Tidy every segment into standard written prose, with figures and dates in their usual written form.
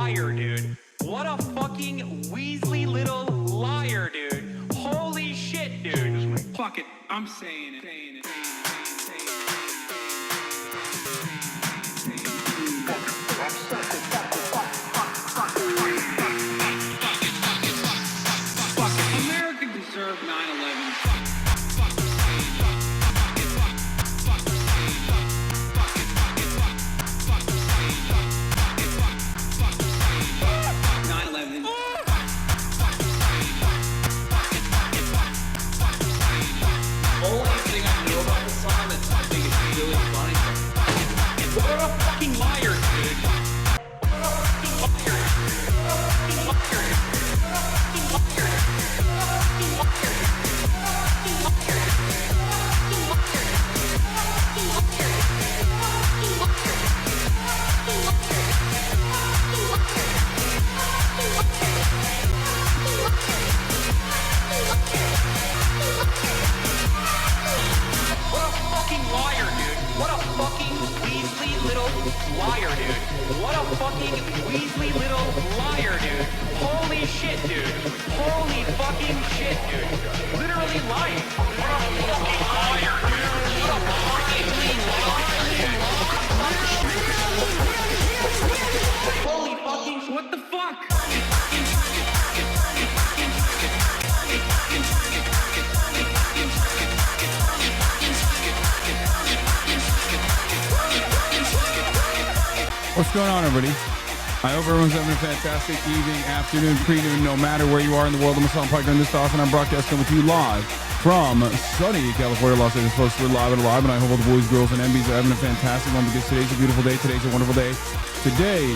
liar, dude. What a fucking Weasley little liar, dude. Holy shit, dude. Fuck it, I'm saying it. America deserved 9/11. 9/11. Only thing I know about the song is I think it's really funny. What a fucking liar, dude. What a fucking liar. What a fucking Weasley little liar, dude. What a fucking Weasley little liar, dude. Holy shit, dude. Holy fucking shit, dude. Literally lying. What a fucking liar, dude. What a fucking liar, dude. Holy fucking, what the fuck? What's going on, everybody? I hope everyone's having a fantastic evening, afternoon, pre-noon, no matter where you are in the world. I'm Hassan Piker, and this is awesome. I'm broadcasting with you live from sunny California, Los Angeles. Folks, we're live and alive, and I hope all the boys, girls, and MBs are having a fantastic one because today's a beautiful day. Today's a wonderful day. Today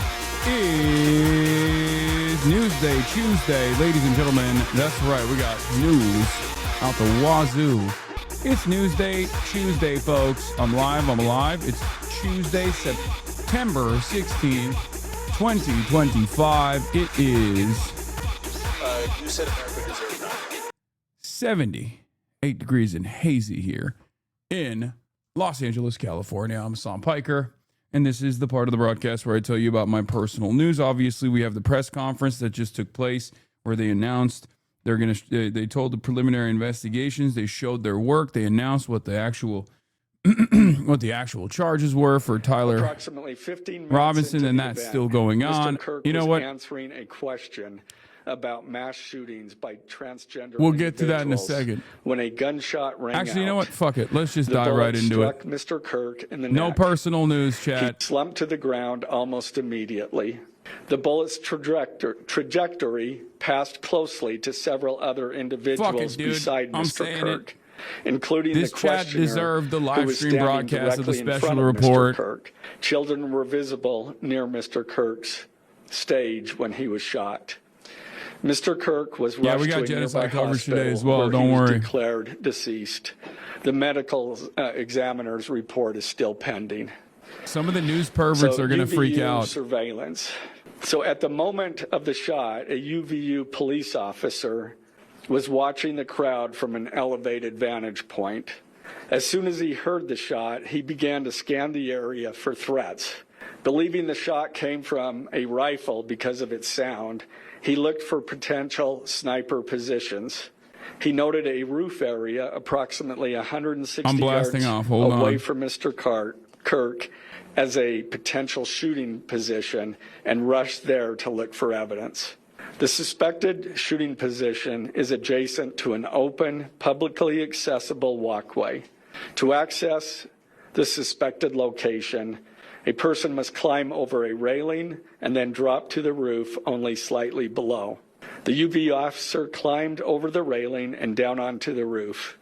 is Newsday, Tuesday. Ladies and gentlemen, that's right. We got news out the wazoo. It's Newsday, Tuesday, folks. I'm live. I'm alive. It's Tuesday, September 16th, 2025. It is you said America deserves 9/11. 78 degrees and hazy here in Los Angeles, California. I'm Hassan Piker, and this is the part of the broadcast where I tell you about my personal news. Obviously, we have the press conference that just took place where they announced they told the preliminary investigations, they showed their work, they announced what the actual what the actual charges were for Tyler approximately 15 minutes Robinson, and that's event, still going on. Mr. Kirk you know was what? answering a question about mass shootings by transgender We'll get to that in a individuals second. when a gunshot rang Actually, out. you know what? Fuck it. Let's just The dive bullet right into it. struck Mr. Kirk in the No neck. personal news, He chat. slumped to the ground almost immediately. The bullet's trajectory passed closely to several other individuals dude. beside I'm Mr. saying Kirk, including This the chat questioner deserved the live who was stream standing broadcast of the directly in special front of report. Mr. Kirk. Children were visible near Mr. Kirk's stage when he was shot. Mr. Kirk was rushed we got to a genocide nearby coverage today hospital as well, where don't he was worry. declared deceased. The medical examiner's report is still pending. Some of the news perverts are going to freak UVU out. surveillance. So at the moment of the shot, a UVU police officer was watching the crowd from an elevated vantage point. As soon as he heard the shot, he began to scan the area for threats. Believing the shot came from a rifle because of its sound, he looked for potential sniper positions. He noted a roof area approximately 160 I'm blasting yards off. Hold away on. from Mr. Kirk as a potential shooting position and rushed there to look for evidence. The suspected shooting position is adjacent to an open, publicly accessible walkway. To access the suspected location, a person must climb over a railing and then drop to the roof only slightly below. The UV officer climbed over the railing and down onto the roof.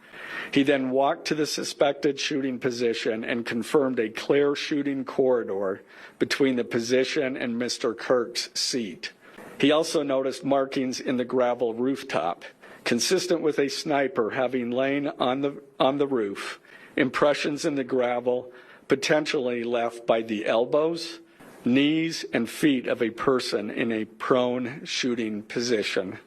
He then walked to the suspected shooting position and confirmed a clear shooting corridor between the position and Mr. Kirk's seat. He also noticed markings in the gravel rooftop, consistent with a sniper having lain on the roof, impressions in the gravel potentially left by the elbows, knees, and feet of a person in a prone shooting position.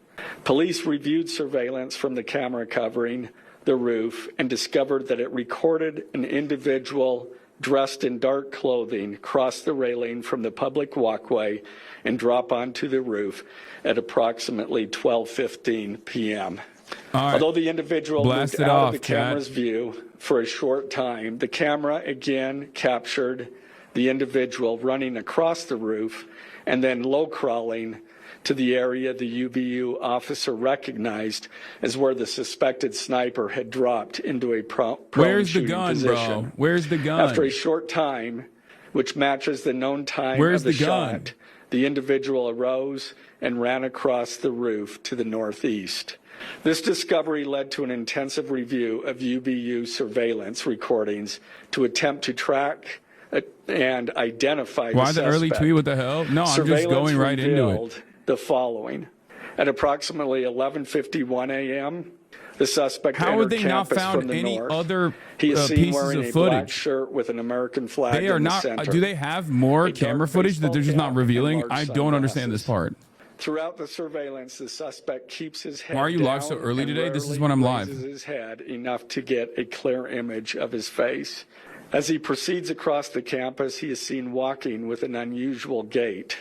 Police reviewed surveillance from the camera covering the roof and discovered that it recorded an individual dressed in dark clothing, cross the railing from the public walkway and drop onto the roof at approximately 12:15 p.m. All right. Although the individual Blast moved it out off, of the camera's view for a short time, the camera again captured the individual running across the roof and then low crawling to the area the UBU officer recognized as where the suspected sniper had dropped into a prone Where's the shooting gun, position. bro? Where's the gun? After a short time, which matches the known time Where's of the the gun? shot, the individual arose and ran across the roof to the northeast. This discovery led to an intensive review of UBU surveillance recordings to attempt to track and identify Why the the early suspect. tweet? What the hell? No, I'm just going right into it. Revealed the following. At approximately 11:51 a.m., the suspect How are entered they not campus found from the any north. other He is seen pieces wearing of a black footage? shirt with an American flag They are in the not. center. Do they have more A camera dark footage that they're just baseball not cap revealing? and large I don't understand this sunglasses. part. Throughout the surveillance, the suspect keeps his head Why are you live down so early and today? This is rarely when I'm live. raises his head enough to get a clear image of his face. As he proceeds across the campus, he is seen walking with an unusual gait.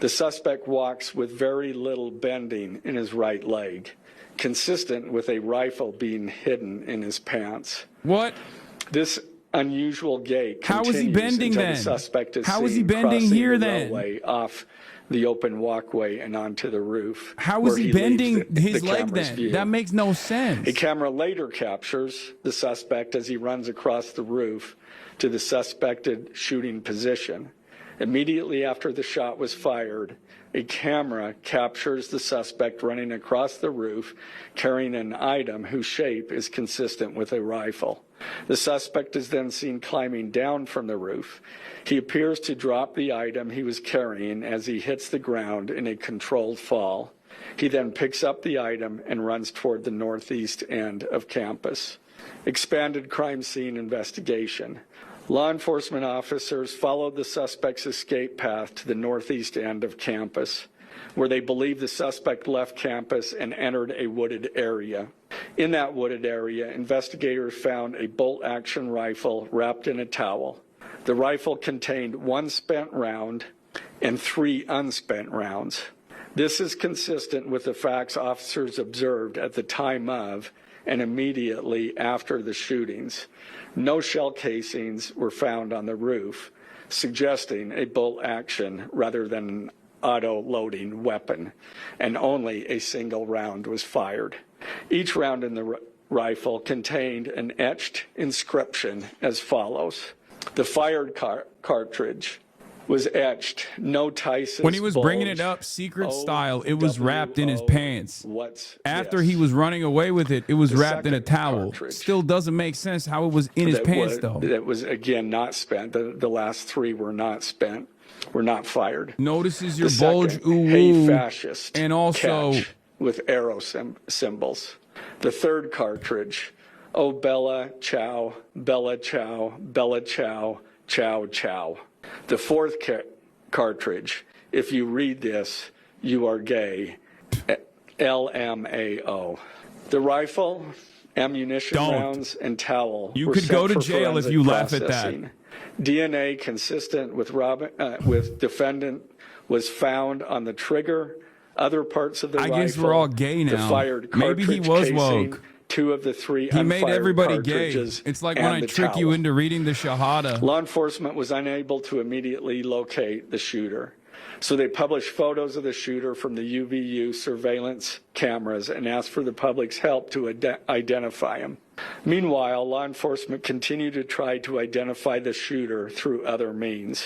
The suspect walks with very little bending in his right leg, consistent with a rifle being hidden in his pants. What? This unusual gait How is he continues bending until then? the suspect is How is he seen bending crossing here the then? railway off the open walkway and onto the roof. How is where he leaves bending his the leg camera's then? view. That makes no sense. A camera later captures the suspect as he runs across the roof to the suspected shooting position. Immediately after the shot was fired, a camera captures the suspect running across the roof carrying an item whose shape is consistent with a rifle. The suspect is then seen climbing down from the roof. He appears to drop the item he was carrying as he hits the ground in a controlled fall. He then picks up the item and runs toward the northeast end of campus. Expanded crime scene investigation. Law enforcement officers followed the suspect's escape path to the northeast end of campus, where they believe the suspect left campus and entered a wooded area. In that wooded area, investigators found a bolt-action rifle wrapped in a towel. The rifle contained 1 spent round and 3 unspent rounds. This is consistent with the facts officers observed at the time of and immediately after the shootings. No shell casings were found on the roof, suggesting a bolt action rather than an auto-loading weapon, and only a single round was fired. Each round in the rifle contained an etched inscription as follows. The fired cartridge was etched, no Tyson's When he was bringing it bulge, up secret O style, it was wrapped in his W O, pants. What's After this? he was running away with it, it was The wrapped in a second towel. cartridge. Still doesn't make sense how it was in his pants, though. That was, again, not spent. The last 3 were not spent, were not fired. Notices your The bulge, second, ooh, hey woo, fascist, and also catch with arrow symbols. The third cartridge, oh Bella Chow, Bella Chow, Bella Chow, Chow Chow. The fourth cartridge, if you read this, you are gay, LMAO. The rifle, ammunition Don't. rounds, and towel. You were could go sent to for jail if forensic you laugh at that. processing. DNA consistent with defendant was found on the trigger, other parts of the rifle. I guess we're all gay The now. fired Maybe he cartridge was casing, woke. 2 of the 3 He made unfired everybody gay. cartridges, It's like and when I the trick you towel. into reading the Shahada. Law enforcement was unable to immediately locate the shooter, so they published photos of the shooter from the UVU surveillance cameras and asked for the public's help to identify him. Meanwhile, law enforcement continued to try to identify the shooter through other means.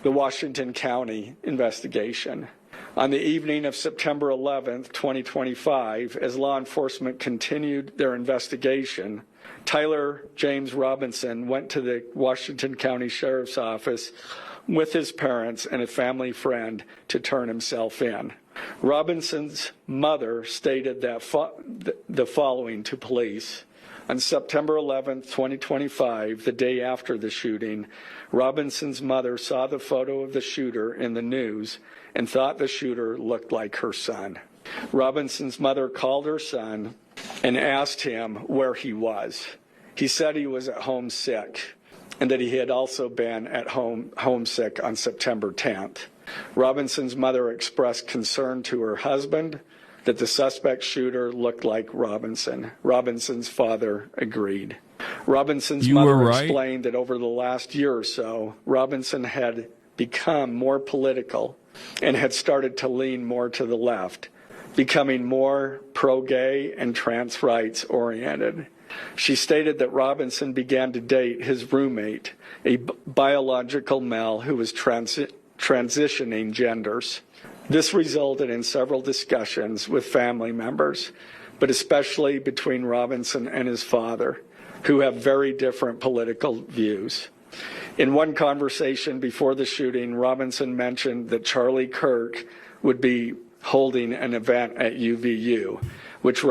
The Washington County investigation. On the evening of September 11th, 2025, as law enforcement continued their investigation, Tyler James Robinson went to the Washington County Sheriff's Office with his parents and a family friend to turn himself in. Robinson's mother stated that the following to police. On September 11th, 2025, the day after the shooting, Robinson's mother saw the photo of the shooter in the news and thought the shooter looked like her son. Robinson's mother called her son and asked him where he was. He said he was at home sick. and that he had also been at home homesick on September 10th. Robinson's mother expressed concern to her husband that the suspect shooter looked like Robinson. Robinson's father agreed. Robinson's mother explained that over the last year or so, Robinson had become more political and had started to lean more to the left, becoming more pro-gay and trans rights oriented. She stated that Robinson began to date his roommate, a biological male who was transitioning genders. This resulted in several discussions with family members, but especially between Robinson and his father, who have very different political views. In one conversation before the shooting, Robinson mentioned that Charlie KIRK would be holding an event at UVU, which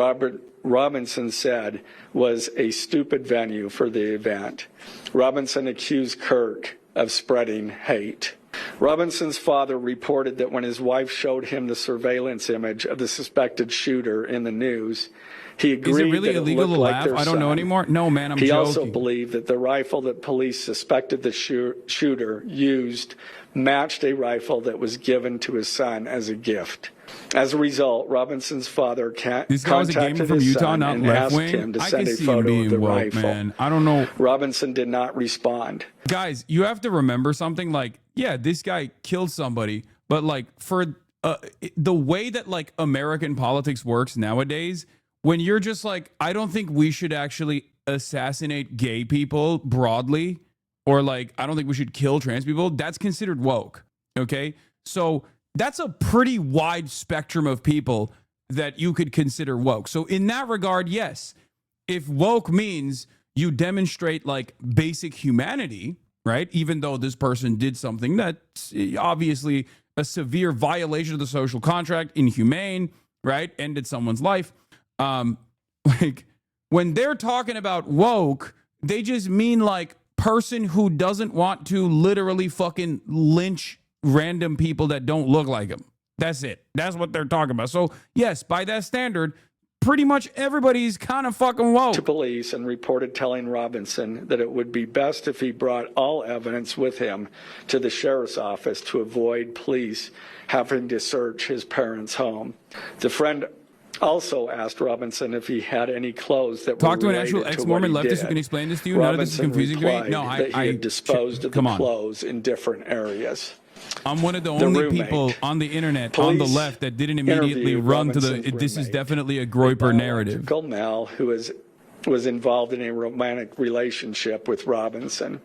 Robinson said was a stupid venue for the event. Robinson accused KIRK of spreading hate. Robinson's father reported that when his wife showed him the surveillance image of the suspected shooter in the news, he agreed Is it really that illegal it to looked laugh? like their I don't know son. anymore. No, man, I'm He joking. also believed that the rifle that police suspected the shooter used matched a rifle that was given to his son as a gift. As a result, Robinson's father This guy was a gamer contacted from his Utah, son not and left asked wing. him to I send can a see him photo of being the woke, rifle. man. I don't know. Robinson did not respond. Guys, you have to remember something. Like, yeah, this guy killed somebody, but like for the way that like American politics works nowadays, when you're just like, I don't think we should actually assassinate gay people broadly, or like, I don't think we should kill trans people, that's considered woke. Okay. So that's a pretty wide spectrum of people that you could consider woke. So in that regard, yes, if woke means you demonstrate like basic humanity, right? Even though this person did something that's obviously a severe violation of the social contract, inhumane, right? Ended someone's life. Like when they're talking about woke, they just mean like person who doesn't want to literally fucking lynch random people that don't look like them. That's it. That's what they're talking about. So yes, by that standard, pretty much everybody's kind of fucking woke. To police and reported telling Robinson that it would be best if he brought all evidence with him to the sheriff's office to avoid police having to search his parents' home. The friend also asked Robinson if he had any clothes that Talk were to an actual related ex-Mormon what he leftist who did. can explain this to you. None of this is confusing to me. No, that he had disposed of the come on. clothes in different areas. I'm one of the only roommate. people on the internet, Police on the left, that didn't immediately interviewed run to the, Robinson's this is roommate, definitely a Groyper narrative. biological male who was involved in a romantic relationship with Robinson.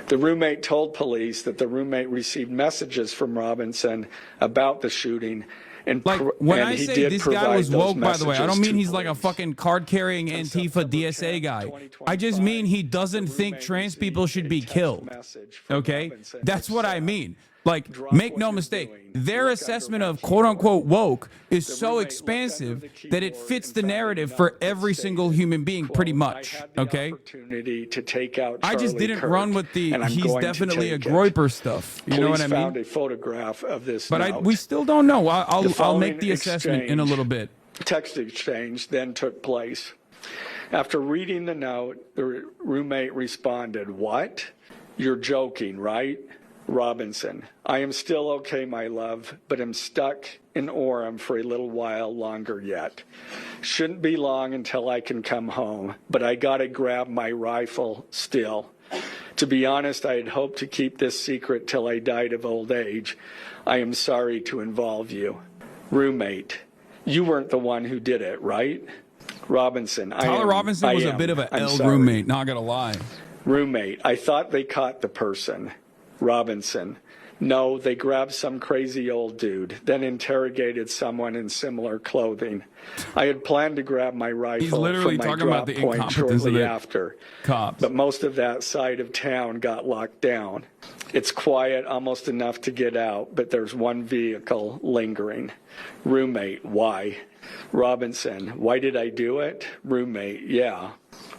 The roommate told police that the roommate received messages from Robinson about the shooting. And Like, when and I he say did this guy provide was those woke, by the way, I don't messages mean to he's like a police. fucking card-carrying Antifa September DSA 10th, guy. 2025, I just mean he doesn't the think roommate trans people received should a be text killed. message from Okay? Robinson That's which what I said, mean. Like, "Drop make what no you're mistake, doing. their Look assessment under of that quote-unquote woke is The so roommate looked expansive under the that it keyboard fits and the found a narrative note for that every single stated, human being, quote, pretty "I much. had the Okay? opportunity to take out I just Charlie didn't KIRK, run with the and I'm he's going to definitely a take it." Groyper stuff. You know what I Police found mean? a photograph of this But note. we still don't know. I'll following make the assessment in a exchange- little bit. Text exchange then took place. After reading the note, the roommate responded, "What? You're joking, right?" Robinson, "I am still okay, my love, but am stuck in Orem for a little while longer yet. Shouldn't be long until I can come home, but I gotta grab my rifle still. To be honest, I had hoped to keep this secret till I died of old age. I am sorry to involve you." Roommate, "You weren't the one who did it, right?" Robinson, Tyler Robinson was a bit of an L roommate, not gonna lie. Roommate, "I thought they caught the person." Robinson, "No, they grabbed some crazy old dude, then interrogated someone in similar clothing. I had planned to grab my rifle literally from my talking about drop the point incompetence of shortly the after, cops. but most of that side of town got locked down. It's quiet, almost enough to get out, but there's one vehicle lingering." Roommate, "Why?" Robinson, "Why did I do it?" Roommate, "Yeah."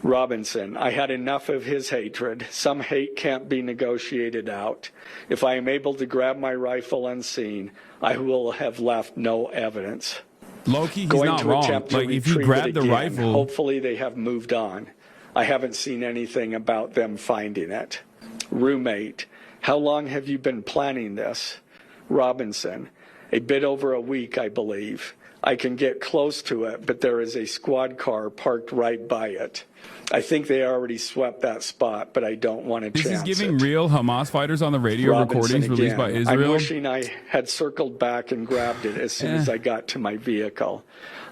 Robinson, "I had enough of his hatred. Some hate can't be negotiated out. If I am able to grab my rifle unseen, I will have left no evidence. Low-key, he's Going not to wrong. attempt to Like, if you retrieve grab it the again. rifle, Hopefully they have moved on. I haven't seen anything about them finding it. Roommate, how long have you been planning this? Robinson, a bit over a week, I believe. I can get close to it, but there is a squad car parked right by it. I think they already swept that spot, but I don't want to chance it. This is giving real Hamas fighters on the radio Robinson recordings released by again. Israel. I'm wishing I had circled back and grabbed it as soon as I got to my vehicle.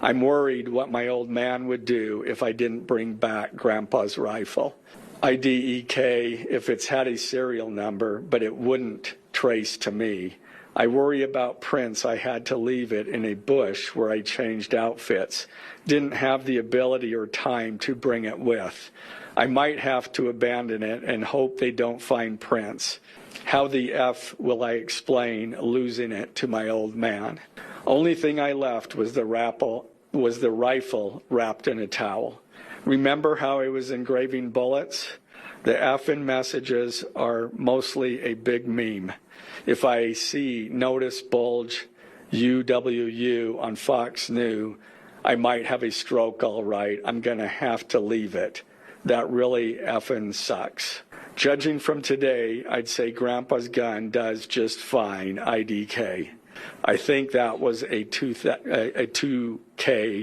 I'm worried what my old man would do if I didn't bring back Grandpa's rifle. IDEK if it's had a serial number, but it wouldn't trace to me. I worry about prints. I had to leave it in a bush where I changed outfits. Didn't have the ability or time to bring it with. I might have to abandon it and hope they don't find prints. How the F will I explain losing it to my old man? Only thing I left was the rifle wrapped in a towel. Remember how I was engraving bullets? The effing messages are mostly a big meme. If I see notice bulge UWU on Fox News, I might have a stroke all right. I'm going to have to leave it. That really effing sucks. Judging from today, I'd say Grandpa's gun does just fine, IDK. I think that was a $2K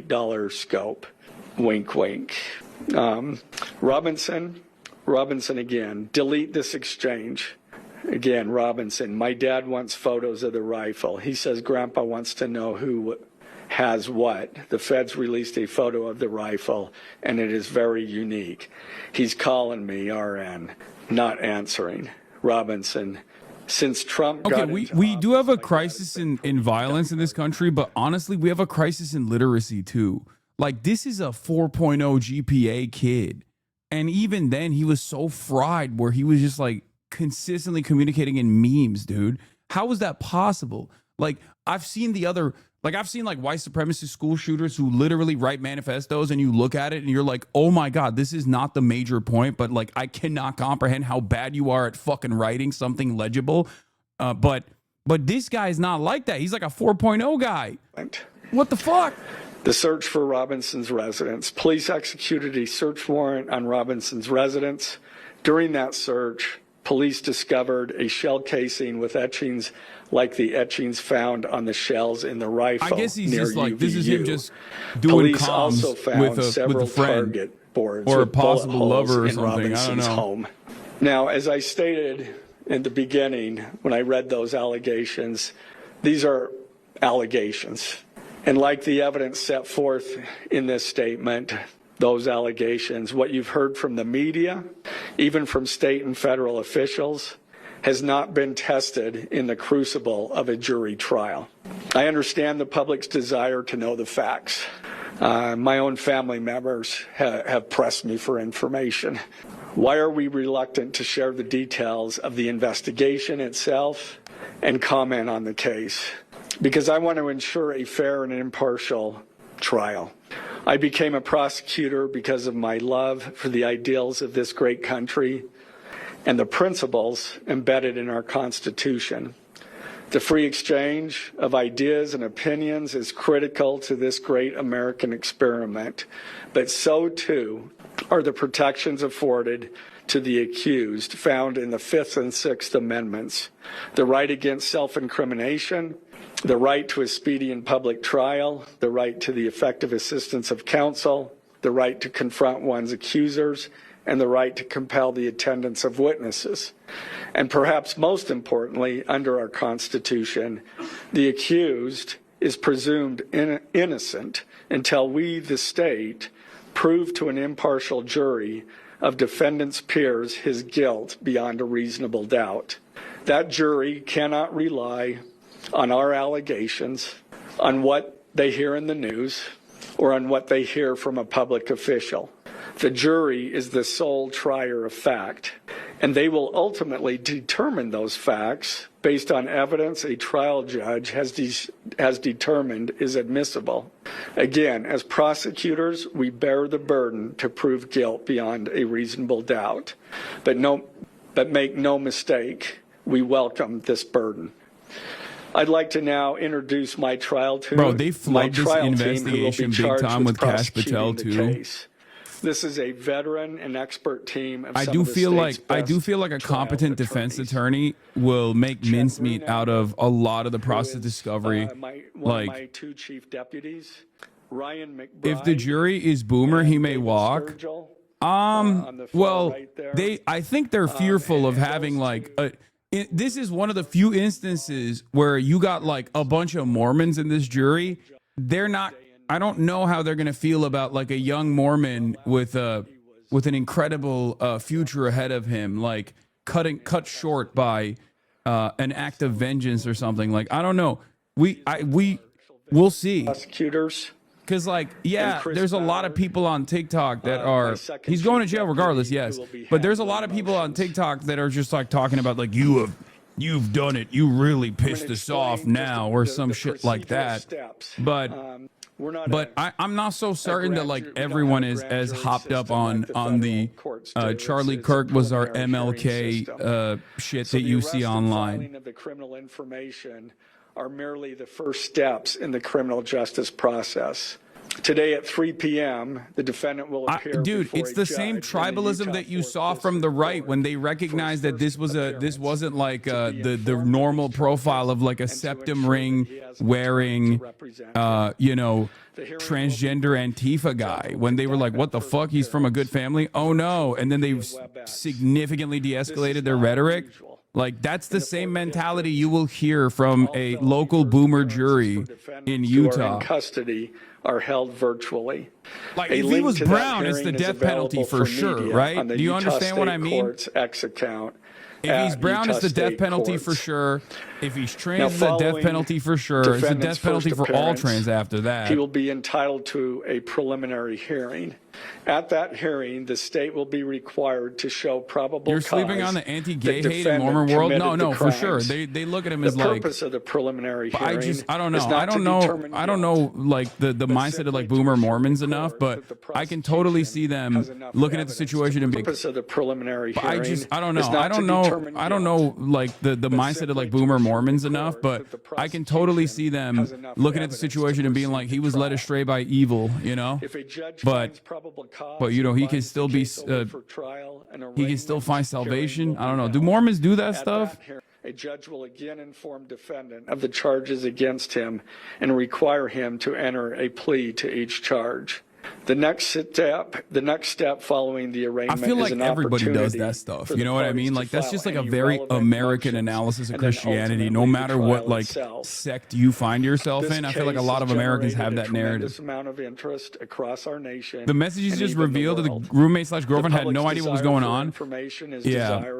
dollar scope. Wink, wink. Robinson again, delete this exchange. Again, Robinson, my dad wants photos of the rifle. He says Grandpa wants to know who has what. The feds released a photo of the rifle, and it is very unique. He's calling me, RN, not answering. Robinson, since Trump got we do have a crisis in violence in this country, but honestly, we have a crisis in literacy too. Like, this is a 4.0 GPA kid. And even then, he was so fried where he was just like consistently communicating in memes, dude. How was that possible? Like, I've seen like white supremacist school shooters who literally write manifestos and you look at it and you're like, oh my God, this is not the major point, but like, I cannot comprehend how bad you are at fucking writing something legible. But this guy is not like that. He's like a 4.0 guy. What the fuck? The search for Robinson's residence. Police executed a search warrant on Robinson's residence. During that search, police discovered a shell casing with etchings like the etchings found on the shells in the rifle. I guess he's near just like, UVU. this is him just doing Police comms also found several with a friend target boards or a with bullet possible holes lover or in something. Robinson's I don't know. home. Now, as I stated in the beginning, when I read those allegations, these are allegations. And like the evidence set forth in this statement, those allegations, what you've heard from the media, even from state and federal officials, has not been tested in the crucible of a jury trial. I understand the public's desire to know the facts. My own family members have pressed me for information. Why are we reluctant to share the details of the investigation itself and comment on the case? Because I want to ensure a fair and impartial trial. I became a prosecutor because of my love for the ideals of this great country and the principles embedded in our Constitution. The free exchange of ideas and opinions is critical to this great American experiment, but so too are the protections afforded to the accused found in the Fifth and Sixth Amendments, the right against self-incrimination, the right to a speedy and public trial, the right to the effective assistance of counsel, the right to confront one's accusers, and the right to compel the attendance of witnesses. And perhaps most importantly, under our Constitution, the accused is presumed innocent until we, the state, prove to an impartial jury of defendant's peers his guilt beyond a reasonable doubt. That jury cannot rely on our allegations, on what they hear in the news, or on what they hear from a public official. The jury is the sole trier of fact, and they will ultimately determine those facts based on evidence a trial judge has determined is admissible. Again, as prosecutors, we bear the burden to prove guilt beyond a reasonable doubt. But make no mistake, we welcome this burden. I'd like to now introduce my trial team. Bro, they flubbed this investigation big time with Cash Patel too. This is a veteran and expert team. Of I some do of the feel like state's a best competent trial defense attorneys. attorney will make mincemeat Bruno, out of a lot of the who process is, discovery. one of Like, my two chief deputies, Ryan McBride. if the jury is boomer, he and may David walk. Sturgill, on the far Well, right there. I think they're fearful of and having those like two- this is one of the few instances where you got like a bunch of Mormons in this jury. They're not. I don't know how they're gonna feel about like a young Mormon with an incredible future ahead of him, like cut short by an act of vengeance or something. Like, I don't know. We'll see. prosecutors. Because, like, yeah, Chris there's a lot of Ballard, people on TikTok that my are. second He's going to chief jail deputy, regardless, who yes. will be But there's a lot handling of people on motions. TikTok that are just like talking about like you've done it. You really pissed us explain off just now, or some the shit like procedural that. steps. But We're not but I'm not so certain that grand like jury- we don't everyone have a is grand as jury hopped up system on like the on the federal courts do. Charlie It's a Kirk was our preliminary hearing MLK system. shit So that the you arrest see and online. filing of the criminal information are merely the first steps in the criminal justice process. Today at 3 p.m., the defendant will appear Dude, before it's a the judge same in the tribalism Utah that you Fourth saw from District the right Court when they for recognized his that this first was this appearance wasn't like to be the informed of normal these profile charges of like a and to septum ensure ring that he has an attorney to wearing represent him. you know, The hearing will be transgender Antifa guy. When they were like, what the fuck, he's from a good family? Oh no. And then they significantly de-escalated their rhetoric. Like, that's the same mentality you will hear from a local boomer jury in Who are Utah. in custody are held virtually. Like, A if he link was to that Brown, it's the hearing is death penalty available for sure, media right? on the Do you Utah understand what State I mean? Court's X account. If he's at brown, it's Utah the death State penalty for Courts. sure. If he's Now, trans, it's a death following penalty for sure. It's a defendant's death penalty first for all appearance, trans after that. He will be entitled to a preliminary hearing. At that hearing, the state will be required to show probable You're cause sleeping on the anti-gay the hate in Mormon defendant world? No, committed no, the for sure. crimes. They look at him The as like. purpose of the preliminary hearing I don't know. is not I don't to know. determine I don't guilt, know like the mindset of like simply to boomer assure the Mormons court enough, but that the I can totally see them has enough looking at the evidence situation to and be. purpose of the preliminary hearing I don't know. is not I don't to know. determine I don't guilt, know like the mindset of like simply to boomer assure the Mormons court enough, but that the I can totally see them has enough looking at the evidence situation to and being proceed like he to was led trial. astray by evil, you know. If a judge But- finds probable cause, but, you know, he and can binds the still be, case over for trial, an He can still arraignment find hearing salvation. will I don't be know. Do held. Mormons do that At stuff? that hearing, a judge will again inform defendant of the charges against him and require him to enter a plea to each charge. The next step following the I arraignment feel like is an everybody does opportunity that stuff. for You the know what I parties mean? to Like, that's file just like a any very relevant American motions, analysis of and then Christianity. No ultimately the matter what trial like itself. sect you find yourself This in, I feel like a case lot of has Americans have generated that a narrative. tremendous amount of interest across our nation. The messages and just even revealed that the world. roommate slash The girlfriend had no public's idea what was desire going for on. Information Yeah.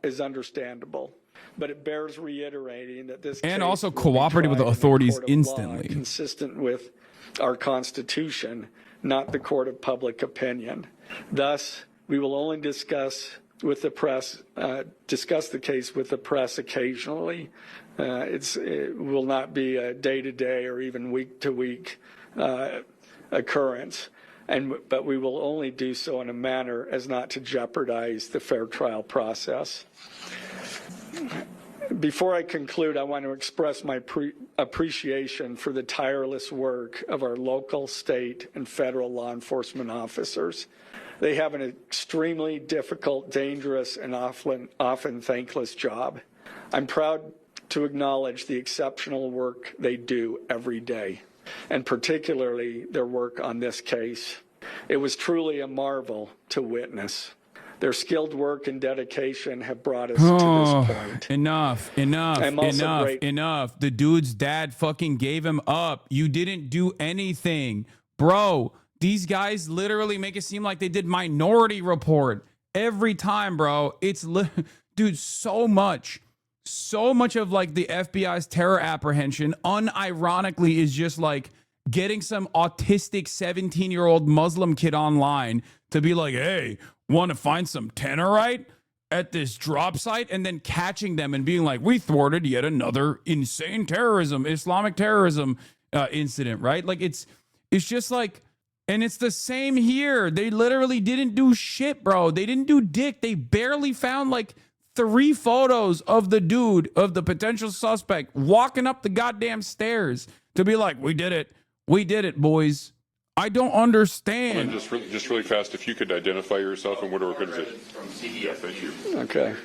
is understandable, but it bears reiterating that this And case also will be cooperated with the tried in a authorities court of law instantly. consistent with our Constitution, not the court of public opinion. Thus, we will only discuss the case with the press occasionally. It will not be a day-to-day or even week-to-week occurrence. But we will only do so in a manner as not to jeopardize the fair trial process. Before I conclude, I want to express my appreciation for the tireless work of our local, state, and federal law enforcement officers. They have an extremely difficult, dangerous, and often thankless job. I'm proud to acknowledge the exceptional work they do every day, and particularly their work on this case. It was truly a marvel to witness. Their skilled work and dedication have brought us to this point. Enough. I'm also Enough. The dude's dad fucking gave him up. You didn't do anything. Bro, these guys literally make it seem like they did Minority Report every time, bro. Dude, so much of like the FBI's terror apprehension unironically is just like getting some autistic 17-year-old Muslim kid online to be like, hey, want to find some Tenorite at this drop site, and then catching them and being like, we thwarted yet another insane Islamic terrorism incident, right? Like it's just like, and it's the same here. They literally didn't do shit, bro. They didn't do dick. They barely found like 3 photos of the dude, of the potential suspect, walking up the goddamn stairs to be like, we did it, boys. I don't understand. And just really fast, if you could identify yourself and what organization. From CBS. Thank you. Okay.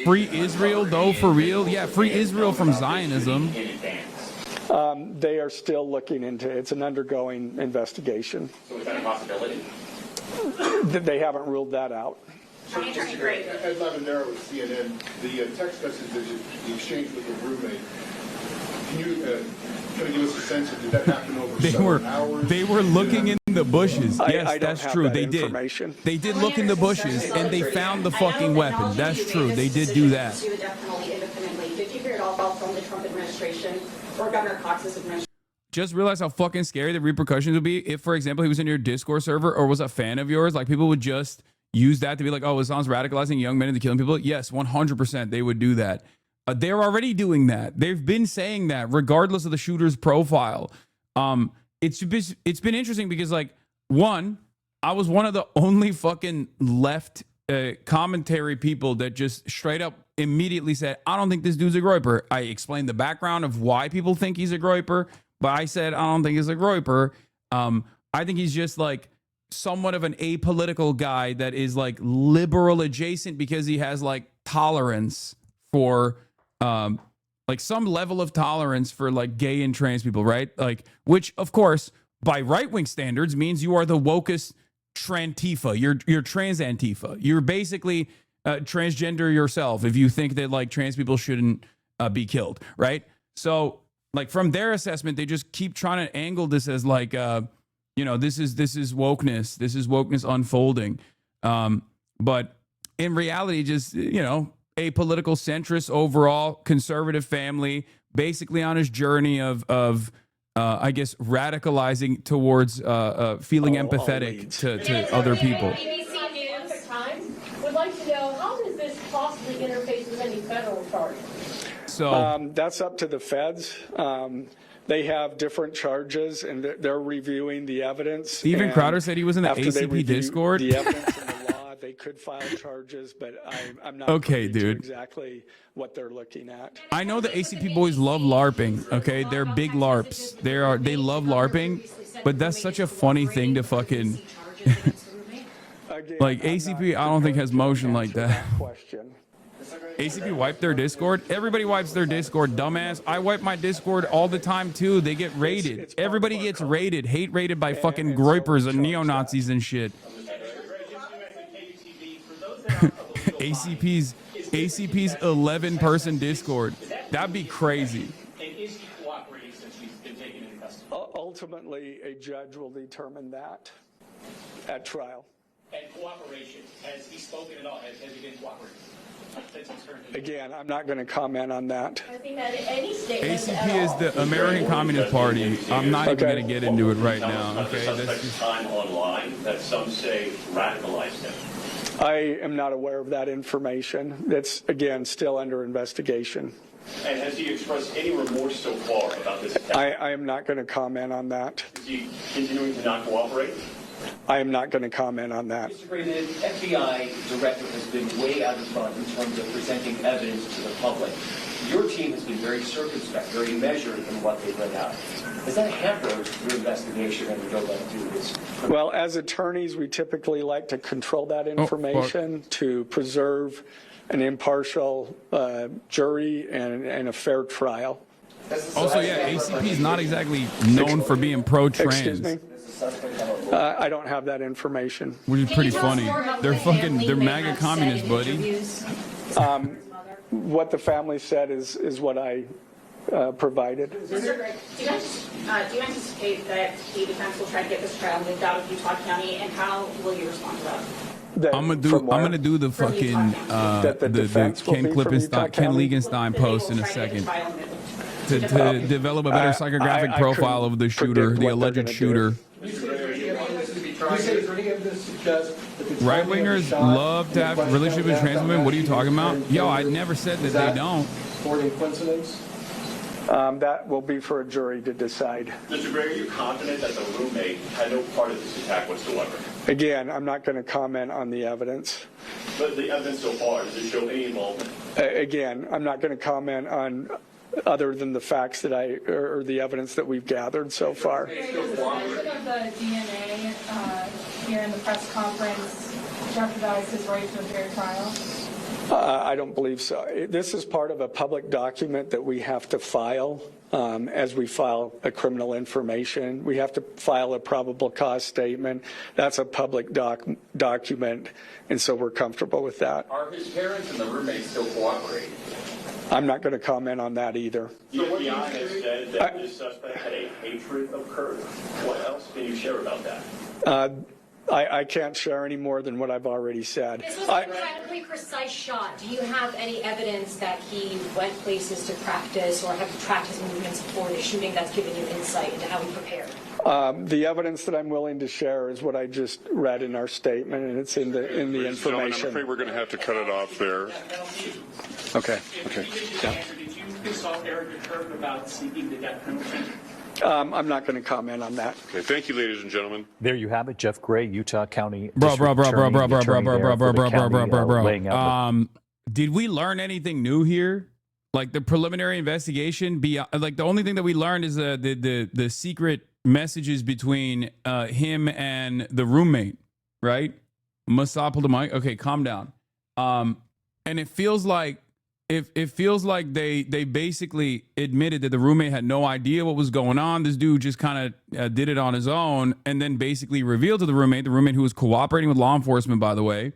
Free Israel, though, for real? Yeah, free Israel from Zionism. In advance. They are still looking into it. It's an undergoing investigation. So is that a possibility? They haven't ruled that out. Ed Lavanero with CNN, the text message that you exchanged with the roommate, can you kind of give us a sense of, did that happen over several hours? They were looking in the bushes. I Yes, don't that's have true. that They did. information. They did look in the bushes and they found the fucking weapon. That's true. They did do that. To the death penalty independently. Did you hear it all from the Trump administration or Governor Cox's administration? Just realize how fucking scary the repercussions would be if, for example, he was in your Discord server or was a fan of yours. Like, people would just use that to be like, oh, Islam's radicalizing young men into killing people. Yes, 100% they would do that. They're already doing that. They've been saying that regardless of the shooter's profile. It's been interesting because, like, one, I was one of the only fucking left commentary people that just straight up immediately said, I don't think this dude's a groyper. I explained the background of why people think he's a groyper, but I said, I don't think he's a groyper. I think he's just like somewhat of an apolitical guy that is like liberal adjacent because he has like tolerance for like some level of tolerance for like gay and trans people, right? Like, which of course by right-wing standards means you are the wokest trantifa. You're trans antifa. You're basically transgender yourself if you think that like trans people shouldn't be killed, right? So like from their assessment, they just keep trying to angle this as like you know, this is wokeness. This is wokeness unfolding. But in reality, just, you know, a political centrist overall conservative family, basically on his journey of I guess radicalizing towards feeling empathetic to other people. ABC News Times would like to know, how does this possibly interface with any federal charges? So that's up to the feds. They have different charges, and they're reviewing the evidence. Steven Crowder said he was in the ACP Discord. The evidence and the law, they could file charges, but I'm not okay, privy to dude. Exactly what they're looking at. I know the ACP boys love LARPing. Okay, they're big LARPs. They love LARPing, but that's such a funny thing to fucking like ACP. I don't think has motion like that. Question. ACP wiped their Discord. Everybody wipes their Discord, dumbass. I wipe my Discord all the time too. They get raided. Everybody gets raided. Hate raided by fucking groypers and neo-Nazis and shit. ACP's 11-person Discord. That'd be crazy. And is he cooperating since he's been taken into custody? Ultimately, a judge will determine that at trial. And cooperation, has he spoken at all? Has he been cooperating? Again, I'm not going to comment on that. ACP is the American Communist Party. I'm not even going to get into it right now. Okay, that's just time online that some say radicalized him. I am not aware of that information. That's, again, still under investigation. And has he expressed any remorse so far about this attack? I am not going to comment on that. Is he continuing to not cooperate? I am not going to comment on that. Mr. Gray, the FBI director has been way out in front in terms of presenting evidence to the public. Your team has been very circumspect, very measured in what they've let out. Does that hamper your investigation and your ability to do this? Well, as attorneys, we typically like to control that information to preserve an impartial jury and a fair trial. Also, yeah, ACP is not exactly known for being pro-trans. Excuse me? I don't have that information. Which is pretty funny. They're MAGA communists, buddy. What the family said is what I provided. Mr. Gray, do you anticipate that the defense will try to get this trial moved out of Utah County, and how will you respond to that? I'm gonna do the fucking Ken Liegenstein post in a second to develop a better psychographic profile of the shooter, the alleged shooter. Right wingers love to have relationship with trans women. What are you talking about? Yo, I never said that they don't. Coincidence? That will be for a jury to decide. Mr. Gray, are you confident that the roommate had no part of this attack whatsoever? Again, I'm not going to comment on the evidence. But the evidence so far, does it show any involvement? Again, I'm not going to comment on other than the facts that or the evidence that we've gathered so far. The suspension of the DNA here in the press conference jeopardized his right to a fair trial? I don't believe so. This is part of a public document that we have to file as we file a criminal information. We have to file a probable cause statement. That's a public document, and so we're comfortable with that. Are his parents and the roommate still cooperating? I'm not going to comment on that either. The FBI has said that this suspect had a hatred of Kirk. What else can you share about that? I can't share any more than what I've already said. This was an incredibly precise shot. Do you have any evidence that he went places to practice or have tracked his movements before the shooting that's given you insight into how he prepared? The evidence that I'm willing to share is what I just read in our statement, and it's in the information. I'm afraid we're going to have to cut it off there. Okay. Yeah. Did you consult Eric Kirk about seeking the death penalty? I'm not going to comment on that. Okay, thank you, ladies and gentlemen. There you have it, Jeff Gray, Utah County. Bro. Did we learn anything new here? Like the preliminary investigation, like the only thing that we learned is the secret messages between him and the roommate, right? Masa pulled the mic. Okay, calm down. And it feels like it feels like they basically admitted that the roommate had no idea what was going on. This dude just kind of did it on his own, and then basically revealed to the roommate who was cooperating with law enforcement, by the way.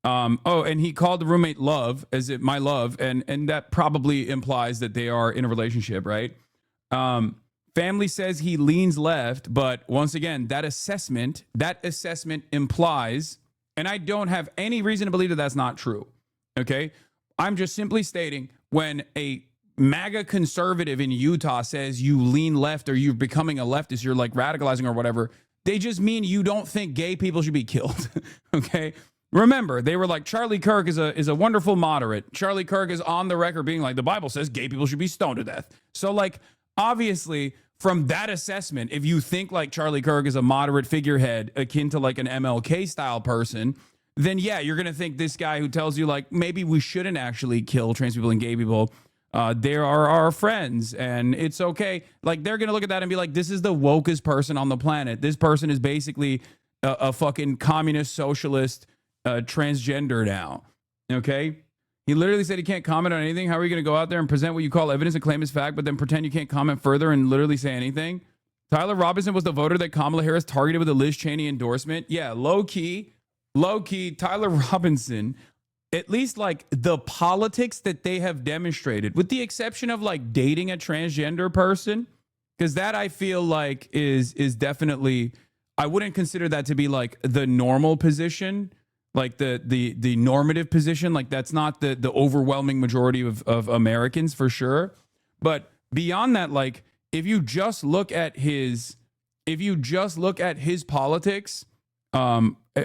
And he called the roommate love, as it my love, and that probably implies that they are in a relationship, right? Family says he leans left, but once again, that assessment implies, and I don't have any reason to believe that that's not true. Okay, I'm just simply stating when a MAGA conservative in Utah says you lean left or you're becoming a leftist, you're like radicalizing or whatever, they just mean you don't think gay people should be killed. Okay. Remember, they were like, Charlie Kirk is a wonderful moderate. Charlie Kirk is on the record being like, the Bible says gay people should be stoned to death. So like, obviously from that assessment, if you think like Charlie Kirk is a moderate figurehead akin to like an MLK style person, then yeah, you're going to think this guy who tells you like, maybe we shouldn't actually kill trans people and gay people. They are our friends and it's okay. Like they're going to look at that and be like, this is the wokest person on the planet. This person is basically a fucking communist socialist transgender now. Okay. He literally said he can't comment on anything. How are you going to go out there and present what you call evidence and claim as fact, but then pretend you can't comment further and literally say anything? Tyler Robinson was the voter that Kamala Harris targeted with a Liz Cheney endorsement. Yeah. Low key, Tyler Robinson, at least like the politics that they have demonstrated, with the exception of like dating a transgender person, because that I feel like is definitely, I wouldn't consider that to be like the normal position, like the normative position. Like that's not the overwhelming majority of Americans for sure. But beyond that, like if you just look at his politics,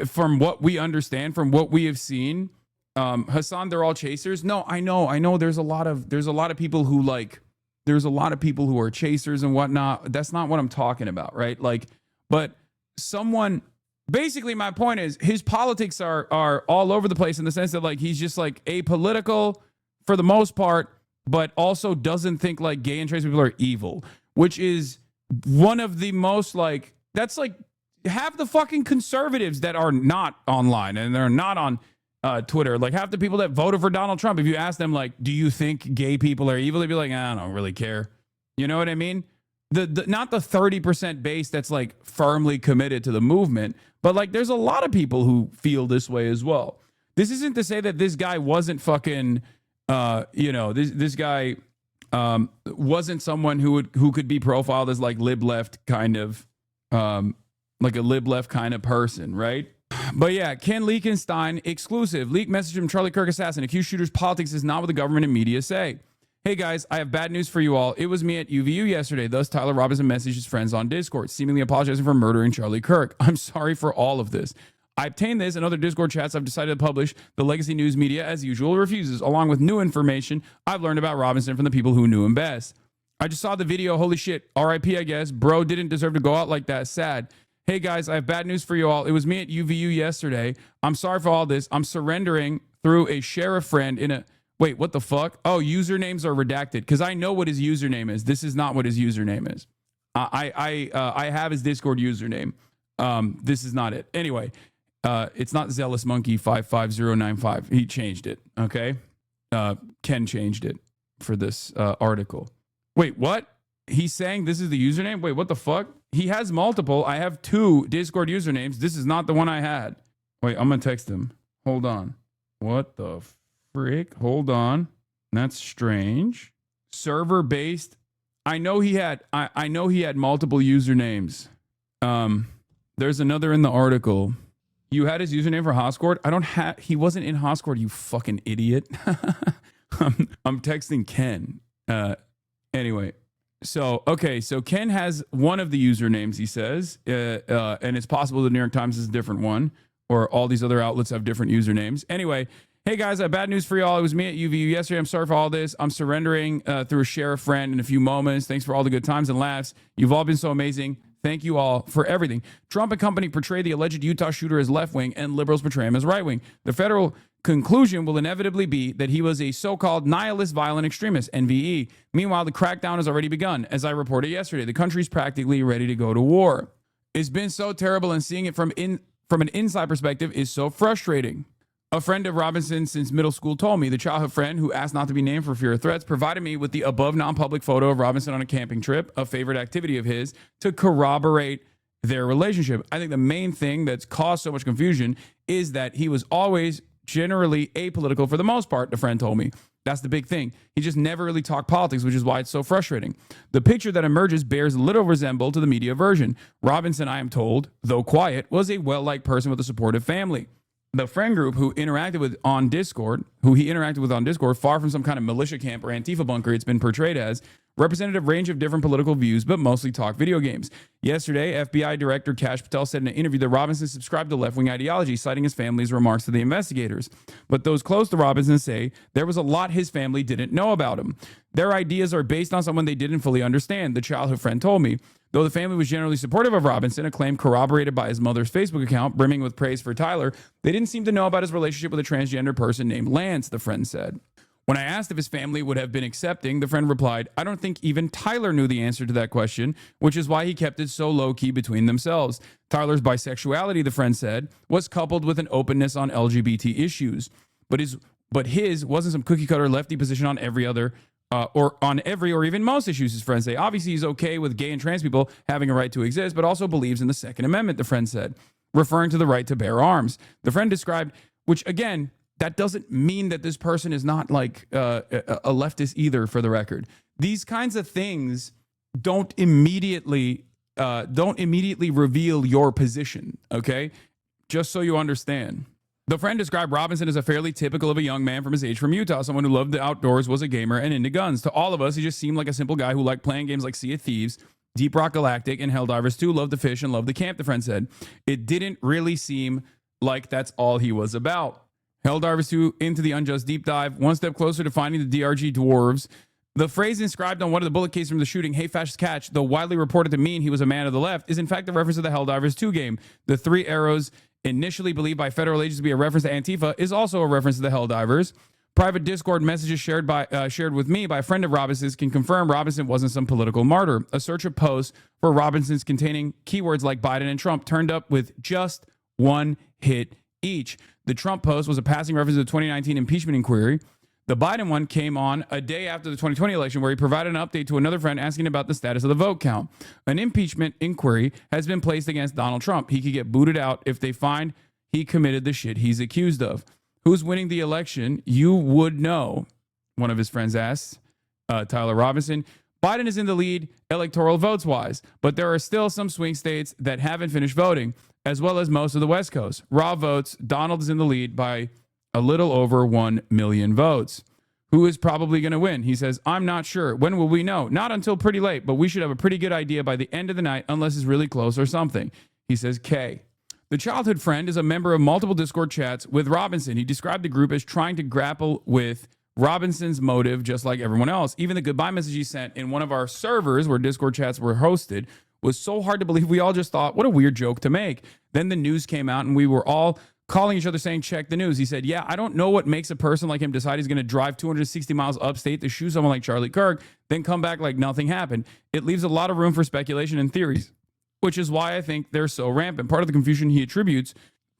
from what we understand, from what we have seen, Hasan, they're all chasers. No, I know. There's a lot of people who are chasers and whatnot. That's not what I'm talking about, right? Like, but basically my point is his politics are all over the place in the sense that like he's just like apolitical for the most part, but also doesn't think like gay and trans people are evil, which is one of the most like, that's like, half the fucking conservatives that are not online and they're not on Twitter, like half the people that voted for Donald Trump, if you ask them like, do you think gay people are evil? They'd be like, I don't really care. You know what I mean? Not the 30% base that's like firmly committed to the movement, but like there's a lot of people who feel this way as well. This isn't to say that this guy wasn't fucking, this guy wasn't someone who could be profiled as like lib left kind of, like a lib left kind of person, right? But yeah, Ken Leakenstein, exclusive. Leak message from Charlie Kirk assassin. Accused shooter's politics is not what the government and media say. Hey guys, I have bad news for you all. It was me at UVU yesterday. Thus, Tyler Robinson messaged his friends on Discord, seemingly apologizing for murdering Charlie Kirk. I'm sorry for all of this. I obtained this and other Discord chats. I've decided to publish. The legacy news media, as usual, refuses, along with new information I've learned about Robinson from the people who knew him best. I just saw the video. Holy shit. RIP, I guess. Bro didn't deserve to go out like that. Sad. Hey guys, I have bad news for you all. It was me at UVU yesterday. I'm sorry for all this. I'm surrendering through a sheriff friend in a... Wait, what the fuck? Oh, usernames are redacted because I know what his username is. This is not what his username is. I have his Discord username. This is not it. Anyway, it's not Zealous Monkey 55095. He changed it. Okay, Ken changed it for this article. Wait, what? He's saying this is the username? Wait, what the fuck? He has multiple. I have 2 Discord usernames. This is not the one I had. Wait, I'm gonna text him. Hold on. What the frick? Hold on. That's strange. Server based. I know he had multiple usernames. There's another in the article. You had his username for Hoscord? I don't have, he wasn't in Hoscord, you fucking idiot. I'm texting Ken. Anyway, so Ken has one of the usernames, he says, and it's possible the New York Times is a different one, or all these other outlets have different usernames. Anyway, hey guys, I have bad news for y'all. It was me at UVU yesterday. I'm sorry for all this. I'm surrendering through a sheriff friend in a few moments. Thanks for all the good times and laughs. You've all been so amazing. Thank you all for everything. Trump and company portray the alleged Utah shooter as left-wing and liberals portray him as right-wing. The federal conclusion will inevitably be that he was a so-called nihilist violent extremist, NVE. Meanwhile, the crackdown has already begun. As I reported yesterday, the country's practically ready to go to war. It's been so terrible, and seeing it from an inside perspective is so frustrating. A friend of Robinson since middle school told me, the childhood friend who asked not to be named for fear of threats, provided me with the above non-public photo of Robinson on a camping trip, a favorite activity of his, to corroborate their relationship. I think the main thing that's caused so much confusion is that he was always generally apolitical for the most part, the friend told me. That's the big thing. He just never really talked politics, which is why it's so frustrating. The picture that emerges bears little resemblance to the media version. Robinson, I am told, though quiet, was a well-liked person with a supportive family. The friend group who he interacted with on Discord, far from some kind of militia camp or Antifa bunker it's been portrayed as, represented a range of different political views, but mostly talked video games. Yesterday, FBI Director Kash Patel said in an interview that Robinson subscribed to left-wing ideology, citing his family's remarks to the investigators. But those close to Robinson say there was a lot his family didn't know about him. Their ideas are based on someone they didn't fully understand, the childhood friend told me. Though the family was generally supportive of Robinson, a claim corroborated by his mother's Facebook account, brimming with praise for Tyler, they didn't seem to know about his relationship with a transgender person named Lance, the friend said. When I asked if his family would have been accepting, the friend replied, I don't think even Tyler knew the answer to that question, which is why he kept it so low-key between themselves. Tyler's bisexuality, the friend said, was coupled with an openness on LGBT issues. But his wasn't some cookie-cutter lefty position on every other or even most issues, his friends say. Obviously, he's okay with gay and trans people having a right to exist, but also believes in the Second Amendment, the friend said, referring to the right to bear arms. The friend described, which again, that doesn't mean that this person is not like a leftist either, for the record. These kinds of things don't immediately reveal your position, okay? Just so you understand. The friend described Robinson as a fairly typical of a young man from his age from Utah, someone who loved the outdoors, was a gamer, and into guns. To all of us, he just seemed like a simple guy who liked playing games like Sea of Thieves, Deep Rock Galactic, and Helldivers 2, loved to fish and loved to camp, the friend said. It didn't really seem like that's all he was about. Helldivers 2, Into the Unjust Deep Dive, one step closer to finding the DRG dwarves. The phrase inscribed on one of the bullet cases from the shooting, "Hey Fascist Catch," though widely reported to mean he was a man of the left, is in fact a reference to the Helldivers 2 game. The 3 arrows, initially believed by federal agents to be a reference to Antifa, is also a reference to the Helldivers. Private Discord messages shared with me by a friend of Robinson's can confirm Robinson wasn't some political martyr. A search of posts for Robinson's containing keywords like Biden and Trump turned up with just one hit each. The Trump post was a passing reference to the 2019 impeachment inquiry. The Biden one came on a day after the 2020 election, where he provided an update to another friend asking about the status of the vote count. An impeachment inquiry has been placed against Donald Trump. He could get booted out if they find he committed the shit he's accused of. Who's winning the election? You would know, one of his friends asked Tyler Robinson. Biden is in the lead electoral votes-wise, but there are still some swing states that haven't finished voting, as well as most of the West Coast. Raw votes, Donald is in the lead by a little over 1 million votes. Who is probably going to win? He says, I'm not sure. When will we know? Not until pretty late, but we should have a pretty good idea by the end of the night, unless it's really close or something. He says, K. The childhood friend is a member of multiple Discord chats with Robinson. He described the group as trying to grapple with Robinson's motive, just like everyone else. Even the goodbye message he sent in one of our servers where Discord chats were hosted was so hard to believe. We all just thought, what a weird joke to make. Then the news came out and we were all calling each other saying, check the news. He said, yeah, I don't know what makes a person like him decide he's going to drive 260 miles upstate to shoot someone like Charlie Kirk, then come back like nothing happened. It leaves a lot of room for speculation and theories, which is why I think they're so rampant. Part of the confusion he attributes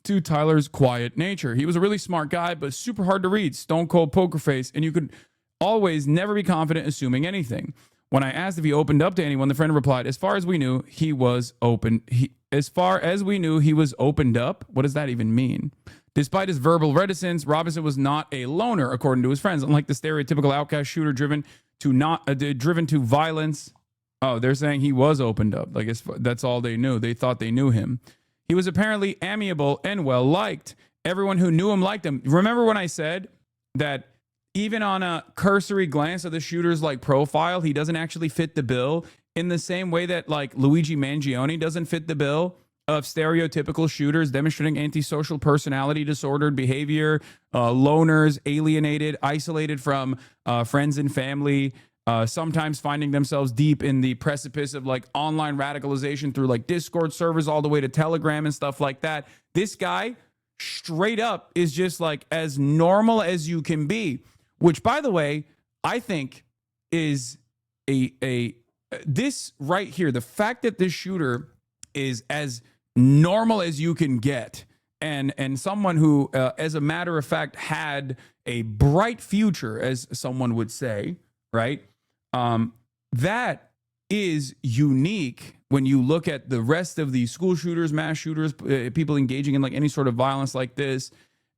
to Tyler's quiet nature. He was a really smart guy, but super hard to read, stone cold poker face, and you could always never be confident assuming anything. When I asked if he opened up to anyone, the friend replied, as far as we knew, he was open. As far as we knew, he was opened up. What does that even mean? Despite his verbal reticence, Robinson was not a loner, according to his friends. Unlike the stereotypical outcast shooter driven to violence. Oh, they're saying he was opened up. Like that's all they knew. They thought they knew him. He was apparently amiable and well liked. Everyone who knew him liked him. Remember when I said that even on a cursory glance of the shooter's like profile, he doesn't actually fit the bill in the same way that like Luigi Mangione doesn't fit the bill of stereotypical shooters demonstrating antisocial personality disordered behavior, loners, alienated, isolated from friends and family, sometimes finding themselves deep in the precipice of like online radicalization through like Discord servers all the way to Telegram and stuff like that. This guy straight up is just like as normal as you can be. Which, by the way, I think is this right here, the fact that this shooter is as normal as you can get, and someone who, as a matter of fact, had a bright future, as someone would say, right? That is unique when you look at the rest of the school shooters, mass shooters, people engaging in like any sort of violence like this,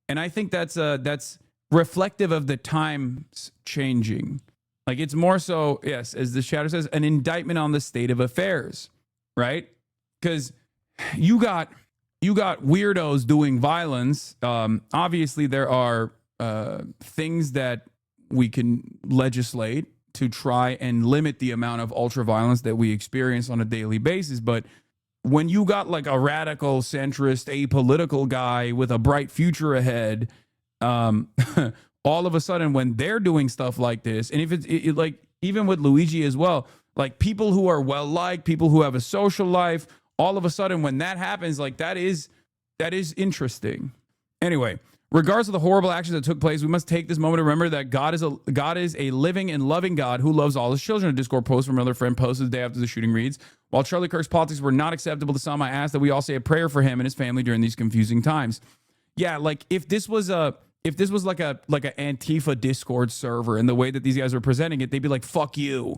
and I think that's reflective of the times changing. Like it's more so, yes, as the chatter says, an indictment on the state of affairs, right? Because you got weirdos doing violence. Obviously, there are things that we can legislate to try and limit the amount of ultra violence that we experience on a daily basis. But when you got like a radical, centrist, apolitical guy with a bright future ahead, all of a sudden when they're doing stuff like this, and if it's like even with Luigi as well, like people who are well liked, people who have a social life, all of a sudden when that happens, like that is interesting. Anyway, regardless of the horrible actions that took place, we must take this moment to remember that God is a living and loving God who loves all his children. A Discord post from another friend posted the day after the shooting reads, while Charlie Kirk's politics were not acceptable to some, I asked that we all say a prayer for him and his family during these confusing times. Yeah, like if this was like a Antifa Discord server and the way that these guys were presenting it, they'd be like, fuck you.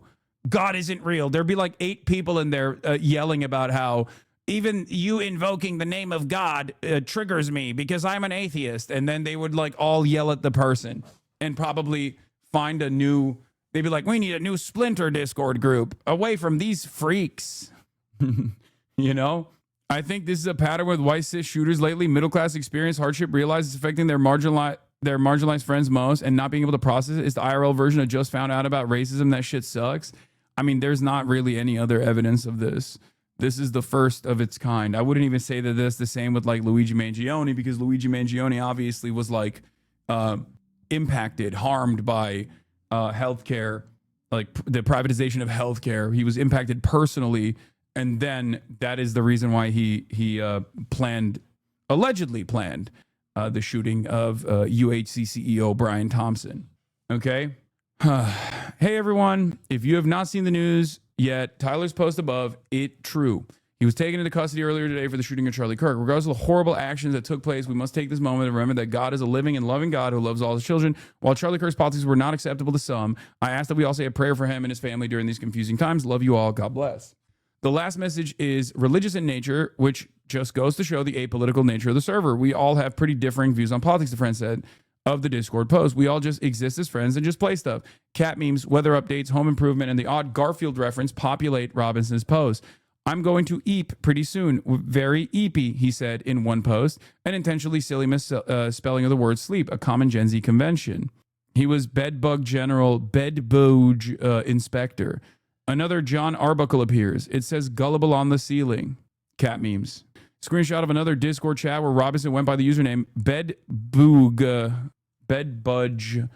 God isn't real. There'd be like 8 people in there yelling about how even you invoking the name of God triggers me because I'm an atheist. And then they would like all yell at the person and probably find they'd be like, we need a new splinter Discord group away from these freaks. You know? I think this is a pattern with white cis shooters lately. Middle class experience hardship realizes it's affecting their marginalized friends most, and not being able to process it is the IRL version of just found out about racism. That shit sucks. I mean, there's not really any other evidence of this. This is the first of its kind. I wouldn't even say that that's the same with like Luigi Mangione, because Luigi Mangione obviously was like impacted, harmed by healthcare, like the privatization of healthcare. He was impacted personally. And then that is the reason why he allegedly planned the shooting of UHC CEO Brian Thompson. Okay. Hey, everyone. If you have not seen the news yet, Tyler's post above, it true. He was taken into custody earlier today for the shooting of Charlie Kirk. Regardless of the horrible actions that took place, we must take this moment to remember that God is a living and loving God who loves all his children. While Charlie Kirk's politics were not acceptable to some, I ask that we all say a prayer for him and his family during these confusing times. Love you all. God bless. The last message is religious in nature, which just goes to show the apolitical nature of the server. We all have pretty differing views on politics, the friend said, of the Discord post. We all just exist as friends and just play stuff. Cat memes, weather updates, home improvement, and the odd Garfield reference populate Robinson's post. I'm going to eep pretty soon. Very eepy, he said in one post. An intentionally silly misspelling of the word sleep, a common Gen Z convention. He was bedbug general, bedbug inspector. Another John Arbuckle appears. It says gullible on the ceiling. Cat memes. Screenshot of another Discord chat where Robinson went by the username Bedbudge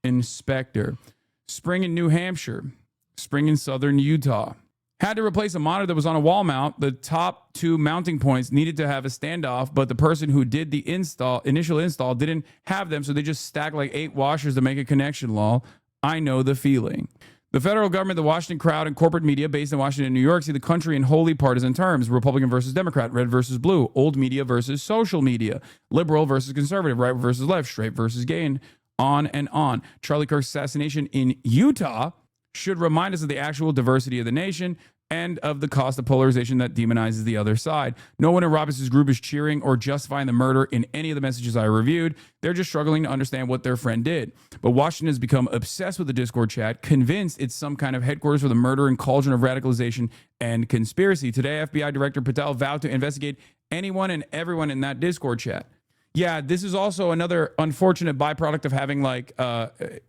Inspector. Spring in New Hampshire. Spring in southern Utah. Had to replace a monitor that was on a wall mount. The top 2 mounting points needed to have a standoff, but the person who did the initial install didn't have them, so they just stacked like 8 washers to make a connection. Lol. I know the feeling. The federal government, the Washington crowd, and corporate media based in Washington and New York see the country in wholly partisan terms. Republican versus Democrat, red versus blue, old media versus social media, liberal versus conservative, right versus left, straight versus gay, and on and on. Charlie Kirk's assassination in Utah should remind us of the actual diversity of the nation and of the cost of polarization that demonizes the other side. No one in Robinson's group is cheering or justifying the murder in any of the messages I reviewed. They're just struggling to understand what their friend did. But Washington has become obsessed with the Discord chat, convinced it's some kind of headquarters for the murder and cauldron of radicalization and conspiracy. Today, FBI Director Patel vowed to investigate anyone and everyone in that Discord chat. Yeah, this is also another unfortunate byproduct of having like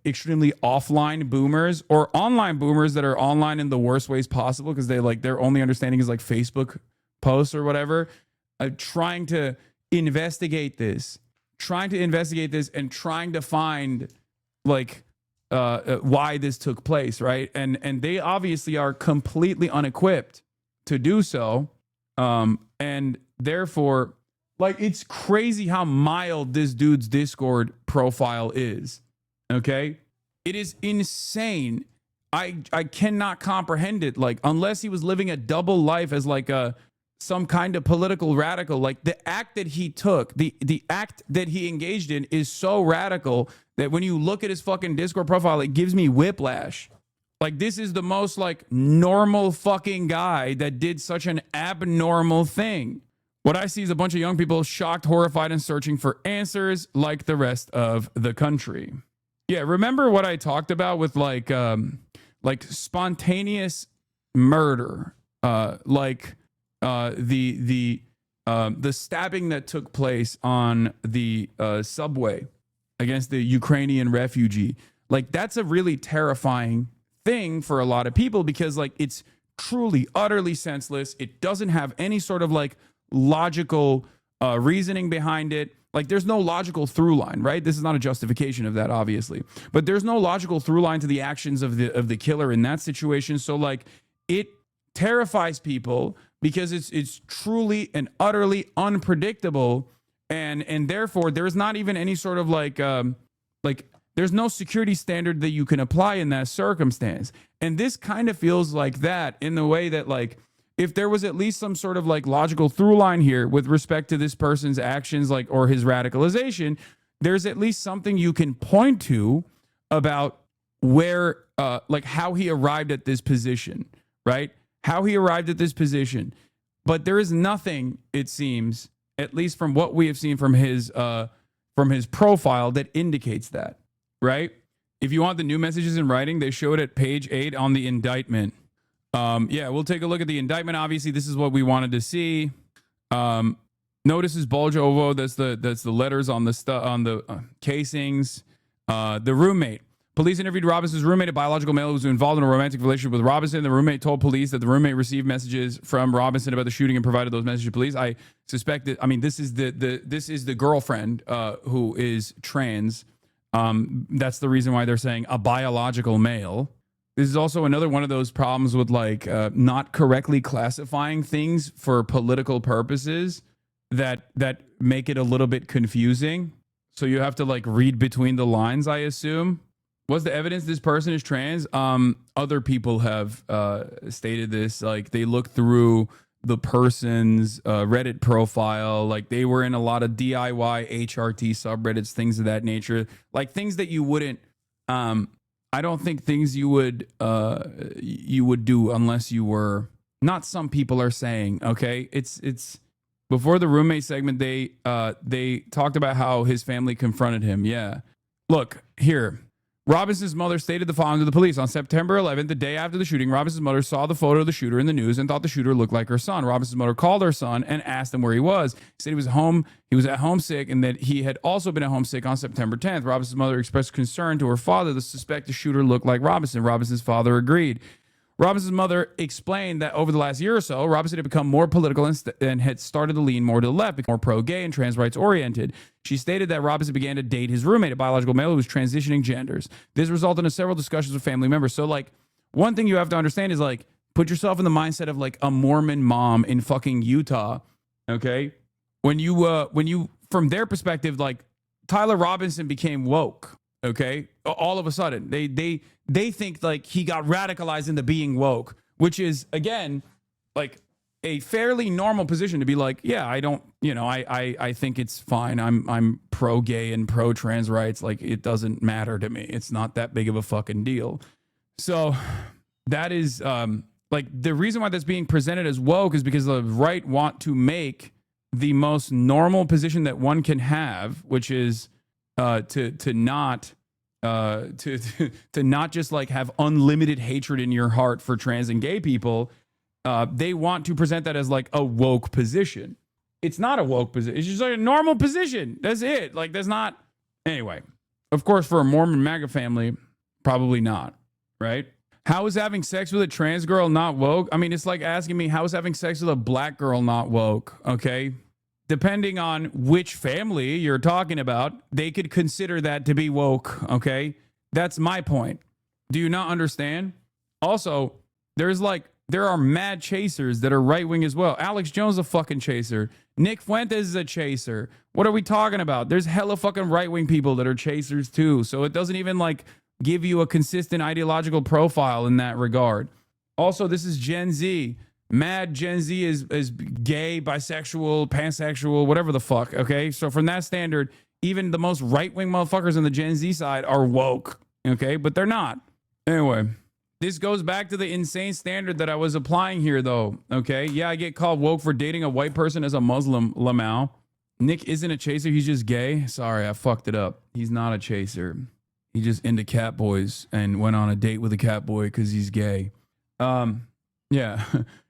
extremely offline boomers or online boomers that are online in the worst ways possible because they like their only understanding is like Facebook posts or whatever. Trying to investigate this and trying to find like why this took place, right? And they obviously are completely unequipped to do so, and therefore. Like, it's crazy how mild this dude's Discord profile is, okay? It is insane. I cannot comprehend it. Like, unless he was living a double life as, like, some kind of political radical. Like, the act that he took, the act that he engaged in is so radical that when you look at his fucking Discord profile, it gives me whiplash. Like, this is the most, like, normal fucking guy that did such an abnormal thing. What I see is a bunch of young people shocked, horrified, and searching for answers like the rest of the country. Yeah, remember what I talked about with like spontaneous murder, the stabbing that took place on the subway against the Ukrainian refugee. Like, that's a really terrifying thing for a lot of people because like it's truly, utterly senseless. It doesn't have any sort of like logical reasoning behind it. Like, there's no logical through line, right? This is not a justification of that, obviously, but there's no logical through line to the actions of the killer in that situation. So like, it terrifies people because it's truly and utterly unpredictable, and therefore there's not even any sort of like there's no security standard that you can apply in that circumstance. And this kind of feels like that in the way that like, if there was at least some sort of like logical through line here with respect to this person's actions, like, or his radicalization, there's at least something you can point to about where, like how he arrived at this position, right? How he arrived at this position. But there is nothing, it seems, at least from what we have seen from his profile, that indicates that, right? If you want the new messages in writing, they show it at page 8 on the indictment. Yeah, we'll take a look at the indictment. Obviously, this is what we wanted to see. Notices bulge ovo. That's the letters on the casings. The roommate. Police interviewed Robinson's roommate, a biological male who was involved in a romantic relationship with Robinson. The roommate told police that the roommate received messages from Robinson about the shooting and provided those messages to police. I suspect that. I mean, this is the girlfriend who is trans. That's the reason why they're saying a biological male. This is also another one of those problems with like not correctly classifying things for political purposes that make it a little bit confusing. So you have to like read between the lines, I assume. What's the evidence this person is trans? Other people have stated this. Like, they look through the person's Reddit profile. Like, they were in a lot of DIY HRT subreddits, things of that nature. Like, things that you wouldn't. I don't think things you would do unless you were not. Some people are saying, okay, it's before the roommate segment. They talked about how his family confronted him. Yeah, look here. Robinson's mother stated the following to the police. On September 11th, the day after the shooting, Robinson's mother saw the photo of the shooter in the news and thought the shooter looked like her son. Robinson's mother called her son and asked him where he was. He said he was home. He was at home sick, and that he had also been at home sick on September 10th. Robinson's mother expressed concern to her father. The suspected shooter looked like Robinson. Robinson's father agreed. Robinson's mother explained that over the last year or so, Robinson had become more political and had started to lean more to the left, become more pro-gay and trans rights oriented. She stated that Robinson began to date his roommate, a biological male who was transitioning genders. This resulted in several discussions with family members. So, like, one thing you have to understand is, like, put yourself in the mindset of like a Mormon mom in fucking Utah. Okay. When you, from their perspective, like Tyler Robinson became woke. Okay. All of a sudden they think like he got radicalized into being woke, which is again, like a fairly normal position to be like, yeah, I don't, I think it's fine. I'm pro gay and pro trans rights. Like it doesn't matter to me. It's not that big of a fucking deal. So that is, like the reason why that's being presented as woke is because the right want to make the most normal position that one can have, which is to not just like have unlimited hatred in your heart for trans and gay people. They want to present that as like a woke position. It's not a woke position. It's just like a normal position. That's it. Like that's not. Anyway, of course, for a Mormon MAGA family, probably not. Right? How is having sex with a trans girl not woke? I mean, it's like asking me how is having sex with a black girl not woke? Okay. Depending on which family you're talking about, they could consider that to be woke. Okay. That's my point. Do you not understand? Also, there are mad chasers that are right wing as well. Alex Jones is a fucking chaser. Nick Fuentes is a chaser. What are we talking about? There's hella fucking right wing people that are chasers too. So it doesn't even like give you a consistent ideological profile in that regard. Also, this is Gen Z. Mad Gen Z is gay, bisexual, pansexual, whatever the fuck. Okay. So from that standard, even the most right wing motherfuckers on the Gen Z side are woke. Okay. But they're not. Anyway. This goes back to the insane standard that I was applying here, though. Okay, yeah, I get called woke for dating a white person as a Muslim, Lamau. Nick isn't a chaser. He's just gay. Sorry, I fucked it up. He's not a chaser. He's just into cat boys and went on a date with a cat boy because he's gay. Yeah.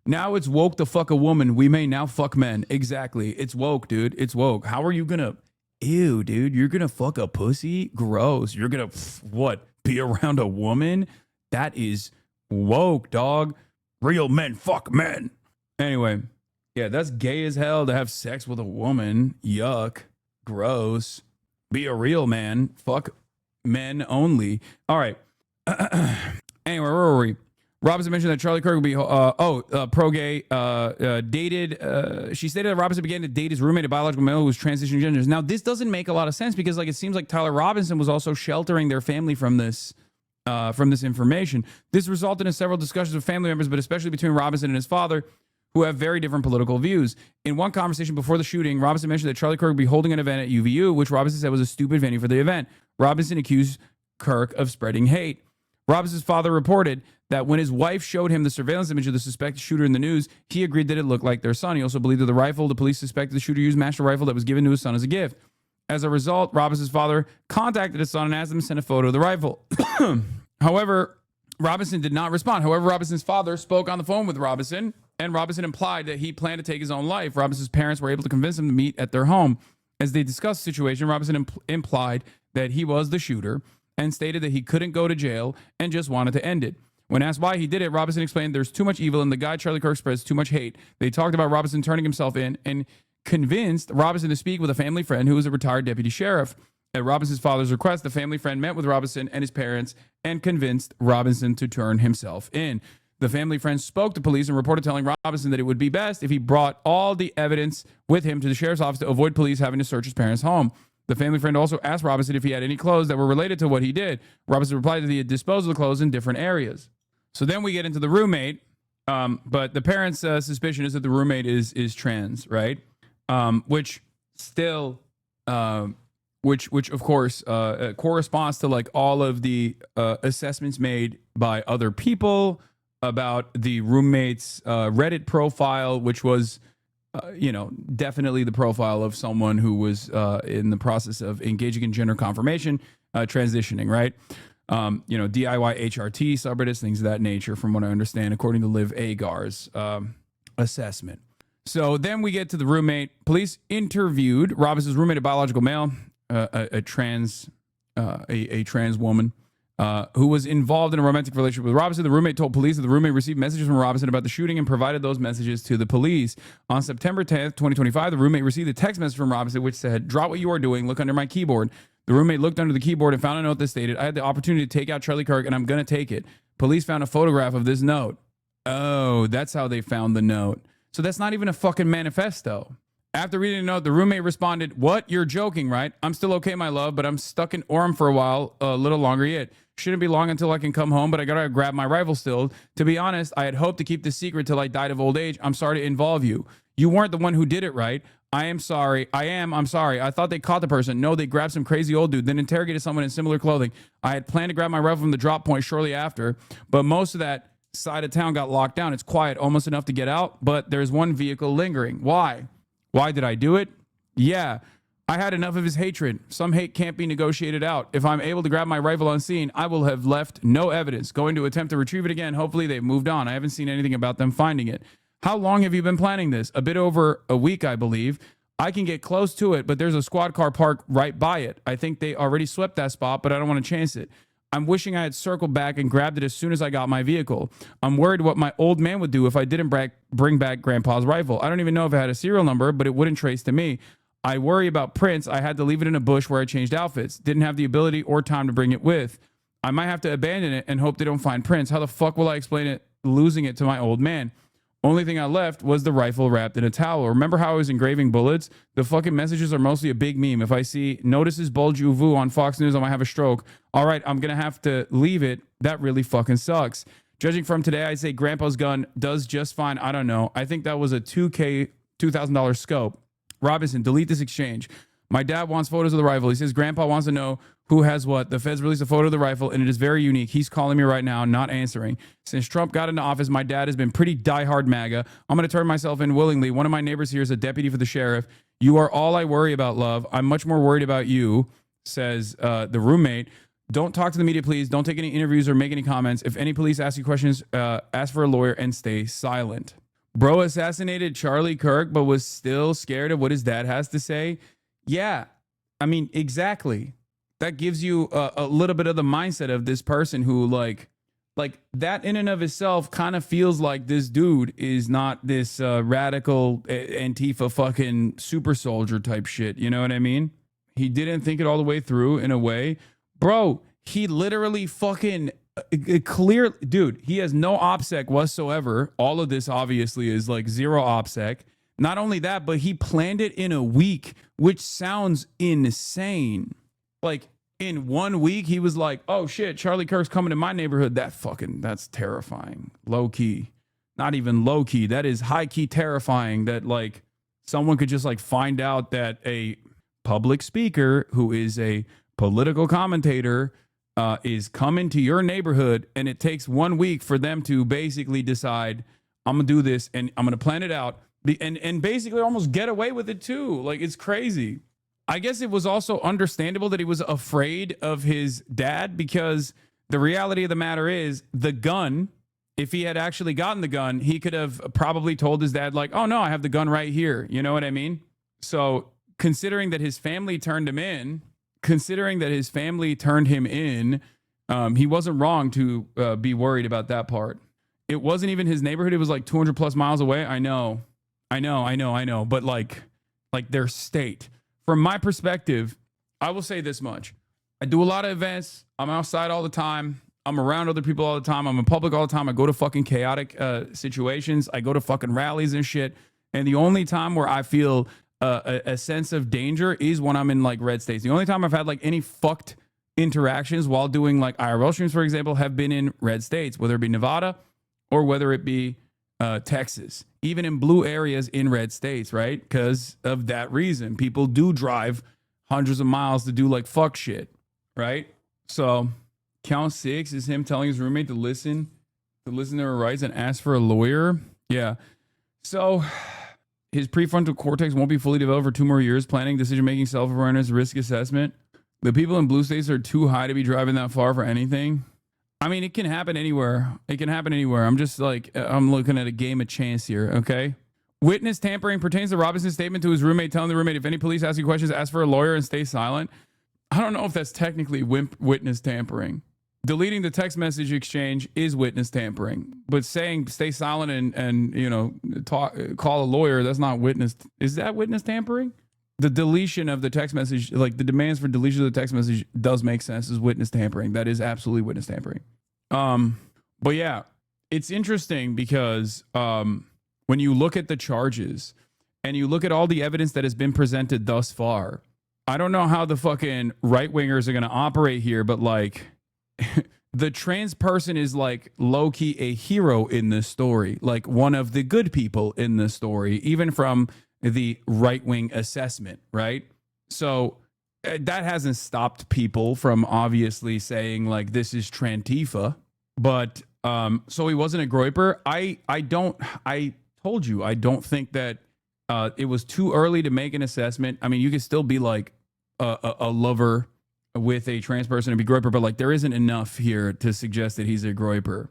Now it's woke to fuck a woman. We may now fuck men. Exactly. It's woke, dude. It's woke. How are you gonna... Ew, dude. You're gonna fuck a pussy? Gross. You're gonna... What? Be around a woman? That is woke, dog. Real men fuck men. Anyway, yeah, that's gay as hell to have sex with a woman. Yuck. Gross. Be a real man. Fuck men only. All right. Anyway, where were we? Robinson mentioned that Charlie Kirk would be pro-gay, dated. She stated that Robinson began to date his roommate, a biological male who was transitioning genders. Now, this doesn't make a lot of sense because, like, it seems like Tyler Robinson was also sheltering their family from this information. This resulted in several discussions with family members, but especially between Robinson and his father, who have very different political views. In one conversation before the shooting, Robinson mentioned that Charlie Kirk would be holding an event at UVU, which Robinson said was a stupid venue for the event. Robinson accused Kirk of spreading hate. Robinson's father reported that when his wife showed him the surveillance image of the suspected shooter in the news, he agreed that it looked like their son. He also believed that the rifle the police suspected the shooter used matched a rifle that was given to his son as a gift. As a result, Robinson's father contacted his son and asked him to send a photo of the rifle. However, Robinson did not respond. However, Robinson's father spoke on the phone with Robinson, and Robinson implied that he planned to take his own life. Robinson's parents were able to convince him to meet at their home. As they discussed the situation, Robinson implied that he was the shooter and stated that he couldn't go to jail and just wanted to end it. When asked why he did it, Robinson explained there's too much evil and the guy Charlie Kirk spreads too much hate. They talked about Robinson turning himself in and convinced Robinson to speak with a family friend who was a retired deputy sheriff. At Robinson's father's request, the family friend met with Robinson and his parents and convinced Robinson to turn himself in. The family friend spoke to police and reported telling Robinson that it would be best if he brought all the evidence with him to the sheriff's office to avoid police having to search his parents' home. The family friend also asked Robinson if he had any clothes that were related to what he did. Robinson replied that he had disposed of the clothes in different areas. So then we get into the roommate, but the parents' suspicion is that the roommate is trans, right? Which still... Which of course corresponds to like all of the assessments made by other people about the roommate's Reddit profile, which was, definitely the profile of someone who was in the process of engaging in gender confirmation, transitioning, right? DIY HRT subreddits, things of that nature, from what I understand, according to Liv Agar's assessment. So then we get to the roommate. Police interviewed Robinson's roommate, a biological male. A trans woman who was involved in a romantic relationship with Robinson. The roommate told police that the roommate received messages from Robinson about the shooting and provided those messages to the police. On September 10th, 2025, the roommate received a text message from Robinson which said, "Drop what you are doing, look under my keyboard." The roommate looked under the keyboard and found a note that stated, "I had the opportunity to take out Charlie Kirk and I'm going to take it." Police found a photograph of this note. Oh, that's how they found the note. So that's not even a fucking manifesto. After reading the note, the roommate responded, "What? You're joking, right? I'm still okay, my love, but I'm stuck in Orem for a while, a little longer yet. Shouldn't be long until I can come home, but I gotta grab my rifle still. To be honest, I had hoped to keep this secret till I died of old age. I'm sorry to involve you. You weren't the one who did it, right? I'm sorry. I'm sorry. I thought they caught the person. No, they grabbed some crazy old dude, then interrogated someone in similar clothing. I had planned to grab my rifle from the drop point shortly after, but most of that side of town got locked down. It's quiet, almost enough to get out, but there's one vehicle lingering. Why? Why did I do it? Yeah, I had enough of his hatred. Some hate can't be negotiated out. If I'm able to grab my rifle unseen, I will have left no evidence. Going to attempt to retrieve it again. Hopefully they've moved on. I haven't seen anything about them finding it. How long have you been planning this? A bit over a week, I believe. I can get close to it, but there's a squad car parked right by it. I think they already swept that spot, but I don't want to chance it. I'm wishing I had circled back and grabbed it as soon as I got my vehicle. I'm worried what my old man would do if I didn't bring back Grandpa's rifle. I don't even know if it had a serial number, but it wouldn't trace to me. I worry about prints. I had to leave it in a bush where I changed outfits. Didn't have the ability or time to bring it with. I might have to abandon it and hope they don't find prints. How the fuck will I explain it, losing it to my old man? Only thing I left was the rifle wrapped in a towel. Remember how I was engraving bullets? The fucking messages are mostly a big meme. If I see notices bulge you vu on Fox News, I might have a stroke. All right, I'm going to have to leave it. That really fucking sucks. Judging from today, I'd say Grandpa's gun does just fine. I don't know. I think that was a $2,000 scope. Robinson, delete this exchange. My dad wants photos of the rifle. He says Grandpa wants to know who has what. The feds released a photo of the rifle, and it is very unique. He's calling me right now, not answering. Since Trump got into office, my dad has been pretty diehard MAGA. I'm going to turn myself in willingly. One of my neighbors here is a deputy for the sheriff. You are all I worry about, love. I'm much more worried about you, says the roommate. Don't talk to the media, please. Don't take any interviews or make any comments. If any police ask you questions, ask for a lawyer and stay silent. Bro assassinated Charlie Kirk, but was still scared of what his dad has to say. Yeah, I mean, exactly. That gives you a little bit of the mindset of this person who like that in and of itself kind of feels like this dude is not this radical Antifa fucking super soldier type shit. You know what I mean? He didn't think it all the way through in a way. Bro, he literally fucking clear. Dude, he has no OPSEC whatsoever. All of this obviously is like zero OPSEC. Not only that, but he planned it in a week, which sounds insane. Like in 1 week, he was like, oh shit, Charlie Kirk's coming to my neighborhood. That's terrifying. Low key. Not even low key. That is high key terrifying that like someone could just like find out that a public speaker who is a political commentator is coming to your neighborhood, and it takes 1 week for them to basically decide, I'm gonna do this and I'm gonna plan it out and basically almost get away with it too. Like, it's crazy. I guess it was also understandable that he was afraid of his dad, because the reality of the matter is the gun, if he had actually gotten the gun, he could have probably told his dad like, oh no, I have the gun right here. You know what I mean? So considering that his family turned him in, he wasn't wrong to be worried about that part. It wasn't even his neighborhood. It was like 200 plus miles away. I know. But like their state. From my perspective, I will say this much. I do a lot of events. I'm outside all the time. I'm around other people all the time. I'm in public all the time. I go to fucking chaotic situations. I go to fucking rallies and shit. And the only time where I feel a sense of danger is when I'm in like red states. The only time I've had like any fucked interactions while doing like IRL streams, for example, have been in red states, whether it be Nevada or whether it be Texas, even in blue areas in red states, right? Because of that reason, people do drive hundreds of miles to do like fuck shit, right? So count 6 is him telling his roommate to listen to her rights and ask for a lawyer. Yeah. So his prefrontal cortex won't be fully developed for 2 more years. Planning, decision-making, self-awareness, risk assessment. The people in blue states are too high to be driving that far for anything. I mean, it can happen anywhere. I'm just like, I'm looking at a game of chance here, okay? Witness tampering pertains to Robinson's statement to his roommate, telling the roommate, if any police ask you questions, ask for a lawyer and stay silent. I don't know if that's technically witness tampering. Deleting the text message exchange is witness tampering, but saying stay silent and you know, call a lawyer, that's not witness. Is that witness tampering? The deletion of the text message, like the demands for deletion of the text message, does make sense as witness tampering. That is absolutely witness tampering. But yeah, it's interesting because when you look at the charges and you look at all the evidence that has been presented thus far, I don't know how the fucking right wingers are going to operate here, but like the trans person is like low key a hero in this story, like one of the good people in this story, even from the right wing assessment, right? So that hasn't stopped people from obviously saying like this is Trantifa, but so he wasn't a groiper. I told you I don't think that it was too early to make an assessment. I mean, you could still be like a lover with a trans person and be groiper, but like there isn't enough here to suggest that he's a groiper.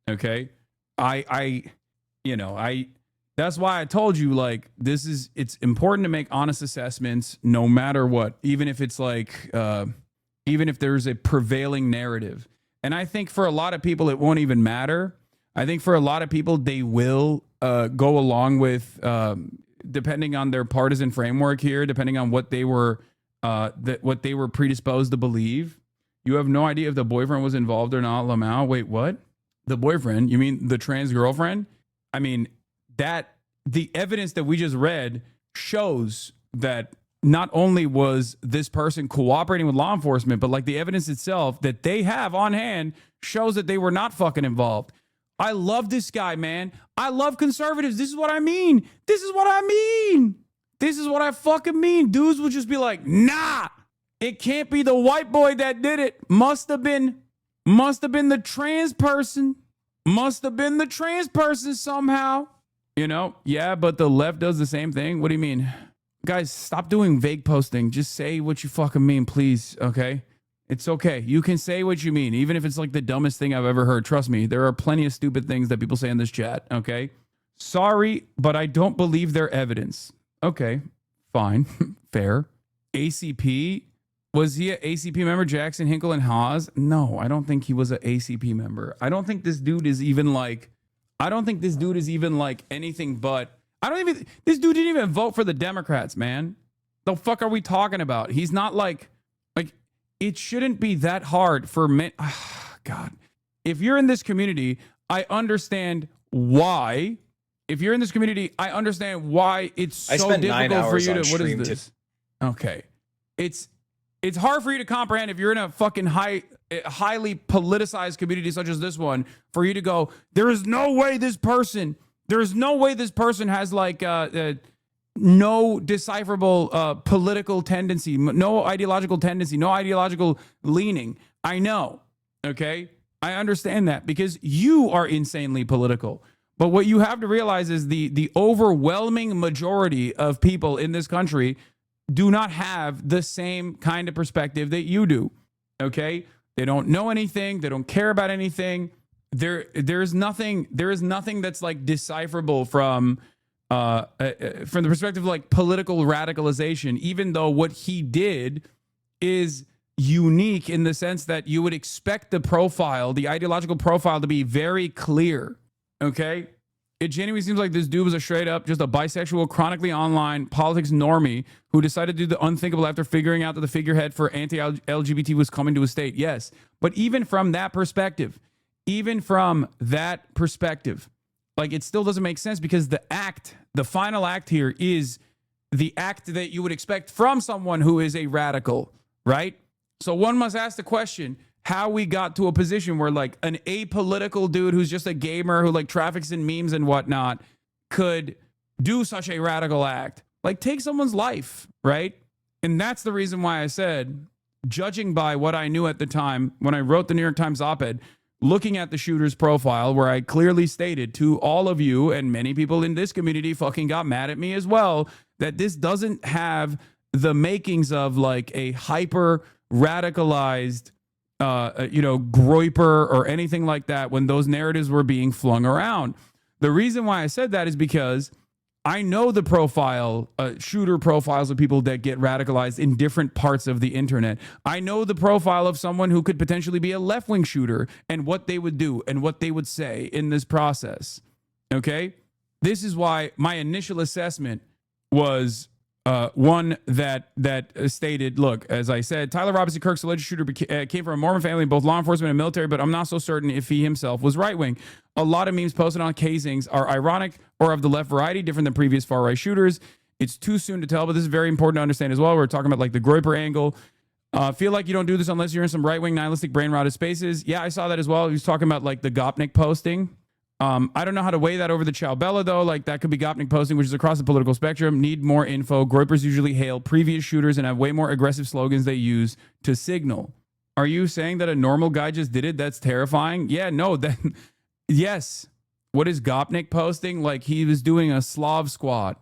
Okay, that's why I told you like it's important to make honest assessments no matter what, even if it's like even if there's a prevailing narrative. And I think for a lot of people it won't even matter. I think for a lot of people they will go along with depending on their partisan framework here, depending on what they were what they were predisposed to believe. You have no idea if the boyfriend was involved or not, Lamau. Wait, what? The boyfriend? You mean the trans girlfriend? I mean, that the evidence that we just read shows that not only was this person cooperating with law enforcement, but like the evidence itself that they have on hand shows that they were not fucking involved. I love this guy, man. I love conservatives. This is what I mean. This is what I mean. This is what I fucking mean. Dudes will just be like, nah, it can't be the white boy that did it. Must have been the trans person. Must have been the trans person somehow. You know? Yeah, but the left does the same thing. What do you mean? Guys, stop doing vague posting. Just say what you fucking mean, please. Okay? It's okay. You can say what you mean, even if it's like the dumbest thing I've ever heard. Trust me, there are plenty of stupid things that people say in this chat. Okay? Sorry, but I don't believe their evidence. Okay, fine, fair. ACP, was he an ACP member, Jackson, Hinkle, and Haas? No, I don't think he was an ACP member. I don't think this dude is even like anything but, this dude didn't even vote for the Democrats, man. The fuck are we talking about? He's not like, it shouldn't be that hard for men. God, if you're in this community, I understand why. If you're in this community, I understand why it's so difficult for you to. What is this? Okay, it's hard for you to comprehend if you're in a fucking highly politicized community such as this one, for you to go, there is no way this person has like no decipherable political tendency, no ideological tendency, no ideological leaning. I know, okay, I understand that because you are insanely political. But what you have to realize is the overwhelming majority of people in this country do not have the same kind of perspective that you do. Okay? They don't know anything. They don't care about anything. There is nothing that's like decipherable from the perspective of like political radicalization, even though what he did is unique in the sense that you would expect the ideological profile to be very clear. Okay, it genuinely seems like this dude was a straight up just a bisexual, chronically online politics normie who decided to do the unthinkable after figuring out that the figurehead for anti-LGBT was coming to his state. Yes, but even from that perspective, like it still doesn't make sense because the final act here is the act that you would expect from someone who is a radical, right? So one must ask the question, how we got to a position where like an apolitical dude who's just a gamer who like traffics in memes and whatnot could do such a radical act, like take someone's life, right? And that's the reason why I said, judging by what I knew at the time when I wrote the New York Times op-ed, looking at the shooter's profile where I clearly stated to all of you, and many people in this community fucking got mad at me as well, that this doesn't have the makings of like a hyper radicalized groiper or anything like that when those narratives were being flung around. The reason why I said that is because I know the shooter profiles of people that get radicalized in different parts of the internet. I know the profile of someone who could potentially be a left-wing shooter and what they would do and what they would say in this process. Okay? This is why my initial assessment was One that stated, look, as I said, Tyler Robinson Kirk's alleged shooter came from a Mormon family, both law enforcement and military, but I'm not so certain if he himself was right-wing. A lot of memes posted on casings are ironic or of the left variety, different than previous far-right shooters. It's too soon to tell, but this is very important to understand as well. We're talking about like the Groyper angle. Feel like you don't do this unless you're in some right-wing nihilistic brain-rotted spaces. Yeah, I saw that as well. He was talking about like the Gopnik posting. I don't know how to weigh that over the Chow Bella, though. Like, that could be Gopnik posting, which is across the political spectrum. Need more info. Groypers usually hail previous shooters and have way more aggressive slogans they use to signal. Are you saying that a normal guy just did it? That's terrifying. Yeah, no. Yes. What is Gopnik posting? Like, he was doing a Slav squad.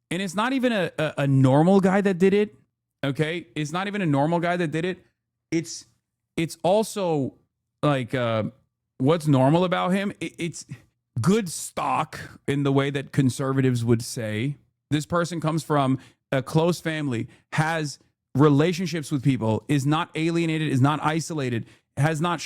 And it's not even a normal guy that did it. Okay? It's not even a normal guy that did it. It's also, like, what's normal about him? It's good stock in the way that conservatives would say. This person comes from a close family, has relationships with people, is not alienated, is not isolated, has not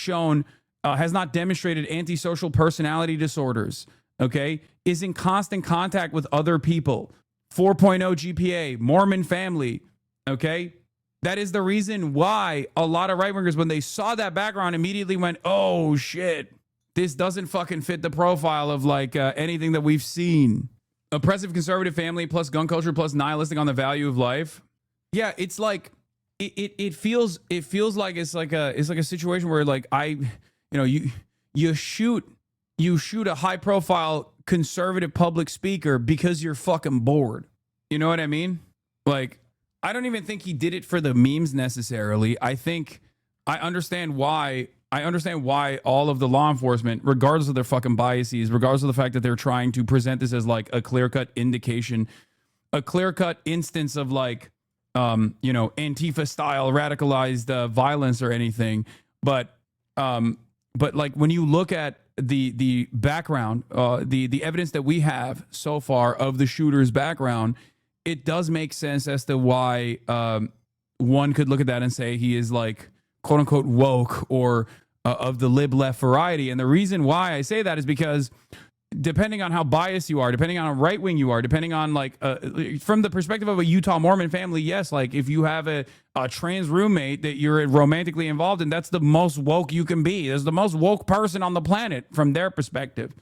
demonstrated antisocial personality disorders, okay? Is in constant contact with other people. 4.0 GPA, Mormon family, okay? That is the reason why a lot of right-wingers, when they saw that background, immediately went, oh, shit. This doesn't fucking fit the profile of like anything that we've seen. Oppressive conservative family plus gun culture plus nihilistic on the value of life. Yeah, it's like it feels like it's like a situation where like you shoot a high profile conservative public speaker because you're fucking bored. You know what I mean? Like, I don't even think he did it for the memes necessarily. I understand why all of the law enforcement, regardless of their fucking biases, regardless of the fact that they're trying to present this as like a clear-cut indication, a clear-cut instance of like, Antifa-style radicalized violence or anything. But like when you look at the background, the evidence that we have so far of the shooter's background, it does make sense as to why one could look at that and say he is like, quote unquote, woke or of the lib left variety. And the reason why I say that is because depending on how biased you are, depending on how right wing you are, depending on like from the perspective of a Utah Mormon family, yes, like if you have a trans roommate that you're romantically involved in, that's the most woke you can be. There's the most woke person on the planet from their perspective.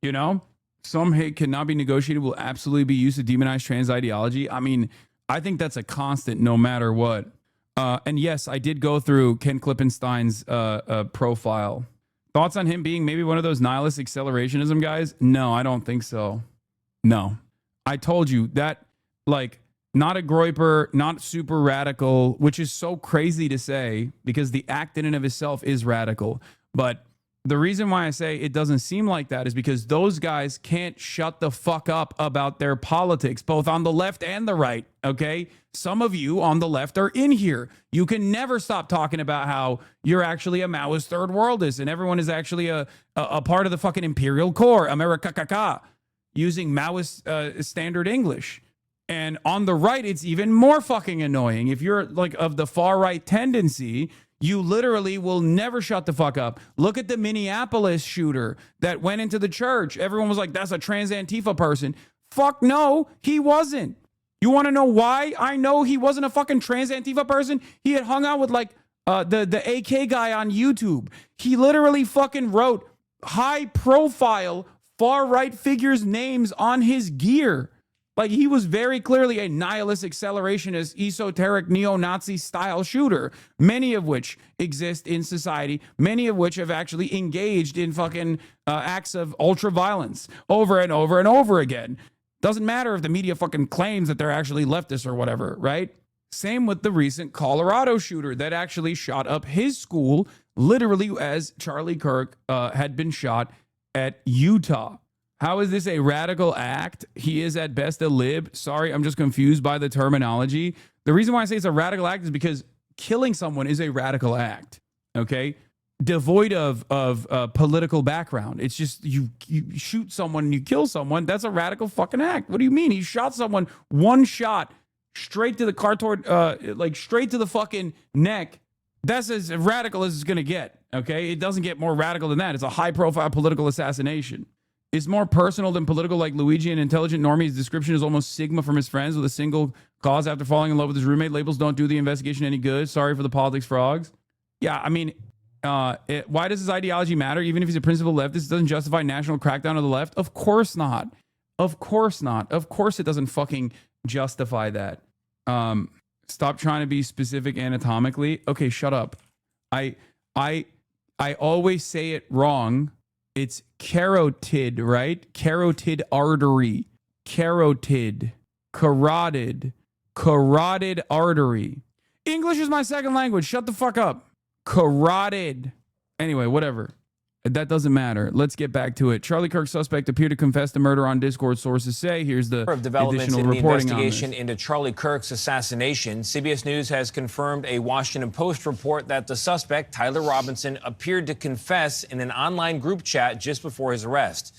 You know, some hate cannot be negotiated will absolutely be used to demonize trans ideology. I mean, I think that's a constant no matter what. And yes, I did go through Ken Klippenstein's profile. Thoughts on him being maybe one of those nihilist accelerationism guys? No, I don't think so. No. I told you that, like, not a Groyper, not super radical, which is so crazy to say because the act in and of itself is radical. But the reason why I say it doesn't seem like that is because those guys can't shut the fuck up about their politics, both on the left and the right, okay? Some of you on the left are in here. You can never stop talking about how you're actually a Maoist third worldist and everyone is actually a part of the fucking imperial core, America, using Maoist standard English. And on the right, it's even more fucking annoying. If you're like of the far right tendency, you literally will never shut the fuck up. Look at the Minneapolis shooter that went into the church. Everyone was like, that's a trans Antifa person. Fuck no, he wasn't. You want to know why I know he wasn't a fucking trans Antifa person? He had hung out with like the AK guy on YouTube. He literally fucking wrote high profile far right figures' names on his gear. Like, he was very clearly a nihilist, accelerationist, esoteric, neo-Nazi style shooter, many of which exist in society, many of which have actually engaged in fucking acts of ultra violence over and over and over again. Doesn't matter if the media fucking claims that they're actually leftists or whatever, right? Same with the recent Colorado shooter that actually shot up his school, literally as Charlie Kirk had been shot at Utah. How is this a radical act? He is at best a lib. Sorry, I'm just confused by the terminology. The reason why I say it's a radical act is because killing someone is a radical act, okay? Devoid of political background. It's just you shoot someone and you kill someone. That's a radical fucking act. What do you mean? He shot someone, one shot, straight to the cartord, like straight to the fucking neck. That's as radical as it's going to get, okay? It doesn't get more radical than that. It's a high-profile political assassination. is more personal than political, like Luigi, an intelligent normie. His description is almost Sigma from his friends with a single cause after falling in love with his roommate. Labels don't do the investigation any good. Sorry for the politics frogs. Yeah, I mean, why does his ideology matter? Even if he's a principled leftist, it doesn't justify national crackdown of the left. Of course not. Of course not. Of course it doesn't fucking justify that. Stop trying to be specific anatomically. Okay, shut up. I always say it wrong. It's carotid, right? Carotid artery. Carotid. Carotid artery. English is my second language. Shut the fuck up. Carotid. Anyway, whatever. That doesn't matter. Let's get back to it. Charlie Kirk suspect appeared to confess to murder on Discord, sources say. Here's the of developments additional in the reporting investigation into Charlie Kirk's assassination. CBS News has confirmed a Washington Post report that the suspect, Tyler Robinson, appeared to confess in an online group chat just before his arrest.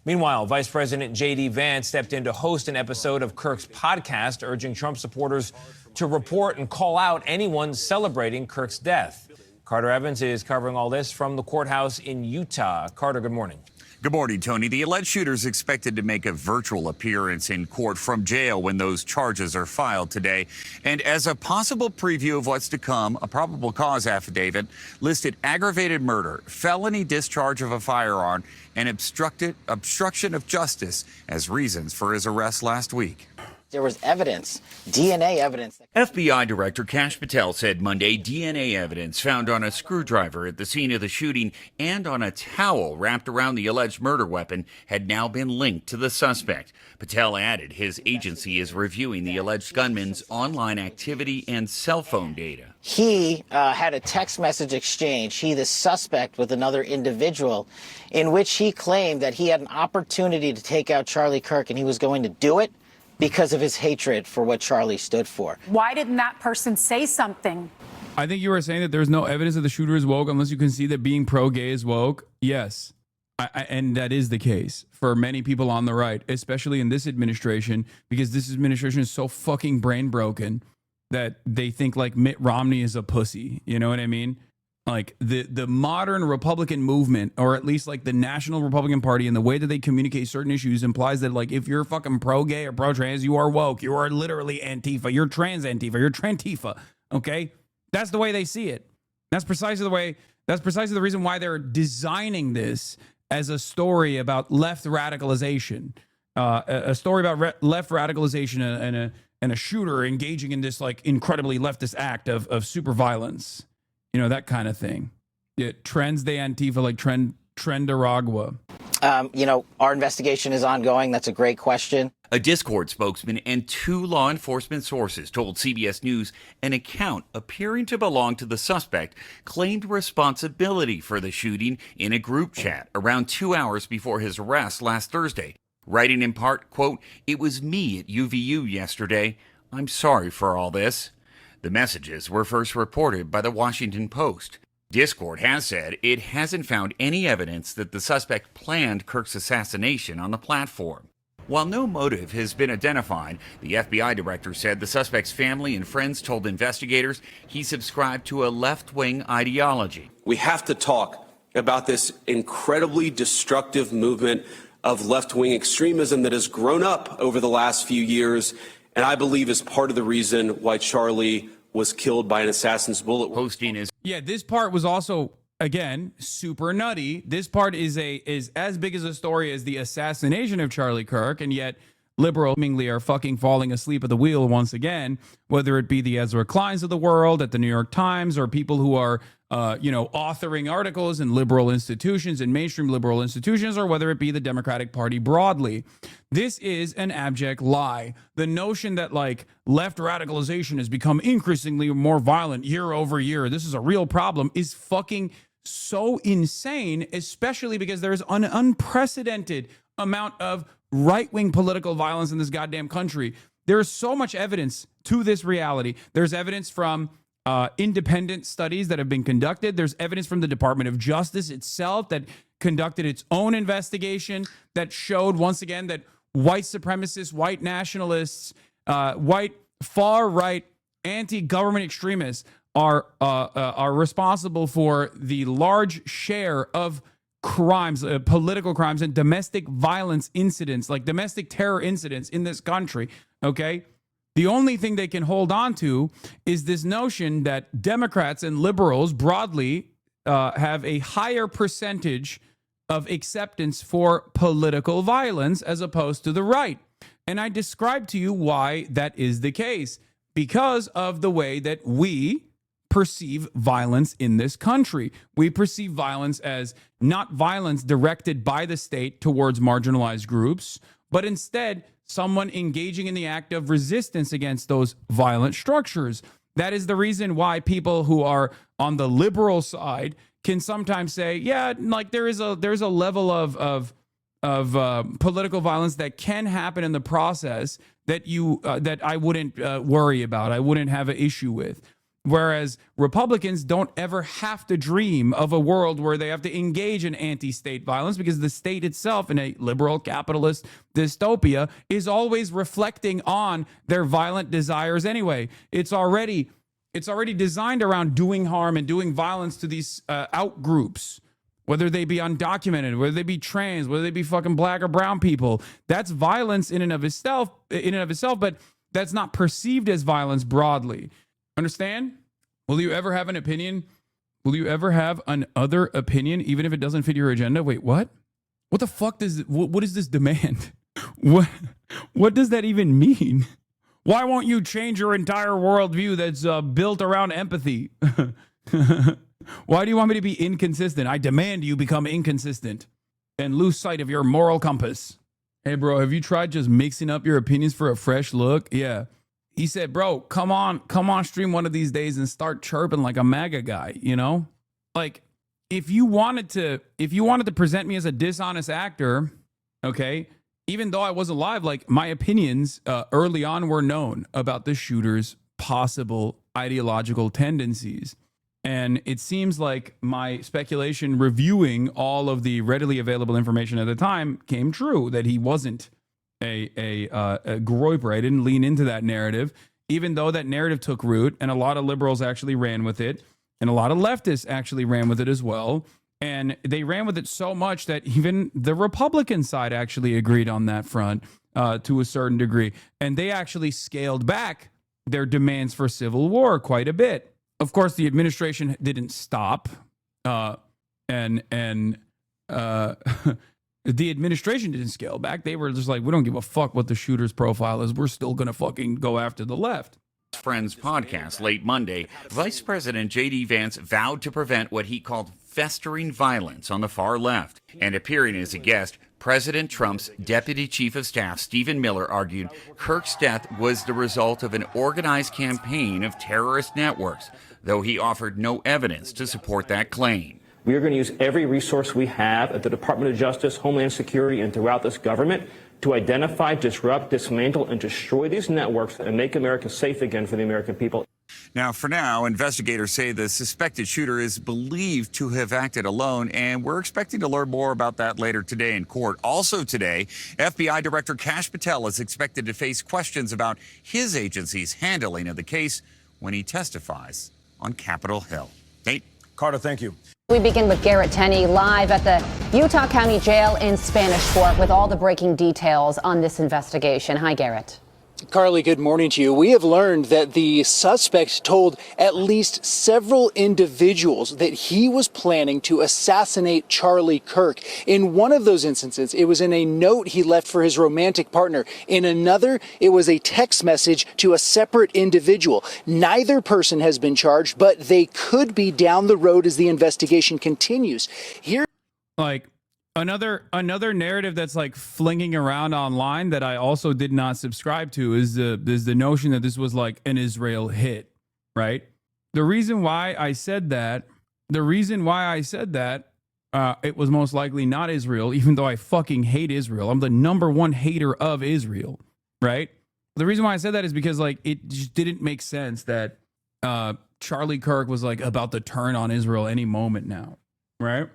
Meanwhile, Vice President J.D. Vance stepped in to host an episode of Kirk's podcast, urging Trump supporters to report and call out anyone celebrating Kirk's death. Carter Evans is covering all this from the courthouse in Utah. Carter, good morning. Good morning, Tony. The alleged shooter is expected to make a virtual appearance in court from jail when those charges are filed today. And as a possible preview of what's to come, a probable cause affidavit listed aggravated murder, felony discharge of a firearm, and obstruction of justice as reasons for his arrest last week. There was evidence, DNA evidence. FBI Director Kash Patel said Monday DNA evidence found on a screwdriver at the scene of the shooting and on a towel wrapped around the alleged murder weapon had now been linked to the suspect. Patel added his agency is reviewing the alleged gunman's online activity and cell phone data. He had a text message exchange, he the suspect, with another individual, in which he claimed that he had an opportunity to take out Charlie Kirk and he was going to do it because of his hatred for what Charlie stood for. Why didn't that person say something? I think you were saying that there's no evidence that the shooter is woke unless you can see that being pro-gay is woke. Yes, and that is the case for many people on the right, especially in this administration, because this administration is so fucking brain broken that they think like Mitt Romney is a pussy. You know what I mean? Like the modern Republican movement, or at least like the National Republican Party, and the way that they communicate certain issues implies that like if you're fucking pro-gay or pro-trans, you are woke. You are literally Antifa. You're trans Antifa. You're Trantifa. Okay, that's the way they see it. That's precisely the way. That's precisely the reason why they're designing this as a story about left radicalization, a story about left radicalization and a shooter engaging in this like incredibly leftist act of super violence. You know, that kind of thing. Yeah, trends de Antifa, like Trendaragua. You know, our investigation is ongoing. That's a great question. A Discord spokesman and two law enforcement sources told CBS News an account appearing to belong to the suspect claimed responsibility for the shooting in a group chat around 2 hours before his arrest last Thursday, writing in part, quote, "It was me at UVU yesterday. I'm sorry for all this." The messages were first reported by the Washington Post. Discord has said it hasn't found any evidence that the suspect planned Kirk's assassination on the platform. While no motive has been identified, the FBI director said the suspect's family and friends told investigators he subscribed to a left-wing ideology. We have to talk about this incredibly destructive movement of left-wing extremism that has grown up over the last few years, and I believe is part of the reason why Charlie was killed by an assassin's bullet. Posting is this part was also, again, super nutty. This part is as big as a story as the assassination of Charlie Kirk, and yet liberals seemingly are fucking falling asleep at the wheel once again, whether it be the Ezra Kleins of the world at the New York Times or people who are authoring articles in liberal institutions and mainstream liberal institutions, or whether it be the Democratic Party broadly. This is an abject lie. The notion that like left radicalization has become increasingly more violent year over year, this is a real problem, is fucking so insane, especially because there's an unprecedented amount of right-wing political violence in this goddamn country. There's so much evidence to this reality. There's evidence from independent studies that have been conducted. There's evidence from the Department of Justice itself that conducted its own investigation that showed once again that white supremacists, white nationalists, white far-right anti-government extremists are responsible for the large share of crimes, political crimes, and domestic violence incidents, like domestic terror incidents in this country, okay? The only thing they can hold on to is this notion that Democrats and liberals broadly have a higher percentage of acceptance for political violence as opposed to the right. And I described to you why that is the case. Because of the way that we perceive violence in this country. We perceive violence as not violence directed by the state towards marginalized groups, but instead someone engaging in the act of resistance against those violent structures. That is the reason why people who are on the liberal side can sometimes say, yeah, like there's a level of political violence that can happen in the process that that I wouldn't worry about, I wouldn't have an issue with. Whereas Republicans don't ever have to dream of a world where they have to engage in anti-state violence, because the state itself in a liberal capitalist dystopia is always reflecting on their violent desires anyway. It's already designed around doing harm and doing violence to these out groups, whether they be undocumented, whether they be trans, whether they be fucking black or brown people. That's violence in and of itself, but that's not perceived as violence broadly. Understand? Will you ever have an opinion? Will you ever have an other opinion, even if it doesn't fit your agenda? Wait, what? What the fuck what is this demand? What does that even mean? Why won't you change your entire worldview that's built around empathy? Why do you want me to be inconsistent? I demand you become inconsistent and lose sight of your moral compass. Hey, bro, have you tried just mixing up your opinions for a fresh look? Yeah. He said, bro, come on stream one of these days and start chirping like a MAGA guy, you know? Like, if you wanted to present me as a dishonest actor, okay, even though I was alive, like, my opinions early on were known about the shooter's possible ideological tendencies. And it seems like my speculation reviewing all of the readily available information at the time came true, that he wasn't a groyper. I didn't lean into that narrative, even though that narrative took root, and a lot of liberals actually ran with it, and a lot of leftists actually ran with it as well. And they ran with it so much that even the Republican side actually agreed on that front to a certain degree. And they actually scaled back their demands for civil war quite a bit. Of course, the administration didn't stop. The administration didn't scale back. They were just like, we don't give a fuck what the shooter's profile is. We're still going to fucking go after the left. Friends podcast late Monday, Vice President J.D. Vance vowed to prevent what he called festering violence on the far left. And appearing as a guest, President Trump's Deputy Chief of Staff, Stephen Miller, argued Kirk's death was the result of an organized campaign of terrorist networks, though he offered no evidence to support that claim. We are going to use every resource we have at the Department of Justice, Homeland Security, and throughout this government to identify, disrupt, dismantle, and destroy these networks and make America safe again for the American people. Now, for now, investigators say the suspected shooter is believed to have acted alone, and we're expecting to learn more about that later today in court. Also today, FBI Director Kash Patel is expected to face questions about his agency's handling of the case when he testifies on Capitol Hill. Nate? Carter, thank you. We begin with Garrett Tenney live at the Utah County Jail in Spanish Fork with all the breaking details on this investigation. Hi, Garrett. Carly, good morning to you. We have learned that the suspect told at least several individuals that he was planning to assassinate Charlie Kirk. In one of those instances, it was in a note he left for his romantic partner. In another, it was a text message to a separate individual. Neither person has been charged, but they could be down the road as the investigation continues. Here, Another narrative that's like flinging around online that I also did not subscribe to is the notion that this was like an Israel hit, right? The reason why I said that, it was most likely not Israel, even though I fucking hate Israel. I'm the #1 hater of Israel, right? The reason why I said that is because like it just didn't make sense that Charlie Kirk was like about to turn on Israel any moment now, right?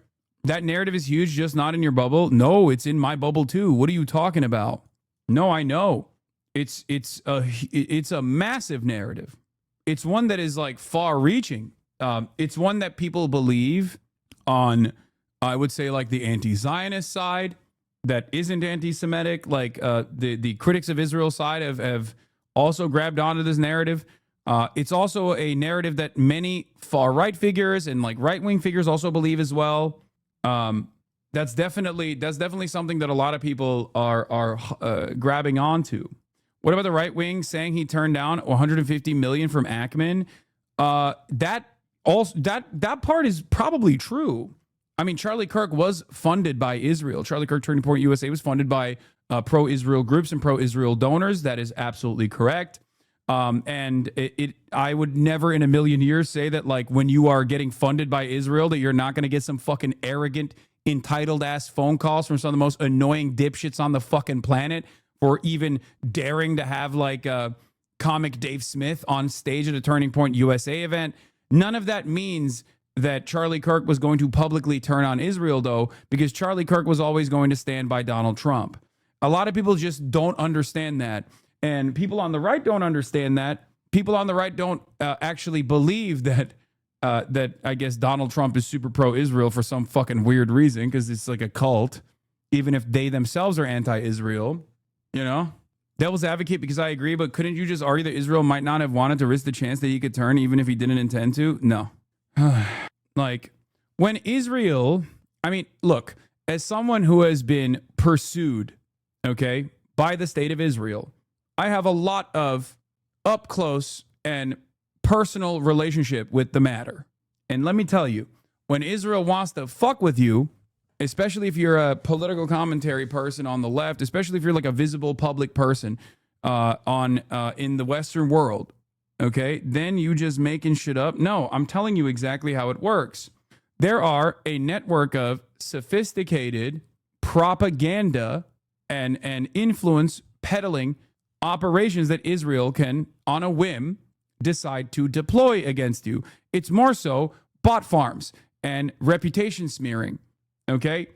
That narrative is huge, just not in your bubble. No, it's in my bubble too. What are you talking about? No, I know. It's a massive narrative. It's one that is like far reaching. It's one that people believe on I would say like the anti-Zionist side that isn't anti-Semitic, like the critics of Israel side have also grabbed onto this narrative. It's also a narrative that many far-right figures and like right-wing figures also believe as well. That's definitely something that a lot of people are grabbing onto. What about the right wing saying he turned down $150 million from Ackman? That part is probably true. I mean, Charlie Kirk was funded by Israel. Charlie Kirk Turning Point USA was funded by pro-Israel groups and pro-Israel donors. That is absolutely correct. And I would never in a million years say that like when you are getting funded by Israel that you're not going to get some fucking arrogant, entitled ass phone calls from some of the most annoying dipshits on the fucking planet for even daring to have like comic Dave Smith on stage at a Turning Point USA event. None of that means that Charlie Kirk was going to publicly turn on Israel, though, because Charlie Kirk was always going to stand by Donald Trump. A lot of people just don't understand that. And people on the right don't understand that. People on the right don't actually believe that I guess Donald Trump is super pro-Israel for some fucking weird reason, because it's like a cult, even if they themselves are anti-Israel, you know? Devil's advocate, because I agree, but couldn't you just argue that Israel might not have wanted to risk the chance that he could turn even if he didn't intend to? No. Like, when Israel, I mean, look, as someone who has been pursued, okay, by the state of Israel, I have a lot of up close and personal relationship with the matter. And let me tell you, when Israel wants to fuck with you, especially if you're a political commentary person on the left, especially if you're like a visible public person in the Western world, okay, then you just making shit up. No, I'm telling you exactly how it works. There are a network of sophisticated propaganda and influence peddling operations that Israel can, on a whim, decide to deploy against you. It's more so bot farms and reputation smearing. Okay,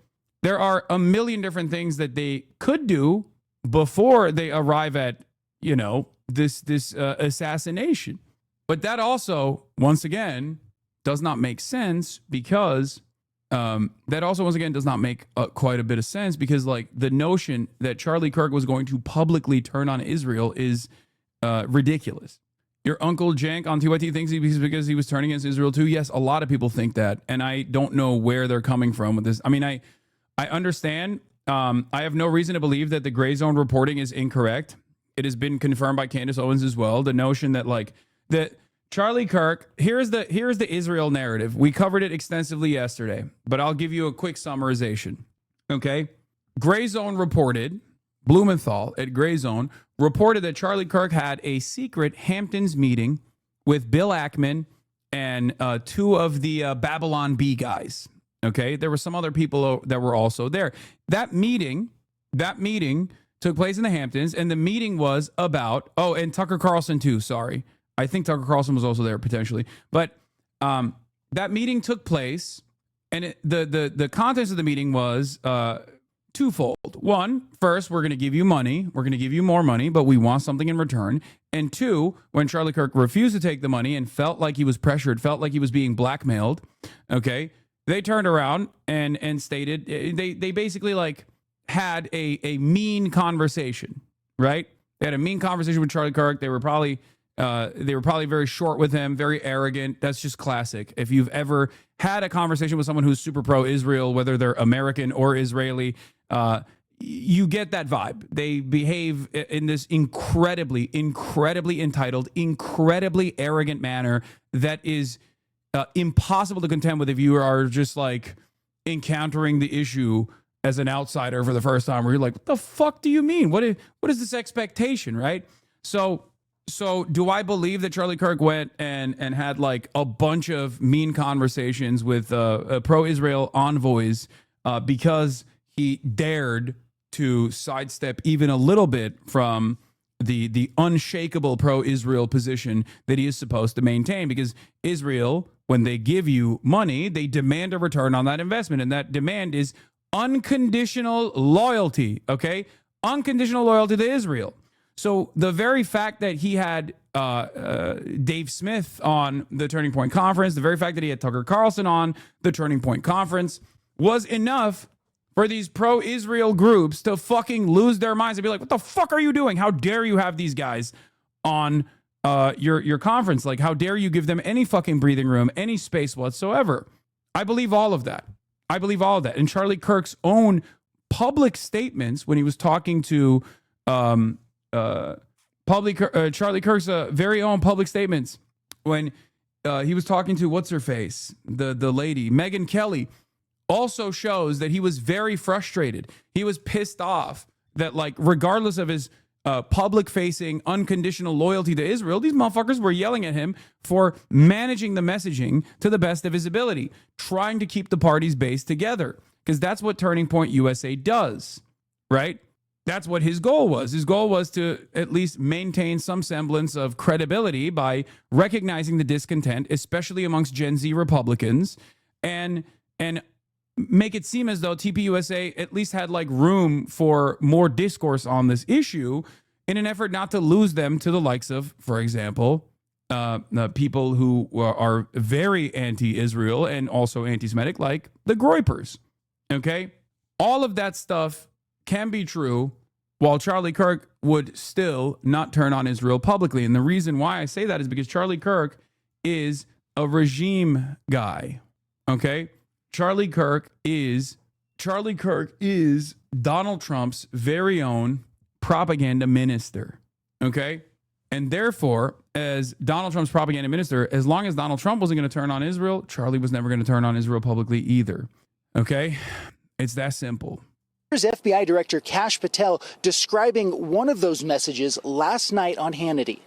there are a million different things that they could do before they arrive at, you know, this assassination. But that also, once again, does not make sense, because does not make quite a bit of sense, because like the notion that Charlie Kirk was going to publicly turn on Israel is ridiculous. Your Uncle Jank on TYT thinks because he was turning against Israel too. Yes, a lot of people think that, and I don't know where they're coming from with this. I mean, I understand. I have no reason to believe that the gray zone reporting is incorrect. It has been confirmed by Candace Owens as well. The notion that like that Charlie Kirk, here's the Israel narrative. We covered it extensively yesterday, but I'll give you a quick summarization. Okay, Gray Zone reported. Blumenthal at Gray Zone reported that Charlie Kirk had a secret Hamptons meeting with Bill Ackman and two of the Babylon Bee guys. Okay, there were some other people that were also there. That meeting took place in the Hamptons, and the meeting was about, and Tucker Carlson too, sorry. I think Tucker Carlson was also there potentially. But that meeting took place, and the contents of the meeting was twofold. One, first, we're going to give you money. We're going to give you more money, but we want something in return. And two, when Charlie Kirk refused to take the money and felt like he was pressured, felt like he was being blackmailed, okay, they turned around and stated, they basically like had a mean conversation, right? They had a mean conversation with Charlie Kirk. They were probably very short with him, very arrogant. That's just classic. If you've ever had a conversation with someone who's super pro-Israel, whether they're American or Israeli, you get that vibe. They behave in this incredibly entitled, incredibly arrogant manner that is impossible to contend with if you are just like encountering the issue as an outsider for the first time, where you're like, what the fuck do you mean? What is this expectation, right? So do I believe that Charlie Kirk went and had like a bunch of mean conversations with pro-Israel envoys because he dared to sidestep even a little bit from the unshakable pro-Israel position that he is supposed to maintain? Because Israel, when they give you money, they demand a return on that investment, and that demand is unconditional loyalty, okay? Unconditional loyalty to Israel. So the very fact that he had Dave Smith on the Turning Point Conference, the very fact that he had Tucker Carlson on the Turning Point Conference, was enough for these pro-Israel groups to fucking lose their minds and be like, what the fuck are you doing? How dare you have these guys on your conference? Like, how dare you give them any fucking breathing room, any space whatsoever? I believe all of that. And Charlie Kirk's own public statements when he was talking to Charlie Kirk's very own public statements when he was talking to what's her face, the lady Megyn Kelly, also shows that he was very frustrated. He was pissed off that, like, regardless of his public-facing unconditional loyalty to Israel, these motherfuckers were yelling at him for managing the messaging to the best of his ability, trying to keep the party's base together, because that's what Turning Point USA does, right? That's what his goal was. His goal was to at least maintain some semblance of credibility by recognizing the discontent, especially amongst Gen Z Republicans, and make it seem as though TPUSA at least had like room for more discourse on this issue in an effort not to lose them to the likes of, for example, people who are very anti-Israel and also anti-Semitic, like the Groypers. Okay? All of that stuff can be true while Charlie Kirk would still not turn on Israel publicly. And the reason why I say that is because Charlie Kirk is a regime guy. Okay? Charlie Kirk is Donald Trump's very own propaganda minister. Okay? And therefore, as Donald Trump's propaganda minister, as long as Donald Trump wasn't going to turn on Israel, Charlie was never going to turn on Israel publicly either. Okay? It's that simple. Here's FBI Director Kash Patel describing one of those messages last night on Hannity.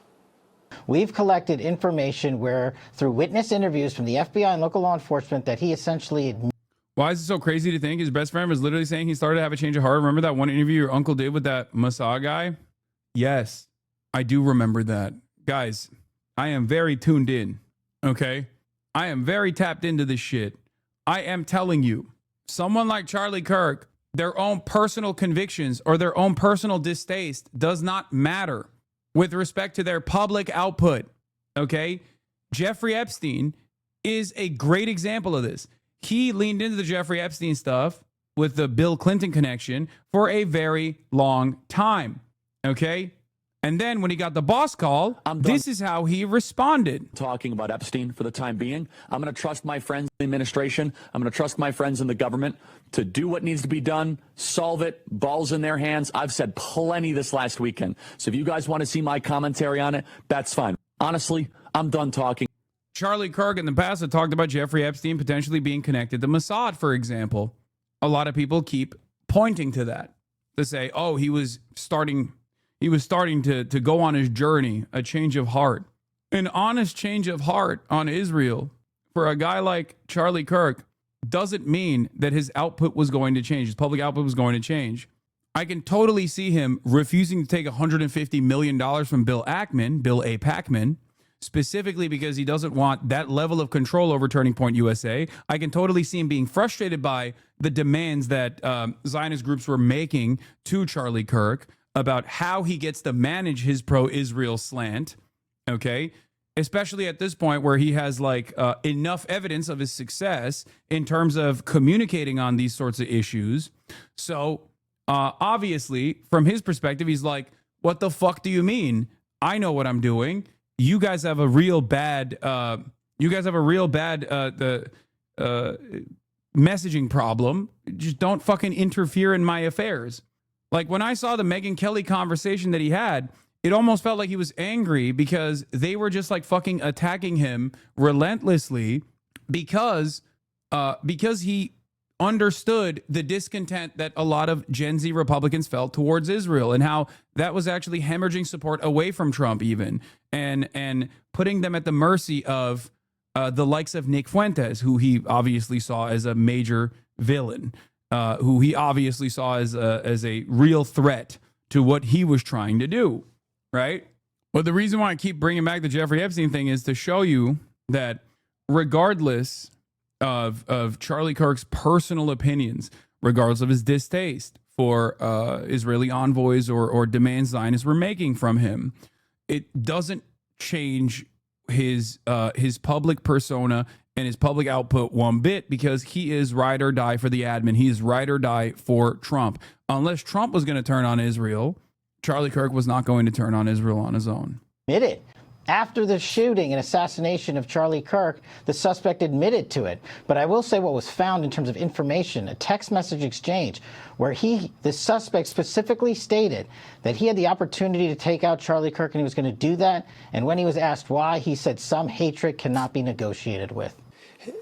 We've collected information where, through witness interviews from the FBI and local law enforcement, that he essentially... Why is it so crazy to think his best friend was literally saying he started to have a change of heart? Remember that one interview your uncle did with that Mossad guy? Yes, I do remember that. Guys, I am very tuned in, okay? I am very tapped into this shit. I am telling you, someone like Charlie Kirk, their own personal convictions or their own personal distaste does not matter with respect to their public output, okay? Jeffrey Epstein is a great example of this. He leaned into the Jeffrey Epstein stuff with the Bill Clinton connection for a very long time, okay? And then when he got the boss call, this is how he responded. Talking about Epstein for the time being. I'm going to trust my friends in the administration. I'm going to trust my friends in the government to do what needs to be done, solve it, balls in their hands. I've said plenty this last weekend. So if you guys want to see my commentary on it, that's fine. Honestly, I'm done talking. Charlie Kirk in the past had talked about Jeffrey Epstein potentially being connected to Mossad, for example. A lot of people keep pointing to that to say, oh, he was starting to go on his journey, a change of heart. An honest change of heart on Israel for a guy like Charlie Kirk doesn't mean that his output was going to change, his public output was going to change. I can totally see him refusing to take $150 million from Bill A. Packman, specifically because he doesn't want that level of control over Turning Point USA. I can totally see him being frustrated by the demands that Zionist groups were making to Charlie Kirk about how he gets to manage his pro-Israel slant, okay? Especially at this point where he has like enough evidence of his success in terms of communicating on these sorts of issues. So obviously, from his perspective, he's like, what the fuck do you mean? I know what I'm doing. You guys have a real bad, messaging problem. Just don't fucking interfere in my affairs. Like when I saw the Megyn Kelly conversation that he had, it almost felt like he was angry because they were just like fucking attacking him relentlessly because he understood the discontent that a lot of Gen Z Republicans felt towards Israel and how that was actually hemorrhaging support away from Trump even and putting them at the mercy of the likes of Nick Fuentes, who he obviously saw as a major villain. Who he obviously saw as a real threat to what he was trying to do, right? But the reason why I keep bringing back the Jeffrey Epstein thing is to show you that regardless of Charlie Kirk's personal opinions, regardless of his distaste for Israeli envoys or demands Zionists were making from him, it doesn't change his public persona and his public output one bit because he is ride or die for the admin. He is ride or die for Trump. Unless Trump was going to turn on Israel, Charlie Kirk was not going to turn on Israel on his own. Admitted. After the shooting and assassination of Charlie Kirk, the suspect admitted to it. But I will say what was found in terms of information, a text message exchange where the suspect specifically stated that he had the opportunity to take out Charlie Kirk and he was going to do that. And when he was asked why, he said some hatred cannot be negotiated with.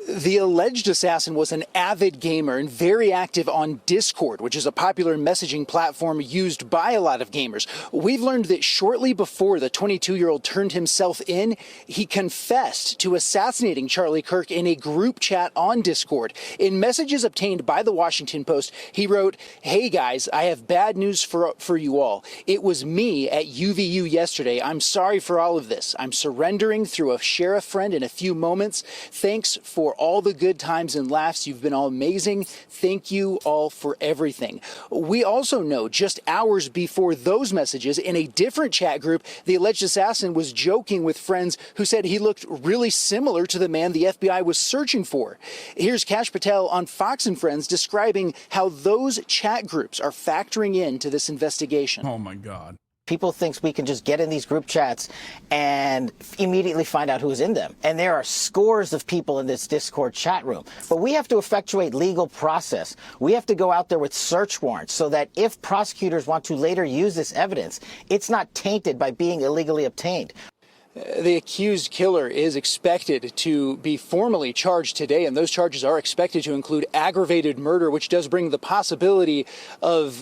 The alleged assassin was an avid gamer and very active on Discord, which is a popular messaging platform used by a lot of gamers. We've learned that shortly before the 22-year-old turned himself in, he confessed to assassinating Charlie Kirk in a group chat on Discord. In messages obtained by the Washington Post, he wrote, "Hey guys, I have bad news for you all. It was me at UVU yesterday. I'm sorry for all of this. I'm surrendering through a sheriff friend in a few moments. Thanks for all the good times and laughs. You've been all amazing. Thank you all for everything." We also know just hours before those messages, in a different chat group, the alleged assassin was joking with friends who said he looked really similar to the man the FBI was searching for. Here's Kash Patel on Fox and Friends describing how those chat groups are factoring into this investigation. Oh my God. People think we can just get in these group chats and immediately find out who's in them. And there are scores of people in this Discord chat room. But we have to effectuate legal process. We have to go out there with search warrants so that if prosecutors want to later use this evidence, it's not tainted by being illegally obtained. The accused killer is expected to be formally charged today, and those charges are expected to include aggravated murder, which does bring the possibility of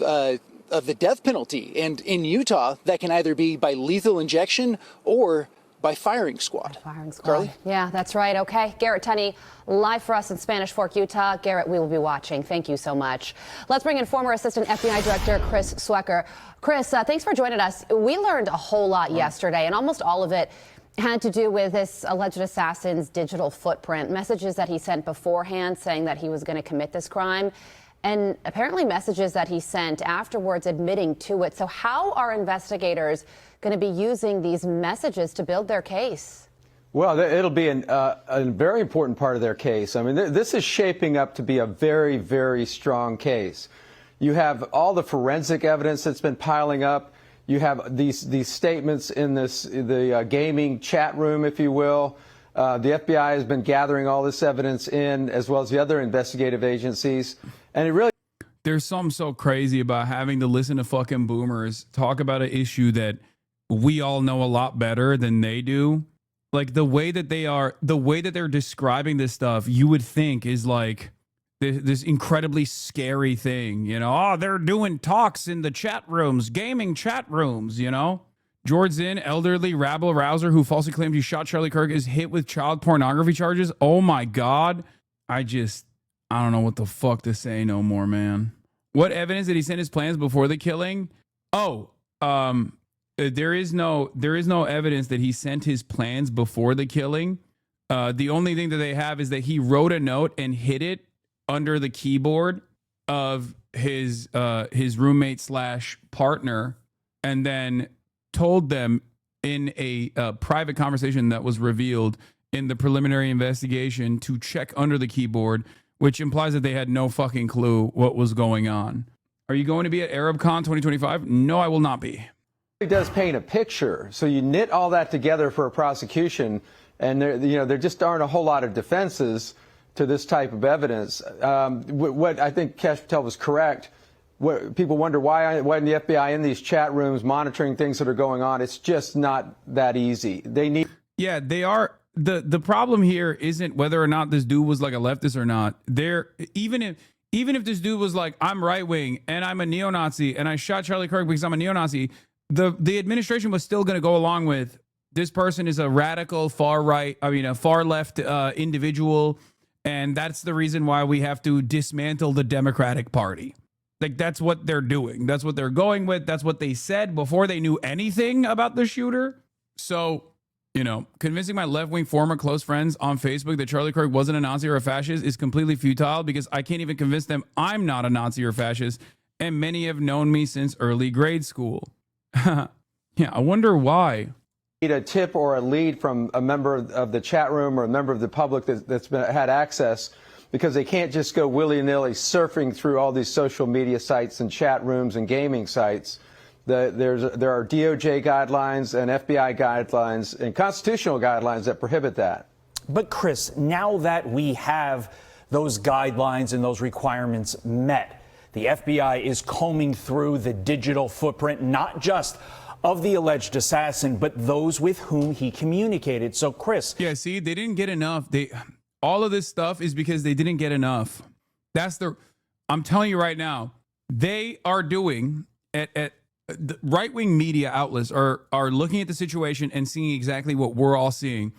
the death penalty. And in Utah, that can either be by lethal injection or by firing squad. Carly? Yeah, that's right. Okay. Garrett Tunney, live for us in Spanish Fork, Utah. Garrett, we will be watching. Thank you so much. Let's bring in former Assistant FBI Director Chris Swecker. Chris, thanks for joining us. We learned a whole lot yesterday, and almost all of it had to do with this alleged assassin's digital footprint, messages that he sent beforehand saying that he was going to commit this crime, and apparently messages that he sent afterwards admitting to it. So how are investigators going to be using these messages to build their case? Well, it'll be a very important part of their case. I mean, this is shaping up to be a very, very strong case. You have all the forensic evidence that's been piling up. You have these statements in the gaming chat room, if you will. The FBI has been gathering all this evidence in, as well as the other investigative agencies. And it really... There's something so crazy about having to listen to fucking boomers talk about an issue that we all know a lot better than they do. Like the way that they're describing this stuff, you would think is like this incredibly scary thing, you know? Oh, they're doing talks in the chat rooms, gaming chat rooms, you know? George Zinn, elderly rabble rouser who falsely claimed he shot Charlie Kirk, is hit with child pornography charges. Oh my God. I don't know what the fuck to say no more, man. What evidence did he send his plans before the killing? There is no evidence that he sent his plans before the killing. The only thing that they have is that he wrote a note and hid it under the keyboard of his roommate / partner, and then told them in a private conversation that was revealed in the preliminary investigation to check under the keyboard, which implies that they had no fucking clue what was going on. Are you going to be at ArabCon 2025? No, I will not be. It does paint a picture. So you knit all that together for a prosecution, and there just aren't a whole lot of defenses to this type of evidence. What I think Kash Patel was correct. What people wonder, why isn't the FBI in these chat rooms monitoring things that are going on? It's just not that easy. They need. Yeah, they are. The problem here isn't whether or not this dude was like a leftist or not. Even if this dude was like, I'm right wing and I'm a neo-Nazi and I shot Charlie Kirk because I'm a neo-Nazi, the administration was still going to go along with this person is a radical far left individual, and that's the reason why we have to dismantle the Democratic Party. Like, that's what they're doing. That's what they're going with. That's what they said before they knew anything about the shooter. So, convincing my left-wing former close friends on Facebook that Charlie Kirk wasn't a Nazi or a fascist is completely futile because I can't even convince them I'm not a Nazi or fascist, and many have known me since early grade school. Yeah, I wonder why. a tip or a lead from a member of the chat room or a member of the public that's had access, because they can't just go willy-nilly surfing through all these social media sites and chat rooms and gaming sites. There are DOJ guidelines and FBI guidelines and constitutional guidelines that prohibit that. But Chris, now that we have those guidelines and those requirements met, the FBI is combing through the digital footprint, not just of the alleged assassin, but those with whom he communicated. So, Chris. Yeah, see, they didn't get enough. All of this stuff is because they didn't get enough. I'm telling you right now, they are doing at the right-wing media outlets are looking at the situation and seeing exactly what we're all seeing,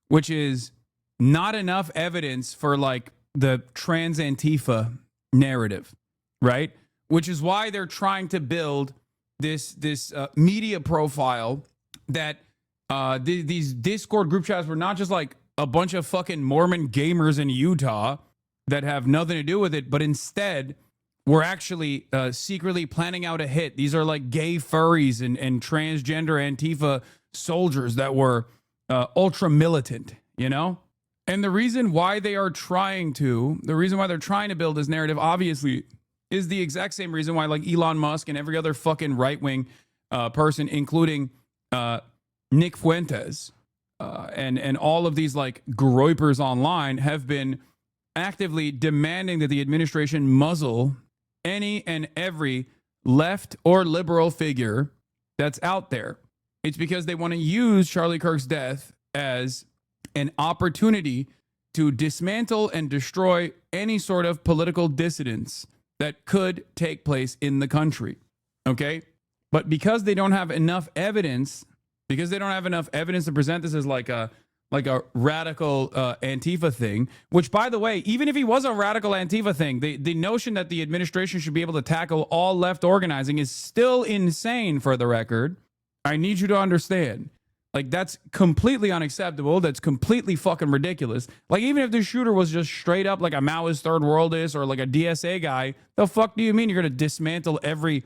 which is not enough evidence for like the trans Antifa narrative, right? Which is why they're trying to build this media profile that these Discord group chats were not just like a bunch of fucking Mormon gamers in Utah that have nothing to do with it, but instead we're actually secretly planning out a hit. These are like gay furries and transgender Antifa soldiers that were ultra militant, you know? And the reason why they're trying to build this narrative, obviously, is the exact same reason why like Elon Musk and every other fucking right-wing person, including Nick Fuentes and all of these like groypers online, have been actively demanding that the administration muzzle any and every left or liberal figure that's out there. It's because they want to use Charlie Kirk's death as an opportunity to dismantle and destroy any sort of political dissidence that could take place in the country. Okay? But because they don't have enough evidence, to present this as like a radical Antifa thing, which, by the way, even if he was a radical Antifa thing, the notion that the administration should be able to tackle all left organizing is still insane, for the record. I need you to understand. Like, that's completely unacceptable. That's completely fucking ridiculous. Like, even if the shooter was just straight up like a Maoist third worldist or like a DSA guy, the fuck do you mean you're going to dismantle every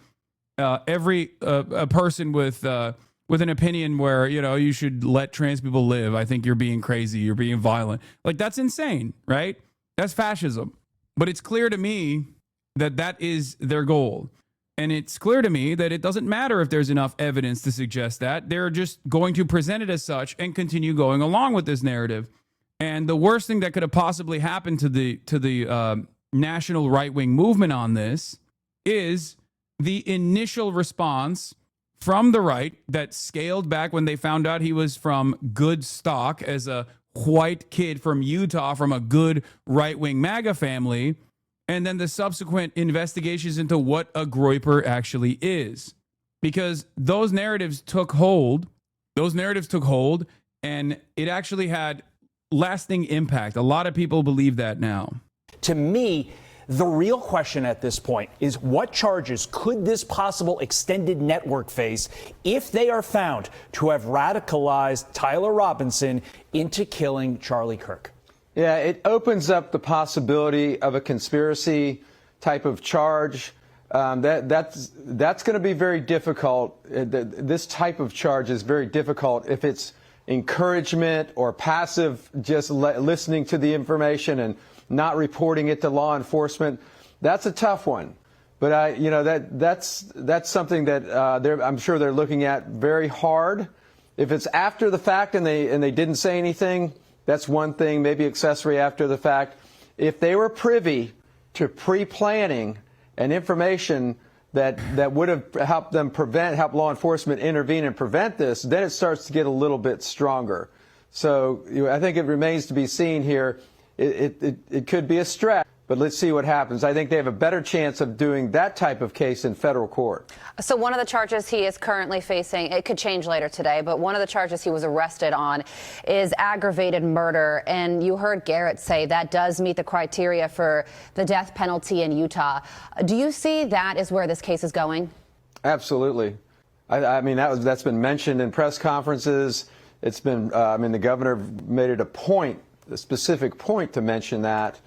person with an opinion where, you know, you should let trans people live? I think you're being crazy. You're being violent. Like, that's insane, right? That's fascism. But it's clear to me that that is their goal. And it's clear to me that it doesn't matter if there's enough evidence to suggest that. They're just going to present it as such and continue going along with this narrative. And the worst thing that could have possibly happened to the national right-wing movement on this is the initial response from the right that scaled back when they found out he was from good stock as a white kid from Utah from a good right-wing MAGA family, and then the subsequent investigations into what a groyper actually is. Because those narratives took hold, and it actually had lasting impact. A lot of people believe that now. To me, the real question at this point is what charges could this possible extended network face if they are found to have radicalized Tyler Robinson into killing Charlie Kirk? Yeah, it opens up the possibility of a conspiracy type of charge. That's going to be very difficult. This type of charge is very difficult if it's encouragement or passive, just listening to the information and not reporting it to law enforcement. That's a tough one. But that's something that I'm sure they're looking at very hard. If it's after the fact and they didn't say anything, that's one thing, maybe accessory after the fact. If they were privy to pre-planning and information that would have helped them help law enforcement intervene and prevent this, then it starts to get a little bit stronger. So I think it remains to be seen here. It could be a stretch, but let's see what happens. I think they have a better chance of doing that type of case in federal court. So one of the charges he is currently facing, it could change later today, but one of the charges he was arrested on is aggravated murder. And you heard Garrett say that does meet the criteria for the death penalty in Utah. Do you see that is where this case is going? Absolutely. I mean, that's been mentioned in press conferences. It's been, the governor made it a specific point to mention that.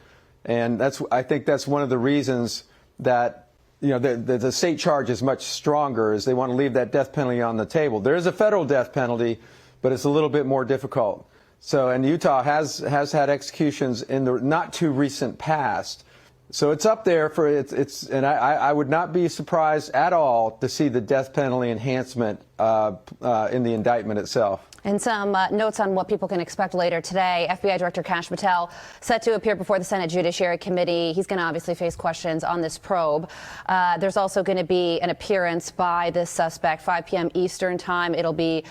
And I think that's one of the reasons that, the state charge is much stronger, is they want to leave that death penalty on the table. There is a federal death penalty, but it's a little bit more difficult. So, and Utah has had executions in the not too recent past. So it's up there for and I would not be surprised at all to see the death penalty enhancement in the indictment itself. And some notes on what people can expect later today. FBI Director Kash Patel set to appear before the Senate Judiciary Committee. He's going to obviously face questions on this probe. There's also going to be an appearance by this suspect, 5 p.m. Eastern time. It'll be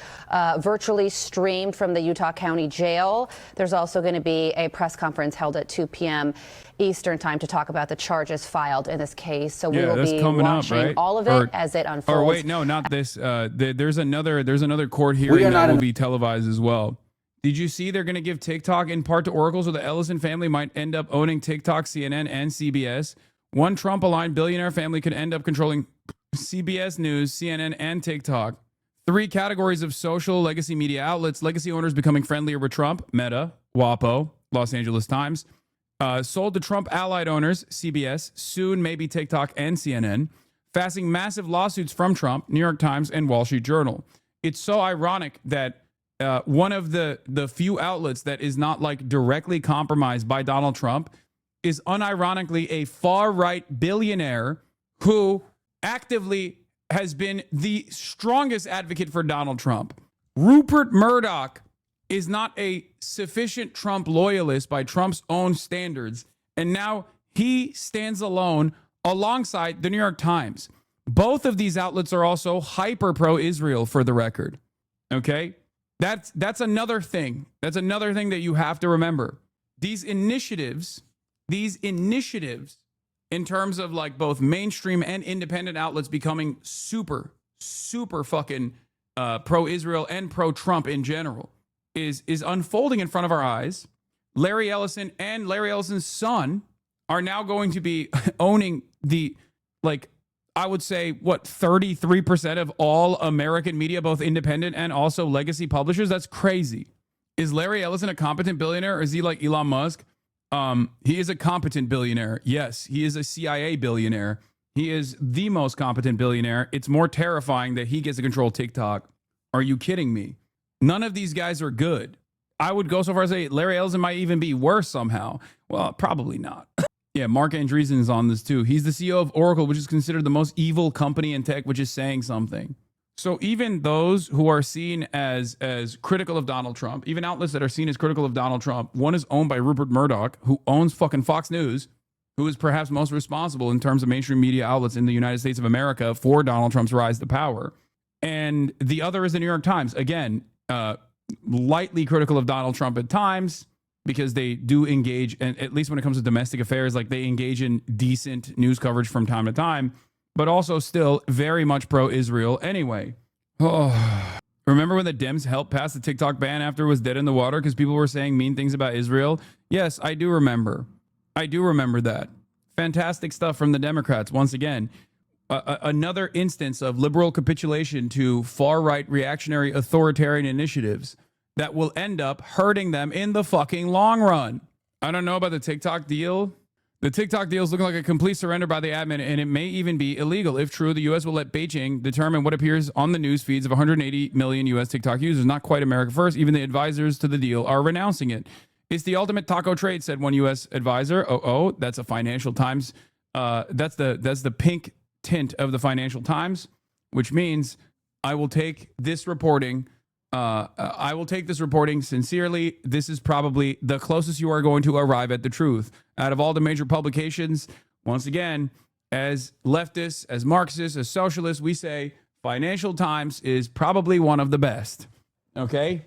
virtually streamed from the Utah County Jail. There's also going to be a press conference held at 2 p.m. Eastern time to talk about the charges filed in this case. So we will be watching all of it as it unfolds. Or wait, no, not this. There's another court hearing that will be televised as well. Did you see they're going to give TikTok in part to Oracle, so the Ellison family might end up owning TikTok, CNN, and CBS? One Trump-aligned billionaire family could end up controlling CBS News, CNN, and TikTok. 3 categories of social legacy media outlets. Legacy owners becoming friendlier with Trump, Meta, WAPO, Los Angeles Times. Sold to Trump allied owners, CBS, soon maybe TikTok and CNN, facing massive lawsuits from Trump, New York Times, and Wall Street Journal. It's so ironic that one of the few outlets that is not like directly compromised by Donald Trump is unironically a far-right billionaire who actively has been the strongest advocate for Donald Trump. Rupert Murdoch is not a sufficient Trump loyalist by Trump's own standards, and now he stands alone alongside the New York Times. Both of these outlets are also hyper pro-Israel, for the record. Okay? That's another thing. That's another thing that you have to remember. These initiatives in terms of like both mainstream and independent outlets becoming super fucking pro-Israel and pro-Trump in general is unfolding in front of our eyes. Larry Ellison and Larry Ellison's son are now going to be owning the, like, I would say, 33% of all American media, both independent and also legacy publishers. That's crazy. Is Larry Ellison a competent billionaire, or is he like Elon Musk? He is a competent billionaire. Yes, he is a CIA billionaire. He is the most competent billionaire. It's more terrifying that he gets to control TikTok. Are you kidding me? None of these guys are good. I would go so far as to say Larry Ellison might even be worse somehow. Well, probably not. Yeah, Mark Andreessen is on this too. He's the CEO of Oracle, which is considered the most evil company in tech, which is saying something. So even those who are seen as critical of Donald Trump, even outlets that are seen as critical of Donald Trump, one is owned by Rupert Murdoch, who owns fucking Fox News, who is perhaps most responsible in terms of mainstream media outlets in the United States of America for Donald Trump's rise to power. And the other is the New York Times. Again, lightly critical of Donald Trump at times, because they do engage, and at least when it comes to domestic affairs, like they engage in decent news coverage from time to time, but also still very much pro-Israel anyway. Oh. Remember when the Dems helped pass the TikTok ban after it was dead in the water because people were saying mean things about Israel? Yes, I do remember. I do remember that. Fantastic stuff from the Democrats. Once again, another instance of liberal capitulation to far-right reactionary authoritarian initiatives that will end up hurting them in the fucking long run. I don't know about the TikTok deal. The TikTok deal is looking like a complete surrender by the admin, and it may even be illegal. If true, the U.S. will let Beijing determine what appears on the news feeds of 180 million U.S. TikTok users. Not quite America first. Even the advisors to the deal are renouncing it. It's the ultimate taco trade, said one U.S. advisor. That's a Financial Times. That's the pink tint of the Financial Times, which means I will take this reporting. I will take this reporting sincerely. This is probably the closest you are going to arrive at the truth. Out of all the major publications, once again, as leftists, as Marxists, as socialists, we say Financial Times is probably one of the best. Okay?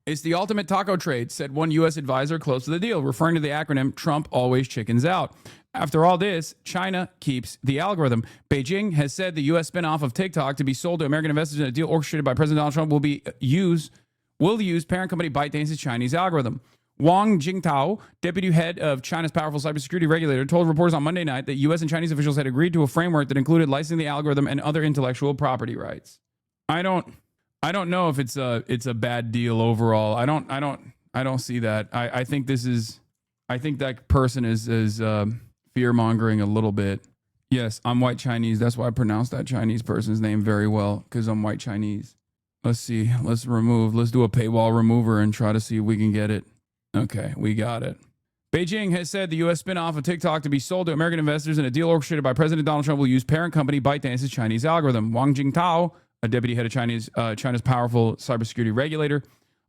It's the ultimate taco trade, said one U.S. advisor close to the deal, referring to the acronym Trump always chickens out. After all this, China keeps the algorithm. Beijing has said the U.S. spinoff of TikTok to be sold to American investors in a deal orchestrated by President Donald Trump will use parent company ByteDance's Chinese algorithm. Wang Jingtao, deputy head of China's powerful cybersecurity regulator, told reporters on Monday night that U.S. and Chinese officials had agreed to a framework that included licensing the algorithm and other intellectual property rights. I don't know if it's a bad deal overall. I don't see that. I think that person is fear-mongering a little bit. Yes, I'm white Chinese. That's why I pronounced that Chinese person's name very well, because I'm white Chinese. Let's see. Let's do a paywall remover and try to see if we can get it. Okay, we got it. Beijing has said the U.S. spinoff of TikTok to be sold to American investors in a deal orchestrated by President Donald Trump will use parent company ByteDance's Chinese algorithm. Wang Jingtao, a deputy head of China's powerful cybersecurity regulator,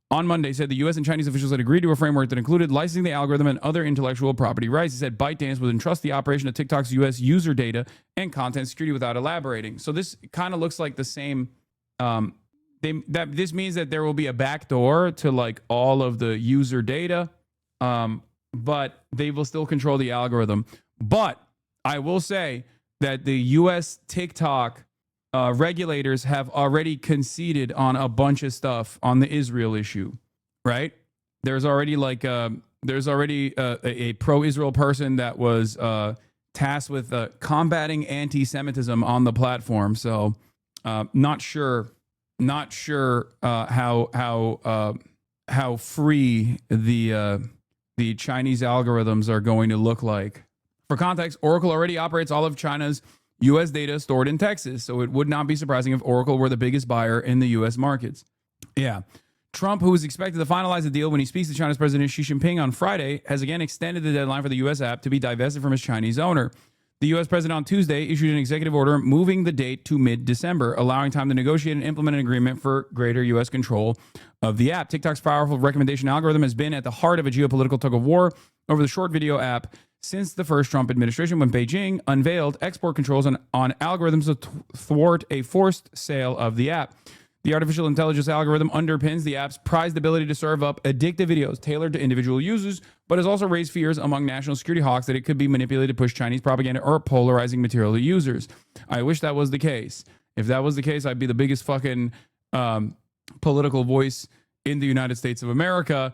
on Monday said the U.S. and Chinese officials had agreed to a framework that included licensing the algorithm and other intellectual property rights. He said ByteDance would entrust the operation of TikTok's U.S. user data and content security without elaborating. So this kind of looks like the same. This means that there will be a backdoor to like all of the user data, but they will still control the algorithm. But I will say that the U.S. TikTok regulators have already conceded on a bunch of stuff on the Israel issue, right? There's already a pro-Israel person that was tasked with combating anti-Semitism on the platform. So not sure how free the Chinese algorithms are going to look like. For context, Oracle already operates all of China's U.S. data stored in Texas, so it would not be surprising if Oracle were the biggest buyer in the U.S. markets. Yeah. Trump, who is expected to finalize the deal when he speaks to China's President Xi Jinping on Friday, has again extended the deadline for the U.S. app to be divested from its Chinese owner. The U.S. president on Tuesday issued an executive order moving the date to mid-December, allowing time to negotiate and implement an agreement for greater U.S. control of the app. TikTok's powerful recommendation algorithm has been at the heart of a geopolitical tug-of-war over the short video app since the first Trump administration, when Beijing unveiled export controls on algorithms to thwart a forced sale of the app. The artificial intelligence algorithm underpins the app's prized ability to serve up addictive videos tailored to individual users, but has also raised fears among national security hawks that it could be manipulated to push Chinese propaganda or polarizing material to users. I wish that was the case. If that was the case, I'd be the biggest fucking political voice in the United States of America.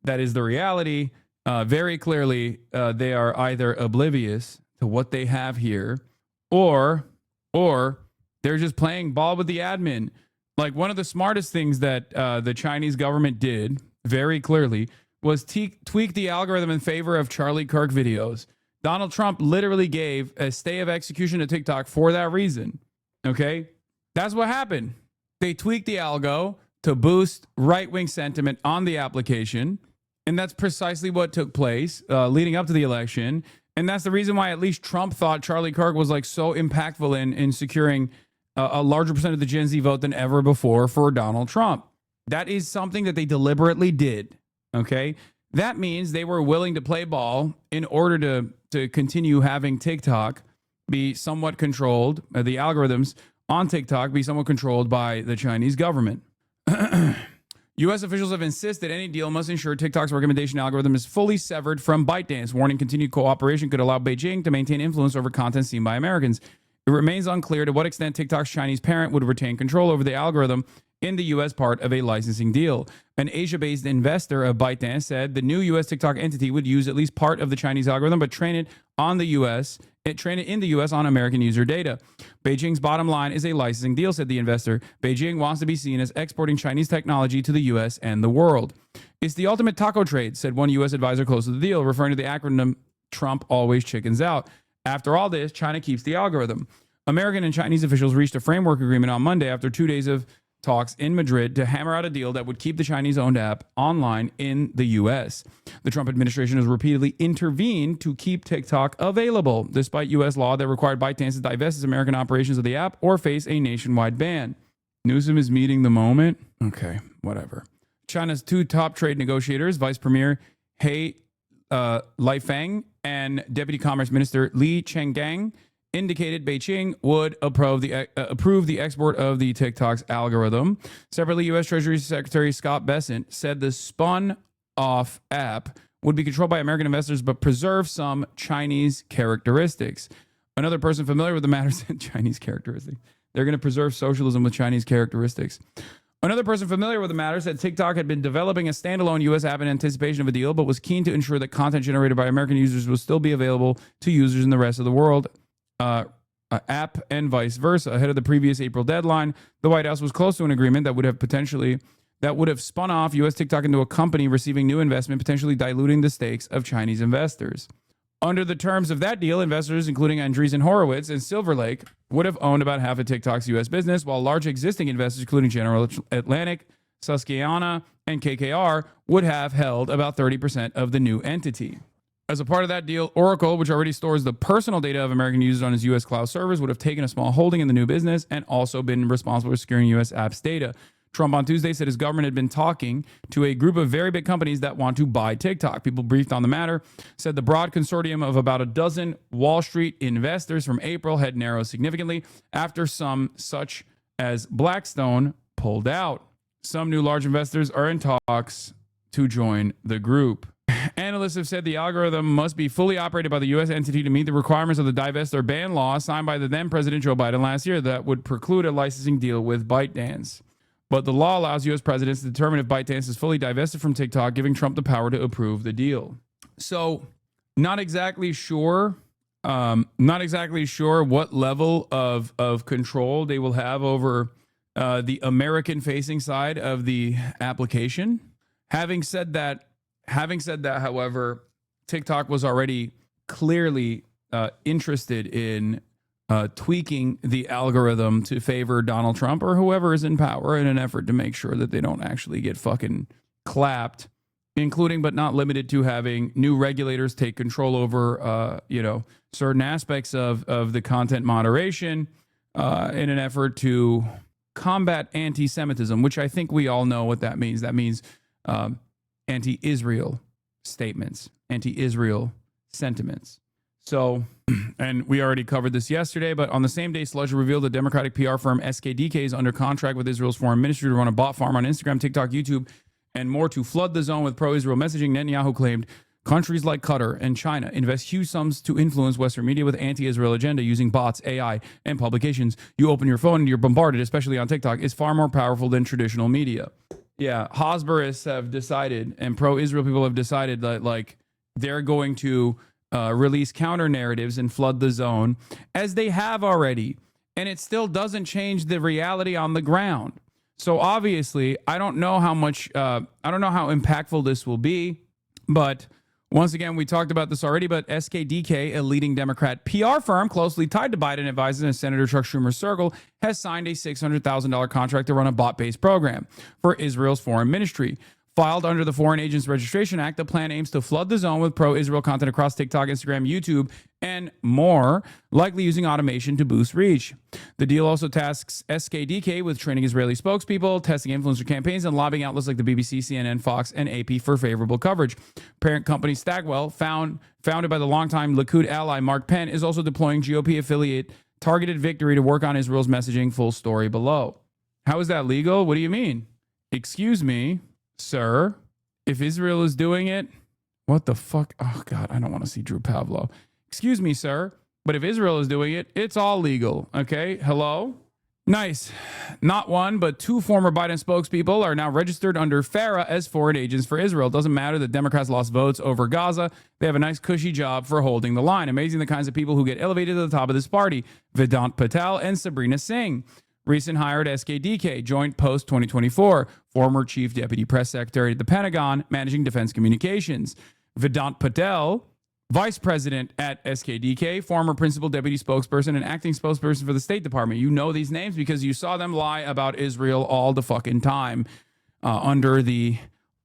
That is the reality. Very clearly, they are either oblivious to what they have here, or they're just playing ball with the admin. Like, one of the smartest things that the Chinese government did very clearly was tweak the algorithm in favor of Charlie Kirk videos. Donald Trump literally gave a stay of execution to TikTok for that reason. Okay? That's what happened. They tweaked the algo to boost right-wing sentiment on the application. And that's precisely what took place leading up to the election. And that's the reason why at least Trump thought Charlie Kirk was like so impactful in securing a larger percent of the Gen Z vote than ever before for Donald Trump. That is something that they deliberately did. Okay. That means they were willing to play ball in order to continue having TikTok be somewhat controlled, the algorithms on TikTok be somewhat controlled by the Chinese government. U.S. officials have insisted any deal must ensure TikTok's recommendation algorithm is fully severed from ByteDance, warning continued cooperation could allow Beijing to maintain influence over content seen by Americans. It remains unclear to what extent TikTok's Chinese parent would retain control over the algorithm in the U.S. part of a licensing deal. An Asia-based investor of ByteDance said the new U.S. TikTok entity would use at least part of the Chinese algorithm, but train it in the U.S. on American user data. Beijing's bottom line is a licensing deal, said the investor. Beijing wants to be seen as exporting Chinese technology to the U.S. and the world. It's the ultimate taco trade, said one U.S. advisor close to the deal, referring to the acronym Trump always chickens out. After all this, China keeps the algorithm. American and Chinese officials reached a framework agreement on Monday after 2 days of talks in Madrid to hammer out a deal that would keep the Chinese-owned app online in the U.S. The Trump administration has repeatedly intervened to keep TikTok available, despite U.S. law that required ByteDance to divest its American operations of the app or face a nationwide ban. Newsom is meeting the moment? Okay, whatever. China's two top trade negotiators, Vice Premier He Lifeng and Deputy Commerce Minister Li Chenggang, indicated Beijing would approve the export of the TikTok's algorithm. Separately, U.S. Treasury Secretary Scott Bessent said the spun-off app would be controlled by American investors but preserve some Chinese characteristics. Another person familiar with the matter said Chinese characteristics. They're going to preserve socialism with Chinese characteristics. Another person familiar with the matter said TikTok had been developing a standalone U.S. app in anticipation of a deal, but was keen to ensure that content generated by American users will still be available to users in the rest of the world. App and vice versa. Ahead of the previous April deadline, the White House was close to an agreement that would have spun off U.S. TikTok into a company receiving new investment, potentially diluting the stakes of Chinese investors. Under the terms of that deal, investors including Andreessen Horowitz and Silver Lake would have owned about half of TikTok's U.S. business, while large existing investors, including General Atlantic, Susquehanna, and KKR, would have held about 30% of the new entity. As a part of that deal, Oracle, which already stores the personal data of American users on its U.S. cloud servers, would have taken a small holding in the new business and also been responsible for securing U.S. apps data. Trump on Tuesday said his government had been talking to a group of very big companies that want to buy TikTok. People briefed on the matter said the broad consortium of about a dozen Wall Street investors from April had narrowed significantly after some, such as Blackstone, pulled out. Some new large investors are in talks to join the group. Analysts have said the algorithm must be fully operated by the U.S. entity to meet the requirements of the divest or ban law signed by the then President Joe Biden last year that would preclude a licensing deal with ByteDance. But the law allows U.S. presidents to determine if ByteDance is fully divested from TikTok, giving Trump the power to approve the deal. So, not exactly sure what level of control they will have over the American-facing side of the application. Having said that, however, TikTok was already clearly interested in tweaking the algorithm to favor Donald Trump or whoever is in power in an effort to make sure that they don't actually get fucking clapped, including but not limited to having new regulators take control over, certain aspects of the content moderation in an effort to combat anti-Semitism, which I think we all know what that means. That means anti-Israel statements, anti-Israel sentiments. So, and we already covered this yesterday, but on the same day, Sludge revealed the Democratic PR firm SKDK is under contract with Israel's foreign ministry to run a bot farm on Instagram, TikTok, YouTube, and more to flood the zone with pro-Israel messaging. Netanyahu claimed countries like Qatar and China invest huge sums to influence Western media with anti-Israel agenda using bots, AI, and publications. You open your phone and you're bombarded, especially on TikTok, is far more powerful than traditional media. Yeah, Hasbarists have decided, and pro-Israel people have decided that, like, they're going to release counter narratives and flood the zone, as they have already, and it still doesn't change the reality on the ground. So obviously, I don't know how impactful this will be, but once again, we talked about this already, but SKDK, a leading Democrat PR firm closely tied to Biden advisors and Senator Chuck Schumer's circle, has signed a $600,000 contract to run a bot-based program for Israel's foreign ministry. Filed under the Foreign Agents Registration Act, the plan aims to flood the zone with pro-Israel content across TikTok, Instagram, YouTube, and more, likely using automation to boost reach. The deal also tasks SKDK with training Israeli spokespeople, testing influencer campaigns, and lobbying outlets like the BBC, CNN, Fox, and AP for favorable coverage. Parent company Stagwell, founded by the longtime Likud ally Mark Penn, is also deploying GOP affiliate Targeted Victory to work on Israel's messaging. Full story below. How is that legal? What do you mean? Excuse me, sir, if Israel is doing it, what the fuck? Oh, God, I don't want to see Drew Pavlo. Excuse me, sir, but if Israel is doing it, it's all legal, okay? Hello? Nice. Not one, but two former Biden spokespeople are now registered under FARA as foreign agents for Israel. It doesn't matter that Democrats lost votes over Gaza. They have a nice, cushy job for holding the line. Amazing the kinds of people who get elevated to the top of this party. Vedant Patel and Sabrina Singh. Recent hired SKDK, Joint Post 2024, former Chief Deputy Press Secretary at the Pentagon, managing defense communications. Vedant Patel, Vice President at SKDK, former Principal Deputy Spokesperson and Acting Spokesperson for the State Department. You know these names because you saw them lie about Israel all the fucking time under the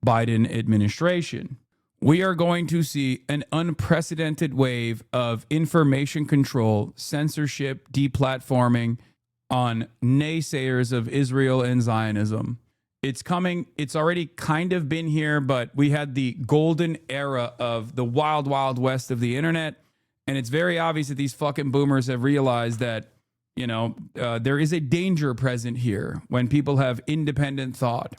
Biden administration. We are going to see an unprecedented wave of information control, censorship, deplatforming, on naysayers of Israel and Zionism. It's coming. It's already kind of been here, but we had the golden era of the wild, wild west of the internet. And it's very obvious that these fucking boomers have realized that, there is a danger present here when people have independent thought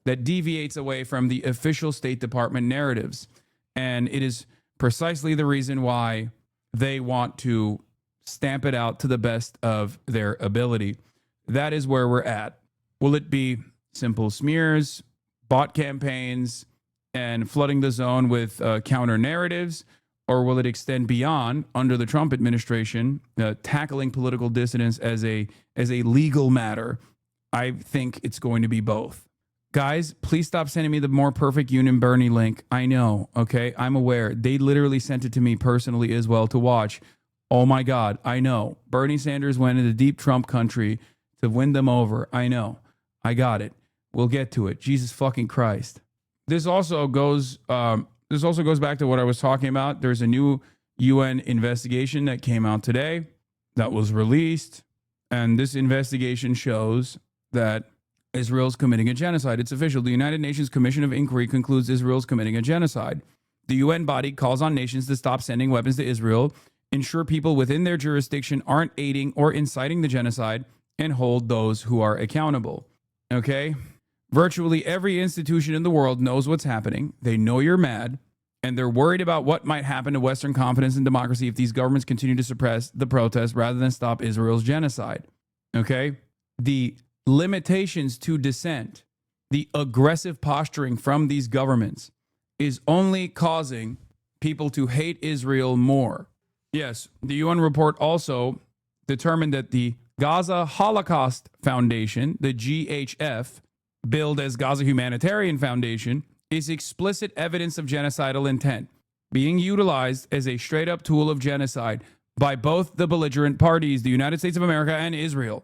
that deviates away from the official State Department narratives. And it is precisely the reason why they want to stamp it out to the best of their ability. That is where we're at. Will it be simple smears, bot campaigns, and flooding the zone with counter narratives? Or will it extend beyond, under the Trump administration, tackling political dissidents as a legal matter? I think it's going to be both. Guys, please stop sending me the More Perfect Union Bernie link. I know, okay? I'm aware. They literally sent it to me personally as well to watch. Oh my God, I know. Bernie Sanders went into deep Trump country to win them over. I know. I got it. We'll get to it. Jesus fucking Christ. This also goes back to what I was talking about. There's a new UN investigation that came out today that was released. And this investigation shows that Israel's committing a genocide. It's official. The United Nations Commission of Inquiry concludes Israel's committing a genocide. The UN body calls on nations to stop sending weapons to Israel, ensure people within their jurisdiction aren't aiding or inciting the genocide, and hold those who are accountable. Okay? Virtually every institution in the world knows what's happening. They know you're mad, and they're worried about what might happen to Western confidence in democracy if these governments continue to suppress the protests rather than stop Israel's genocide. Okay? The limitations to dissent, the aggressive posturing from these governments is only causing people to hate Israel more. Yes, the UN report also determined that the Gaza Holocaust Foundation, the GHF, billed as Gaza Humanitarian Foundation, is explicit evidence of genocidal intent, being utilized as a straight-up tool of genocide by both the belligerent parties, the United States of America and Israel.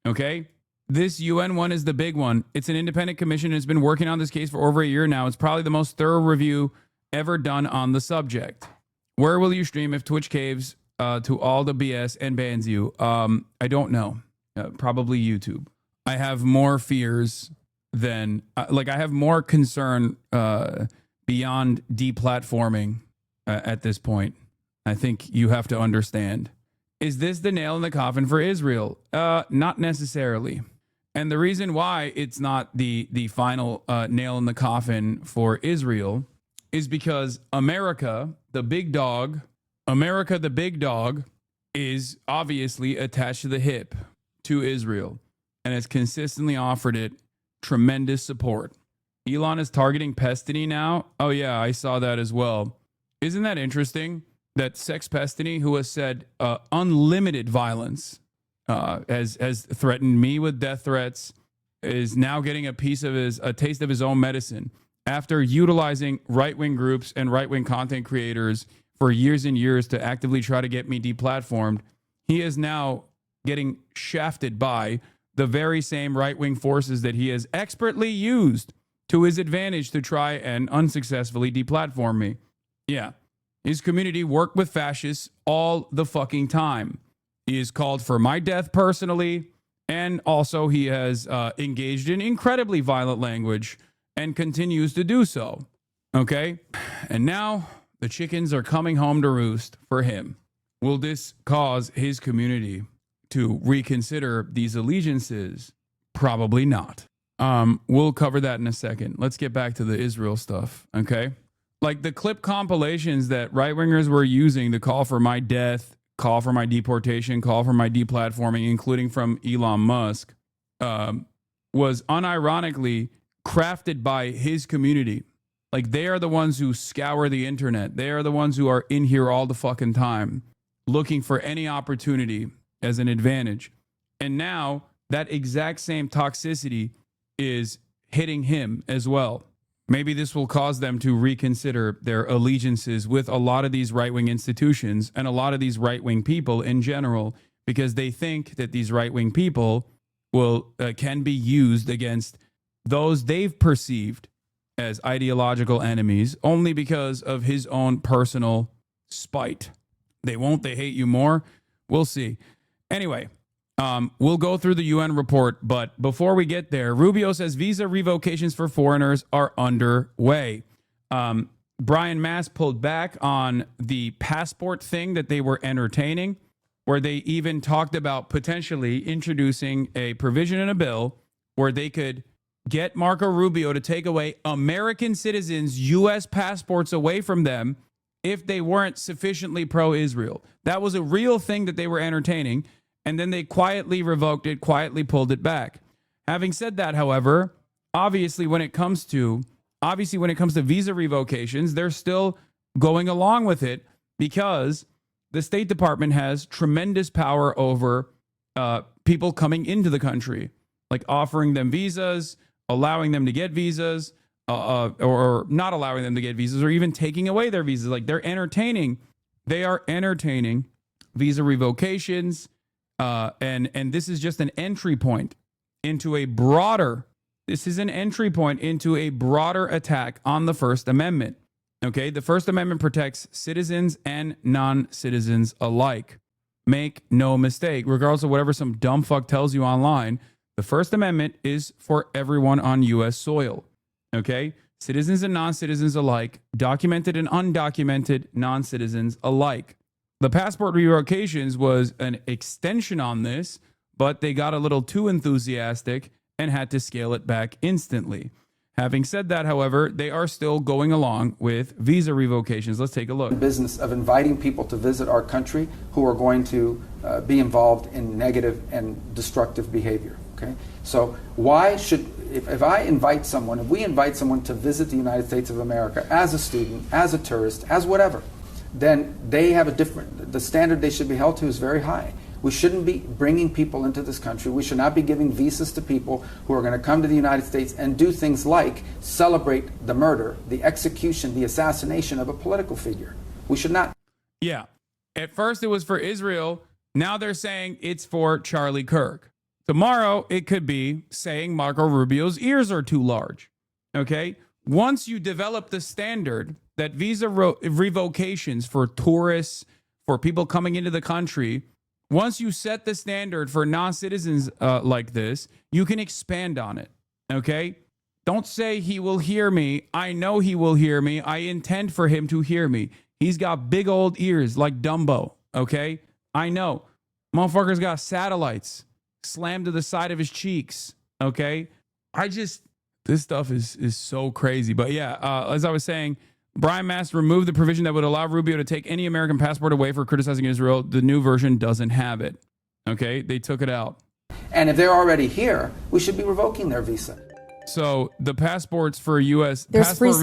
Okay? This UN one is the big one. It's an independent commission and has been working on this case for over a year now. It's probably the most thorough review ever done on the subject. Where will you stream if Twitch caves to all the BS and bans you? I don't know. Probably YouTube. I have more fears than, I have more concern beyond deplatforming at this point. I think you have to understand. Is this the nail in the coffin for Israel? Not necessarily. And the reason why it's not the final nail in the coffin for Israel is because America, the big dog, is obviously attached to the hip to Israel and has consistently offered it tremendous support. Elon is targeting Pestany now. Oh yeah, I saw that as well. Isn't that interesting that Sex Pestany, who has said unlimited violence, has threatened me with death threats, is now getting a taste of his own medicine after utilizing right-wing groups and right-wing content creators for years and years to actively try to get me deplatformed. He is now getting shafted by the very same right-wing forces that he has expertly used to his advantage to try and unsuccessfully deplatform me. Yeah. His community worked with fascists all the fucking time. He has called for my death personally, and also he has engaged in incredibly violent language and continues to do so. Okay? And now the chickens are coming home to roost for him. Will this cause his community to reconsider these allegiances? Probably not. We'll cover that in a second. Let's get back to the Israel stuff, okay? Like the clip compilations that right-wingers were using to call for my death, call for my deportation, call for my deplatforming, including from Elon Musk, was unironically crafted by his community. Like they are the ones who scour the internet. They are the ones who are in here all the fucking time looking for any opportunity as an advantage. And now that exact same toxicity is hitting him as well. Maybe this will cause them to reconsider their allegiances with a lot of these right-wing institutions and a lot of these right-wing people in general, because they think that these right-wing people can be used against those they've perceived as ideological enemies only because of his own personal spite. They hate you more. We'll see. Anyway, we'll go through the UN report, but before we get there, Rubio says visa revocations for foreigners are underway. Brian Mast pulled back on the passport thing that they were entertaining, where they even talked about potentially introducing a provision in a bill where they could get Marco Rubio to take away American citizens' U.S. passports away from them if they weren't sufficiently pro-Israel. That was a real thing that they were entertaining, and then they quietly revoked it, quietly pulled it back. Having said that, however, obviously when it comes to visa revocations, they're still going along with it because the State Department has tremendous power over people coming into the country, like offering them visas, allowing them to get visas, or not allowing them to get visas, or even taking away their visas. Like they are entertaining visa revocations, and this is just an entry point into a broader. This is an entry point into a broader attack on the First Amendment. Okay, the First Amendment protects citizens and non-citizens alike. Make no mistake, regardless of whatever some dumb fuck tells you online, the First Amendment is for everyone on U.S. soil. Okay, citizens and non-citizens alike, documented and undocumented non-citizens alike. The passport revocations was an extension on this, but they got a little too enthusiastic and had to scale it back instantly. Having said that, however, they are still going along with visa revocations. Let's take a look. Business of inviting people to visit our country who are going to be involved in negative and destructive behavior. Okay, so why should, if I invite someone, if we invite someone to visit the United States of America as a student, as a tourist, as whatever, then they have a different, the standard they should be held to is very high. We shouldn't be bringing people into this country. We should not be giving visas to people who are going to come to the United States and do things like celebrate the murder, the execution, the assassination of a political figure. We should not. Yeah. At first it was for Israel. Now they're saying it's for Charlie Kirk. Tomorrow it could be saying Marco Rubio's ears are too large. Okay? Once you develop the standard that visa revocations for tourists, for people coming into the country, once you set the standard for non-citizens like this, you can expand on it, okay? Don't say he will hear me. I know he will hear me. I intend for him to hear me. He's got big old ears like Dumbo, okay? I know. Motherfucker's got satellites slammed to the side of his cheeks, okay? This stuff is so crazy. But yeah, as I was saying, Brian Mast removed the provision that would allow Rubio to take any American passport away for criticizing Israel. The new version doesn't have it. Okay? They took it out. And if they're already here, we should be revoking their visa. So the passports for U.S. passport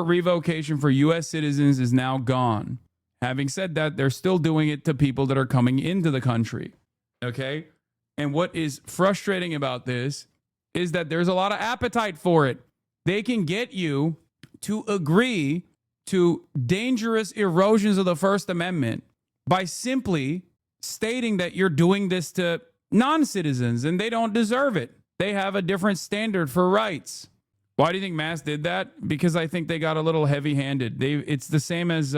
revocation for U.S. citizens is now gone. Having said that, they're still doing it to people that are coming into the country. Okay? And what is frustrating about this is that there's a lot of appetite for it. They can get you to agree to dangerous erosions of the First Amendment by simply stating that you're doing this to non-citizens and they don't deserve it. They have a different standard for rights. Why do you think Mass did that? Because I think they got a little heavy-handed. It's the same as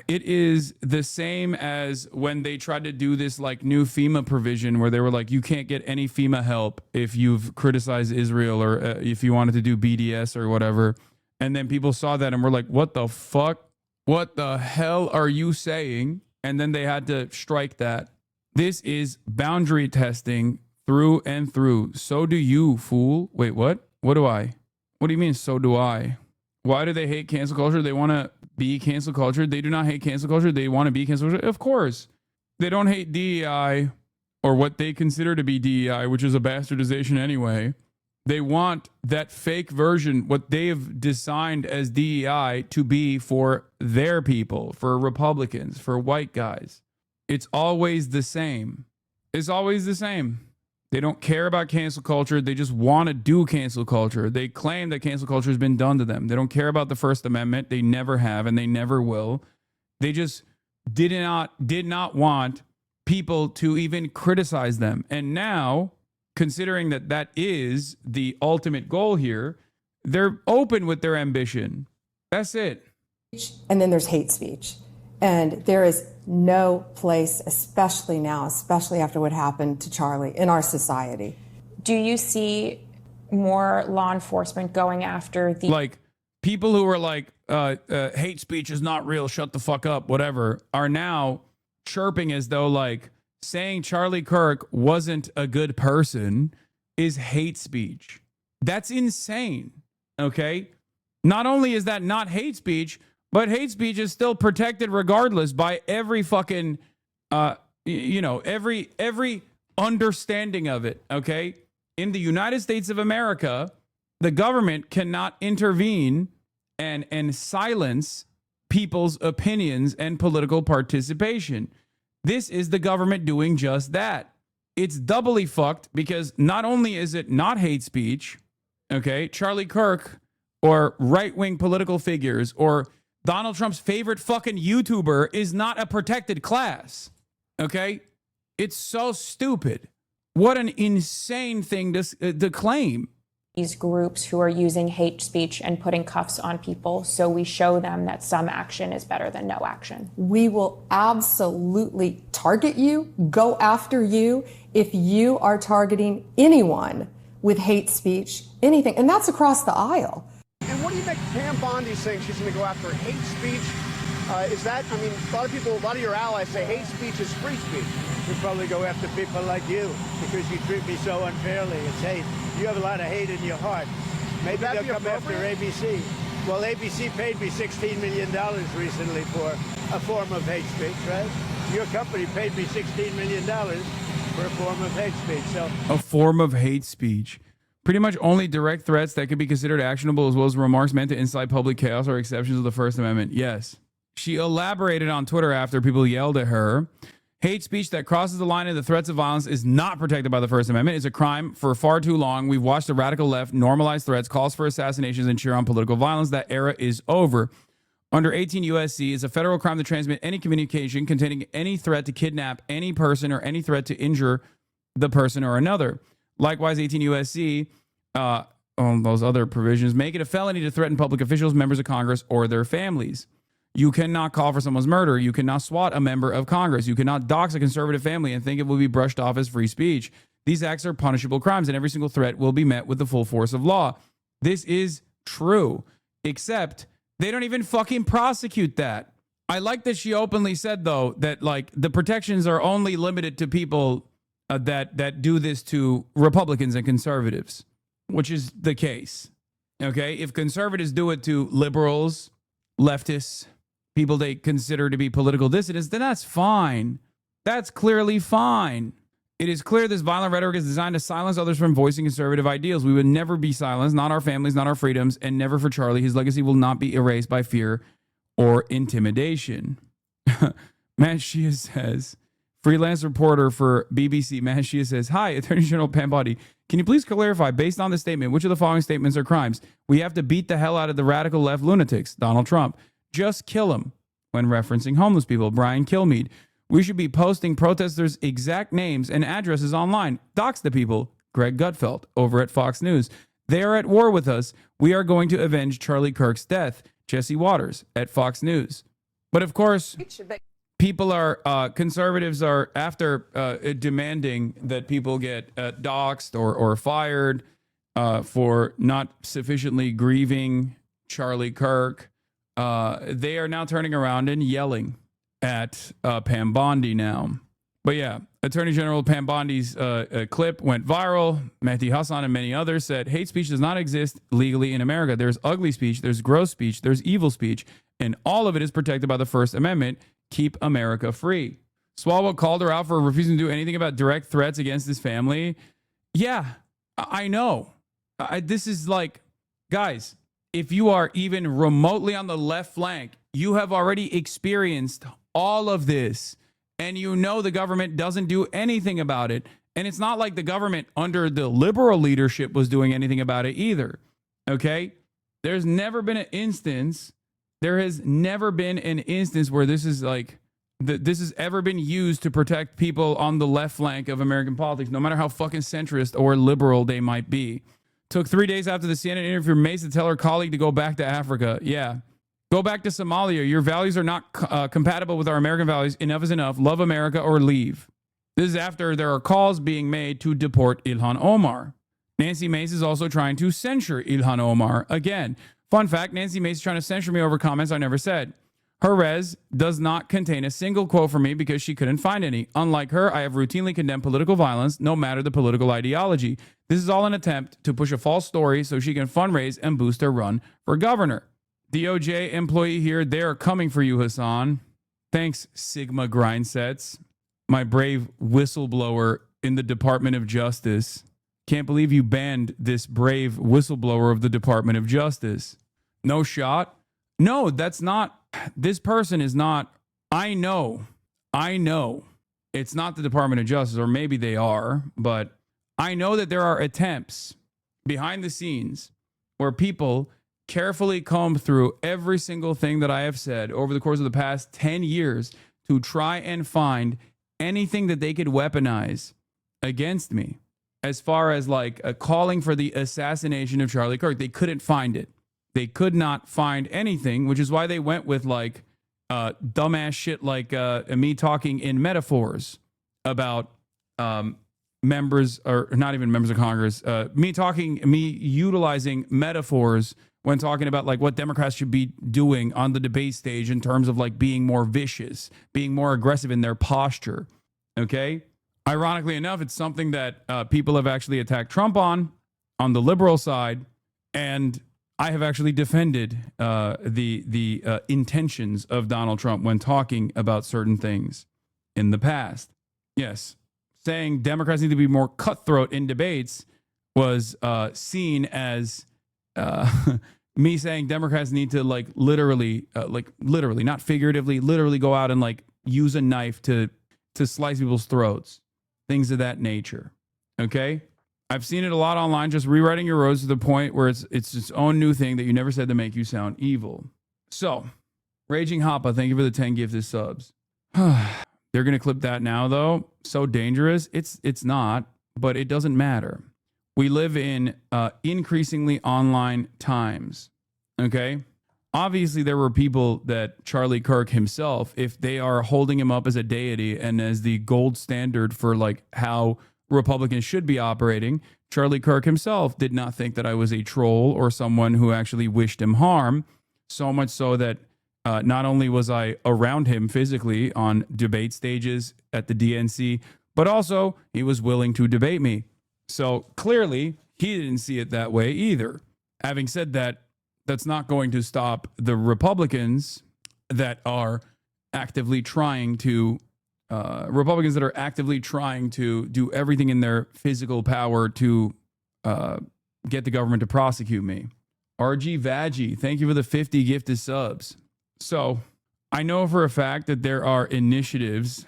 it is the same as when they tried to do this like new FEMA provision where they were like, you can't get any FEMA help if you've criticized Israel or if you wanted to do BDS or whatever. And then people saw that and were like, what the fuck? What the hell are you saying? And then they had to strike that. This is boundary testing through and through. So do you, fool. Wait, what? What do you mean, so do I? Why do they hate cancel culture? They want to be cancel culture. They do not hate cancel culture. They want to be cancel culture. Of course. They don't hate DEI or what they consider to be DEI, which is a bastardization anyway. They want that fake version, what they've designed as DEI, to be for their people, for Republicans, for white guys. It's always the same. It's always the same. They don't care about cancel culture. They just want to do cancel culture. They claim that cancel culture has been done to them. They don't care about the First Amendment. They never have, and they never will. They just did not want people to even criticize them. And now, considering that that is the ultimate goal here, they're open with their ambition. That's it. And then there's hate speech. And there is no place, especially now, especially after what happened to Charlie, in our society. Do you see more law enforcement going after the... Like, people who are like, hate speech is not real, shut the fuck up, whatever, are now chirping as though, like, saying Charlie Kirk wasn't a good person is hate speech. That's insane, okay? Not only is that not hate speech, but hate speech is still protected regardless by every fucking, every understanding of it, okay? In the United States of America, the government cannot intervene and silence people's opinions and political participation. This is the government doing just that. it's doubly fucked because not only is it not hate speech, okay, Charlie Kirk or right-wing political figures or Donald Trump's favorite fucking YouTuber is not a protected class, okay? It's so stupid. What an insane thing to claim. These groups who are using hate speech and putting cuffs on people, so we show them that some action is better than no action. We will absolutely target you, go after you, if you are targeting anyone with hate speech, anything. And that's across the aisle. And what do you make Pam Bondi saying she's going to go after hate speech? Is that, I mean, a lot of your allies say hate speech is free speech. You'll probably go after people like you because you treat me so unfairly. It's hate. You have a lot of hate in your heart. Maybe they'll come after ABC. Well, ABC paid me $16 million recently for a form of hate speech, right? Your company paid me $16 million for a form of hate speech. So a form of hate speech. Pretty much only direct threats that could be considered actionable, as well as remarks meant to incite public chaos or exceptions of the First Amendment. Yes. She elaborated on Twitter after people yelled at her. Hate speech that crosses the line into threats of violence is not protected by the First Amendment. It's a crime for far too long. We've watched the radical left normalize threats, calls for assassinations, and cheer on political violence. That era is over. Under 18 U.S.C. it's a federal crime to transmit any communication containing any threat to kidnap any person or any threat to injure the person or another. Likewise, 18 U.S.C., on those other provisions, make it a felony to threaten public officials, members of Congress, or their families. You cannot call for someone's murder. You cannot swat a member of Congress. You cannot dox a conservative family and think it will be brushed off as free speech. These acts are punishable crimes, and every single threat will be met with the full force of law. This is true, except they don't even fucking prosecute that. I like that she openly said, though, that like the protections are only limited to people that do this to Republicans and conservatives, which is the case. Okay, if conservatives do it to liberals, leftists, people they consider to be political dissidents, then that's fine. That's clearly fine. It is clear this violent rhetoric is designed to silence others from voicing conservative ideals. We would never be silenced, not our families, not our freedoms, and never for Charlie. His legacy will not be erased by fear or intimidation. Mashia says, freelance reporter for BBC, Mashia says, hi, Attorney General Pam Bondi. Can you please clarify, based on the statement, which of the following statements are crimes? We have to beat the hell out of the radical left lunatics, Donald Trump. Just kill him, when referencing homeless people, Brian Kilmeade. We should be posting protesters' exact names and addresses online. Dox the people, Greg Gutfeld, over at Fox News. They are at war with us. We are going to avenge Charlie Kirk's death, Jesse Waters, at Fox News. But of course, people are, conservatives are after demanding that people get doxxed or fired for not sufficiently grieving Charlie Kirk. They are now turning around and yelling at Pam Bondi now. But yeah, Attorney General Pam Bondi's clip went viral. Mehdi Hasan and many others said hate speech does not exist legally in America. There's ugly speech, there's gross speech, there's evil speech, and all of it is protected by the First Amendment. Keep America free. Swalwell called her out for refusing to do anything about direct threats against his family. Yeah, I know. This is like, guys, if you are even remotely on the left flank, you have already experienced all of this, and you know the government doesn't do anything about it. And it's not like the government under the liberal leadership was doing anything about it either. Okay? There's never been an instance, there has never been an instance where this is like, this has ever been used to protect people on the left flank of American politics, no matter how fucking centrist or liberal they might be. Took 3 days after the CNN interview for Mace to tell her colleague to go back to Africa. Yeah. Go back to Somalia. Your values are not compatible with our American values. Enough is enough. Love America or leave. This is after there are calls being made to deport Ilhan Omar. Nancy Mace is also trying to censure Ilhan Omar. Again, fun fact, Nancy Mace is trying to censure me over comments I never said. Her res does not contain a single quote from me because she couldn't find any. Unlike her, I have routinely condemned political violence, no matter the political ideology. This is all an attempt to push a false story so she can fundraise and boost her run for governor. DOJ employee here, they are coming for you, Hasan. Thanks, Sigma Grindsets, my brave whistleblower in the Department of Justice. Can't believe you banned this brave whistleblower of the Department of Justice. No shot? No, that's not. This person is not. I know it's not the Department of Justice, or maybe they are, but I know that there are attempts behind the scenes where people carefully comb through every single thing that I have said over the course of the past 10 years to try and find anything that they could weaponize against me, as far as like calling for the assassination of Charlie Kirk. They couldn't find it. They could not find anything, which is why they went with like dumbass shit like me talking in metaphors about members, or not even members of Congress, me utilizing metaphors when talking about like what Democrats should be doing on the debate stage in terms of like being more vicious, being more aggressive in their posture. Okay. Ironically enough, it's something that people have actually attacked Trump on the liberal side, and I have actually defended the intentions of Donald Trump when talking about certain things in the past. Yes, saying Democrats need to be more cutthroat in debates was seen as me saying Democrats need to literally, not figuratively, literally go out and like use a knife to slice people's throats. Things of that nature. Okay? I've seen it a lot online, just rewriting your roads to the point where it's its own new thing that you never said to make you sound evil. So, Raging Hoppa, thank you for the 10 gifted subs. They're going to clip that now, though. So dangerous. It's not, but it doesn't matter. We live in increasingly online times. Okay? Obviously, there were people that Charlie Kirk himself, if they are holding him up as a deity and as the gold standard for like how Republicans should be operating, Charlie Kirk himself did not think that I was a troll or someone who actually wished him harm. So much so that not only was I around him physically on debate stages at the DNC, but also he was willing to debate me. So clearly, he didn't see it that way either. Having said that, that's not going to stop the Republicans that are actively trying to do everything in their physical power to get the government to prosecute me. RG Vaggie, thank you for the 50 gifted subs. So I know for a fact that there are initiatives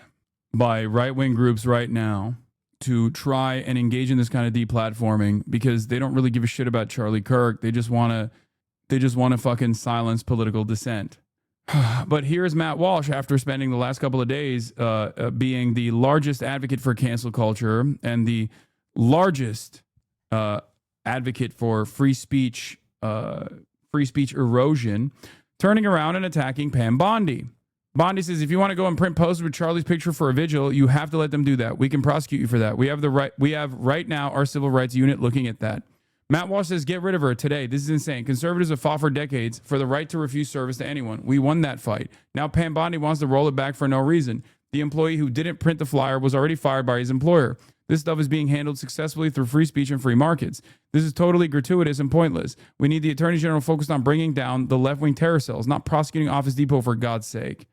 by right-wing groups right now to try and engage in this kind of deplatforming because they don't really give a shit about Charlie Kirk. They just want to fucking silence political dissent. But here's Matt Walsh, after spending the last couple of days being the largest advocate for cancel culture and the largest advocate for free speech erosion, turning around and attacking Pam Bondi. Bondi says, if you want to go and print posters with Charlie's picture for a vigil, you have to let them do that. We can prosecute you for that. We have right now our civil rights unit looking at that. Matt Walsh says, get rid of her today. This is insane. Conservatives have fought for decades for the right to refuse service to anyone. We won that fight. Now Pam Bondi wants to roll it back for no reason. The employee who didn't print the flyer was already fired by his employer. This stuff is being handled successfully through free speech and free markets. This is totally gratuitous and pointless. We need the Attorney General focused on bringing down the left-wing terror cells, not prosecuting Office Depot for God's sake.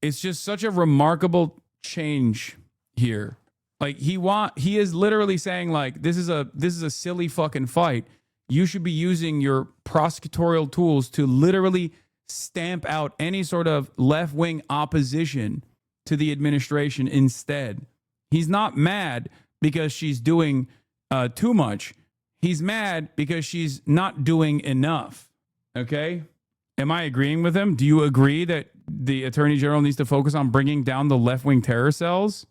It's just such a remarkable change here. Like he is literally saying like this is a silly fucking fight. You should be using your prosecutorial tools to literally stamp out any sort of left-wing opposition to the administration instead. He's not mad because she's doing too much. He's mad because she's not doing enough. Okay? Am I agreeing with him? Do you agree that the Attorney General needs to focus on bringing down the left-wing terror cells?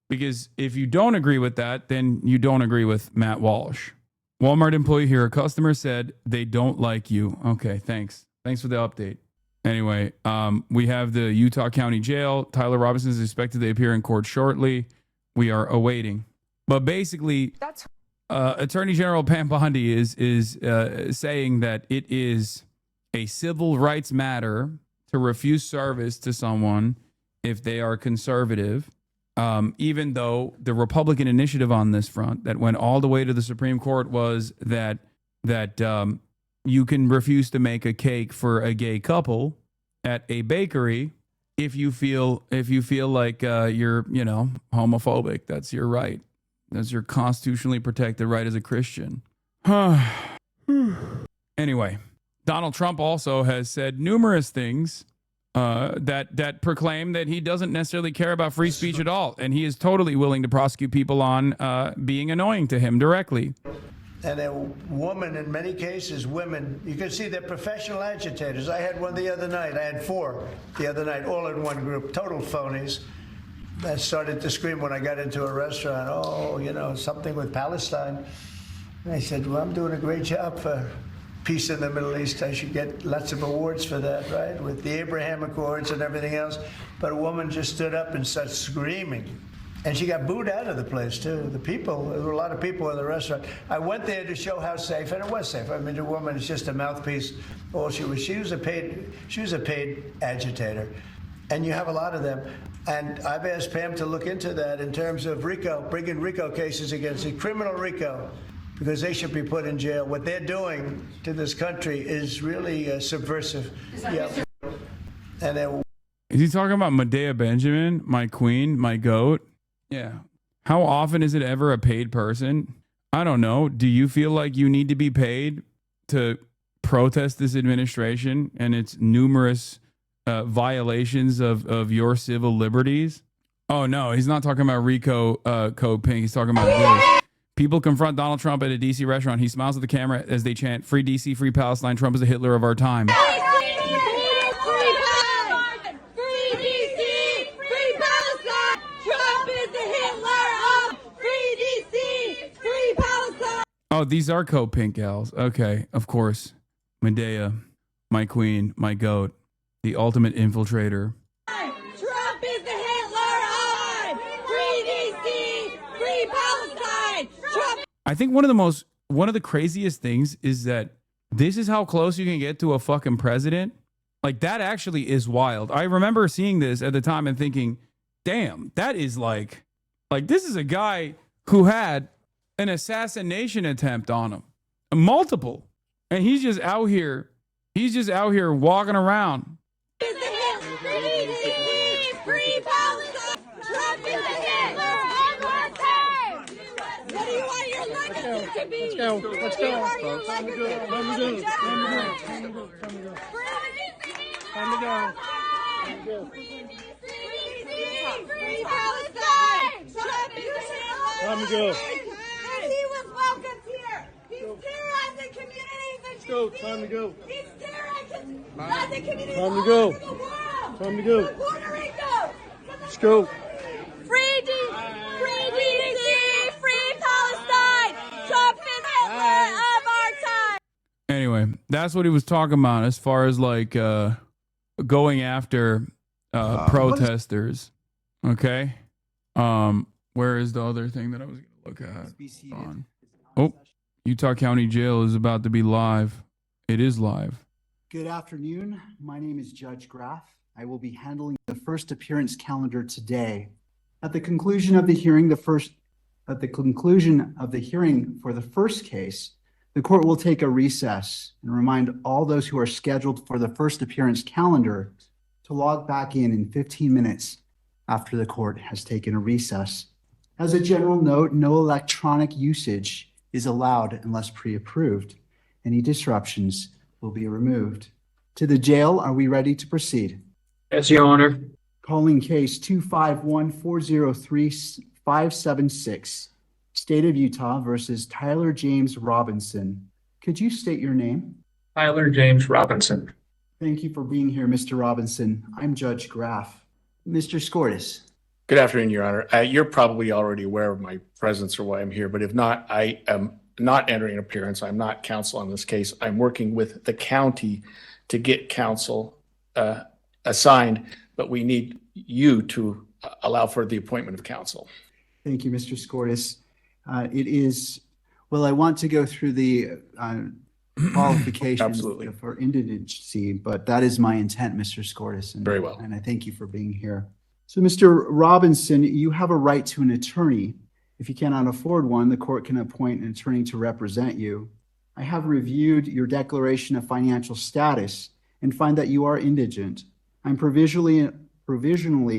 Because if you don't agree with that, then you don't agree with Matt Walsh. Walmart employee here. A customer said they don't like you. Okay, thanks. Thanks for the update. Anyway, we have the Utah County Jail. Tyler Robinson is expected to appear in court shortly. We are awaiting. But basically, Attorney General Pam Bondi is saying that it is a civil rights matter to refuse service to someone if they are conservative, even though the Republican initiative on this front that went all the way to the Supreme Court was that you can refuse to make a cake for a gay couple at a bakery if you feel like you're homophobic. That's your right. That's your constitutionally protected right as a Christian. Anyway, Donald Trump also has said numerous things that proclaim that he doesn't necessarily care about free speech at all, and he is totally willing to prosecute people on being annoying to him directly. And a woman, in many cases, women, you can see they're professional agitators. I had one the other night. I had 4 the other night, all in one group, total phonies. I started to scream when I got into a restaurant, oh, you know, something with Palestine. And I said, well, I'm doing a great job for peace in the Middle East. I should get lots of awards for that, right? With the Abraham Accords and everything else. But a woman just stood up and started screaming. And she got booed out of the place, too. The people, there were a lot of people in the restaurant. I went there to show how safe, and it was safe. I mean, the woman is just a mouthpiece. All she was a paid agitator. And you have a lot of them. And I've asked Pam to look into that in terms of RICO, bringing RICO cases against the criminal RICO, because they should be put in jail. What they're doing to this country is really subversive. Yeah. And is he talking about Medea Benjamin, my queen, my goat? Yeah. How often is it ever a paid person? I don't know. Do you feel like you need to be paid to protest this administration and its numerous violations of your civil liberties? Oh, no, he's not talking about Rico Code Pink. He's talking about this. People confront Donald Trump at a D.C. restaurant. He smiles at the camera as they chant, "Free D.C., free Palestine. Trump is the Hitler of our time." Oh, these are Code Pink gals. Okay, of course. Medea, my queen, my goat, the ultimate infiltrator. Trump is the Hitler of free DC, free Palestine. Trump. I think one of the craziest things is that this is how close you can get to a fucking president. Like, that actually is wild. I remember seeing this at the time and thinking, damn, that is like this is a guy who had an assassination attempt on him, multiple, and he's just out here walking around. Free Palestine. Trump is the Hitler of our time. What do you want your legacy to be? Let's go. What do you want your legacy to be? Time to go. Free Palestine. Trump is the Hitler. Time to go. He was welcomed here. He's terrorizing communities. Let's go. Time to go. He's terrorizing communities. Time to go. Time to go. Puerto Rico. Let's go. Free DC, free Palestine. Trump is Hitler of our time. Anyway, that's what he was talking about as far as like going after protesters. Okay. Where is the other thing that I was going to look at? On. Oh, Utah County Jail is about to be live. It is live. Good afternoon. My name is Judge Graff. I will be handling the first appearance calendar today. At the conclusion of the hearing, for the first case, the court will take a recess and remind all those who are scheduled for the first appearance calendar to log back in 15 minutes after the court has taken a recess. As a general note, no electronic usage is allowed unless pre-approved. Any disruptions will be removed. To the jail, are we ready to proceed? Yes, Your Honor. Calling case 251-403-576, State of Utah versus Tyler James Robinson. Could you state your name? Tyler James Robinson. Thank you for being here, Mr. Robinson. I'm Judge Graff. Mr. Skordas. Good afternoon, Your Honor. You're probably already aware of my presence or why I'm here, but if not, I am not entering an appearance. I'm not counsel on this case. I'm working with the county to get counsel assigned, but we need you to allow for the appointment of counsel. Thank you, Mr. Skordas. I want to go through the qualifications for indigency, but that is my intent, Mr. Skordas. Very well. And I thank you for being here. So, Mr. Robinson, you have a right to an attorney. If you cannot afford one, the court can appoint an attorney to represent you. I have reviewed your declaration of financial status and find that you are indigent. I'm provisionally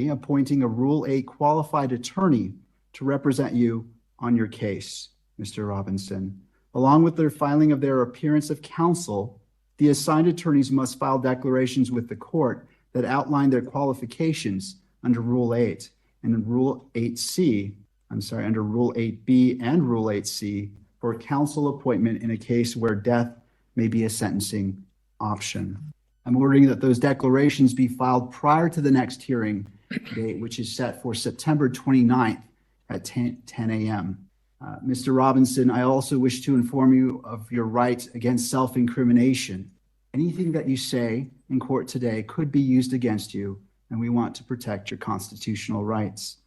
appointing a Rule 8 qualified attorney to represent you on your case, Mr. Robinson. Along with their filing of their appearance of counsel, the assigned attorneys must file declarations with the court that outline their qualifications under Rule 8 and in Rule 8C, under Rule 8B and Rule 8C for counsel appointment in a case where death may be a sentencing option. I'm ordering that those declarations be filed prior to the next hearing date, which is set for September 29th at 10 a.m. Mr. Robinson, I also wish to inform you of your right against self-incrimination. Anything that you say in court today could be used against you, and we want to protect your constitutional rights.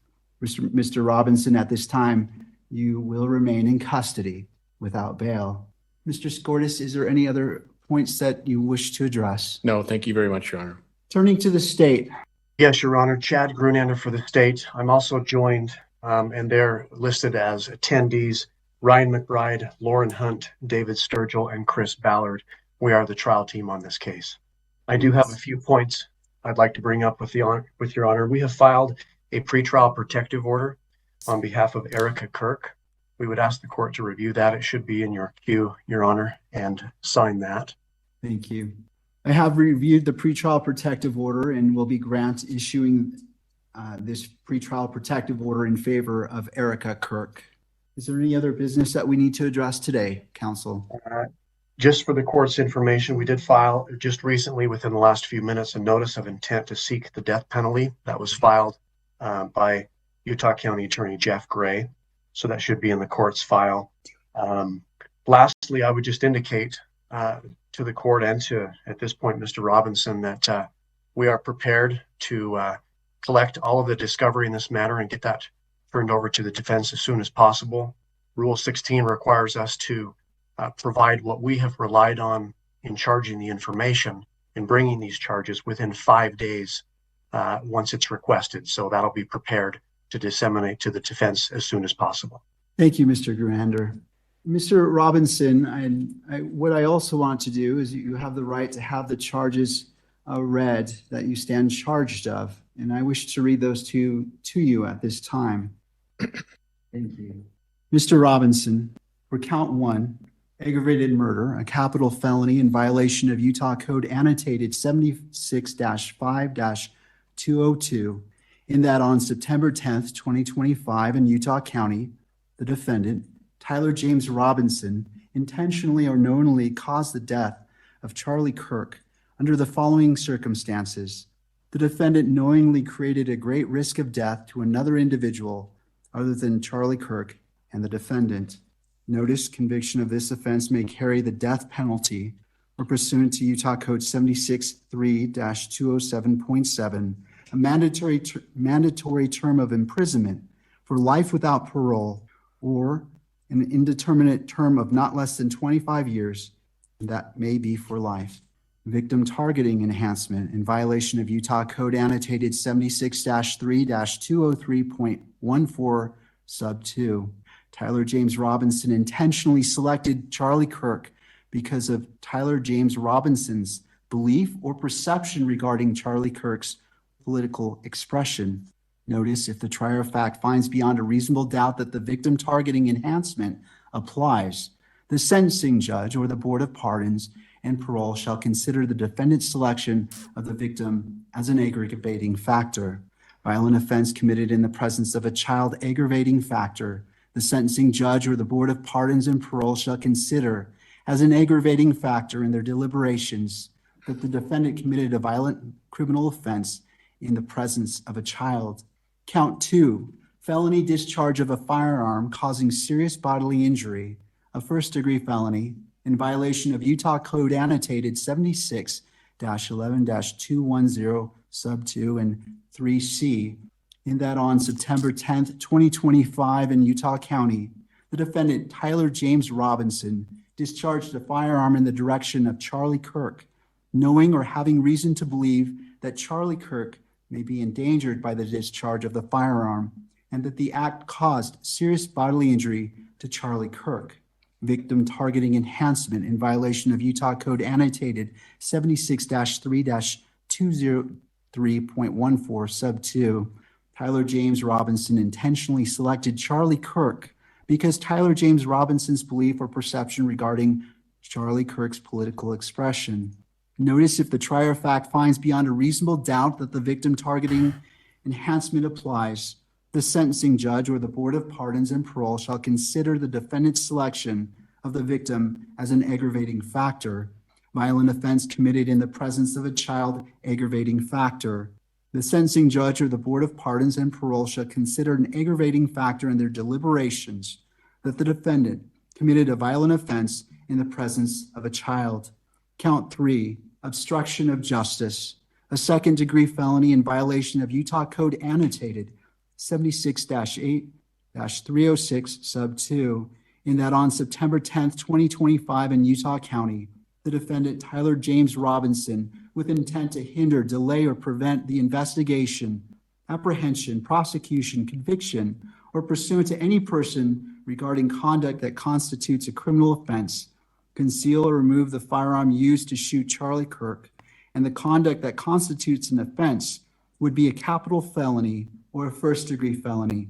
Mr. Robinson, at this time, you will remain in custody without bail. Mr. Skordas, is there any other points that you wish to address? No, thank you very much, Your Honor. Turning to the state. Yes, Your Honor. Chad Grunander for the state. I'm also joined, and they're listed as attendees, Ryan McBride, Lauren Hunt, David Sturgill, and Chris Ballard. We are the trial team on this case. I do have a few points I'd like to bring up with Your Honor. We have filed a pretrial protective order on behalf of Erica KIRK. We would ask the court to review that. It should be in your queue, Your Honor, and sign that. Thank you. I have reviewed the pretrial protective order and will be issuing this pretrial protective order in favor of Erica KIRK. Is there any other business that we need to address today, counsel? Just for the court's information, we did file just recently, within the last few minutes, a notice of intent to seek the death penalty that was filed by Utah County Attorney Jeff Gray. So that should be in the court's file. Lastly, I would just indicate to the court and to, at this point, Mr. Robinson, that we are prepared to collect all of the discovery in this matter and get that turned over to the defense as soon as possible. Rule 16 requires us to provide what we have relied on in charging the information and bringing these charges within 5 days once it's requested. So that'll be prepared to disseminate to the defense as soon as possible. Thank you, Mr. Grander. Mr. Robinson, what I also want to do is you have the right to have the charges read that you stand charged of, and I wish to read those to you at this time. Thank you. Mr. Robinson, for count 1, aggravated murder, a capital felony in violation of Utah Code Annotated 76-5-202, in that on September 10th, 2025 in Utah County, the defendant, Tyler James Robinson, intentionally or knowingly caused the death of Charlie KIRK under the following circumstances. The defendant knowingly created a great risk of death to another individual other than Charlie KIRK and the defendant. Notice conviction of this offense may carry the death penalty or pursuant to Utah Code 76-3-207.7, a mandatory term of imprisonment for life without parole or an indeterminate term of not less than 25 years, and that may be for life. Victim targeting enhancement in violation of Utah Code Annotated 76-3-203.14 sub 2. Tyler James Robinson intentionally selected Charlie KIRK because of Tyler James Robinson's belief or perception regarding Charlie KIRK's political expression. Notice, if the trier of fact finds beyond a reasonable doubt that the victim targeting enhancement applies, the sentencing judge or the Board of Pardons and Parole shall consider the defendant's selection of the victim as an aggravating factor. Violent offense committed in the presence of a child aggravating factor, the sentencing judge or the Board of Pardons and Parole shall consider as an aggravating factor in their deliberations that the defendant committed a violent criminal offense in the presence of a child. Count 2, felony discharge of a firearm causing serious bodily injury, a first-degree felony in violation of Utah Code Annotated 76-11-210 sub 2 and 3C, in that on September 10th, 2025 in Utah County, the defendant Tyler James Robinson discharged a firearm in the direction of Charlie KIRK, knowing or having reason to believe that Charlie KIRK may be endangered by the discharge of the firearm and that the act caused serious bodily injury to Charlie KIRK. Victim targeting enhancement in violation of Utah Code Annotated 76-3-203.14 sub 2. Tyler James Robinson intentionally selected Charlie KIRK because Tyler James Robinson's belief or perception regarding Charlie KIRK's political expression. Notice if the trier of fact finds beyond a reasonable doubt that the victim targeting enhancement applies, the sentencing judge or the Board of Pardons and Parole shall consider the defendant's selection of the victim as an aggravating factor. Violent offense committed in the presence of a child, aggravating factor. The sentencing judge or the Board of Pardons and Parole shall consider an aggravating factor in their deliberations that the defendant committed a violent offense in the presence of a child. Count 3, obstruction of justice, a second-degree felony in violation of Utah Code Annotated 76-8-306 sub 2, in that on September 10th, 2025 in Utah County, the defendant Tyler James Robinson, with intent to hinder, delay, or prevent the investigation, apprehension, prosecution, conviction, or pursuant to any person regarding conduct that constitutes a criminal offense, conceal or remove the firearm used to shoot Charlie Kirk, and the conduct that constitutes an offense would be a capital felony or a first-degree felony.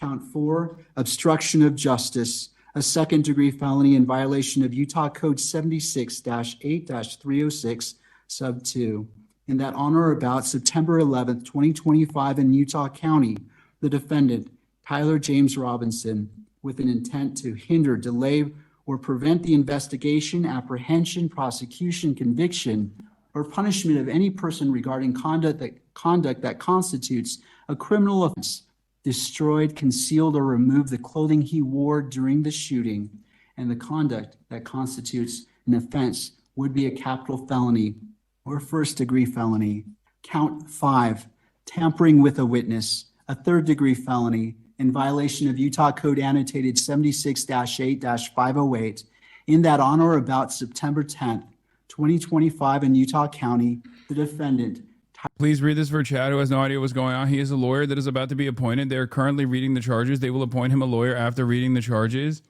Count 4, obstruction of justice, a second-degree felony in violation of Utah Code 76-8-306 sub 2, in that on or about September 11th, 2025 in Utah County, the defendant, Tyler James Robinson, with an intent to hinder, delay, or prevent the investigation, apprehension, prosecution, conviction, or punishment of any person regarding conduct that constitutes a criminal offense, destroyed, concealed, or removed the clothing he wore during the shooting, and the conduct that constitutes an offense would be a capital felony or first-degree felony. Count 5, tampering with a witness, a third-degree felony in violation of Utah Code Annotated 76-8-508, in that on or about September 10th, 2025 in Utah County, the defendant. Please read this for Chad, who has no idea what's going on. He is a lawyer that is about to be appointed. They're currently reading the charges. They will appoint him a lawyer after reading the charges.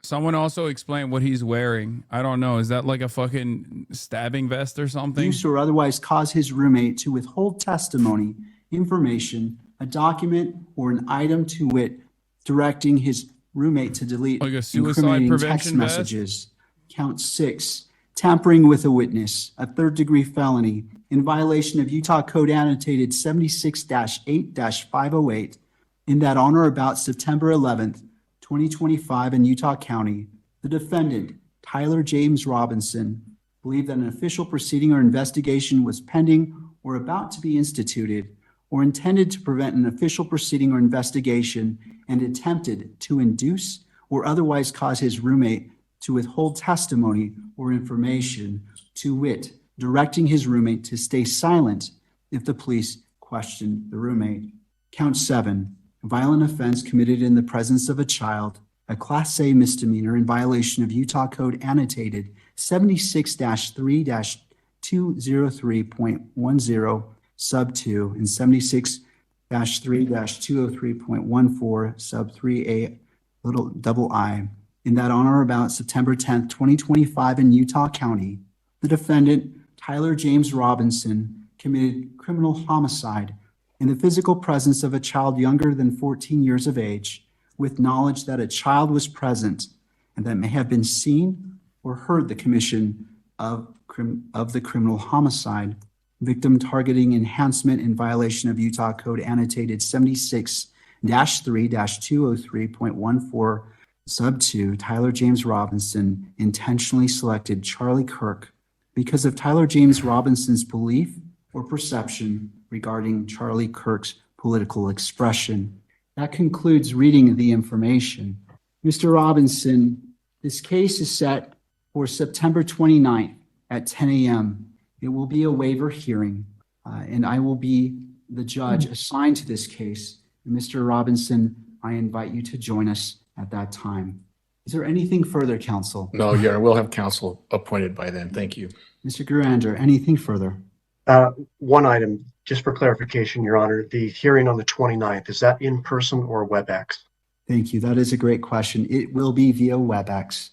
Someone also explain what he's wearing. I don't know. Is that like a fucking stabbing vest or something? Use or otherwise cause his roommate to withhold testimony, information, a document, or an item to wit, directing his roommate to delete like a suicide incriminating prevention text vest? messages. Count 6, tampering with a witness, a third-degree felony in violation of Utah Code Annotated 76-8-508, in that on or about September 11th, 2025 in Utah County, the defendant, Tyler James Robinson, believed that an official proceeding or investigation was pending or about to be instituted, or intended to prevent an official proceeding or investigation, and attempted to induce or otherwise cause his roommate to withhold testimony or information, to wit, directing his roommate to stay silent if the police questioned the roommate. Count 7, violent offense committed in the presence of a child, a Class A misdemeanor in violation of Utah Code Annotated 76-3-203.10 sub 2 and 76-3-203.14 sub 3a little double I, in that on or about September 10th, 2025 in Utah County, the defendant, Tyler James Robinson, committed criminal homicide in the physical presence of a child younger than 14 years of age, with knowledge that a child was present and that may have been seen or heard the commission of the criminal homicide. Victim targeting enhancement in violation of Utah Code Annotated 76-3-203.14 sub 2, Tyler James Robinson intentionally selected Charlie Kirk because of Tyler James Robinson's belief or perception regarding Charlie Kirk's political expression. That concludes reading the information. Mr. Robinson, this case is set for September 29th at 10 a.m. It will be a waiver hearing, and I will be the judge assigned to this case. And Mr. Robinson, I invite you to join us at that time. Is there anything further, counsel? No, yeah, we'll have counsel appointed by then. Thank you. Mr. Gurander, anything further? One item, just for clarification, Your Honor, the hearing on the 29th, is that in person or WebEx? Thank you. That is a great question. It will be via WebEx.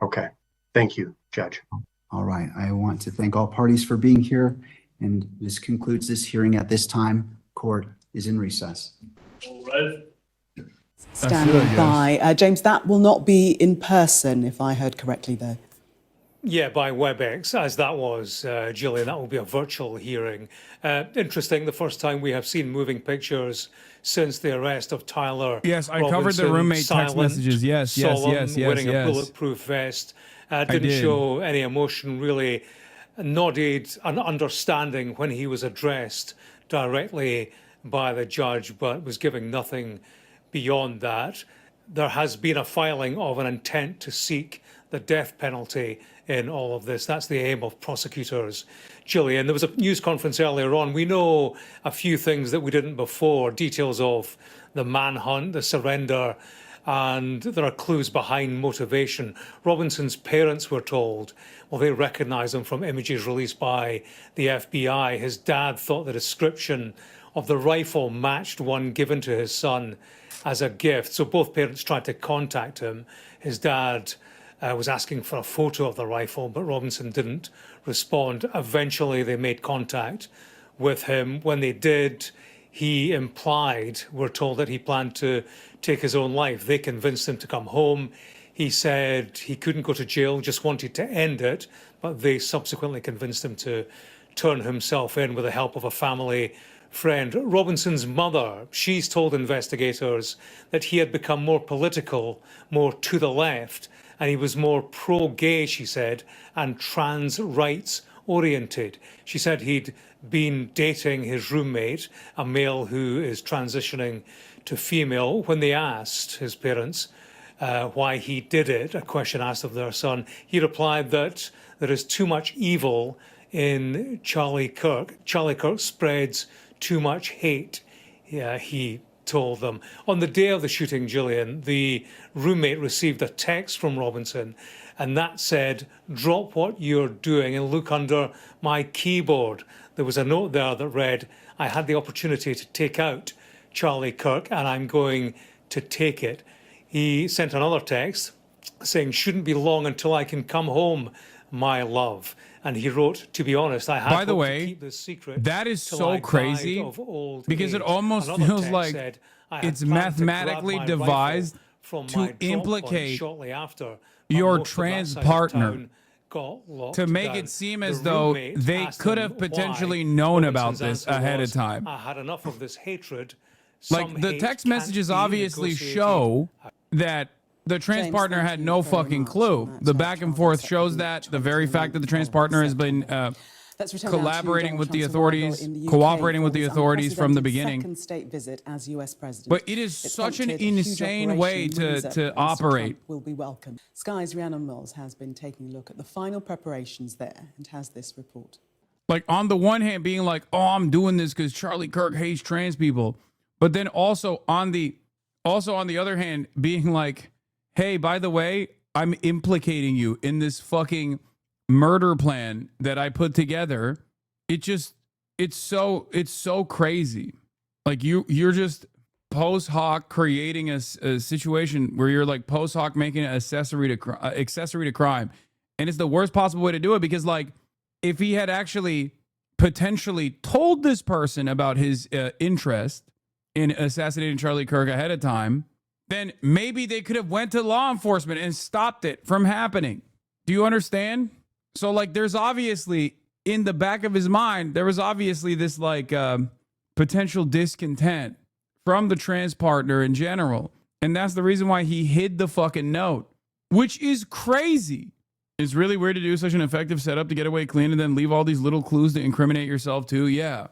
Okay. Thank you, Judge. All right. I want to thank all parties for being here, and this concludes this hearing at this time. Court is in recess. All right. Standing by. James, that will not be in person, if I heard correctly, though. Yeah, by WebEx, as that was, Gillian. That will be a virtual hearing. Interesting, the first time we have seen moving pictures since the arrest of Tyler. Yes, I Robinson, covered the roommate text silent, messages. Yes, solemn, yes, wearing a yes. bulletproof vest. Didn't did. show any emotion, really. Nodded an understanding when he was addressed directly by the judge, but was giving nothing beyond that. There has been a filing of an intent to seek the death penalty in all of this. That's the aim of prosecutors. Gillian, there was a news conference earlier on. We know a few things that we didn't before, details of the manhunt, the surrender, and there are clues behind motivation. Robinson's parents were told, well, they recognize him from images released by the FBI. His dad thought the description of the rifle matched one given to his son as a gift. So both parents tried to contact him. His dad was asking for a photo of the rifle, but Robinson didn't respond. Eventually, they made contact with him. When they did, he implied, we're told, that he planned to take his own life. They convinced him to come home. He said he couldn't go to jail, just wanted to end it, but they subsequently convinced him to turn himself in with the help of a family friend. Robinson's mother, she's told investigators that he had become more political, more to the left, and he was more pro-gay, she said, and trans rights oriented. She said he'd been dating his roommate, a male who is transitioning to female. When they asked his parents why he did it, a question asked of their son, he replied that there is too much evil in Charlie Kirk. Charlie Kirk spreads too much hate, he told them. On the day of the shooting, Gillian, the roommate received a text from Robinson, and that said, drop what you're doing and look under my keyboard. There was a note there that read, I had the opportunity to take out Charlie Kirk, and I'm going to take it. He sent another text saying, shouldn't be long until I can come home, my love. And he wrote, to be honest, I had By the hoped way, to keep this secret that is till so I died crazy of old because it age." almost Another feels text like said, "I had it's planned to grab mathematically my devised rifle from to my drop point implicate shortly after, but your most of that trans side of partner town got locked to make down." it seem The as though roommate they asked could him have potentially why. known about Robinson's this answer ahead of was, time. I had enough of this hatred. Like Some the hate text can't messages be obviously negotiated. show that the trans James, partner thank had you no very fucking much clue. on that The back and forth shows September that. The very fact that the trans partner has been Let's return now to collaborating Donald with the Trump's arrival authorities, in the UK cooperating with for the his authorities from the unprecedented beginning. second state visit as US president. But it is It such an prompted a huge insane operation way in Windsor, to where Mr. operate. Trump will be welcome. Sky's Rhiannon Mills has been taking a look at the final preparations there and has this report. Like on the one hand being like, oh, I'm doing this because Charlie Kirk hates trans people. But then also on the other hand, being like, hey, by the way, I'm implicating you in this fucking murder plan that I put together. It's so crazy. Like you're just post hoc creating a situation where you're like post hoc making an accessory to crime. And it's the worst possible way to do it because like if he had actually potentially told this person about his interest in assassinating Charlie Kirk ahead of time, then maybe they could have went to law enforcement and stopped it from happening. Do you understand? So like there's obviously in the back of his mind, there was obviously this like potential discontent from the trans partner in general. And that's the reason why he hid the fucking note, which is crazy. It's really weird to do such an effective setup to get away clean and then leave all these little clues to incriminate yourself too. Yeah.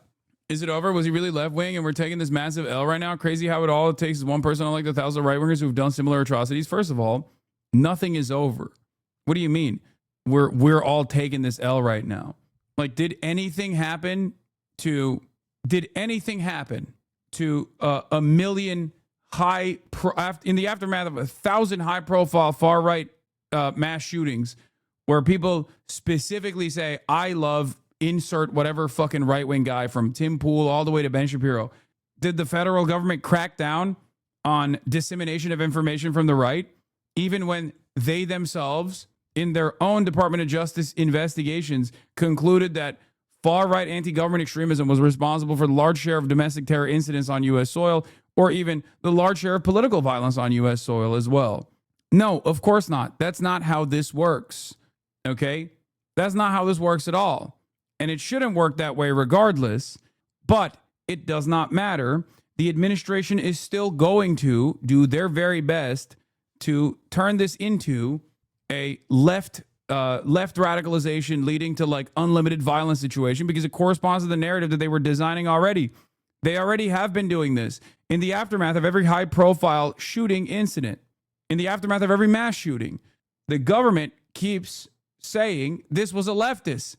Is it over? Was he really left wing and we're taking this massive L right now? Crazy how it takes is one person on like the 1,000 right wingers who've done similar atrocities. First of all, nothing is over. What do you mean? We're all taking this L right now. Like, did anything happen to a million in the aftermath of 1,000 high profile far right mass shootings where people specifically say, I love insert whatever fucking right wing guy from Tim Pool all the way to Ben Shapiro? Did the federal government crack down on dissemination of information from the right, even when they themselves in their own Department of Justice investigations concluded that far-right anti-government extremism was responsible for the large share of domestic terror incidents on U.S. soil, or even the large share of political violence on U.S. soil as well? No, of course not. That's not how this works. Okay? That's not how this works at all. And it shouldn't work that way regardless, but it does not matter. The administration is still going to do their very best to turn this into a left radicalization leading to like unlimited violence situation, because it corresponds to the narrative that they were designing already. They already have been doing this in the aftermath of every high profile shooting incident, in the aftermath of every mass shooting. The government keeps saying this was a leftist,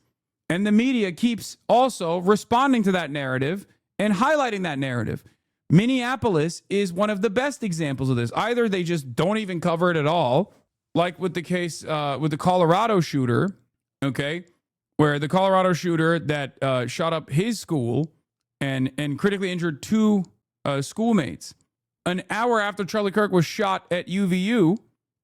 and the media keeps also responding to that narrative and highlighting that narrative. Minneapolis is one of the best examples of this. Either they just don't even cover it at all, like with the case with the Colorado shooter, okay, where the Colorado shooter that shot up his school and critically injured 2 schoolmates. An hour after Charlie Kirk was shot at UVU,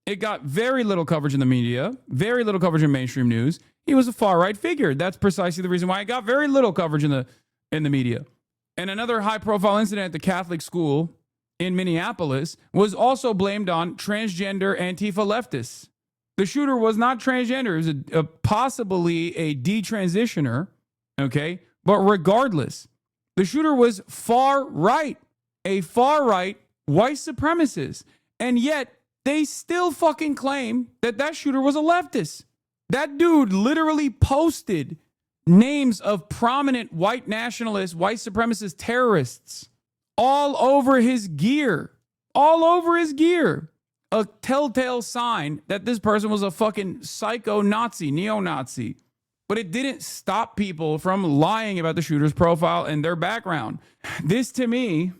it got very little coverage in the media, very little coverage in mainstream news. He was a far-right figure. That's precisely the reason why it got very little coverage in the media. And another high-profile incident at the Catholic school in Minneapolis was also blamed on transgender Antifa leftists. The shooter was not transgender. It was possibly a detransitioner, okay? But regardless, the shooter was far-right, a far-right white supremacist. And yet, they still fucking claim that shooter was a leftist. That dude literally posted names of prominent white nationalist, white supremacist terrorists all over his gear. All over his gear. A telltale sign that this person was a fucking psycho Nazi, neo-Nazi. But it didn't stop people from lying about the shooter's profile and their background. This, to me,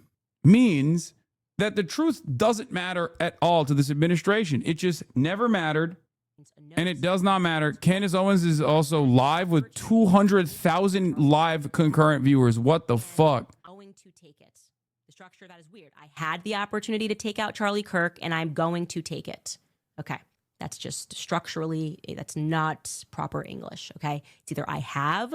means that the truth doesn't matter at all to this administration. It just never mattered. And it does not matter. Candace Owens is also live with 200,000 live concurrent viewers. What the fuck? Going to take it. The structure, that is weird. I had the opportunity to take out Charlie Kirk, and I'm going to take it. Okay. That's just structurally, that's not proper English. Okay. It's either I have,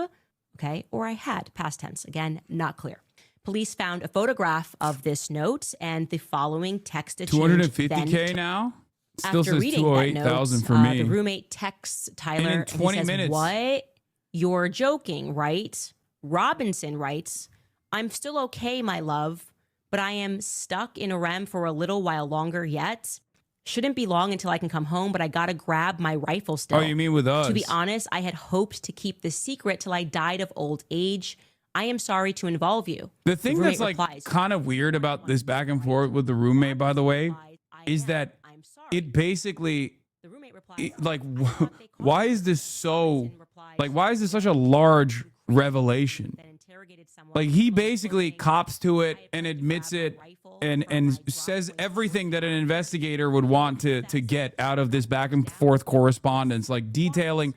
okay, or I had, past tense. Again, not clear. Police found a photograph of this note and the following text exchange. 250K now? Still After says reading 208,000 for me. The roommate texts Tyler And in 20 and he says, minutes. "What? You're joking, right?" Robinson writes, "I'm still okay, my love, but I am stuck in a REM for a little while longer yet. Shouldn't be long until I can come home, but I gotta grab my rifle still." Oh, you mean with us? To be honest, I had hoped to keep this secret till I died of old age. I am sorry to involve you. The thing roommate that's like replies, kind of weird about this back and forth with the roommate, by the way, is that it basically, like, why is this so, like, why is this such a large revelation? Like, he basically cops to it and admits it and says everything that an investigator would want to get out of this back and forth correspondence, like detailing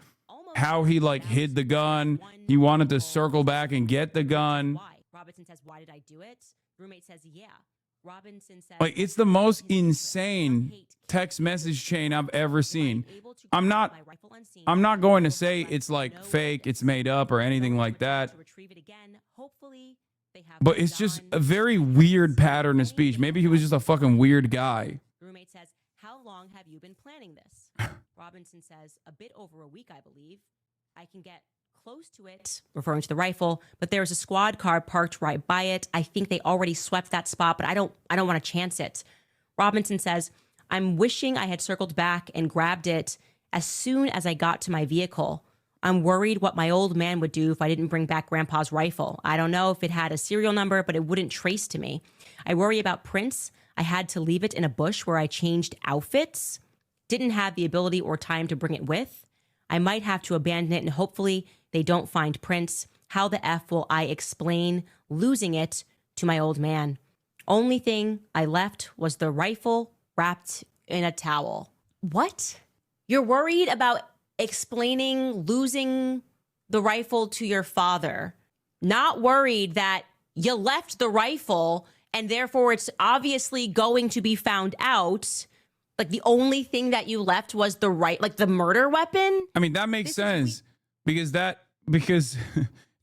how he like hid the gun. He wanted to circle back and get the gun. Robinson says, "Why did I do it?" Roommate says, "Yeah." Robinson says, Like, it's the most insane text message chain I've ever seen. I'm not going to say it's like fake, it's made up or anything like that. But it's just a very weird pattern of speech. Maybe he was just a fucking weird guy. Roommate says, "How long have you been planning this?" Robinson says, "A bit over a week, I believe. I can get close to it," referring to the rifle, "but there's a squad car parked right by it. I think they already swept that spot, but I don't want to chance it." Robinson says, "I'm wishing I had circled back and grabbed it as soon as I got to my vehicle. I'm worried what my old man would do if I didn't bring back Grandpa's rifle. I don't know if it had a serial number, but it wouldn't trace to me. I worry about prints. I had to leave it in a bush where I changed outfits. Didn't have the ability or time to bring it with. I might have to abandon it and hopefully they don't find prints. How the F will I explain losing it to my old man? Only thing I left was the rifle wrapped in a towel." What? You're worried about explaining losing the rifle to your father, not worried that you left the rifle and therefore it's obviously going to be found out. Like, the only thing that you left was the murder weapon? I mean, that makes sense because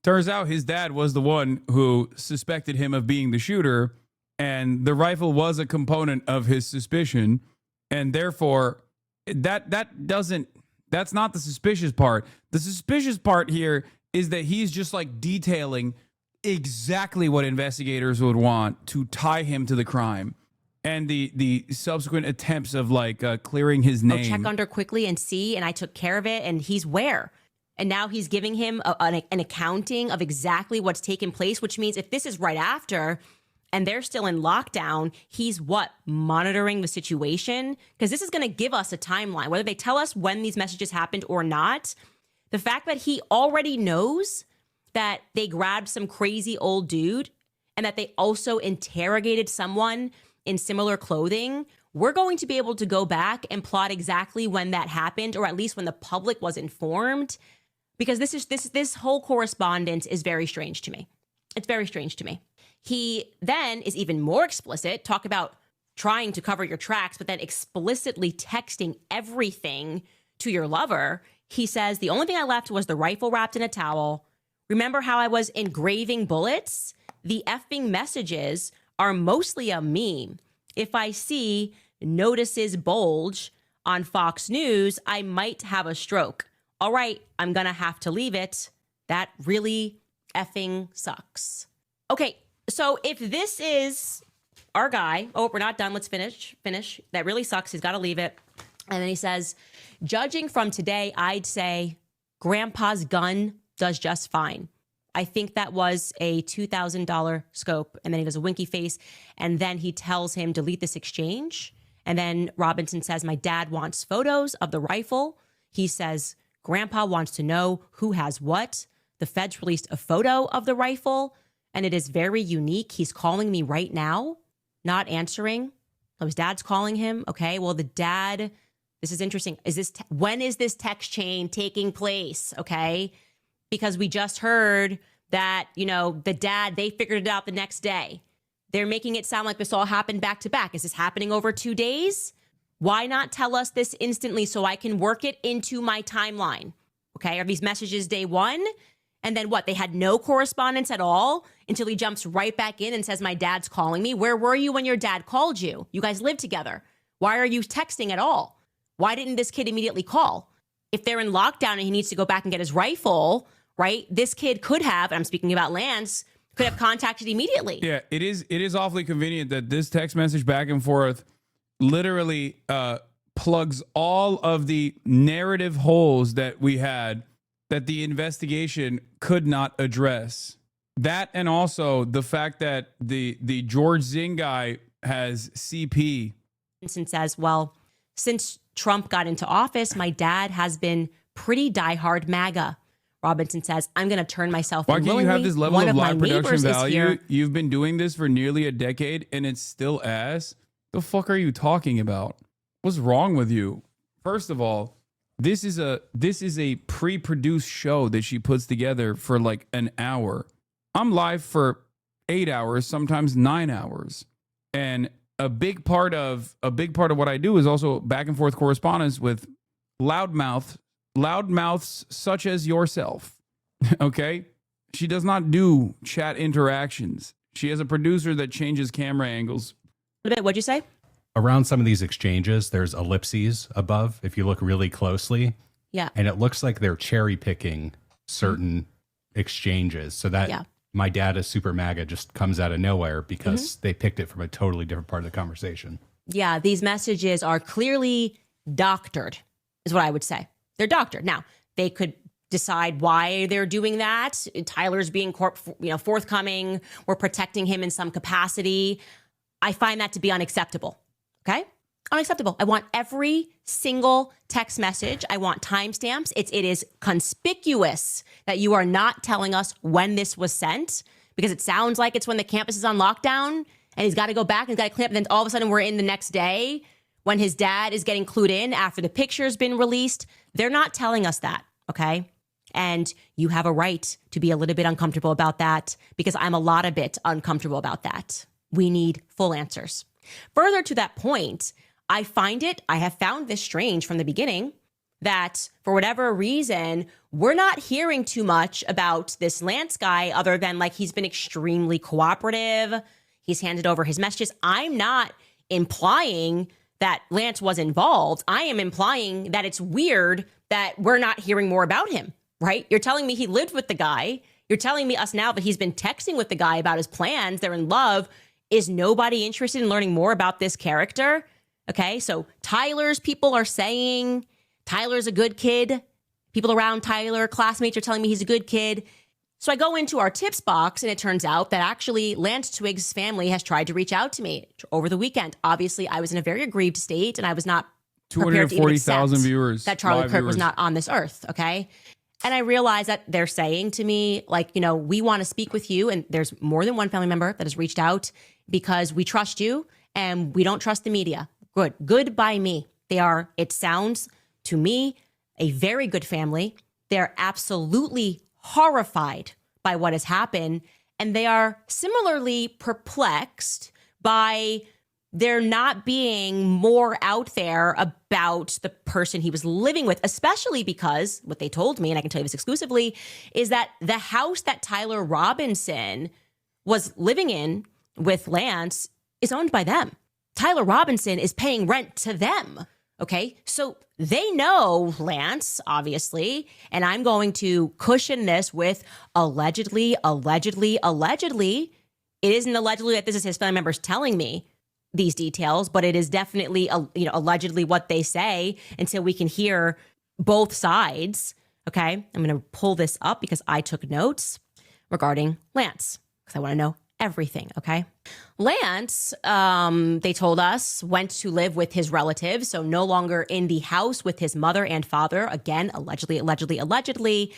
turns out his dad was the one who suspected him of being the shooter, and the rifle was a component of his suspicion, and therefore that doesn't That's not the suspicious part. The suspicious part here is that he's just like detailing exactly what investigators would want to tie him to the crime, and the subsequent attempts of like clearing his name. Check under quickly and see, and I took care of it, and he's where? And now he's giving him an accounting of exactly what's taken place, which means if this is right after and they're still in lockdown, he's what? Monitoring the situation? Because this is going to give us a timeline, whether they tell us when these messages happened or not. The fact that he already knows that they grabbed some crazy old dude and that they also interrogated someone in similar clothing, we're going to be able to go back and plot exactly when that happened, or at least when the public was informed, because this whole correspondence is very strange to me. It's very strange to me. He then is even more explicit, talk about trying to cover your tracks, but then explicitly texting everything to your lover. He says, the only thing I left was the rifle wrapped in a towel. Remember how I was engraving bullets? The effing messages are mostly a meme. If I see notices bulge on Fox News, I might have a stroke. All right, I'm gonna have to leave it. That really effing sucks. Okay, so if this is our guy, oh, we're not done, let's finish. That really sucks, he's gotta leave it. And then he says, judging from today, I'd say Grandpa's gun does just fine. I think that was a $2,000 scope. And then he does a winky face. And then he tells him, delete this exchange. And then Robinson says, my dad wants photos of the rifle. He says, Grandpa wants to know who has what. The feds released a photo of the rifle, and it is very unique. He's calling me right now, not answering. So his dad's calling him. Okay, well, the dad, this is interesting. When is this text chain taking place? Okay. Because we just heard that, the dad, they figured it out the next day. They're making it sound like this all happened back to back. Is this happening over 2 days? Why not tell us this instantly so I can work it into my timeline? Okay, are these messages day one? And then what? They had no correspondence at all until he jumps right back in and says, my dad's calling me. Where were you when your dad called you? You guys live together. Why are you texting at all? Why didn't this kid immediately call? If they're in lockdown and he needs to go back and get his rifle, right? This kid could have, and I'm speaking about Lance, could have contacted immediately. Yeah, it is awfully convenient that this text message back and forth literally plugs all of the narrative holes that we had that the investigation could not address. That, and also the fact that the George Zing guy has CP. And says, well, since Trump got into office, my dad has been pretty diehard MAGA. Robinson says, I'm going to turn myself in. Why can't you have this level One of live my production value? here. You've been doing this for nearly a decade and it's still ass. The fuck are you talking about? What's wrong with you? First of all, this is a pre-produced show that she puts together for like an hour. I'm live for 8 hours, sometimes 9 hours. And a big part of what I do is also back and forth correspondence with loudmouths such as yourself. Okay? She does not do chat interactions. She has a producer that changes camera angles. What'd you say? Around some of these exchanges, there's ellipses above if you look really closely. Yeah. And it looks like they're cherry picking certain exchanges. So that my dad is super MAGA just comes out of nowhere because they picked it from a totally different part of the conversation. Yeah, these messages are clearly doctored, is what I would say. They're doctored. Now, they could decide why they're doing that. Tyler's being forthcoming. We're protecting him in some capacity. I find that to be unacceptable. Okay? Unacceptable. I want every single text message. I want timestamps. It is conspicuous that you are not telling us when this was sent, because it sounds like it's when the campus is on lockdown and he's got to go back and he's got to clean up. And then all of a sudden we're in the next day when his dad is getting clued in after the picture's been released. They're not telling us that. Okay? And you have a right to be a little bit uncomfortable about that, because I'm a lot of bit uncomfortable about that. We need full answers. Further to that point, I have found this strange from the beginning that for whatever reason, we're not hearing too much about this Lance guy other than like he's been extremely cooperative. He's handed over his messages. I'm not implying that Lance was involved, I am implying that it's weird that we're not hearing more about him, right? You're telling me he lived with the guy. You're telling me us now that he's been texting with the guy about his plans. They're in love. Is nobody interested in learning more about this character? Okay, so Tyler's people are saying Tyler's a good kid. People around Tyler, classmates, are telling me he's a good kid. So I go into our tips box, and it turns out that actually Lance Twiggs' family has tried to reach out to me over the weekend. Obviously, I was in a very aggrieved state, and I was not prepared to even accept viewers that Charlie live Kirk was viewers. not on this earth, okay? And I realize that they're saying to me, like, you know, we want to speak with you, and there's more than one family member that has reached out because we trust you, and we don't trust the media. Good by me. They are, it sounds to me, a very good family. They're absolutely horrified by what has happened, and they are similarly perplexed by there not being more out there about the person he was living with, especially because what they told me, and I can tell you this exclusively, is that the house that Tyler Robinson was living in with Lance is owned by them. Tyler Robinson is paying rent to them. Okay, so they know Lance, obviously, and I'm going to cushion this with allegedly. It isn't allegedly that this is his family members telling me these details, but it is definitely, allegedly what they say until we can hear both sides. Okay, I'm going to pull this up because I took notes regarding Lance because I want to know everything, okay? Lance, they told us, went to live with his relatives, so no longer in the house with his mother and father. Again, allegedly.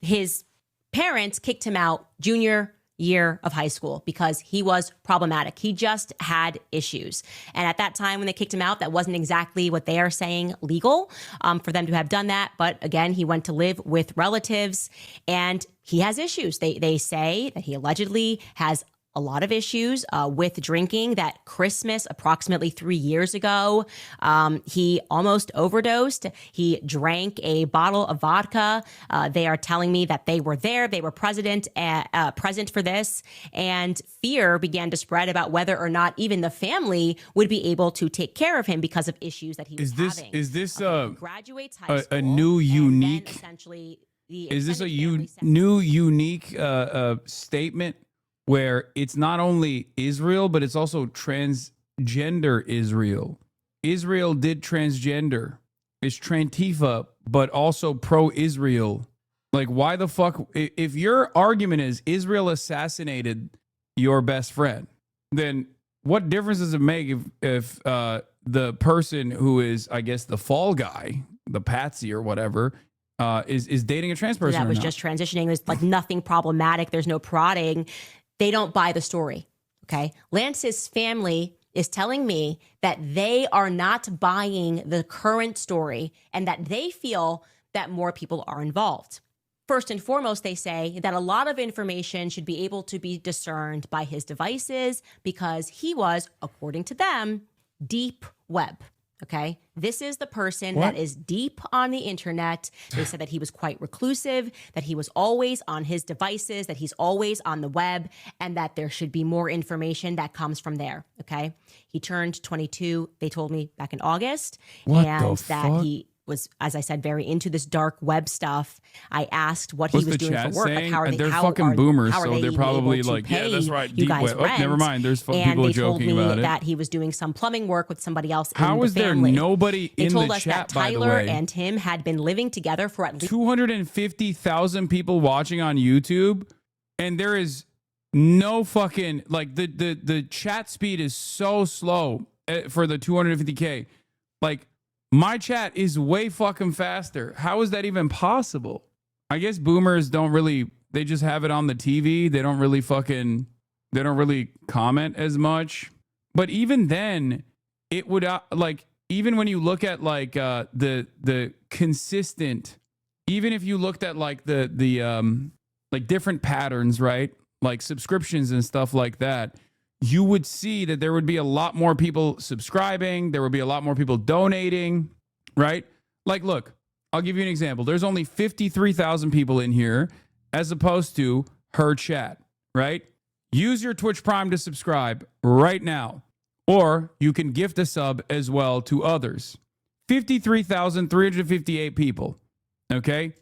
His parents kicked him out junior year of high school because he was problematic. He just had issues. And at that time when they kicked him out, that wasn't exactly what they are saying legal for them to have done that. But again, he went to live with relatives and he has issues. They say that he allegedly has a lot of issues with drinking. That Christmas, approximately 3 years ago, he almost overdosed. He drank a bottle of vodka. They are telling me that they were there. They were present for this. And fear began to spread about whether or not even the family would be able to take care of him because of issues that he was having. Is this graduates high school, a new unique? Essentially, Is this a new unique statement? Where it's not only Israel, but it's also transgender Israel. Israel did transgender. It's Trantifa, but also pro-Israel. Like, why the fuck? If your argument is Israel assassinated your best friend, then what difference does it make if the person who is, I guess, the fall guy, the patsy or whatever, is dating a trans person? That was just transitioning. There's like nothing problematic. There's no prodding. They don't buy the story, okay? Lance's family is telling me that they are not buying the current story and that they feel that more people are involved. First and foremost, they say that a lot of information should be able to be discerned by his devices because he was, according to them, deep web. Okay, this is the person that is deep on the internet. They said that he was quite reclusive, that he was always on his devices, that he's always on the web, and that there should be more information that comes from there. Okay, he turned 22, they told me, back in August, and that he was, as I said, very into this dark web stuff. I asked what he was doing for work. Like, how are they? They're how fucking are, boomers, how are so they they're even probably able to like, yeah, pay that's right. you Deep guys web. Oh, never rent? mind. There's And people they joking told me about it. that he was doing some plumbing work with somebody else. How in is the there family. nobody They in told the us chat, that by the Tyler way? and him had been living together for at least 250,000 people watching on YouTube, and there is no fucking, like, the chat speed is so slow for the 250K. Like, my chat is way fucking faster. How is that even possible? I guess boomers don't really, they just have it on the TV. They don't really comment as much. But even then, it would, like, even when you look at like the consistent, even if you looked at like the like different patterns, right? Like subscriptions and stuff like that, you would see that there would be a lot more people subscribing. There would be a lot more people donating, right? Like, look, I'll give you an example. There's only 53,000 people in here as opposed to her chat, right? Use your Twitch Prime to subscribe right now. or you can gift a sub as well to others. 53,358 people. Okay?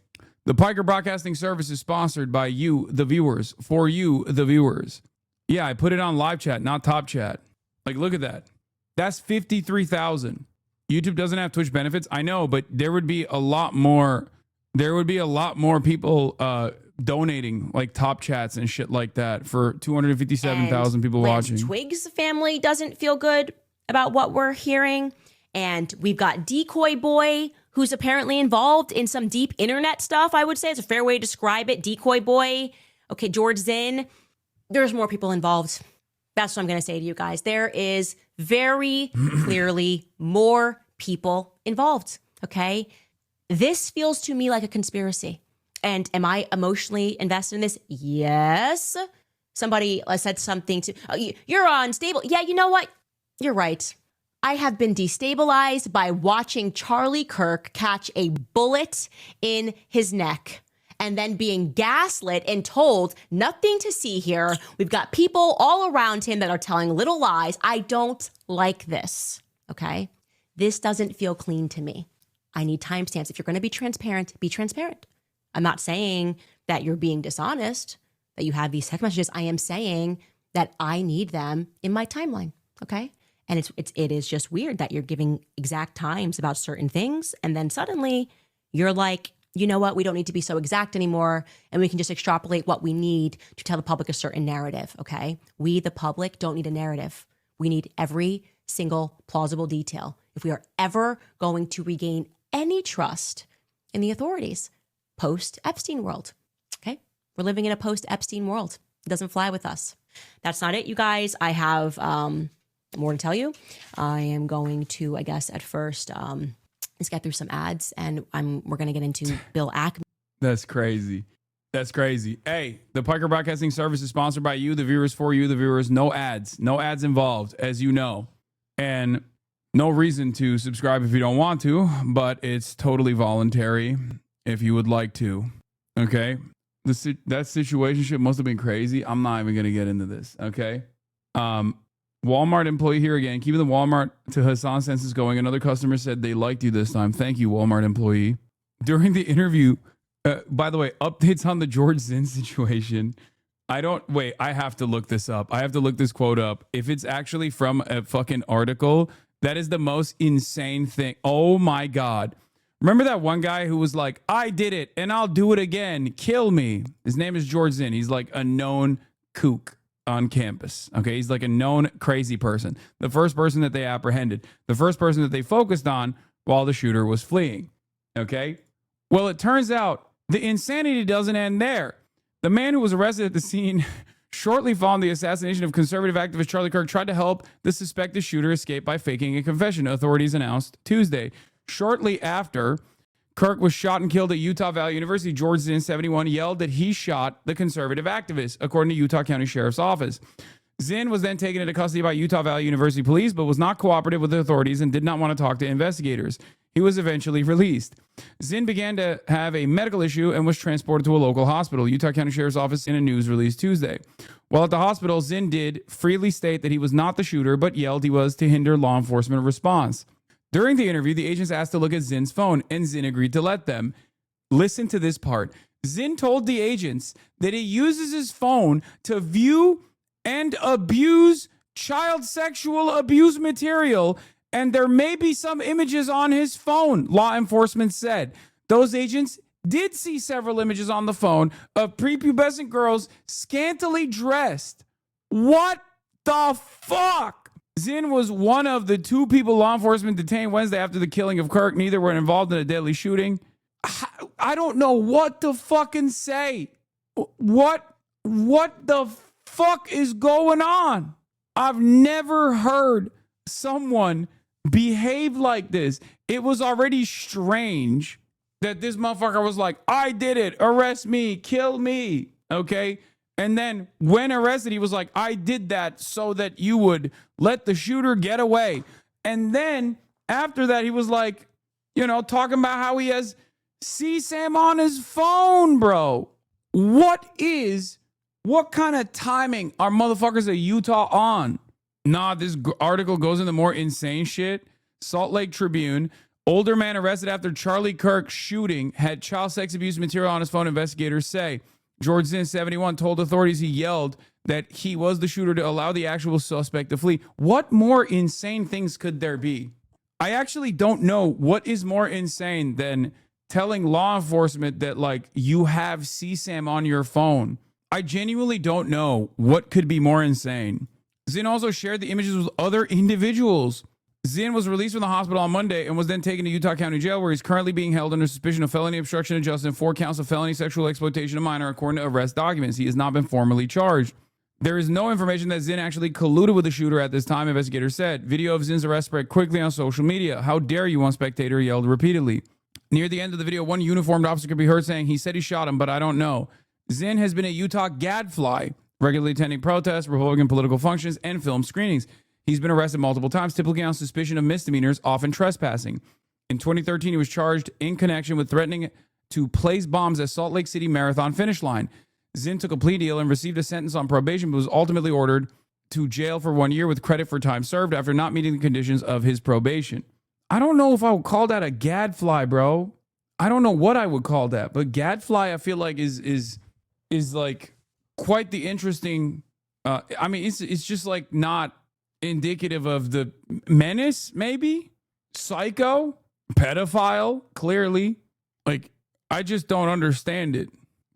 The Piker Broadcasting Service is sponsored by you, the viewers, for you, the viewers. Yeah, I put it on live chat, not top chat. Like, look at that. That's 53,000. YouTube doesn't have Twitch benefits. I know, but there would be a lot more. There would be a lot more people donating, like top chats and shit like that, for 257,000 people watching. Twig's family doesn't feel good about what we're hearing. And we've got Decoy Boy, who's apparently involved in some deep internet stuff, I would say. It's a fair way to describe it. Decoy Boy. Okay, George Zinn. There's more people involved. That's what I'm going to say to you guys. There is very clearly more people involved, okay? This feels to me like a conspiracy. And am I emotionally invested in this? Yes. Somebody said something to, oh, you're unstable. Yeah, you know what? You're right. I have been destabilized by watching Charlie Kirk catch a bullet in his neck and then being gaslit and told nothing to see here. We've got people all around him that are telling little lies. I don't like this, okay? This doesn't feel clean to me. I need timestamps. If you're going to be transparent, be transparent. I'm not saying that you're being dishonest, that you have these text messages. I am saying that I need them in my timeline, okay? And it is just weird that you're giving exact times about certain things, and then suddenly you're like, you know what? We don't need to be so exact anymore, and we can just extrapolate what we need to tell the public a certain narrative, okay? We, the public, don't need a narrative. We need every single plausible detail if we are ever going to regain any trust in the authorities post-Epstein world, okay? We're living in a post-Epstein world. It doesn't fly with us. That's not it, you guys. I have more to tell you. I am going to, I guess, at first, let's get through some ads, and we're going to get into Bill Ackman. That's crazy. That's crazy. Hey, the Piker Broadcasting Service is sponsored by you, the viewers, for you, the viewers. No ads. No ads involved, as you know. And no reason to subscribe if you don't want to, but it's totally voluntary if you would like to. Okay? That situationship must have been crazy. I'm not even going to get into this. Okay? Walmart employee here again, keeping the Walmart to Hasan census going. Another customer said they liked you this time. Thank you, Walmart employee. During the interview, by the way, updates on the George Zinn situation. I have to look this up. I have to look this quote up. If it's actually from a fucking article, that is the most insane thing. Oh my God. Remember that one guy who was like, I did it and I'll do it again. Kill me. His name is George Zinn. He's like a known kook on campus. Okay. He's like a known crazy person. The first person that they apprehended, the first person that they focused on while the shooter was fleeing. Okay. Well, it turns out the insanity doesn't end there. The man who was arrested at the scene shortly following the assassination of conservative activist Charlie Kirk tried to help the suspected shooter escape by faking a confession, authorities announced Tuesday. Shortly after Kirk was shot and killed at Utah Valley University, George Zinn, 71, yelled that he shot the conservative activist, according to Utah County Sheriff's Office. Zinn was then taken into custody by Utah Valley University police, but was not cooperative with the authorities and did not want to talk to investigators. He was eventually released. Zinn began to have a medical issue and was transported to a local hospital, Utah County Sheriff's Office, in a news release Tuesday. While at the hospital, Zinn did freely state that he was not the shooter, but yelled he was to hinder law enforcement response. During the interview, the agents asked to look at Zinn's phone, and Zinn agreed to let them. Listen to this part. Zinn told the agents that he uses his phone to view and abuse child sexual abuse material, and there may be some images on his phone, law enforcement said. Those agents did see several images on the phone of prepubescent girls scantily dressed. What the fuck? Zinn was one of the two people law enforcement detained Wednesday after the killing of Kirk. Neither were involved in a deadly shooting. I don't know what to fucking say. What the fuck is going on? I've never heard someone behave like this. It was already strange that this motherfucker was like, I did it. Arrest me. Kill me. Okay? And then when arrested, he was like, I did that so that you would let the shooter get away. And then after that, he was like, talking about how he has CSAM on his phone, bro. What kind of timing are motherfuckers at Utah on? Nah, this article goes into more insane shit. Salt Lake Tribune. Older man arrested after Charlie Kirk shooting had child sex abuse material on his phone, investigators say. George Zinn, 71, told authorities he yelled that he was the shooter to allow the actual suspect to flee. What more insane things could there be? I actually don't know what is more insane than telling law enforcement that, like, you have CSAM on your phone. I genuinely don't know what could be more insane. Zinn also shared the images with other individuals. Zinn was released from the hospital on Monday and was then taken to Utah County Jail, where he's currently being held under suspicion of felony obstruction of justice and 4 counts of felony sexual exploitation of a minor, according to arrest documents. He has not been formally charged. There is no information that Zinn actually colluded with the shooter at this time, investigators said. Video of Zinn's arrest spread quickly on social media. "How dare you," one spectator yelled repeatedly. Near the end of the video, one uniformed officer could be heard saying, "He said he shot him, but I don't know." Zinn has been a Utah gadfly, regularly attending protests, Republican political functions, and film screenings. He's been arrested multiple times, typically on suspicion of misdemeanors, often trespassing. In 2013, he was charged in connection with threatening to place bombs at Salt Lake City Marathon finish line. Zinn took a plea deal and received a sentence on probation, but was ultimately ordered to jail for 1 year with credit for time served after not meeting the conditions of his probation. I don't know if I would call that a gadfly, bro. I don't know what I would call that, but gadfly I feel like is like quite the interesting. I mean, it's just like not indicative of the menace, maybe psycho, pedophile. Clearly, like I just don't understand it.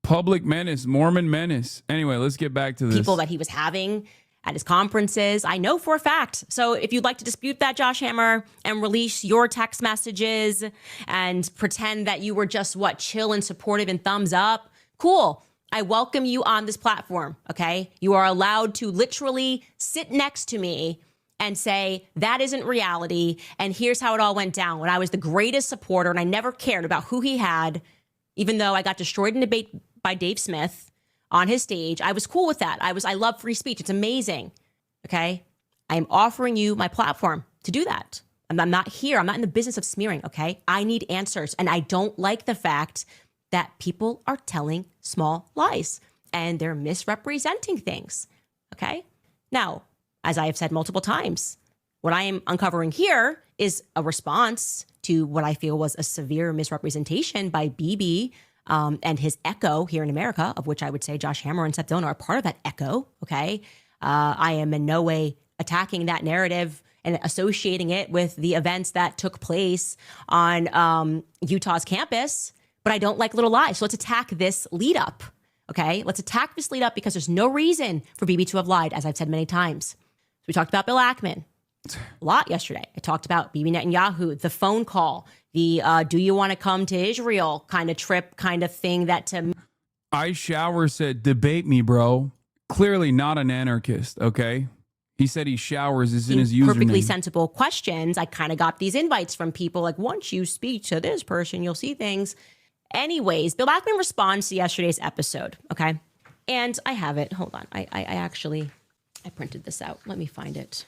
Public menace, Mormon menace. Anyway, let's get back to this. People that he was having at his conferences. I know for a fact. So if you'd like to dispute that, Josh Hammer, and release your text messages and pretend that you were just chill and supportive and thumbs up, cool. I welcome you on this platform, okay? You are allowed to literally sit next to me and say, that isn't reality, and here's how it all went down. When I was the greatest supporter and I never cared about who he had, even though I got destroyed in debate by Dave Smith on his stage, I was cool with that. I love free speech. It's amazing, okay? I'm offering you my platform to do that. I'm not here. I'm not in the business of smearing, okay? I need answers, and I don't like the fact that people are telling small lies and they're misrepresenting things, okay? Now, as I have said multiple times, what I am uncovering here is a response to what I feel was a severe misrepresentation by Bibi and his echo here in America, of which I would say Josh Hammer and Seth Dillon are part of that echo, okay? I am in no way attacking that narrative and associating it with the events that took place on Utah's campus, but I don't like little lies. So let's attack this lead up, okay? Let's attack this lead up because there's no reason for Bibi to have lied, as I've said many times. So we talked about Bill Ackman a lot yesterday. I talked about Bibi Netanyahu, the phone call, the do you want to come to Israel kind of trip kind of thing that to... I Shower said, debate me, bro. Clearly not an anarchist, okay? He said he showers is in his username. Perfectly sensible questions. I kind of got these invites from people like, once you speak to this person, you'll see things. Anyways, Bill Ackman responds to yesterday's episode, okay? And I have it. Hold on. I printed this out. Let me find it.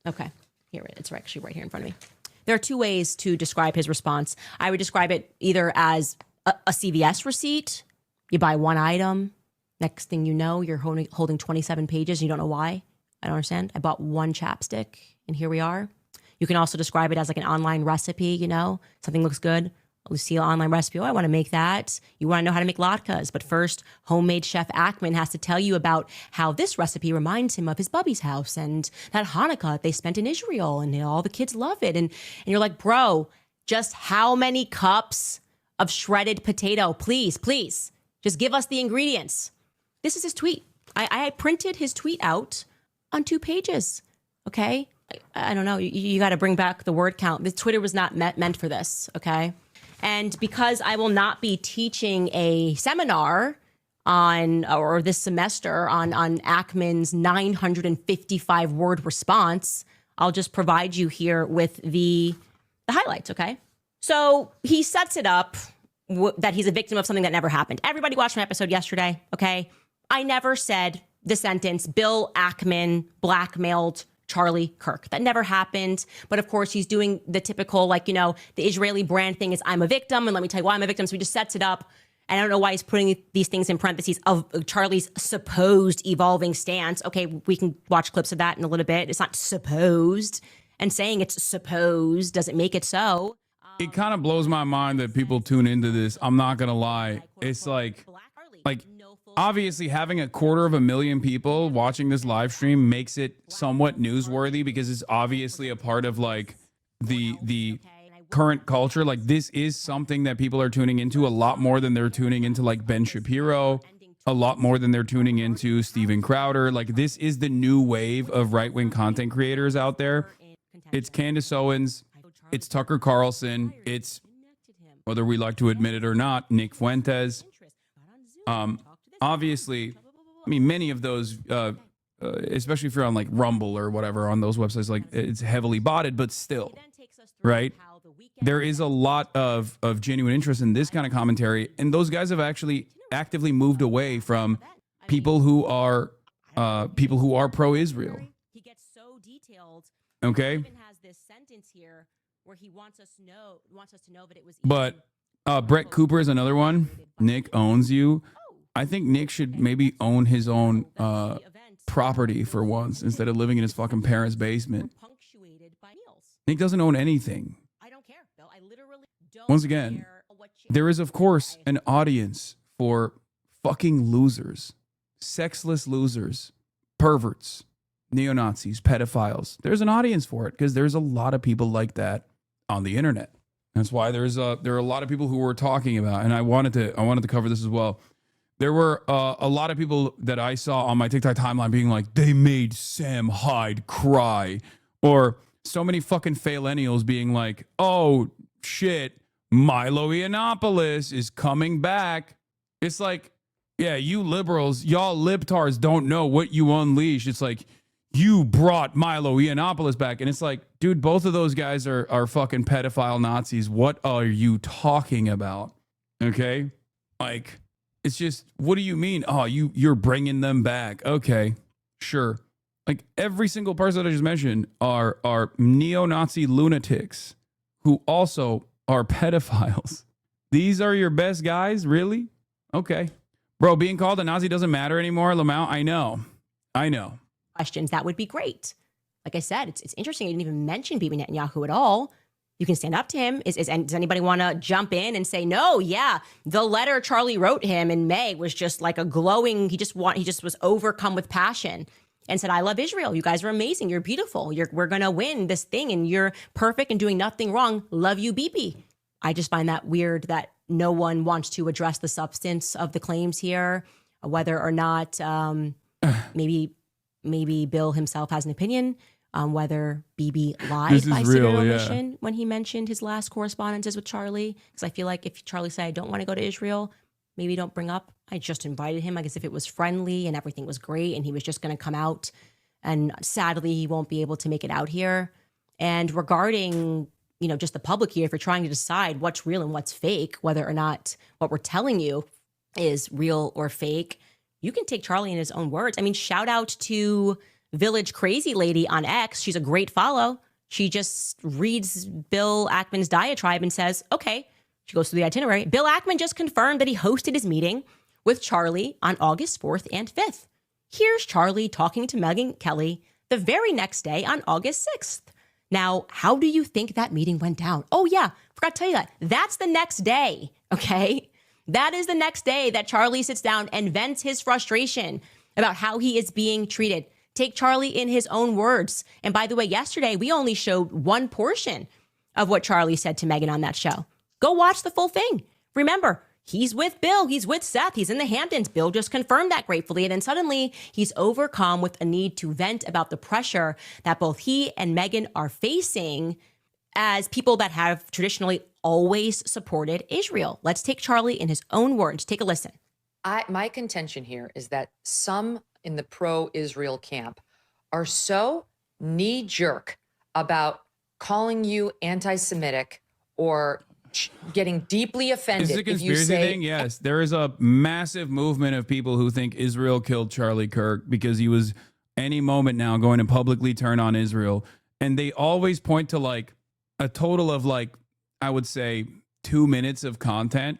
Okay, here it is. It's actually right here in front of me. There are two ways to describe his response. I would describe it either as a CVS receipt. You buy one item. Next thing you know, you're holding 27 pages. You don't know why. I don't understand. I bought one chapstick, and here we are. You can also describe it as like an online recipe, you know? Something looks good. You see an online recipe. Oh, I want to make that. You want to know how to make latkes. But first, homemade chef Ackman has to tell you about how this recipe reminds him of his bubby's house and that Hanukkah they spent in Israel, and all the kids love it. And you're like, bro, just how many cups of shredded potato? Please, please, just give us the ingredients. This is his tweet. I printed his tweet out on 2 pages, okay? I don't know. You got to bring back the word count. The Twitter was not meant for this, okay? And because I will not be teaching a seminar or this semester on Ackman's 955-word response, I'll just provide you here with the highlights, okay? So he sets it up that he's a victim of something that never happened. Everybody watched my episode yesterday, okay? I never said the sentence, Bill Ackman blackmailed Charlie Kirk. That never happened. But of course, he's doing the typical, the Israeli brand thing is I'm a victim. And let me tell you why I'm a victim. So he just sets it up And I don't know why he's putting these things in parentheses of Charlie's supposed evolving stance. Okay, we can watch clips of that in a little bit. It's not supposed. And saying it's supposed doesn't make it so. It kind of blows my mind that people tune into this. I'm not going to lie. It's like obviously having 250,000 people watching this live stream makes it somewhat newsworthy because it's obviously a part of like the current culture. Like this is something that people are tuning into a lot more than they're tuning into like Ben Shapiro, a lot more than they're tuning into Steven Crowder. Like this is the new wave of right-wing content creators out there. It's Candace Owens, it's Tucker Carlson, it's, whether we like to admit it or not, Nick Fuentes. Obviously, I mean, many of those, especially if you're on like Rumble or whatever on those websites, like it's heavily botted, but still, right? There is a lot of genuine interest in this kind of commentary, and those guys have actually actively moved away from people who are pro-Israel. Okay. Where he wants us to know that it was. But Brett Cooper is another one. Nick owns you. I think Nick should maybe own his own property for once instead of living in his fucking parents' basement. Nick doesn't own anything. I don't care, though. I literally don't. Once again, there is of course an audience for fucking losers, sexless losers, perverts, neo-Nazis, pedophiles. There's an audience for it because there's a lot of people like that on the internet. That's why there are a lot of people who we're talking about, and I wanted to cover this as well. There were a lot of people that I saw on my TikTok timeline being like, they made Sam Hyde cry, or so many fucking faillennials being like, oh shit, Milo Yiannopoulos is coming back. It's like, yeah, you liberals, y'all libtards don't know what you unleashed. It's like, you brought Milo Yiannopoulos back. And it's like, dude, both of those guys are fucking pedophile Nazis. What are you talking about? Okay? Like, it's just, what do you mean? Oh, you're bringing them back. Okay, sure. Like, every single person that I just mentioned are neo-Nazi lunatics who also are pedophiles. These are your best guys? Really? Okay. Bro, being called a Nazi doesn't matter anymore, Lamau. I know. Questions, that would be great. Like I said, it's interesting. You didn't even mention Bibi Netanyahu at all. You can stand up to him. And does anybody want to jump in and say, no, yeah, the letter Charlie wrote him in May was just like a glowing, he just was overcome with passion and said, I love Israel. You guys are amazing. You're beautiful. We're going to win this thing and you're perfect and doing nothing wrong. Love you, Bibi. I just find that weird that no one wants to address the substance of the claims here, whether or not maybe Bill himself has an opinion on whether Bibi lied by secret omission when he mentioned his last correspondences with Charlie. Because I feel like if Charlie said, I don't want to go to Israel, maybe don't bring up, I just invited him. I guess if it was friendly and everything was great and he was just going to come out, and sadly he won't be able to make it out here. And regarding, just the public here, if you're trying to decide what's real and what's fake, whether or not what we're telling you is real or fake, you can take Charlie in his own words. I mean, shout out to Village Crazy Lady on X. She's a great follow. She just reads Bill Ackman's diatribe and says, okay, she goes through the itinerary. Bill Ackman just confirmed that he hosted his meeting with Charlie on August 4th and 5th. Here's Charlie talking to Megyn Kelly the very next day on August 6th. Now, how do you think that meeting went down? Oh yeah, forgot to tell you that. That's the next day, okay? That is the next day that Charlie sits down and vents his frustration about how he is being treated. Take Charlie in his own words. And by the way, yesterday, we only showed one portion of what Charlie said to Megyn on that show. Go watch the full thing. Remember, he's with Bill. He's with Seth. He's in the Hamptons. Bill just confirmed that gratefully. And then suddenly he's overcome with a need to vent about the pressure that both he and Megyn are facing as people that have traditionally always supported Israel. Let's take Charlie in his own words. Take a listen. My contention here is that some in the pro-Israel camp are so knee-jerk about calling you anti-Semitic or getting deeply offended. Is it a conspiracy thing? Yes. There is a massive movement of people who think Israel killed Charlie Kirk because he was any moment now going to publicly turn on Israel. And they always point to like a total of like, I would say 2 minutes of content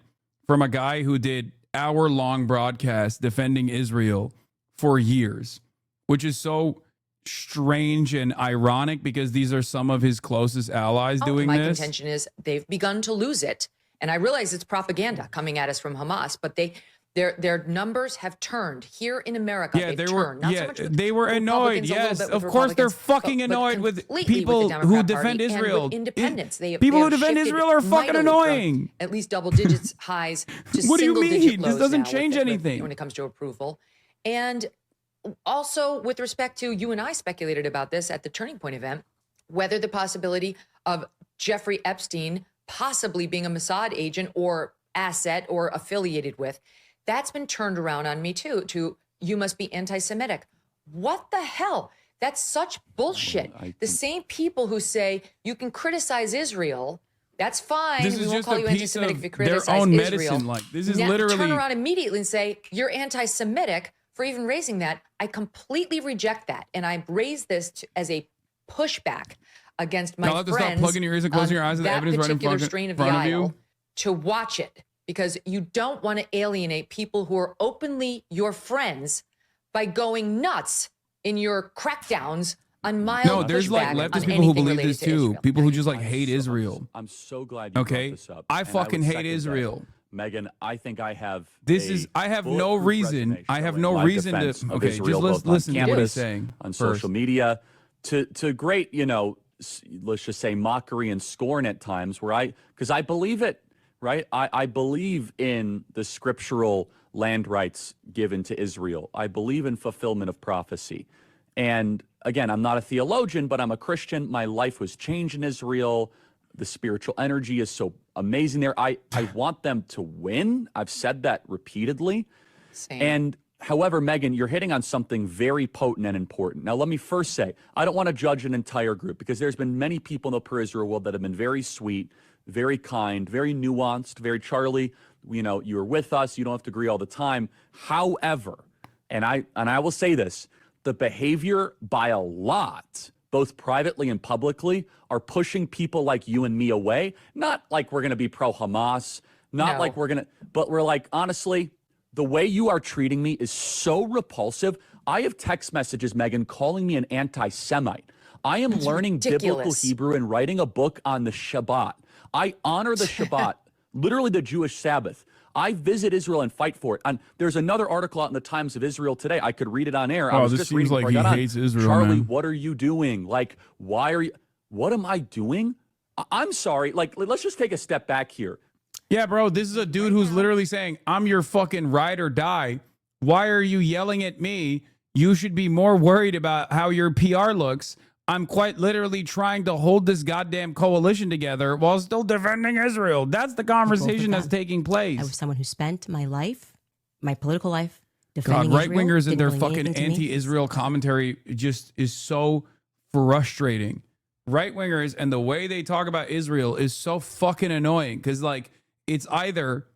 from a guy who did hour-long broadcasts defending Israel for years, which is so strange and ironic because these are some of his closest allies doing my this. contention is they've begun to lose it. And I realize it's propaganda coming at us from Hamas, but their numbers have turned here in America. Yeah, they've they were. turned. Not so Yeah, much with they were annoyed. Republicans, a little Yes, bit with of course they're Republicans, fucking but annoyed with completely people with the who Democrat defend Party and Israel. with independents. People they who have defend shifted Israel are fucking mightily annoying. from at least double digits highs to What do you single-digit mean? lows This doesn't now change anything. when it comes to approval. And also with respect to, you and I speculated about this at the Turning Point event, whether the possibility of Jeffrey Epstein possibly being a Mossad agent or asset or affiliated with, that's been turned around on me too, to you must be anti-Semitic. What the hell? That's such bullshit. The same people who say you can criticize Israel, that's fine. This We is won't just call a you piece anti-Semitic of if you their criticize own Israel. medicine. Like, this is Now, literally turn around immediately and say you're anti-Semitic for even raising that. I completely reject that, and I raise this as a pushback against my Y'all have to friends. stop plugging your ears and closing your eyes at the that evidence right in particular front strain of of the you. aisle to watch it, because you don't want to alienate people who are openly your friends by going nuts in your crackdowns on mild No, there's like pushback leftist on people who anything believe related this to too. Israel. People who just like hate Israel. I'm so glad you Okay, brought this up. I and fucking would hate second that. Israel. Megan, I think I have. I have no reason. I have no reason to. Okay, Israel, just both on listen to what he's campus, saying on first. social media, to great, let's just say mockery and scorn at times. Because I believe it, right? I believe in the scriptural land rights given to Israel. I believe in fulfillment of prophecy, and again, I'm not a theologian, but I'm a Christian. My life was changed in Israel. The spiritual energy is so amazing there. I want them to win. I've said that repeatedly. Same. And however, Megan, you're hitting on something very potent and important. Now, let me first say, I don't want to judge an entire group because there's been many people in the pro-Israel world that have been very sweet, very kind, very nuanced, very Charlie, you're with us. You don't have to agree all the time. However, and I will say this, the behavior by a lot, both privately and publicly, are pushing people like you and me away. Not like we're going to be pro-Hamas, not like we're going to, but we're like, honestly, the way you are treating me is so repulsive. I have text messages, Megan, calling me an anti-Semite. I am learning biblical Hebrew and writing a book on the Shabbat. I honor the Shabbat, literally the Jewish Sabbath. I visit Israel and fight for it. And there's another article out in the Times of Israel today. I could read it on air. I was this just seems reading like before I got he on. hates Israel, Charlie, man. what are you doing? Like, why are you? What am I doing? I'm sorry. Like, let's just take a step back here. Yeah, bro, this is a dude who's literally saying, I'm your fucking ride or die. Why are you yelling at me? You should be more worried about how your PR looks. I'm quite literally trying to hold this goddamn coalition together while still defending Israel. That's the conversation that's taking place. I was someone who spent my life, my political life, defending God, Israel. right-wingers and their didn't really fucking mean anything to me. anti-Israel commentary just is so frustrating. Right-wingers and the way they talk about Israel is so fucking annoying because, like, it's either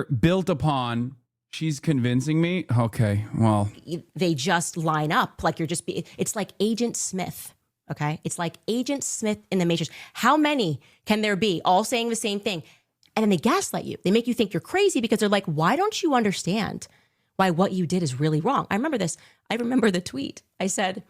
built upon she's convincing me. Okay, well, They just line up like it's like Agent Smith. Okay, it's like Agent Smith in the Matrix. How many can there be all saying the same thing? And then they gaslight you. They make you think you're crazy because they're like, why don't you understand why what you did is really wrong? I remember this. I remember the tweet. I said,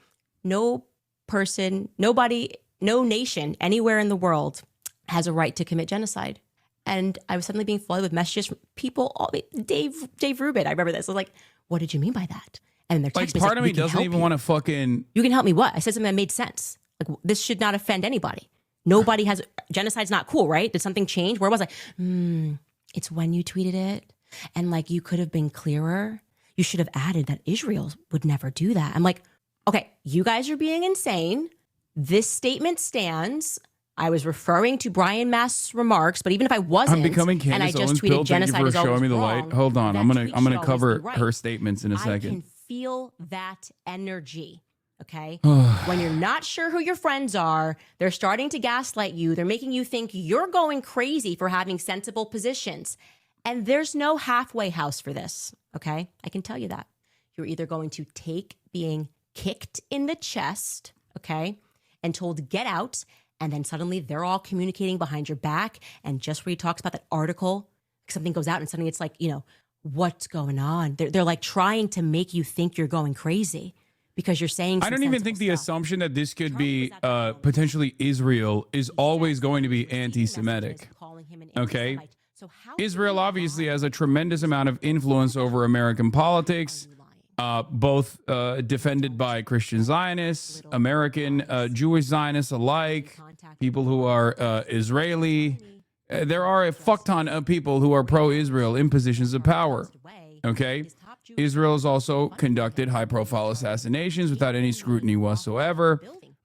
no person, nobody, no nation anywhere in the world has a right to commit genocide. And I was suddenly being flooded with messages from people, Dave Rubin. I remember this. I was like, what did you mean by that? And they're like, part of me doesn't even want to fucking... You can help me what? I said something that made sense. Like, this should not offend anybody. Nobody has... Genocide's not cool, right? Did something change? Where was I? It's when you tweeted it. And, like, you could have been clearer. You should have added that Israel would never do that. I'm like, okay, you guys are being insane. This statement stands. I was referring to Brian Mast's remarks, but even if I wasn't, I'm becoming Candace and I just Owens tweeted Pill. Thank you genocide for is always showing me the wrong, light. Hold on, that I'm gonna tweet should cover always be right. her statements in a second. I can feel that energy. Okay. When you're not sure who your friends are, they're starting to gaslight you. They're making you think you're going crazy for having sensible positions. And there's no halfway house for this. Okay. I can tell you that. You're either going to take being kicked in the chest, okay, and told get out And then suddenly they're all communicating behind your back. And just where he talks about that article, something goes out and suddenly it's like, what's going on? They're like trying to make you think you're going crazy because you're saying I don't even think the assumption that this could be potentially Israel is always going to be anti-Semitic. Okay? Israel obviously has a tremendous amount of influence over American politics, both defended by Christian Zionists, American Jewish Zionists alike, people who are Israeli. There are a fuck ton of people who are pro-Israel in positions of power. Okay? Israel has also conducted high-profile assassinations without any scrutiny whatsoever.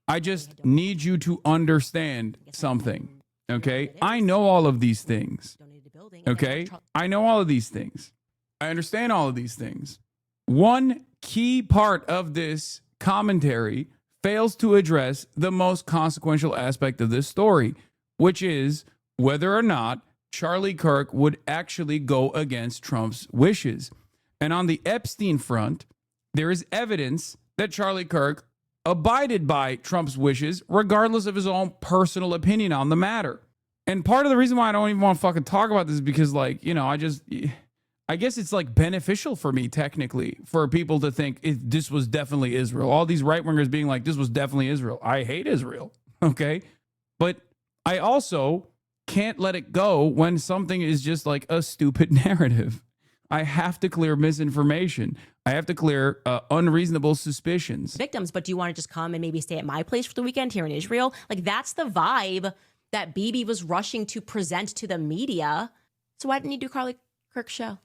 I just need you to understand something. Okay? I know all of these things. Okay? I know all of these things. I understand all of these things. One key part of this commentary fails to address the most consequential aspect of this story, which is whether or not Charlie Kirk would actually go against Trump's wishes. And on the Epstein front, there is evidence that Charlie Kirk abided by Trump's wishes, regardless of his own personal opinion on the matter. And part of the reason why I don't even want to fucking talk about this is because, I guess it's like beneficial for me, technically, for people to think this was definitely Israel. All these right-wingers being like, this was definitely Israel. I hate Israel, okay? But I also can't let it go when something is just like a stupid narrative. I have to clear misinformation. I have to clear unreasonable suspicions. Victims, but do you want to just come and maybe stay at my place for the weekend here in Israel? Like, that's the vibe that Bibi was rushing to present to the media. So why didn't you do Charlie Kirk's show?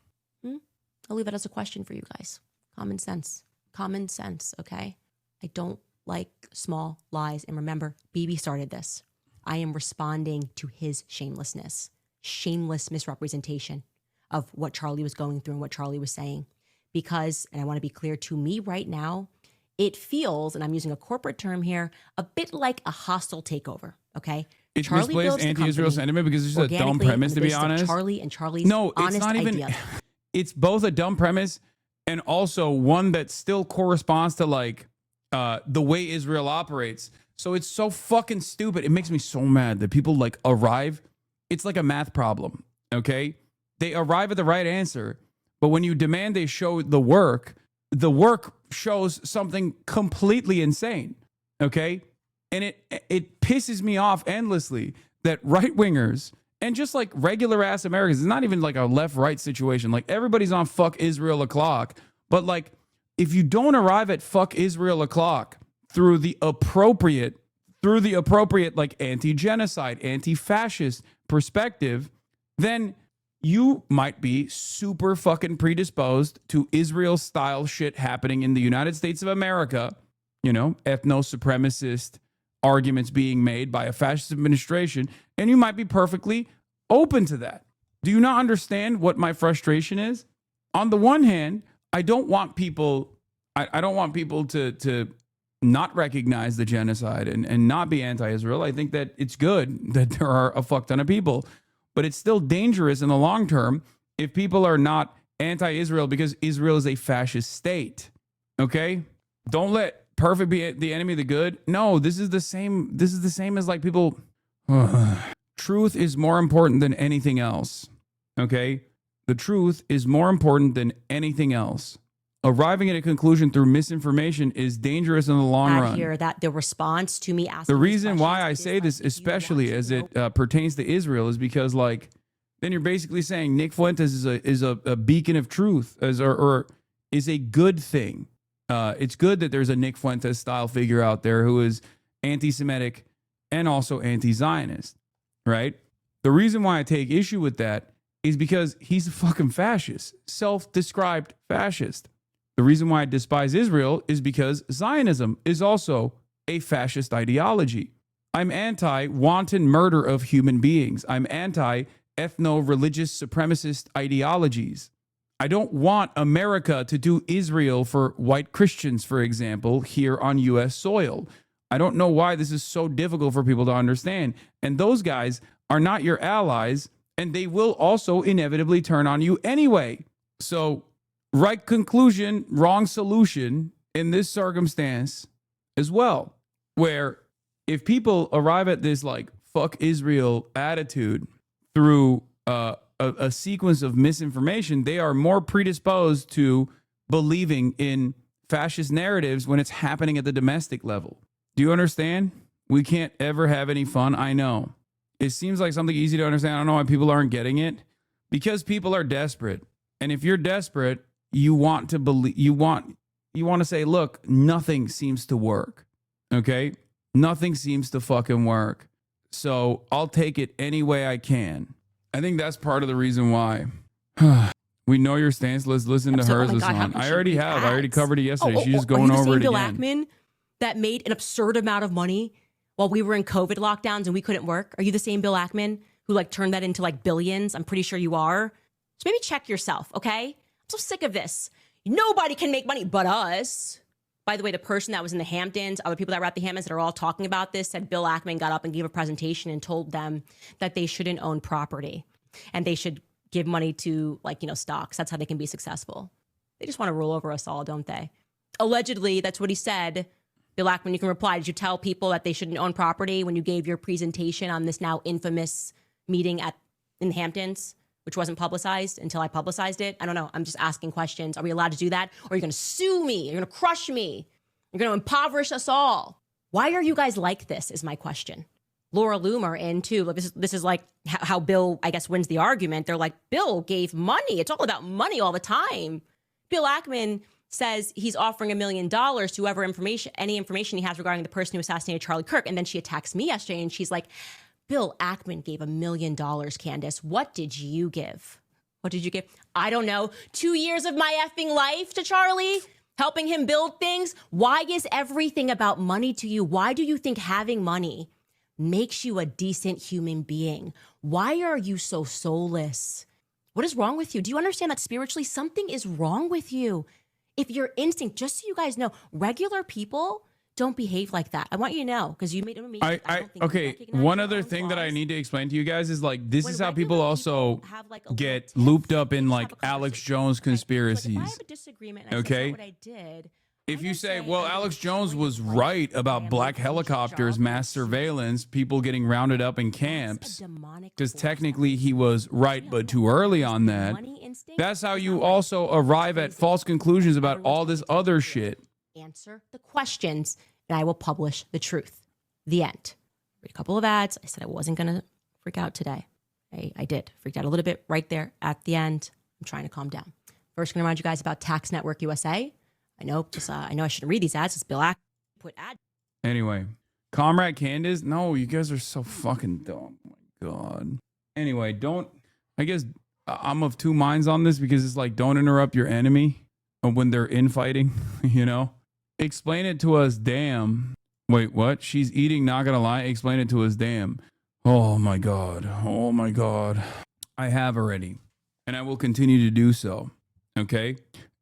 I'll leave it as a question for you guys. Common sense, okay? I don't like small lies. And remember, Bibi started this. I am responding to his shamelessness, shameless misrepresentation of what Charlie was going through and what Charlie was saying. Because, and I want to be clear, to me right now, it feels, and I'm using a corporate term here, a bit like a hostile takeover, okay? It's misplaced anti-Israel sentiment because it's just a dumb premise, to be honest. Charlie and Charlie's honest it's not even. idea. It's both a dumb premise and also one that still corresponds to the way Israel operates. So it's so fucking stupid. It makes me so mad that people arrive. It's like a math problem. Okay, they arrive at the right answer, but when you demand they show the work shows something completely insane. Okay, and it pisses me off endlessly that right wingers. And just like regular ass Americans, it's not even like a left-right situation. Like everybody's on fuck Israel o'clock. But if you don't arrive at fuck Israel o'clock through the appropriate anti-genocide, anti-fascist perspective, then you might be super fucking predisposed to Israel-style shit happening in the United States of America. Ethno-supremacist arguments being made by a fascist administration, and you might be perfectly open to that. Do you not understand what my frustration is? On the one hand, I don't want people to not recognize the genocide and not be anti-Israel. I think that it's good that there are a fuck ton of people, but it's still dangerous in the long term if people are not anti-Israel because Israel is a fascist state. Okay? Don't let perfect be the enemy of the good. No, this is the same as people. Truth is more important than anything else. Okay? The truth is more important than anything else. Arriving at a conclusion through misinformation is dangerous in the long run. Hear that the response to me asking the reason why I say this, especially as it pertains to Israel, is because then you're basically saying Nick Fuentes is a beacon of truth or is a good thing. It's good that there's a Nick Fuentes style figure out there who is anti-Semitic and also anti-Zionist, right? The reason why I take issue with that is because he's a fucking fascist, self-described fascist. The reason why I despise Israel is because Zionism is also a fascist ideology. I'm anti-wanton murder of human beings. I'm anti-ethno-religious supremacist ideologies. I don't want America to do Israel for white Christians, for example, here on U.S. soil. I don't know why this is so difficult for people to understand. And those guys are not your allies, and they will also inevitably turn on you anyway. So, right conclusion, wrong solution in this circumstance as well, where, if people arrive at this like fuck Israel attitude through a sequence of misinformation, they are more predisposed to believing in fascist narratives when it's happening at the domestic level. Do you understand? We can't ever have any fun. I know. It seems like something easy to understand. I don't know why people aren't getting it. Because people are desperate. And if you're desperate, you want to believe, you want to say, look, nothing seems to work. Okay? Nothing seems to fucking work. So I'll take it any way I can. I think that's part of the reason why. We know your stance. Let's listen to hers. I already have. I already covered it yesterday. She's just going over it Bill again. Ackman that made an absurd amount of money while we were in COVID lockdowns and we couldn't work? Are you the same Bill Ackman who like turned that into like billions? I'm pretty sure you are. So maybe check yourself, okay? I'm so sick of this. Nobody can make money but us. By the way, the person that was in the Hamptons, other people that were at the Hamptons that are all talking about this, said Bill Ackman got up and gave a presentation and told them that they shouldn't own property and they should give money to, like, stocks. That's how they can be successful. They just want to rule over us all, don't they? Allegedly, that's what he said. Bill Ackman, you can reply. Did you tell people that they shouldn't own property when you gave your presentation on this now infamous meeting in the Hamptons, which wasn't publicized until I publicized it? I don't know. I'm just asking questions. Are we allowed to do that? Or are you going to sue me? You're going to crush me? You're going to impoverish us all? Why are you guys like this is my question. Laura Loomer in too. Like this is like how Bill, I guess, wins the argument. They're like, Bill gave money. It's all about money all the time. Bill Ackman says he's offering $1 million to whoever any information he has regarding the person who assassinated Charlie Kirk. And then she attacks me yesterday and she's like, Bill Ackman gave $1 million, Candace. What did you give? What did you give? I don't know. 2 years of my effing life to Charlie, helping him build things. Why is everything about money to you? Why do you think having money makes you a decent human being? Why are you so soulless? What is wrong with you? Do you understand that spiritually something is wrong with you? If your instinct, just so you guys know, regular people don't behave like that. I want you to know, because you made a okay, one other thing that I need to explain to you guys is like this is how people also get looped up in like Alex Jones conspiracies. If I have a disagreement and okay, what I did, if you say, well, Alex Jones was right about black helicopters, mass surveillance, people getting rounded up in camps, because technically he was right, but too early on that. That's how you also arrive at false conclusions about all this other shit. Answer the questions, and I will publish the truth. The end. Read a couple of ads. I said I wasn't going to freak out today. I did. Freaked out a little bit right there at the end. I'm trying to calm down. First, going to remind you guys about Tax Network USA. I know I shouldn't read these ads. It's Bill Ackman put ad. Anyway, Comrade Candace. No, you guys are so fucking dumb. Oh my God. Anyway, I guess I'm of two minds on this because it's like, don't interrupt your enemy when they're infighting, Explain it to us, damn. Wait, what? She's eating, not gonna lie. Explain it to us, damn. Oh my God. Oh my God. I have already, and I will continue to do so. Okay?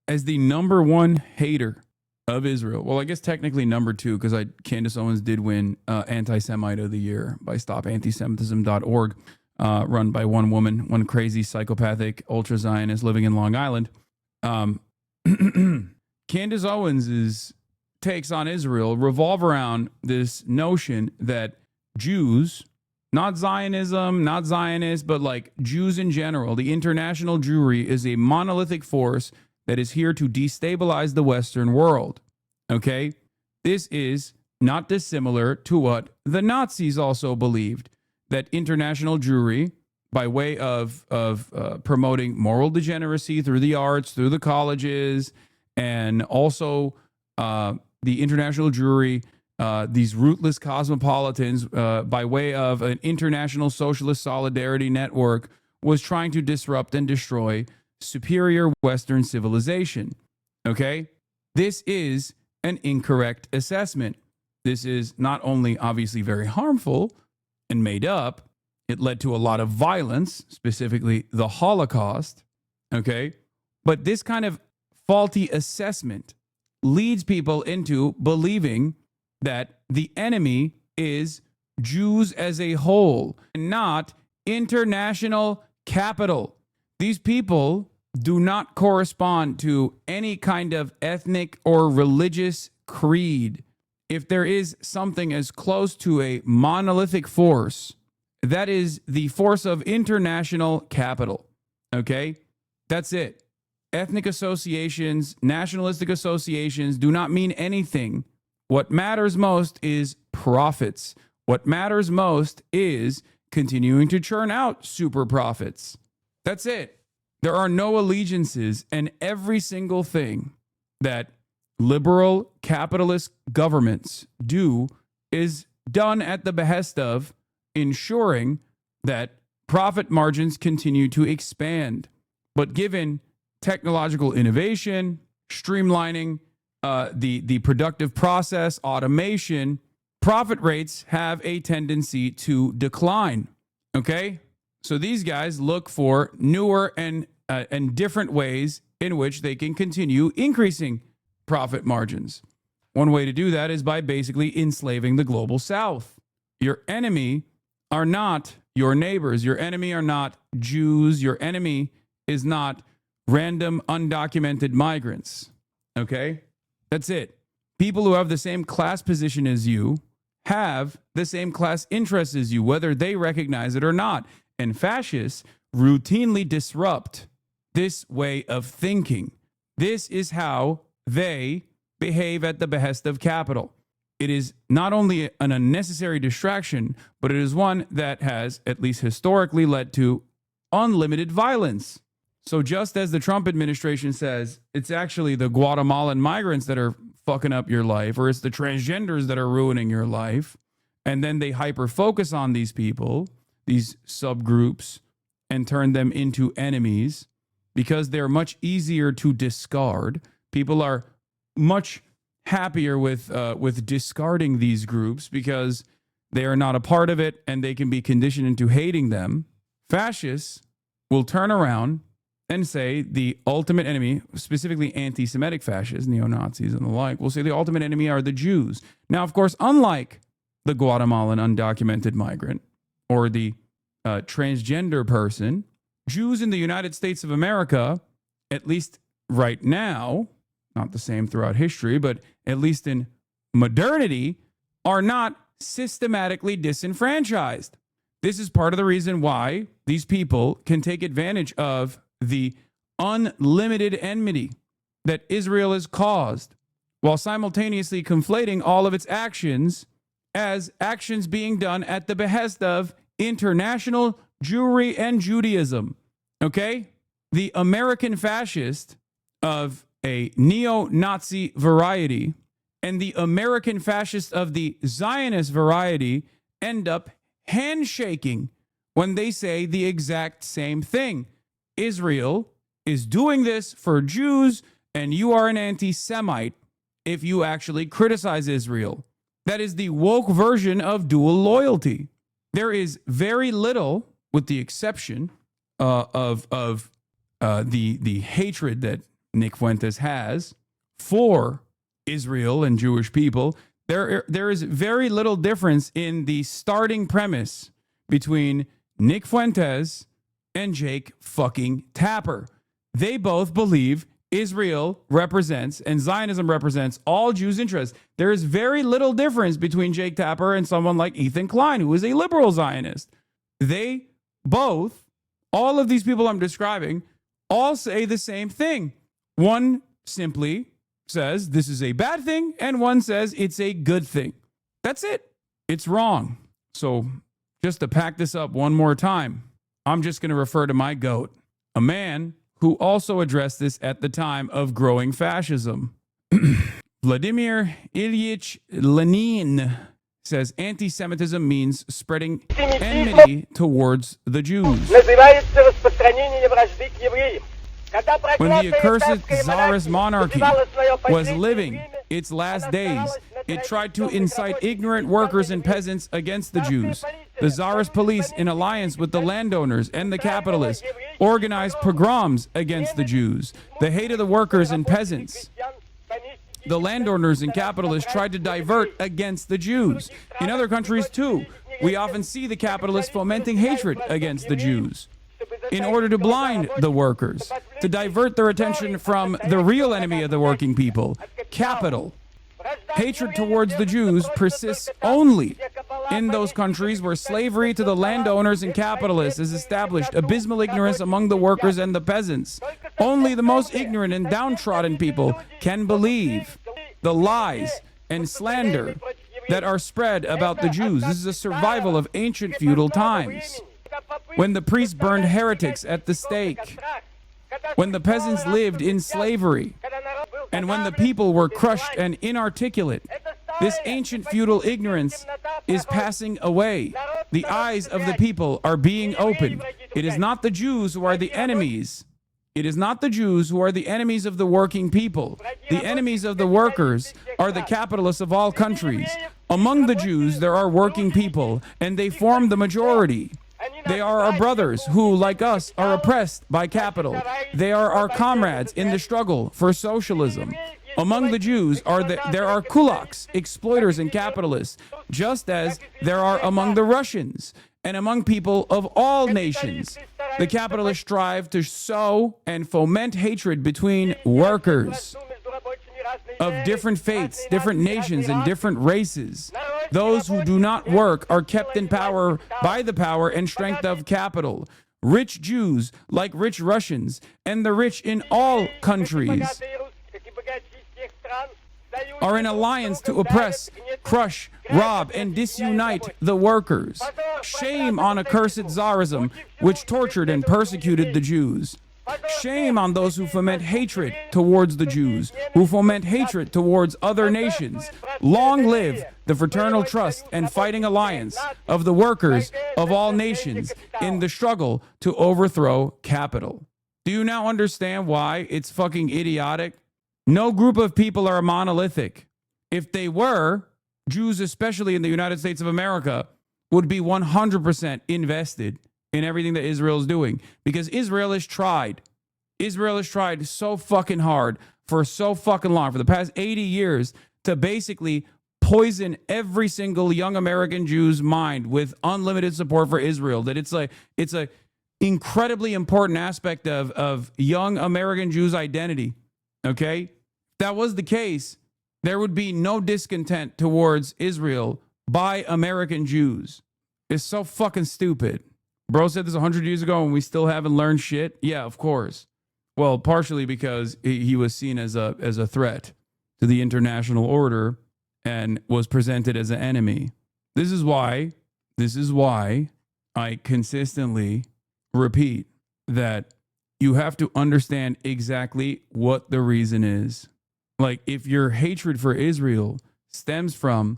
As the number one hater of Israel, well, I guess technically number two, because Candace Owens did win Anti-Semite of the Year by StopAntisemitism.org, run by one woman, one crazy psychopathic ultra-Zionist living in Long Island. Candace Owens' takes on Israel revolve around this notion that Jews, not Zionism, not Zionists, but like Jews in general, the international Jewry is a monolithic force that is here to destabilize the Western world. Okay? This is not dissimilar to what the Nazis also believed, that international Jewry, by way of promoting moral degeneracy through the arts, through the colleges, and also the international Jewry, these rootless cosmopolitans, by way of an international socialist solidarity network, was trying to disrupt and destroy superior Western civilization. Okay? This is an incorrect assessment. This is not only obviously very harmful and made up, it led to a lot of violence, specifically the Holocaust. Okay? But this kind of faulty assessment leads people into believing that the enemy is Jews as a whole, and not international capital. These people do not correspond to any kind of ethnic or religious creed. if there is something as close to a monolithic force, that is the force of international capital. Okay? That's it. Ethnic associations, nationalistic associations do not mean anything. What matters most is profits. What matters most is continuing to churn out super profits. That's it. There are no allegiances, and every single thing that liberal capitalist governments do is done at the behest of ensuring that profit margins continue to expand. But given technological innovation, streamlining the productive process, automation, profit rates have a tendency to decline. Okay? So these guys look for newer and different ways in which they can continue increasing profit margins. One way to do that is by basically enslaving the global south. Your enemy are not your neighbors. Your enemy are not Jews. Your enemy is not random undocumented migrants. Okay? That's it. People who have the same class position as you have the same class interests as you, whether they recognize it or not. And fascists routinely disrupt this way of thinking. This is how they behave at the behest of capital. It is not only an unnecessary distraction, but it is one that has, at least historically, led to unlimited violence. So just as the Trump administration says, it's actually the Guatemalan migrants that are fucking up your life, or it's the transgenders that are ruining your life, and then they hyper-focus on these people, these subgroups, and turn them into enemies because they're much easier to discard. People are much happier with discarding these groups because they are not a part of it and they can be conditioned into hating them. Fascists will turn around and say the ultimate enemy, specifically anti-Semitic fascists, neo-Nazis and the like, will say the ultimate enemy are the Jews. Now, of course, unlike the Guatemalan undocumented migrant or the transgender person, Jews in the United States of America, at least right now, not the same throughout history, but at least in modernity, are not systematically disenfranchised. This is part of the reason why these people can take advantage of the unlimited enmity that Israel has caused, while simultaneously conflating all of its actions as actions being done at the behest of international Jewry and Judaism. Okay? The American fascist of a neo-Nazi variety and the American fascist of the Zionist variety end up handshaking when they say the exact same thing. Israel is doing this for Jews, and you are an anti-Semite if you actually criticize Israel. That is the woke version of dual loyalty. There is very little, with the exception of the hatred that Nick Fuentes has for Israel and Jewish people. There is very little difference in the starting premise between Nick Fuentes and Jake fucking Tapper. They both believe Israel represents and Zionism represents all Jews' interests. There is very little difference between Jake Tapper and someone like Ethan Klein, who is a liberal Zionist. They both, all of these people I'm describing, all say the same thing. One simply says this is a bad thing, and one says it's a good thing. That's it. It's wrong. So just to pack this up one more time, I'm just going to refer to my GOAT, a man who also addressed this at the time of growing fascism. Vladimir Ilyich Lenin says anti-Semitism means spreading enmity towards the Jews. When the accursed Tsarist monarchy was living its last days, it tried to incite ignorant workers and peasants against the Jews. The Tsarist police, in alliance with the landowners and the capitalists, organized pogroms against the Jews. The hate of the workers and peasants, the landowners and capitalists tried to divert against the Jews. In other countries, too, we often see the capitalists fomenting hatred against the Jews in order to blind the workers, to divert their attention from the real enemy of the working people, capital. Hatred towards the Jews persists only in those countries where slavery to the landowners and capitalists has established abysmal ignorance among the workers and the peasants. Only the most ignorant and downtrodden people can believe the lies and slander that are spread about the Jews. This is a survival of ancient feudal times, when the priests burned heretics at the stake, when the peasants lived in slavery, and when the people were crushed and inarticulate. This ancient feudal ignorance is passing away. The eyes of the people are being opened. It is not the Jews who are the enemies. It is not the Jews who are the enemies of the working people. The enemies of the workers are the capitalists of all countries. Among the Jews, there are working people, and they form the majority. They are our brothers who, like us, are oppressed by capital. They are our comrades in the struggle for socialism. Among the Jews there are kulaks, exploiters and capitalists, just as there are among the Russians and among people of all nations. The capitalists strive to sow and foment hatred between workers of different faiths, different nations, and different races. Those who do not work are kept in power by the power and strength of capital. Rich Jews, like rich Russians, and the rich in all countries, are in alliance to oppress, crush, rob, and disunite the workers. Shame on accursed Tsarism, which tortured and persecuted the Jews. Shame on those who foment hatred towards the Jews, who foment hatred towards other nations. Long live the fraternal trust and fighting alliance of the workers of all nations in the struggle to overthrow capital. Do you now understand why it's fucking idiotic? No group of people are monolithic. If they were, Jews, especially in the United States of America, would be 100% invested in everything that Israel is doing, because Israel has tried. Israel has tried so fucking hard for so fucking long, for the past 80 years, to basically poison every single young American Jew's mind with unlimited support for Israel. That it's a incredibly important aspect of young American Jews' identity. Okay? If that was the case, there would be no discontent towards Israel by American Jews. It's so fucking stupid. Bro said this 100 years ago and we still haven't learned shit. Yeah, of course. Well, partially because he was seen as a threat to the international order and was presented as an enemy. This is why I consistently repeat that you have to understand exactly what the reason is. Like, if your hatred for Israel stems from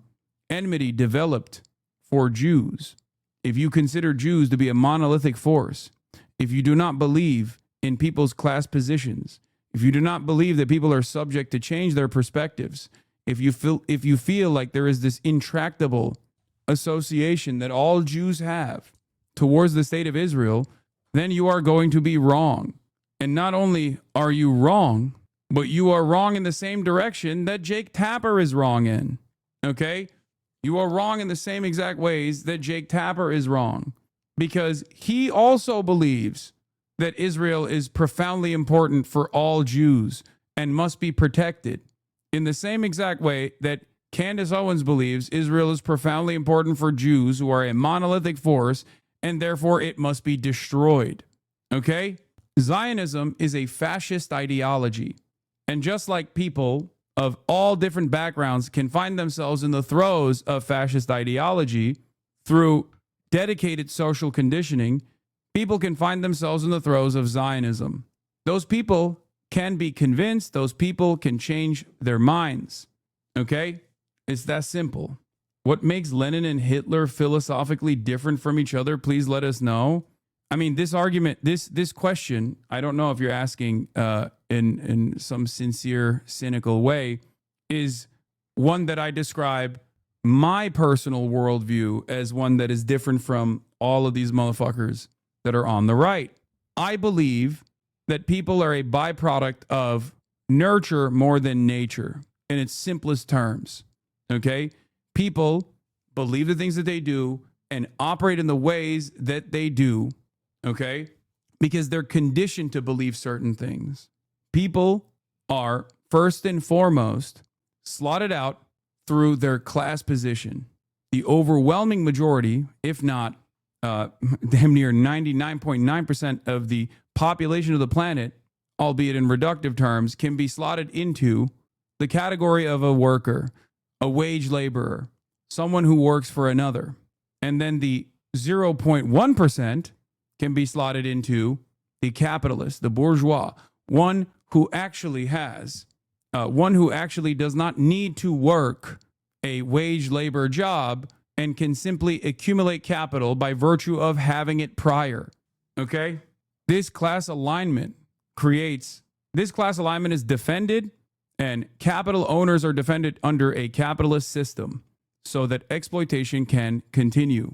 enmity developed for Jews, if you consider Jews to be a monolithic force, if you do not believe in people's class positions, if you do not believe that people are subject to change their perspectives, if you feel like there is this intractable association that all Jews have towards the state of Israel, then you are going to be wrong. And not only are you wrong, but you are wrong in the same direction that Jake Tapper is wrong in. Okay? You are wrong in the same exact ways that Jake Tapper is wrong, because he also believes that Israel is profoundly important for all Jews and must be protected, in the same exact way that Candace Owens believes Israel is profoundly important for Jews who are a monolithic force, and therefore it must be destroyed. Okay? Zionism is a fascist ideology. And just like people of all different backgrounds can find themselves in the throes of fascist ideology through dedicated social conditioning, people can find themselves in the throes of Zionism. Those people can be convinced. Those people can change their minds. Okay? It's that simple. What makes Lenin and Hitler philosophically different from each other? Please let us know. I mean, this argument, this question, I don't know if you're asking in some sincere, cynical way, is one that I describe my personal worldview as one that is different from all of these motherfuckers that are on the right. I believe that people are a byproduct of nurture more than nature, in its simplest terms. Okay? People believe the things that they do and operate in the ways that they do, okay, because they're conditioned to believe certain things. People are, first and foremost, slotted out through their class position. The overwhelming majority, if not damn near 99.9% of the population of the planet, albeit in reductive terms, can be slotted into the category of a worker, a wage laborer, someone who works for another. And then the 0.1% can be slotted into the capitalist, the bourgeois, one who actually does not need to work a wage labor job and can simply accumulate capital by virtue of having it prior. Okay? This class alignment is defended, and capital owners are defended under a capitalist system so that exploitation can continue.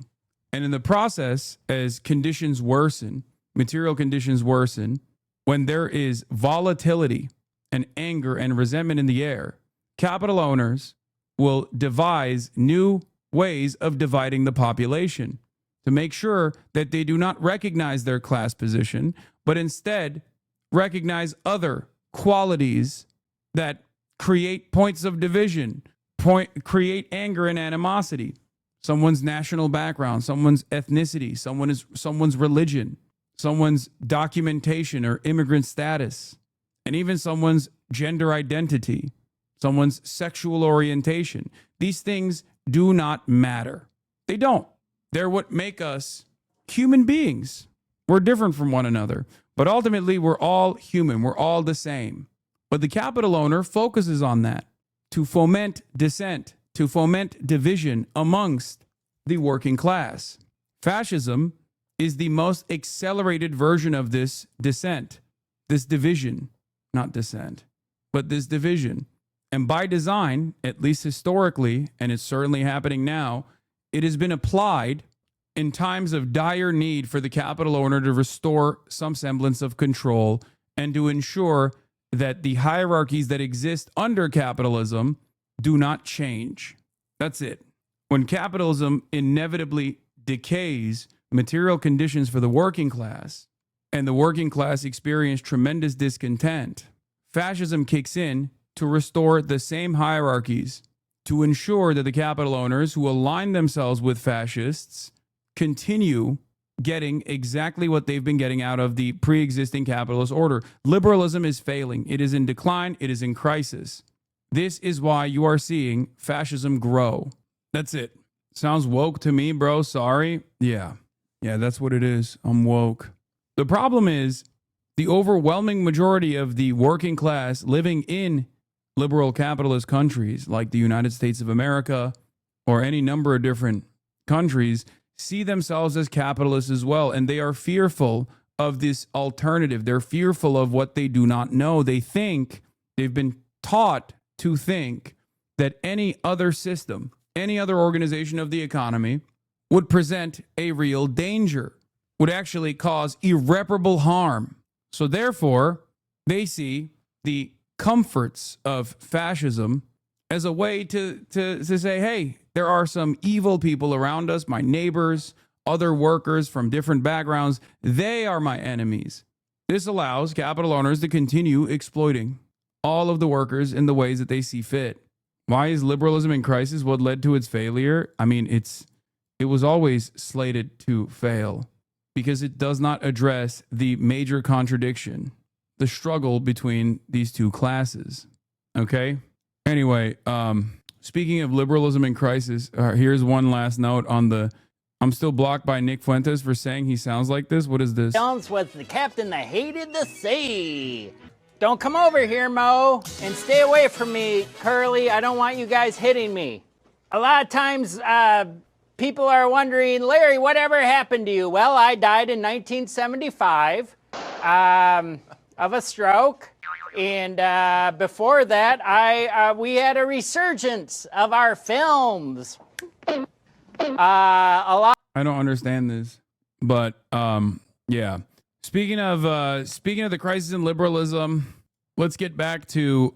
And in the process, as conditions worsen, material conditions worsen, when there is volatility and anger and resentment in the air, capital owners will devise new ways of dividing the population to make sure that they do not recognize their class position, but instead recognize other qualities that create points of division, create anger and animosity. Someone's national background, someone's ethnicity, someone's religion, someone's documentation or immigrant status, and even someone's gender identity, someone's sexual orientation. These things do not matter. They don't. They're what make us human beings. We're different from one another, but ultimately we're all human. We're all the same. But the capital owner focuses on that to foment dissent, to foment division amongst the working class. Fascism is the most accelerated version of this dissent, this division, not dissent, but this division. And by design, at least historically, and it's certainly happening now, it has been applied in times of dire need for the capital owner to restore some semblance of control and to ensure that the hierarchies that exist under capitalism do not change. That's it. When capitalism inevitably decays material conditions for the working class, and the working class experience tremendous discontent, fascism kicks in to restore the same hierarchies, to ensure that the capital owners who align themselves with fascists continue getting exactly what they've been getting out of the pre-existing capitalist order. Liberalism is failing. It is in decline. It is in crisis. This is why you are seeing fascism grow. That's it. Sounds woke to me, bro. Sorry. Yeah, that's what it is. I'm woke. The problem is the overwhelming majority of the working class living in liberal capitalist countries like the United States of America or any number of different countries see themselves as capitalists as well. And they are fearful of this alternative. They're fearful of what they do not know. They think, they've been taught to think that any other system, any other organization of the economy would present a real danger, would actually cause irreparable harm. So therefore, they see the comforts of fascism as a way to say, hey, there are some evil people around us, my neighbors, other workers from different backgrounds. They are my enemies. This allows capital owners to continue exploiting all of the workers in the ways that they see fit. Why is liberalism in crisis? What led to its failure? I mean, it was always slated to fail because it does not address the major contradiction, the struggle between these two classes. Okay? Anyway, speaking of liberalism in crisis, here's one last note on the... I'm still blocked by Nick Fuentes for saying he sounds like this. What is this? Jones was the captain that hated the sea. Don't come over here, Mo, and stay away from me, Curly. I don't want you guys hitting me. A lot of times, people are wondering, Larry, whatever happened to you? Well, I died in 1975 of a stroke. And before that, we had a resurgence of our films. A lot. I don't understand this, but yeah. Speaking of the crisis in liberalism, let's get back to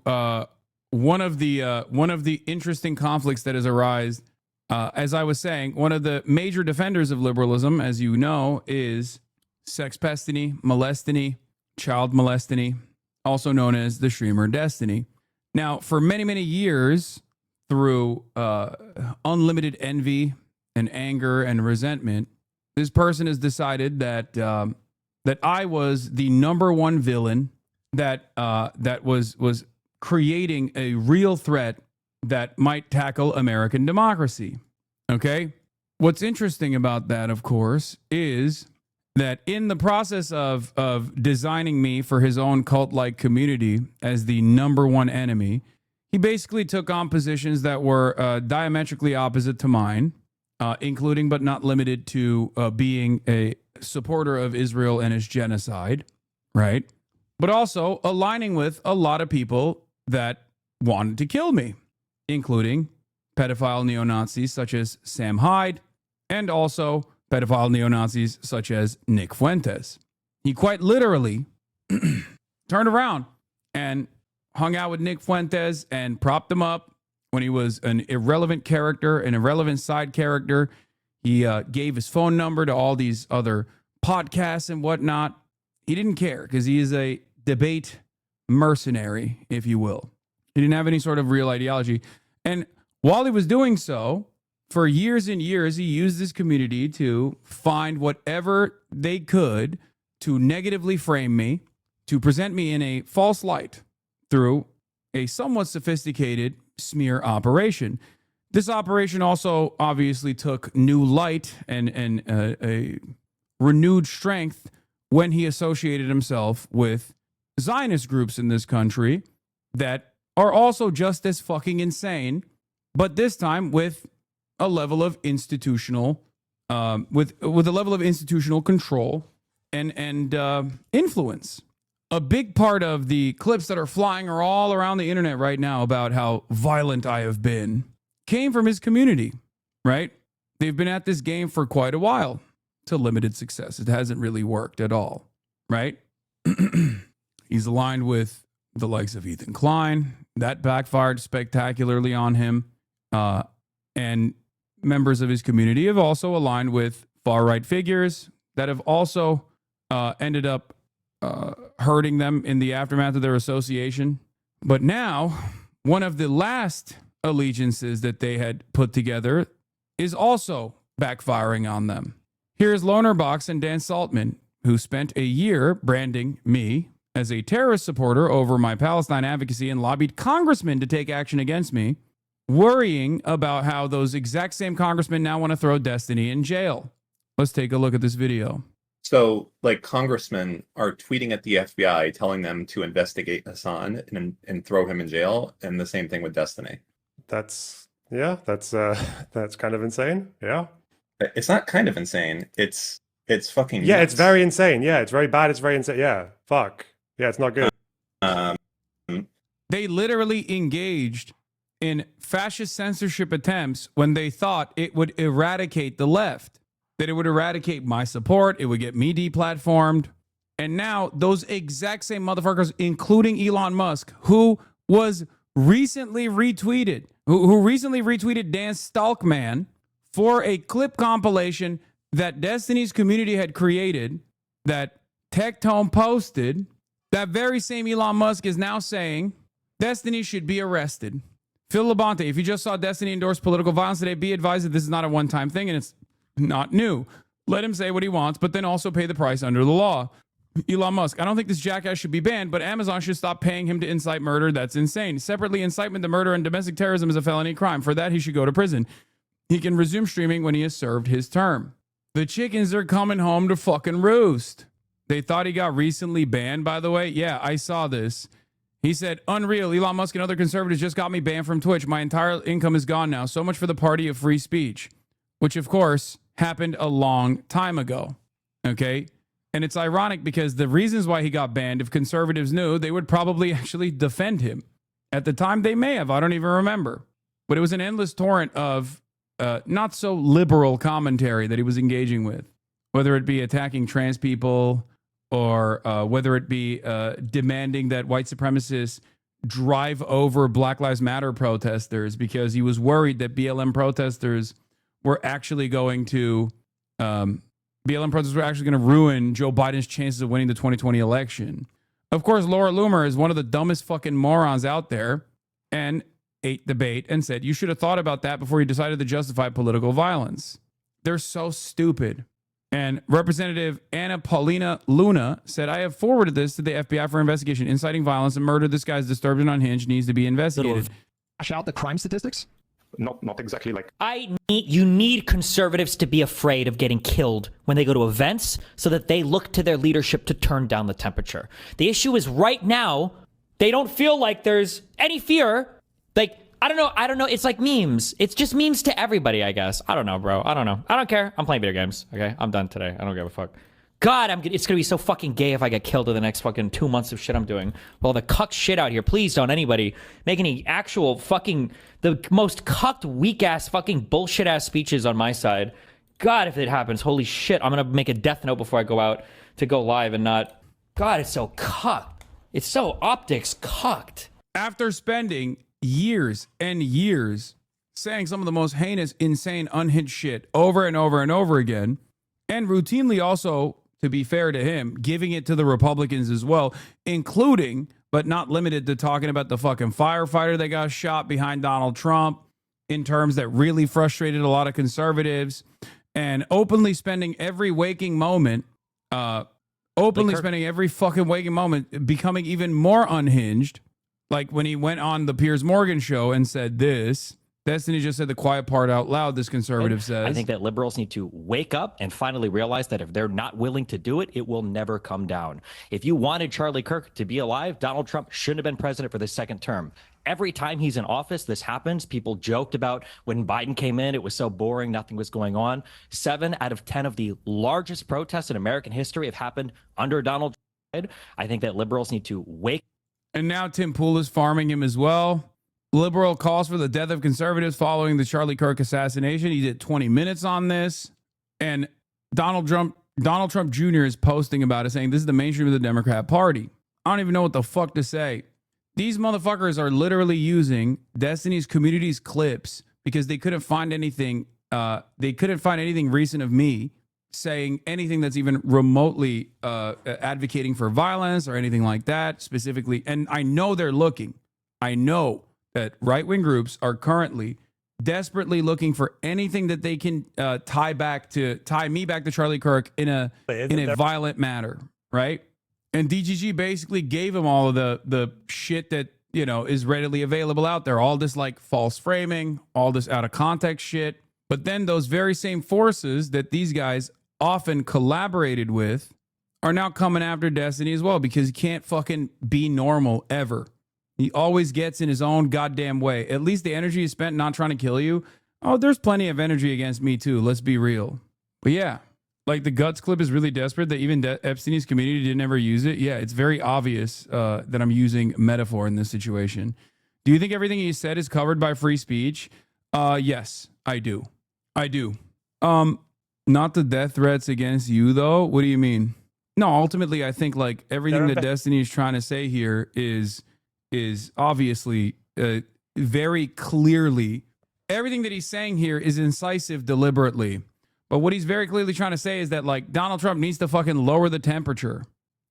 one of the interesting conflicts that has arisen. As I was saying, one of the major defenders of liberalism, as you know, is sex pestiny, molestiny, child molestiny, also known as the streamer destiny. Now, for many, many years, through unlimited envy and anger and resentment, this person has decided that that I was the number one villain that was creating a real threat that might tackle American democracy. Okay? What's interesting about that, of course, is that in the process of designing me for his own cult-like community as the number one enemy, he basically took on positions that were diametrically opposite to mine, including but not limited to being a supporter of Israel and its genocide, right? But also aligning with a lot of people that wanted to kill me, including pedophile neo-Nazis such as Sam Hyde, and also pedophile neo-Nazis such as Nick Fuentes. He quite literally turned around and hung out with Nick Fuentes and propped him up when he was an irrelevant character, an irrelevant side character. He gave his phone number to all these other podcasts and whatnot. He didn't care because he is a debate mercenary, if you will. He didn't have any sort of real ideology. And while he was doing so, for years and years, he used this community to find whatever they could to negatively frame me, to present me in a false light through a somewhat sophisticated smear operation. This operation also obviously took new light and a renewed strength when he associated himself with Zionist groups in this country that are also just as fucking insane, but this time with a level of institutional, with a level of institutional control and influence. A big part of the clips that are flying are all around the internet right now about how violent I have been came from his community, right? They've been at this game for quite a while to limited success. It hasn't really worked at all, right? He's aligned with the likes of Ethan Klein. That backfired spectacularly on him. And members of his community have also aligned with far-right figures that have also ended up hurting them in the aftermath of their association. But now, one of the last allegiances that they had put together is also backfiring on them. Here's Loner Box and Dan Saltman, who spent a year branding me as a terrorist supporter over my Palestine advocacy and lobbied congressmen to take action against me, worrying about how those exact same congressmen now want to throw Destiny in jail. Let's take a look at this video. So, like, congressmen are tweeting at the FBI telling them to investigate Hassan and throw him in jail, and the same thing with Destiny. That's kind of insane. Yeah. It's not kind of insane. It's fucking yeah, nuts. It's very insane. Yeah, it's very bad. It's very insane. Yeah, fuck. Yeah, it's not good. They literally engaged in fascist censorship attempts when they thought it would eradicate the left, that it would eradicate my support, it would get me deplatformed. And now those exact same motherfuckers, including Elon Musk, who was recently retweeted, who recently retweeted Dan Stalkman for a clip compilation that Destiny's community had created, that Tectone posted. That very same Elon Musk is now saying Destiny should be arrested. Phil Labonte, if you just saw Destiny endorse political violence today, be advised that this is not a one-time thing and it's not new. Let him say what he wants, but then also pay the price under the law. Elon Musk, I don't think this jackass should be banned, but Amazon should stop paying him to incite murder. That's insane. Separately, incitement to murder and domestic terrorism is a felony crime. For that, he should go to prison. He can resume streaming when he has served his term. The chickens are coming home to fucking roost. They thought he got recently banned, by the way. Yeah, I saw this. He said, unreal, Elon Musk and other conservatives just got me banned from Twitch. My entire income is gone now. So much for the party of free speech, which, of course, happened a long time ago. Okay? And it's ironic because the reasons why he got banned, if conservatives knew, they would probably actually defend him. At the time, they may have. I don't even remember. But it was an endless torrent of not so liberal commentary that he was engaging with, whether it be attacking trans people or whether it be demanding that white supremacists drive over Black Lives Matter protesters because he was worried that BLM protesters were actually going to ruin Joe Biden's chances of winning the 2020 election. Of course, Laura Loomer is one of the dumbest fucking morons out there. and ate the bait and said, you should have thought about that before you decided to justify political violence. They're so stupid. And Representative Anna Paulina Luna said, I have forwarded this to the FBI for investigation. Inciting violence and murder. This guy's disturbed and unhinged, needs to be investigated. Hash out the crime statistics? Not exactly like. You need conservatives to be afraid of getting killed when they go to events so that they look to their leadership to turn down the temperature. The issue is right now, they don't feel like there's any fear. Like, I don't know. It's like memes. It's just memes to everybody, I guess. I don't know, bro. I don't know. I don't care. I'm playing video games. Okay, I'm done today. I don't give a fuck. God, it's gonna be so fucking gay if I get killed in the next fucking 2 months of shit I'm doing. Well, the cuck shit out here. Please don't anybody make any actual fucking, the most cucked, weak ass, fucking bullshit ass speeches on my side. God, if it happens, holy shit, I'm gonna make a death note before I go out to go live and not. God, it's so cucked. It's so optics cucked. After spending years and years saying some of the most heinous, insane, unhinged shit over and over and over again, and routinely also, to be fair to him, giving it to the Republicans as well, including, but not limited to, talking about the fucking firefighter that got shot behind Donald Trump in terms that really frustrated a lot of conservatives, and openly spending every waking moment, spending every fucking waking moment becoming even more unhinged. Like when he went on the Piers Morgan show and said this, Destiny just said the quiet part out loud, this conservative says. I think that liberals need to wake up and finally realize that if they're not willing to do it, it will never come down. If you wanted Charlie Kirk to be alive, Donald Trump shouldn't have been president for the second term. Every time he's in office, this happens. People joked about when Biden came in, it was so boring, nothing was going on. 7 out of 10 of the largest protests in American history have happened under Donald Trump. I think that liberals need to wake. And now Tim Pool is farming him as well. Liberal calls for the death of conservatives following the Charlie Kirk assassination. He did 20 minutes on this. And Donald Trump Jr. is posting about it, saying this is the mainstream of the Democrat Party. I don't even know what the fuck to say. These motherfuckers are literally using Destiny's Community's clips because they couldn't find anything. They couldn't find anything recent of me saying anything that's even remotely advocating for violence or anything like that specifically. And I know they're looking. I know that right-wing groups are currently desperately looking for anything that they can tie me back to Charlie Kirk in a violent manner, right? And DGG basically gave him all of the shit that, you know, is readily available out there. All this like false framing, all this out of context shit. But then those very same forces that these guys often collaborated with are now coming after Destiny as well, because he can't fucking be normal ever. He always gets in his own goddamn way. At least the energy is spent not trying to kill you. Oh, there's plenty of energy against me too. Let's be real. But yeah, like the Guts clip is really desperate that even Epstein's community didn't ever use it. Yeah, it's very obvious that I'm using metaphor in this situation. Do you think everything he said is covered by free speech? Yes, I do. Not the death threats against you though. What do you mean? No, ultimately, I think like everything that Destiny is trying to say here is obviously very clearly, everything that he's saying here is incisive deliberately. But what he's very clearly trying to say is that like Donald Trump needs to fucking lower the temperature.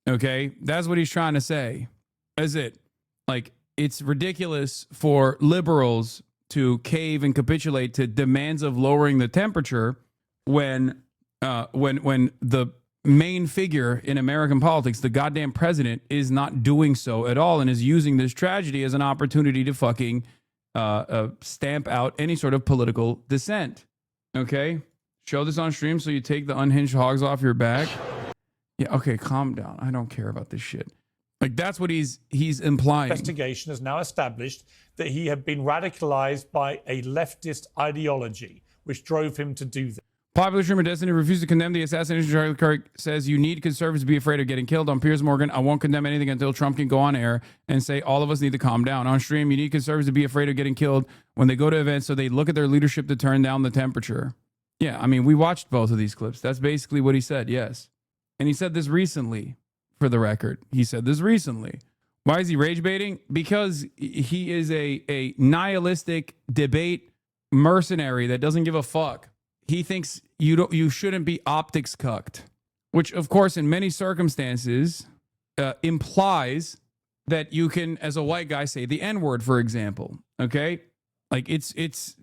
Okay? That's what he's trying to say. That's it. Like, it's ridiculous for liberals to cave and capitulate to demands of lowering the temperature when the main figure in American politics, the goddamn president, is not doing so at all and is using this tragedy as an opportunity to fucking stamp out any sort of political dissent. Okay? Show this on stream so you take the unhinged hogs off your back. Yeah, okay, calm down. I don't care about this shit. Like, that's what he's implying. Investigation has now established that he had been radicalized by a leftist ideology, which drove him to do that. Popular streamer Destiny refused to condemn the assassination of Charlie Kirk, says you need conservatives to be afraid of getting killed. On Piers Morgan, I won't condemn anything until Trump can go on air and say all of us need to calm down. On stream, you need conservatives to be afraid of getting killed when they go to events so they look at their leadership to turn down the temperature. Yeah, I mean, we watched both of these clips. That's basically what he said, yes. And he said this recently, for the record. He said this recently. Why is he rage baiting? Because he is a nihilistic debate mercenary that doesn't give a fuck. He thinks you shouldn't be optics cucked, which of course in many circumstances implies that you can, as a white guy, say the N-word, for example. Okay? Like it's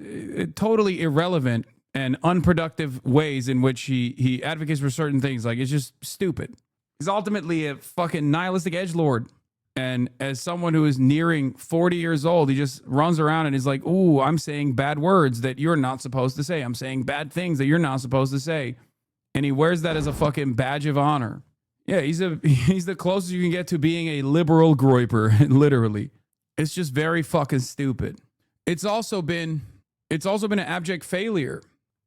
totally irrelevant and unproductive ways in which he advocates for certain things. Like, it's just stupid. He's ultimately a fucking nihilistic edgelord. And as someone who is nearing 40 years old, he just runs around and is like, ooh, I'm saying bad words that you're not supposed to say. I'm saying bad things that you're not supposed to say. And he wears that as a fucking badge of honor. Yeah, he's the closest you can get to being a liberal groiper, literally. It's just very fucking stupid. It's also been an abject failure.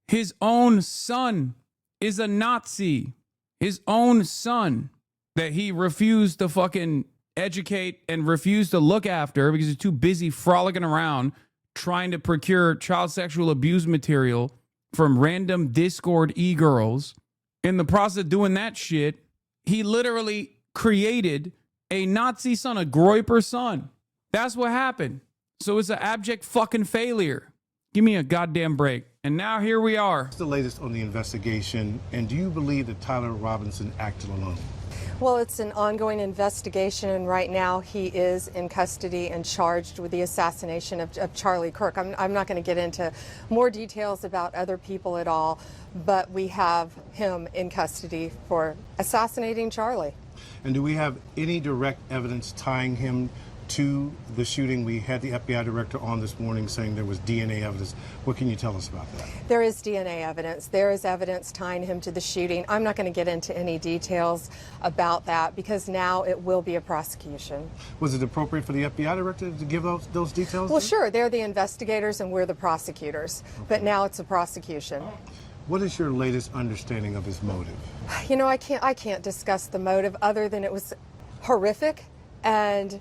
His own son is a Nazi. His own son that he refused to fucking educate and refused to look after because he's too busy frolicking around trying to procure child sexual abuse material from random Discord e-girls. In the process of doing that shit, he literally created a Nazi son, a Groiper son. That's what happened. So it's an abject fucking failure. Give me a goddamn break. And now here we are. What's the latest on the investigation? And do you believe that Tyler Robinson acted alone? Well, it's an ongoing investigation, and right now he is in custody and charged with the assassination of Charlie Kirk. I'm not going to get into more details about other people at all, but we have him in custody for assassinating Charlie. And do we have any direct evidence tying him to the shooting? We had the FBI director on this morning saying there was DNA evidence. What can you tell us about that? There is DNA evidence. There is evidence tying him to the shooting. I'm not going to get into any details about that because now it will be a prosecution. Was it appropriate for the FBI director to give those details? Well, sure. They're the investigators and we're the prosecutors. Okay. But now it's a prosecution. What is your latest understanding of his motive? You know, I can't discuss the motive other than it was horrific, and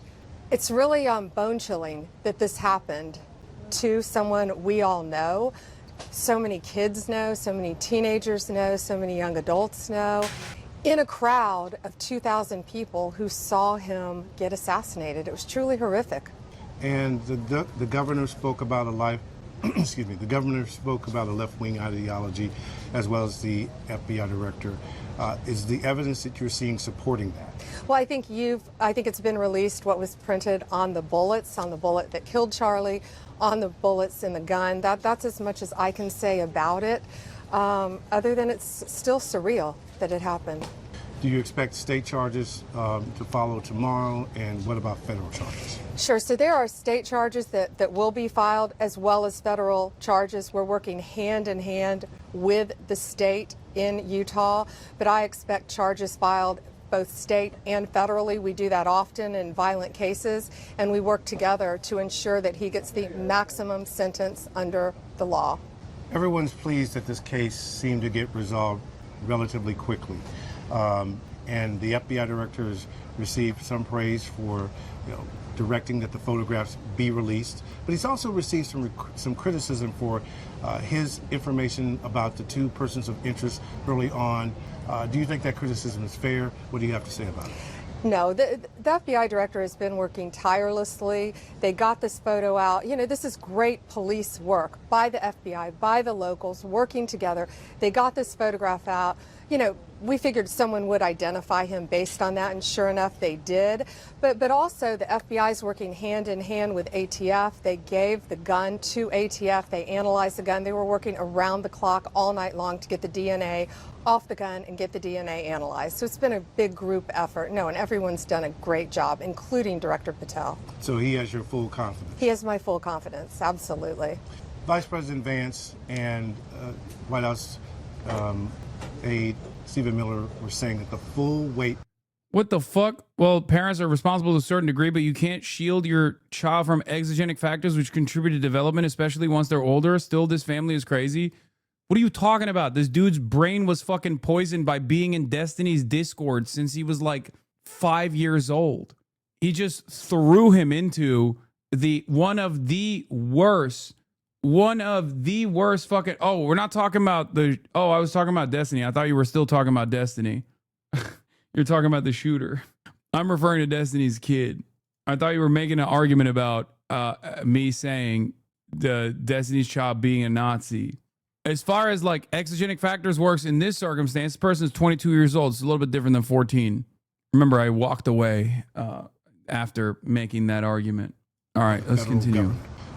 it's really bone-chilling that this happened to someone we all know. So many kids know, so many teenagers know, so many young adults know, in a crowd of 2,000 people who saw him get assassinated. It was truly horrific. And the governor spoke about a life, excuse me, the governor spoke about a left-wing ideology as well as the FBI director. Is the evidence that you're seeing supporting that? Well, I think it's been released what was printed on the bullets, on the bullet that killed Charlie, on the bullets in the gun. That's as much as I can say about it, other than it's still surreal that it happened. Do you expect state charges to follow tomorrow, and what about federal charges? Sure, so there are state charges that will be filed as well as federal charges. We're working hand in hand with the state in Utah, but I expect charges filed both state and federally. We do that often in violent cases, and we work together to ensure that he gets the maximum sentence under the law. Everyone's pleased that this case seemed to get resolved relatively quickly. And the FBI director has received some praise for, directing that the photographs be released. But he's also received some criticism for his information about the two persons of interest early on. Do you think that criticism is fair? What do you have to say about it? No, the FBI director has been working tirelessly. They got this photo out. This is great police work by the FBI, by the locals, working together. They got this photograph out. We figured someone would identify him based on that, and sure enough, they did. But also, the FBI is working hand in hand with ATF. They gave the gun to ATF. They analyzed the gun. They were working around the clock all night long to get the DNA off the gun and get the DNA analyzed. So it's been a big group effort. No, and everyone's done a great job, including Director Patel. So he has your full confidence? He has my full confidence, absolutely. Vice President Vance and White House aide Stephen Miller were saying that the full weight. What the fuck? Well, parents are responsible to a certain degree, but you can't shield your child from exogenic factors which contribute to development, especially once they're older. Still, this family is crazy. What are you talking about? This dude's brain was fucking poisoned by being in Destiny's Discord since he was like 5 years old. He just threw him into one of the worst fucking. Oh, we're not talking about I was talking about Destiny. I thought you were still talking about Destiny. You're talking about the shooter. I'm referring to Destiny's kid. I thought you were making an argument about me saying the Destiny's child being a Nazi. As far as like exogenic factors works in this circumstance, the person is 22 years old. It's a little bit different than 14. Remember, I walked away. after making that argument. All right, let's continue.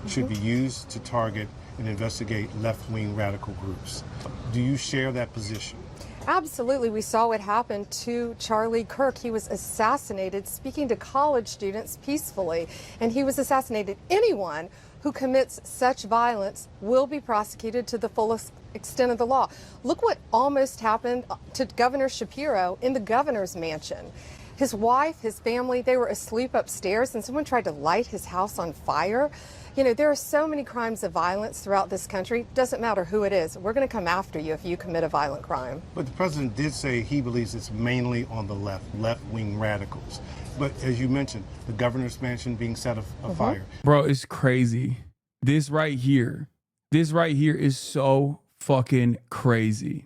Should be used to target and investigate left-wing radical groups. Do you share that position? Absolutely. We saw what happened to Charlie Kirk. He was assassinated speaking to college students peacefully, and he was assassinated. Anyone who commits such violence will be prosecuted to the fullest extent of the law. Look what almost happened to Governor Shapiro in the governor's mansion. His wife, his family, they were asleep upstairs and someone tried to light his house on fire. You know, there are so many crimes of violence throughout this country. Doesn't matter who it is. We're going to come after you if you commit a violent crime. But the president did say he believes it's mainly on the left-wing radicals. But as you mentioned, the governor's mansion being set afire. Bro, it's crazy. This right here is so fucking crazy.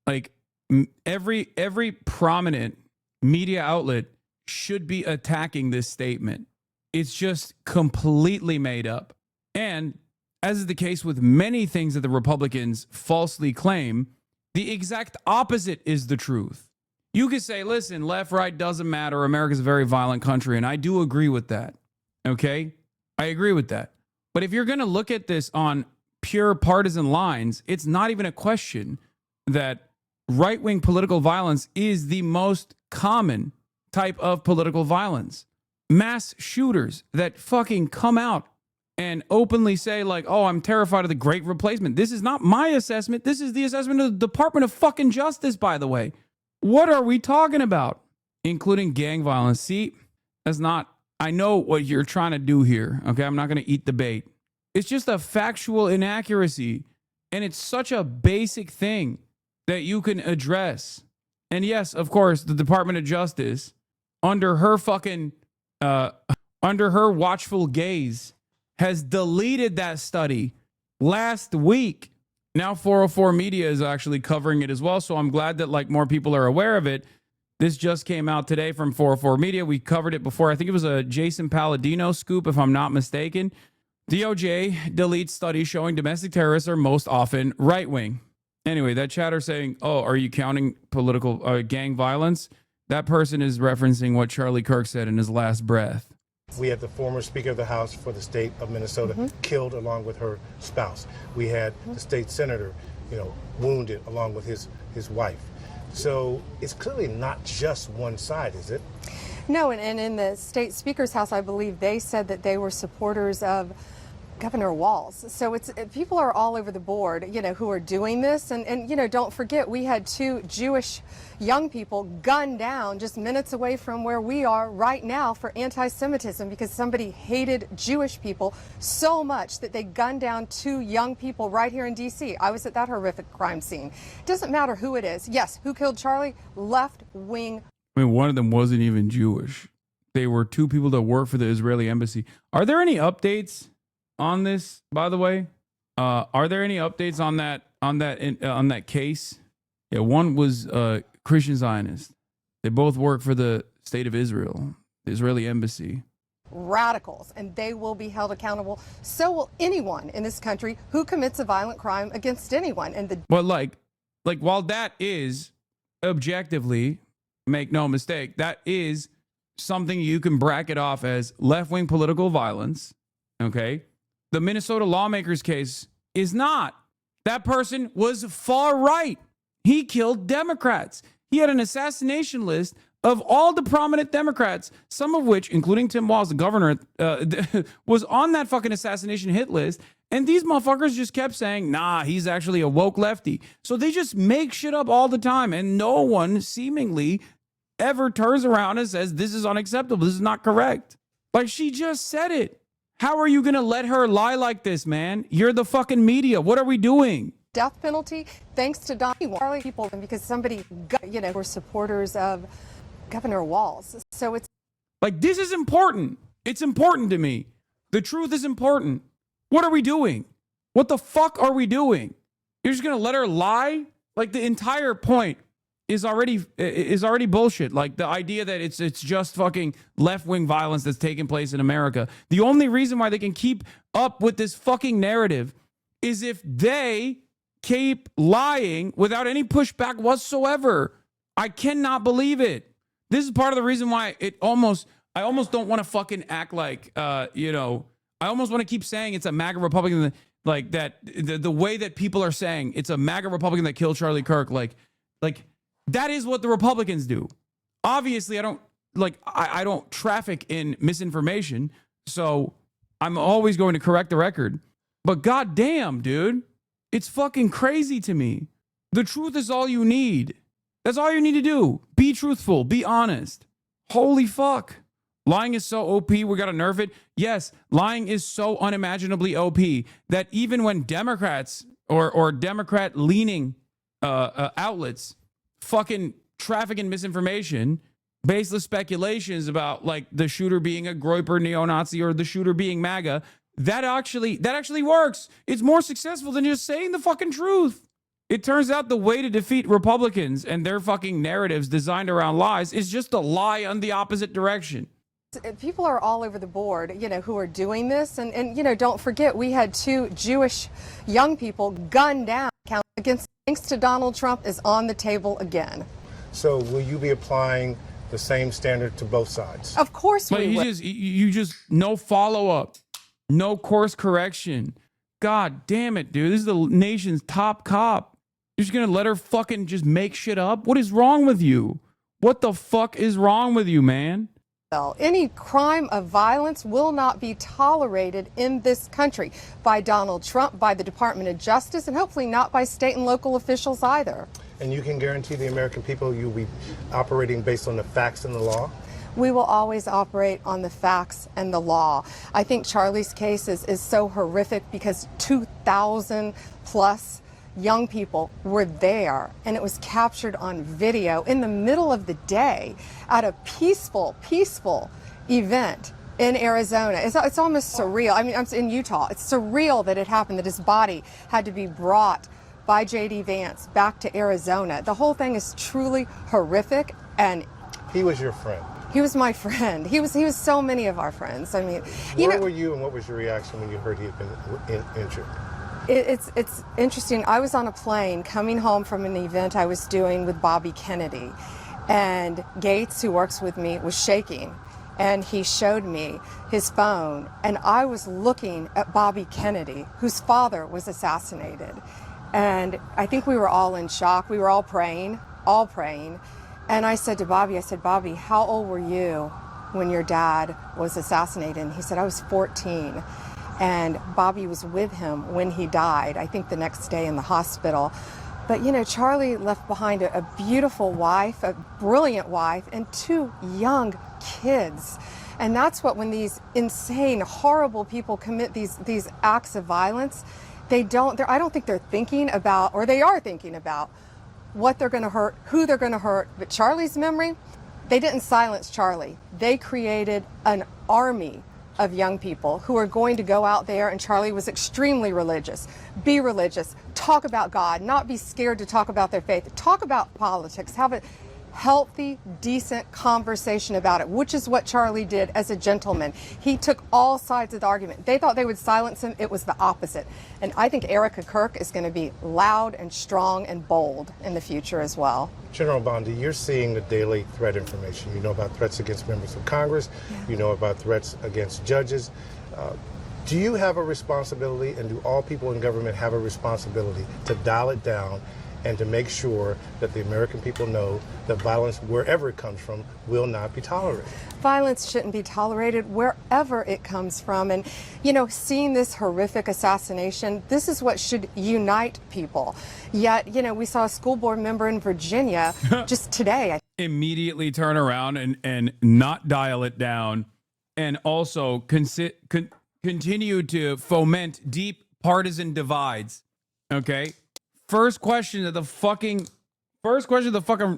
Like every prominent media outlet should be attacking this statement. It's just completely made up. And as is the case with many things that the Republicans falsely claim, the exact opposite is the truth. You could say, listen, left, right doesn't matter. America's a very violent country. And I do agree with that. Okay? I agree with that. But if you're going to look at this on pure partisan lines, it's not even a question that right-wing political violence is the most common type of political violence. Mass shooters that fucking come out and openly say like, oh, I'm terrified of the Great Replacement. This is not my assessment. This is the assessment of the Department of fucking Justice, by the way. What are we talking about? Including gang violence. See, that's not, I know what you're trying to do here. Okay, I'm not going to eat the bait. It's just a factual inaccuracy. And it's such a basic thing that you can address. And yes, of course, the Department of Justice, under her fucking, under her watchful gaze, has deleted that study last week. Now 404 Media is actually covering it as well. So I'm glad that like more people are aware of it. This just came out today from 404 Media. We covered it before. I think it was a Jason Palladino scoop, if I'm not mistaken. DOJ deletes studies showing domestic terrorists are most often right-wing. Anyway, that chatter saying, oh, are you counting political gang violence? That person is referencing what Charlie Kirk said in his last breath. We had the former Speaker of the House for the state of Minnesota killed along with her spouse. We had the state senator, wounded along with his wife. So it's clearly not just one side, is it? No, and in the state speaker's house, I believe they said that they were supporters of Governor Walz. So people are all over the board, who are doing this. And don't forget, we had 2 Jewish young people gunned down just minutes away from where we are right now for anti-Semitism because somebody hated Jewish people so much that they gunned down 2 young people right here in D.C. I was at that horrific crime scene. It doesn't matter who it is. Yes, who killed Charlie? Left-wing. I mean, one of them wasn't even Jewish. They were 2 people that work for the Israeli embassy. Are there any updates on this, by the way? Are there any updates on that case? Yeah, one was Christian Zionist. They both work for the state of Israel, the Israeli embassy. Radicals, and they will be held accountable. So will anyone in this country who commits a violent crime against anyone. And But like while that is objectively, make no mistake, that is something you can bracket off as left-wing political violence. Okay. The Minnesota lawmakers case is not. That person was far right. He killed Democrats. He had an assassination list of all the prominent Democrats, some of which, including Tim Walz, the governor, was on that fucking assassination hit list. And these motherfuckers just kept saying, nah, he's actually a woke lefty. So they just make shit up all the time. And no one seemingly ever turns around and says, this is unacceptable. This is not correct. Like she just said it. How are you going to let her lie like this, man? You're the fucking media. What are we doing? Death penalty, thanks to Charlie people, because somebody, were supporters of Governor Walz. So it's like, this is important. It's important to me. The truth is important. What are we doing? What the fuck are we doing? You're just going to let her lie? Like the entire point is already bullshit. Like the idea that it's just fucking left-wing violence that's taking place in America. The only reason why they can keep up with this fucking narrative is if they keep lying without any pushback whatsoever. I cannot believe it. This is part of the reason why it almost I almost don't want to fucking act like, you know, I almost want to keep saying it's a MAGA Republican, like that. The way that people are saying it's a MAGA Republican that killed Charlie Kirk, like that is what the Republicans do. Obviously, I don't traffic in misinformation, so I'm always going to correct the record. But goddamn, dude, it's fucking crazy to me. The truth is all you need. That's all you need to do. Be truthful. Be honest. Holy fuck. Lying is so OP, we got to nerf it. Yes, lying is so unimaginably OP that even when Democrats or Democrat-leaning outlets fucking traffic in misinformation, baseless speculations about like the shooter being a Groyper neo-Nazi or the shooter being MAGA, that actually works. It's more successful than just saying the fucking truth. It turns out the way to defeat Republicans and their fucking narratives designed around lies is just to lie on the opposite direction. People are all over the board, you know, who are doing this. And you know, don't forget, we had 2 Jewish young people gunned down. Count against, thanks to Donald Trump, is on the table again. So will you be applying the same standard to both sides? Of course But we will. you just no follow-up, no course correction. God damn it, dude. This is the nation's top cop. You're just going to let her fucking just make shit up? What is wrong with you? What the fuck is wrong with you, man? Any crime of violence will not be tolerated in this country by Donald Trump, by the Department of Justice, and hopefully not by state and local officials either. And you can guarantee the American people you'll be operating based on the facts and the law? We will always operate on the facts and the law. I think Charlie's case is so horrific because 2,000 plus young people were there, and it was captured on video in the middle of the day at a peaceful event in Arizona. It's almost surreal. I mean, I'm in Utah. It's surreal that it happened, that his body had to be brought by J.D. Vance back to Arizona. The whole thing is truly horrific, and he was your friend. He was my friend. He was so many of our friends. I mean, where were you, and what was your reaction when you heard he had been injured? It's interesting. I was on a plane coming home from an event I was doing with Bobby Kennedy, and Gates, who works with me, was shaking, and he showed me his phone, and I was looking at Bobby Kennedy, whose father was assassinated, and I think we were all in shock. We were all praying, and I said to Bobby, Bobby, how old were you when your dad was assassinated? And he said, I was 14. And Bobby was with him when he died, I think the next day in the hospital. But, you know, Charlie left behind a beautiful wife, a brilliant wife, and 2 young kids. And that's what, when these insane, horrible people commit these acts of violence, I don't think they're thinking about, or they are thinking about, what they're going to hurt, who they're going to hurt. But Charlie's memory, they didn't silence Charlie. They created an army of young people who are going to go out there, and Charlie was extremely religious. Be religious, talk about God, not be scared to talk about their faith, talk about politics, have a healthy, decent conversation about it, which is what Charlie did as a gentleman. He took all sides of the argument. They thought they would silence him. It was the opposite. And I think Erica KIRK is going to be loud and strong and bold in the future as well. General Bondi, you're seeing the daily threat information. You know about threats against members of Congress. Yeah. You know about threats against judges. Do you have a responsibility, and do all people in government have a responsibility to dial it down and to make sure that the American people know that violence, wherever it comes from, will not be tolerated? Violence shouldn't be tolerated wherever it comes from. And, you know, seeing this horrific assassination, this is what should unite people. Yet, you know, we saw a school board member in Virginia just today. Immediately turn around and not dial it down, and also continue to foment deep partisan divides. Okay? First question that the fucking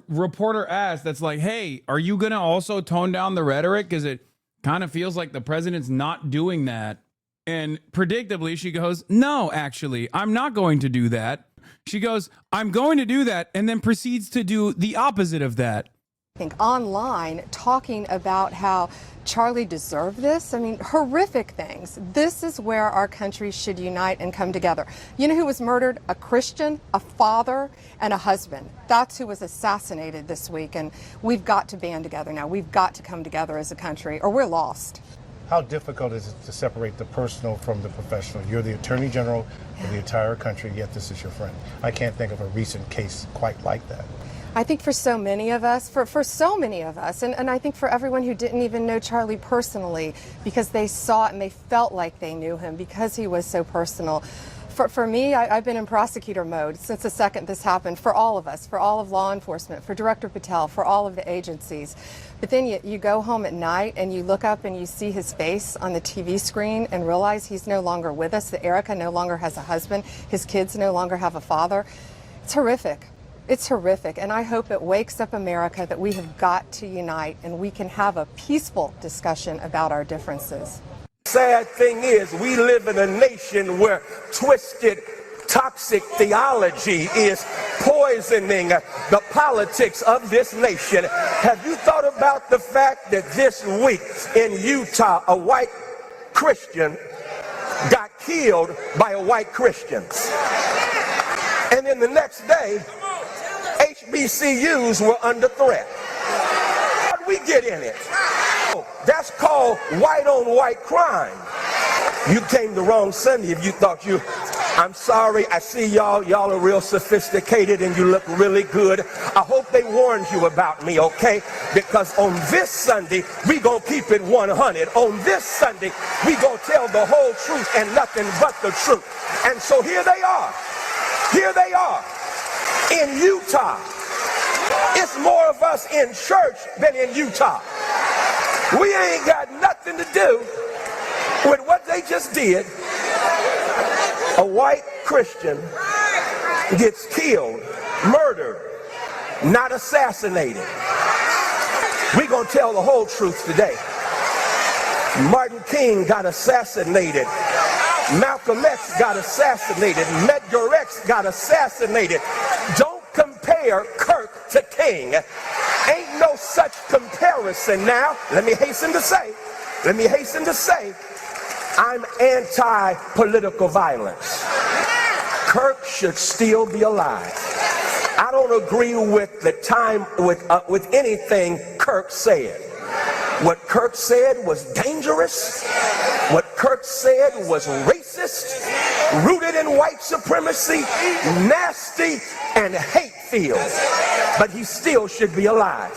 reporter asked, that's like, hey, are you going to also tone down the rhetoric? Because it kind of feels like the president's not doing that. And predictably, she goes, no, actually, I'm not going to do that. She goes, I'm going to do that, and then proceeds to do the opposite of that. think online talking about how Charlie deserved this. I mean, horrific things. This is where our country should unite and come together. You know who was murdered? A Christian, a father, and a husband. That's who was assassinated this week, and we've got to band together now. We've got to come together as a country, or we're lost. How difficult is it to separate the personal from the professional? You're the Attorney General of the entire country, yet this is your friend. I can't think of a recent case quite like that. I think for so many of us, for so many of us, and I think for everyone who didn't even know Charlie personally, because they saw it and they felt like they knew him because he was so personal. For me, I've been in prosecutor mode since the second this happened, for all of us, for all of law enforcement, for Director Patel, for all of the agencies. But then you go home at night and you look up and you see his face on the TV screen and realize he's no longer with us, that Erica no longer has a husband, his kids no longer have a father. It's horrific. It's horrific, and I hope it wakes up America that we have got to unite and we can have a peaceful discussion about our differences. Sad thing is, we live in a nation where twisted, toxic theology is poisoning the politics of this nation. Have you thought about the fact that this week in Utah, a white Christian got killed by a white Christian? And then the next day, HBCUs were under threat. How did we get in it? That's called white on white crime. You came the wrong Sunday if you thought you... I'm sorry, I see y'all are real sophisticated and you look really good. I hope they warned you about me, okay? Because on this Sunday, we gonna keep it 100. On this Sunday, we gonna tell the whole truth and nothing but the truth. And so here they are. Here they are. In Utah. It's more of us in church than in Utah. We ain't got nothing to do with what they just did. A white Christian gets killed, murdered, not assassinated. We're going to tell the whole truth today. Martin King got assassinated. Malcolm X got assassinated. Medgar X got assassinated. Don't compare Kirk to King. Ain't no such comparison now. Let me hasten to say, I'm anti-political violence. Kirk should still be alive. I don't agree with the time with anything Kirk said. What Kirk said was dangerous. What Kirk said was racist, rooted in white supremacy, nasty, and hate-filled. But he still should be alive.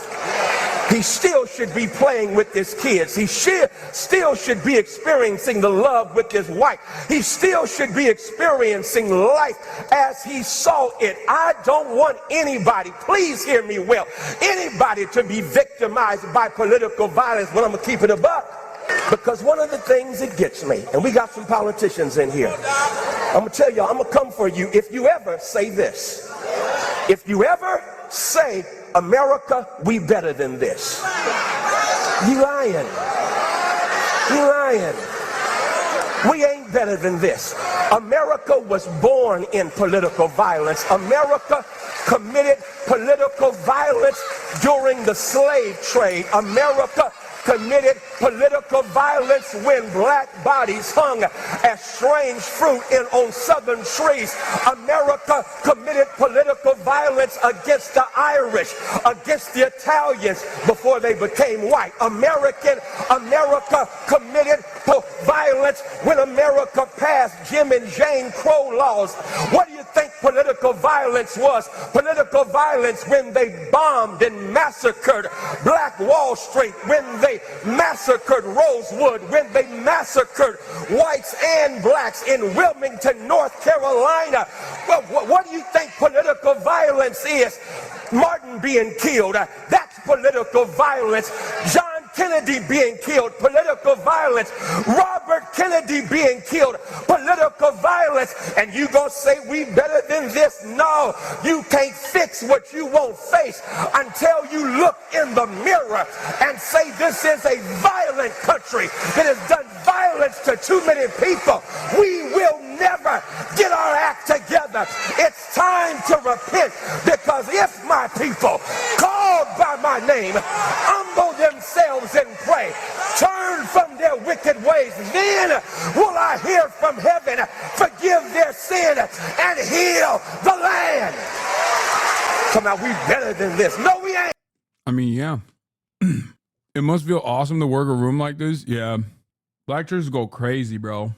He still should be playing with his kids. He still should be experiencing the love with his wife. He still should be experiencing life as he saw it. I don't want anybody, please hear me well, anybody to be victimized by political violence when I'm going to keep it a buck. Because one of the things that gets me, and we got some politicians in here, I'm going to tell you, I'm going to come for you if you ever say this. If you ever say, America, we better than this. You lying. You lying. We ain't better than this. America was born in political violence. America committed political violence during the slave trade. America committed political violence when black bodies hung as strange fruit on southern trees. America committed political violence against the Irish, against the Italians before they became white. America committed violence when America passed Jim and Jane Crow laws. What do you think political violence was? Political violence when they bombed and massacred Black Wall Street, when they massacred Rosewood, when they massacred whites and blacks in Wilmington, North Carolina. Well, what do you think political violence is? Martin being killed, that's political violence. John Kennedy being killed, political violence. Robert Kennedy being killed, political violence. And you gonna say we better than this? No, you can't fix what you won't face until you look in the mirror and say this is a violent country that has done violence to too many people. We will never get our act together. It's time time to repent, because if my people called by my name humble themselves and pray, turn from their wicked ways, then will I hear from heaven, forgive their sin, and heal the land. So now we better than this. No, we ain't. I mean, yeah. It must feel awesome to work a room like this. Yeah. Lectures go crazy, bro.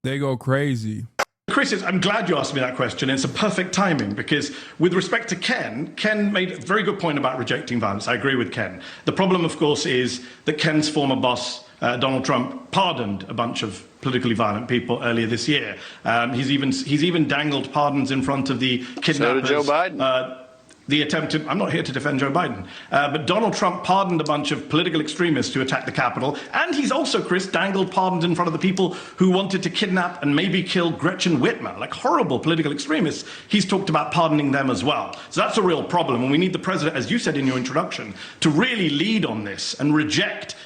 They go crazy. Chris, I'm glad you asked me that question. It's a perfect timing because with respect to Ken made a very good point about rejecting violence. I agree with Ken. The problem, of course, is that Ken's former boss, Donald Trump, pardoned a bunch of politically violent people earlier this year. He's even dangled pardons in front of the kidnappers. So did Joe Biden. The attempted, I'm not here to defend Joe Biden, but Donald Trump pardoned a bunch of political extremists who attacked the Capitol. And he's also, Chris, dangled pardons in front of the people who wanted to kidnap and maybe kill Gretchen Whitmer, like horrible political extremists. He's talked about pardoning them as well. So that's a real problem. And we need the president, as you said in your introduction, to really lead on this and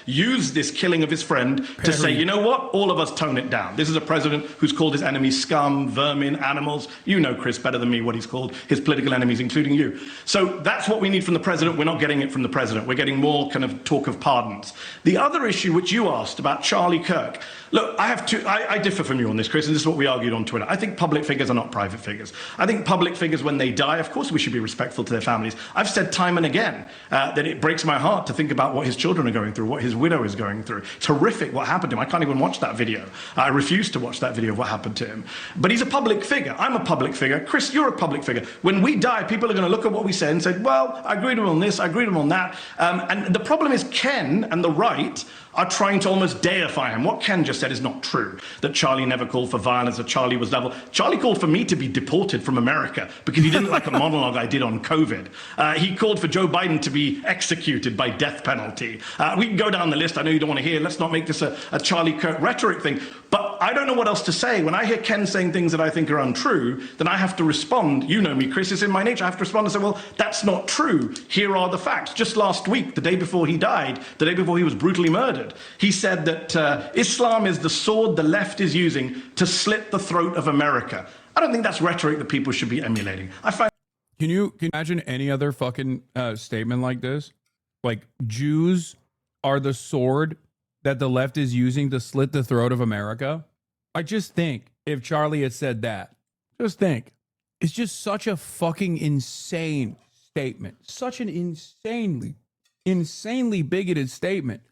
use this killing of his friend to say, you know what, all of us tone it down. This is a president who's called his enemies scum, vermin, animals. You know, Chris, better than me what he's called his political enemies, including you. So that's what we need from the president. We're not getting it from the president. We're getting more kind of talk of pardons. The other issue which you asked about Charlie Kirk. Look, I differ from you on this, Chris, and this is what we argued on Twitter. I think public figures are not private figures. I think public figures, when they die, of course we should be respectful to their families. I've said time and again that it breaks my heart to think about what his children are going through, what his widow is going through. It's horrific what happened to him. I can't even watch that video. I refuse to watch that video of what happened to him. But he's a public figure. I'm a public figure. Chris, you're a public figure. When we die, people are going to look at what we said and say, well, I agreed with him on this, I agreed with him on that. And the problem is Ken and the right are trying to almost deify him. What Ken just said is not true, that Charlie never called for violence, that Charlie was level. Charlie called for me to be deported from America because he didn't like a monologue I did on COVID. He called for Joe Biden to be executed by death penalty. We can go down the list. I know you don't want to hear. Let's not make this a Charlie Kirk rhetoric thing. But I don't know what else to say. When I hear Ken saying things that I think are untrue, then I have to respond. You know me, Chris, it's in my nature. I have to respond and say, well, that's not true. Here are the facts. Just last week, the day before he died, the day before he was brutally murdered, he said that Islam is the sword the left is using to slit the throat of America. I don't think that's rhetoric that people should be emulating. Can you imagine any other fucking statement like this? Like, Jews are the sword that the left is using to slit the throat of America? I just think if Charlie had said that, just think. It's just such a fucking insane statement. Such an insanely bigoted statement.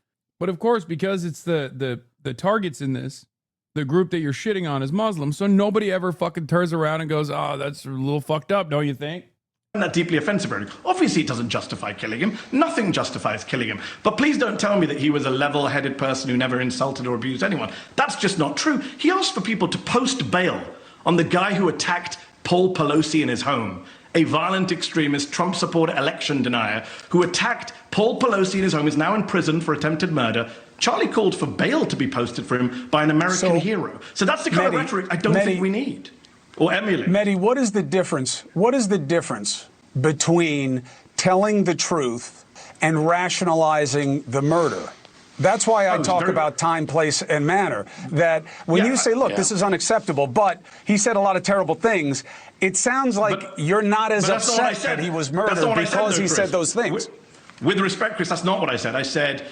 But of course, because it's the targets in this, the group that you're shitting on is Muslim, so nobody ever fucking turns around and goes, oh, that's a little fucked up, don't you think? That deeply offensive rhetoric. Obviously, it doesn't justify killing him. Nothing justifies killing him. But please don't tell me that he was a level-headed person who never insulted or abused anyone. That's just not true. He asked for people to post bail on the guy who attacked Paul Pelosi in his home, a violent extremist, Trump supporter, election denier, who attacked Paul Pelosi in his home, is now in prison for attempted murder. Charlie called for bail to be posted for him by an American hero. So that's the kind of rhetoric I don't think we need or emulate. Mehdi, what is the difference? What is the difference between telling the truth and rationalizing the murder? That's why I talk about time, place, and manner. That when you say, look, this is unacceptable, but he said a lot of terrible things, it sounds like you're not as upset that he was murdered because he said those things. With respect, Chris, that's not what I said. I said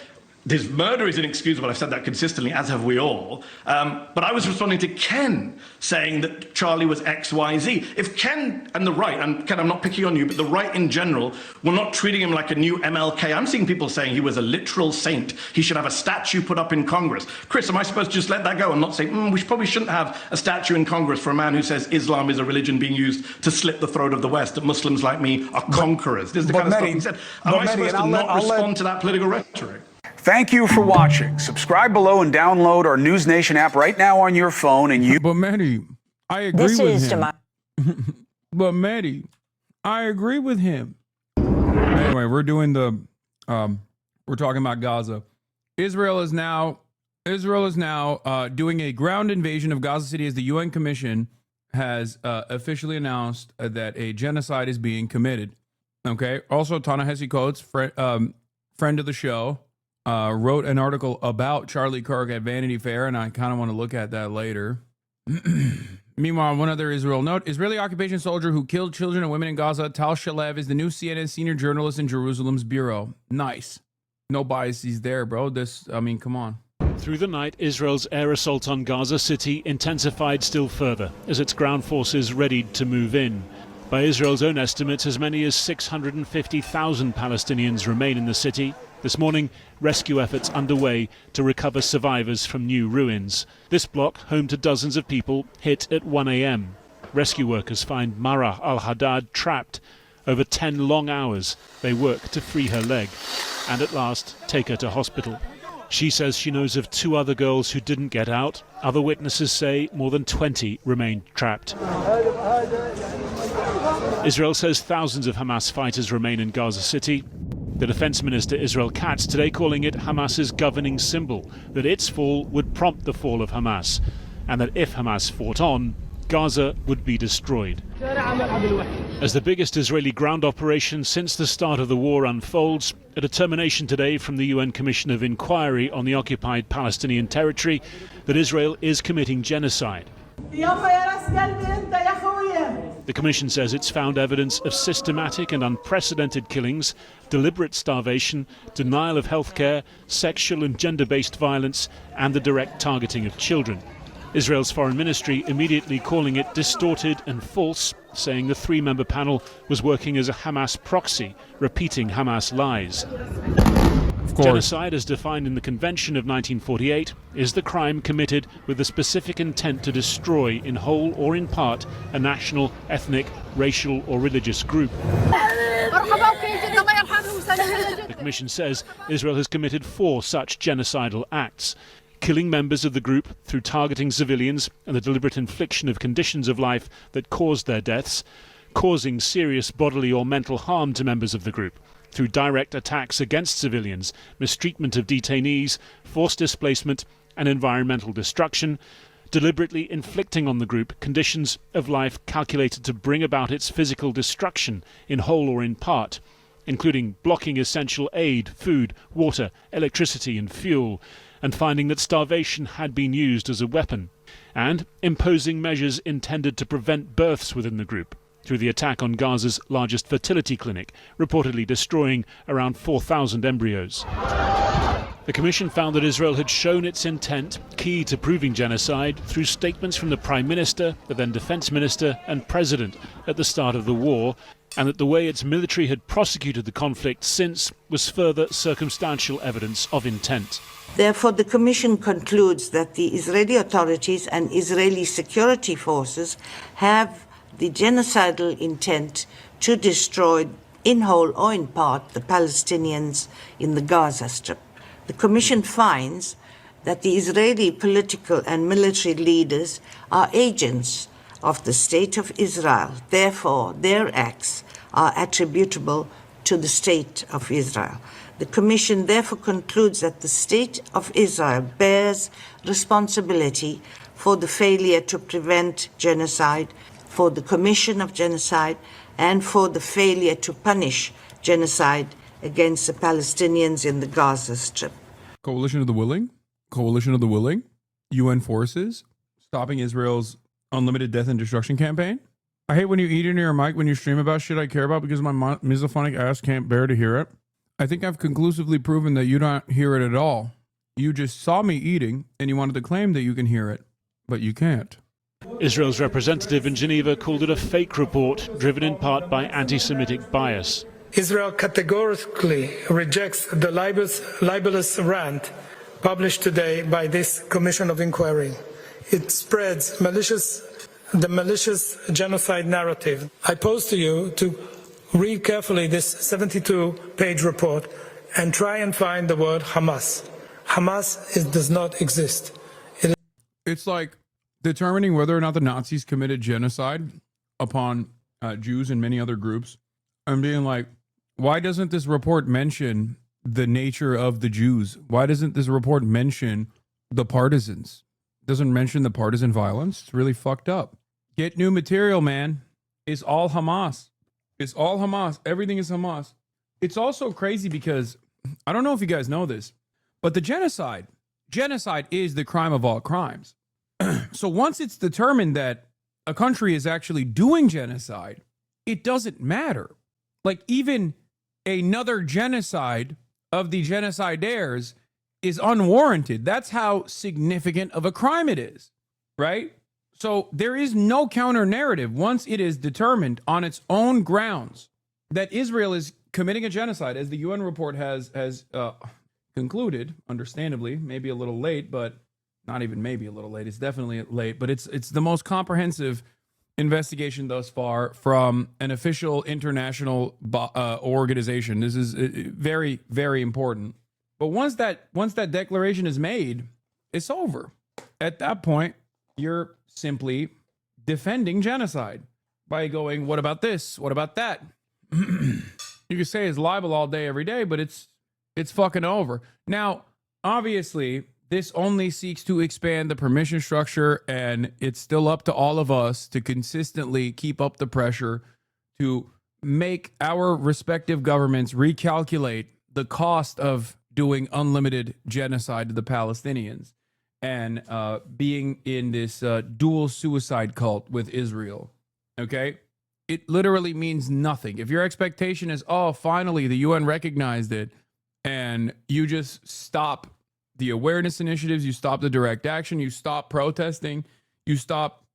his murder is inexcusable. I've said that consistently, as have we all. But I was responding to Ken saying that Charlie was X, Y, Z. If Ken and the right, and Ken, I'm not picking on you, but the right in general, were not treating him like a new MLK. I'm seeing people saying he was a literal saint. He should have a statue put up in Congress. Chris, am I supposed to just let that go and not say, we probably shouldn't have a statue in Congress for a man who says Islam is a religion being used to slit the throat of the West, that Muslims like me are conquerors? This is the kind of stuff he said. Am I supposed to not respond to that political rhetoric? Thank you for watching. Subscribe below and download our News Nation app right now on your phone. And you. But Mehdi, I agree with him. But Mehdi, I agree with him. Anyway, we're doing we're talking about Gaza. Israel is now doing a ground invasion of Gaza City as the UN Commission has officially announced that a genocide is being committed. Okay. Also, Ta-Nehisi Coates, friend of the show, wrote an article about Charlie Kirk at Vanity Fair, and I kind of want to look at that later. Meanwhile, one other Israel note. Israeli occupation soldier who killed children and women in Gaza, Tal Shalev, is the new CNN senior journalist in Jerusalem's bureau. Nice. No biases there, bro. Come on. Through the night, Israel's air assault on Gaza City intensified still further as its ground forces readied to move in. By Israel's own estimates, as many as 650,000 Palestinians remain in the city. This morning, rescue efforts underway to recover survivors from new ruins. This block, home to dozens of people, hit at 1 a.m. Rescue workers find Marah al-Haddad trapped. Over 10 long hours, they work to free her leg and at last take her to hospital. She says she knows of 2 other girls who didn't get out. Other witnesses say more than 20 remained trapped. Israel says thousands of Hamas fighters remain in Gaza City. The Defense Minister Israel Katz today calling it Hamas's governing symbol, that its fall would prompt the fall of Hamas, and that if Hamas fought on, Gaza would be destroyed. As the biggest Israeli ground operation since the start of the war unfolds, a determination today from the UN Commission of Inquiry on the occupied Palestinian territory that Israel is committing genocide. The Commission says it's found evidence of systematic and unprecedented killings, deliberate starvation, denial of health care, sexual and gender-based violence, and the direct targeting of children. Israel's foreign ministry immediately calling it distorted and false, saying the 3-member panel was working as a Hamas proxy, repeating Hamas lies. Genocide, as defined in the Convention of 1948, is the crime committed with the specific intent to destroy, in whole or in part, a national, ethnic, racial or religious group. The Commission says Israel has committed 4 such genocidal acts: killing members of the group through targeting civilians and the deliberate infliction of conditions of life that caused their deaths, causing serious bodily or mental harm to members of the group through direct attacks against civilians, mistreatment of detainees, forced displacement and environmental destruction, deliberately inflicting on the group conditions of life calculated to bring about its physical destruction in whole or in part, including blocking essential aid, food, water, electricity and fuel, and finding that starvation had been used as a weapon, and imposing measures intended to prevent births within the group through the attack on Gaza's largest fertility clinic, reportedly destroying around 4,000 embryos. The Commission found that Israel had shown its intent, key to proving genocide, through statements from the Prime Minister, the then Defense Minister and President at the start of the war, and that the way its military had prosecuted the conflict since was further circumstantial evidence of intent. Therefore, the Commission concludes that the Israeli authorities and Israeli security forces have the genocidal intent to destroy, in whole or in part, the Palestinians in the Gaza Strip. The Commission finds that the Israeli political and military leaders are agents of the State of Israel. Therefore, their acts are attributable to the State of Israel. The Commission therefore concludes that the State of Israel bears responsibility for the failure to prevent genocide, for the commission of genocide, and for the failure to punish genocide against the Palestinians in the Gaza Strip. Coalition of the Willing? Coalition of the Willing? UN forces? Stopping Israel's unlimited death and destruction campaign? I hate when you eat in your mic when you stream about shit I care about because my misophonic ass can't bear to hear it. I think I've conclusively proven that you don't hear it at all. You just saw me eating and you wanted to claim that you can hear it, but you can't. Israel's representative in Geneva called it a fake report, driven in part by anti-Semitic bias. Israel categorically rejects the libelous rant published today by this Commission of Inquiry. It spreads the malicious genocide narrative. I pose to you to read carefully this 72-page report and try and find the word Hamas. Hamas does not exist. It's like determining whether or not the Nazis committed genocide upon Jews and many other groups. I'm being like, why doesn't this report mention the nature of the Jews? Why doesn't this report mention the partisans? It doesn't mention the partisan violence. It's really fucked up. Get new material, man. It's all Hamas. It's all Hamas. Everything is Hamas. It's also crazy because I don't know if you guys know this, but the genocide is the crime of all crimes. So once it's determined that a country is actually doing genocide, it doesn't matter. Like, even another genocide of the genocidaires is unwarranted. That's how significant of a crime it is, right? So there is no counter narrative once it is determined on its own grounds that Israel is committing a genocide, as the UN report has concluded, understandably, maybe a little late, but not even maybe a little late. It's definitely late, but it's the most comprehensive investigation thus far from an official international organization. This is very, very important. But once that declaration is made, it's over. At that point, you're simply defending genocide by going, what about this? What about that? You can say it's libel all day, every day, but it's fucking over. Now, obviously, this only seeks to expand the permission structure, and it's still up to all of us to consistently keep up the pressure to make our respective governments recalculate the cost of doing unlimited genocide to the Palestinians and being in this dual suicide cult with Israel. Okay? It literally means nothing. If your expectation is, oh, finally the UN recognized it, and you just stop the awareness initiatives, you stop the direct action, you stop protesting, you stop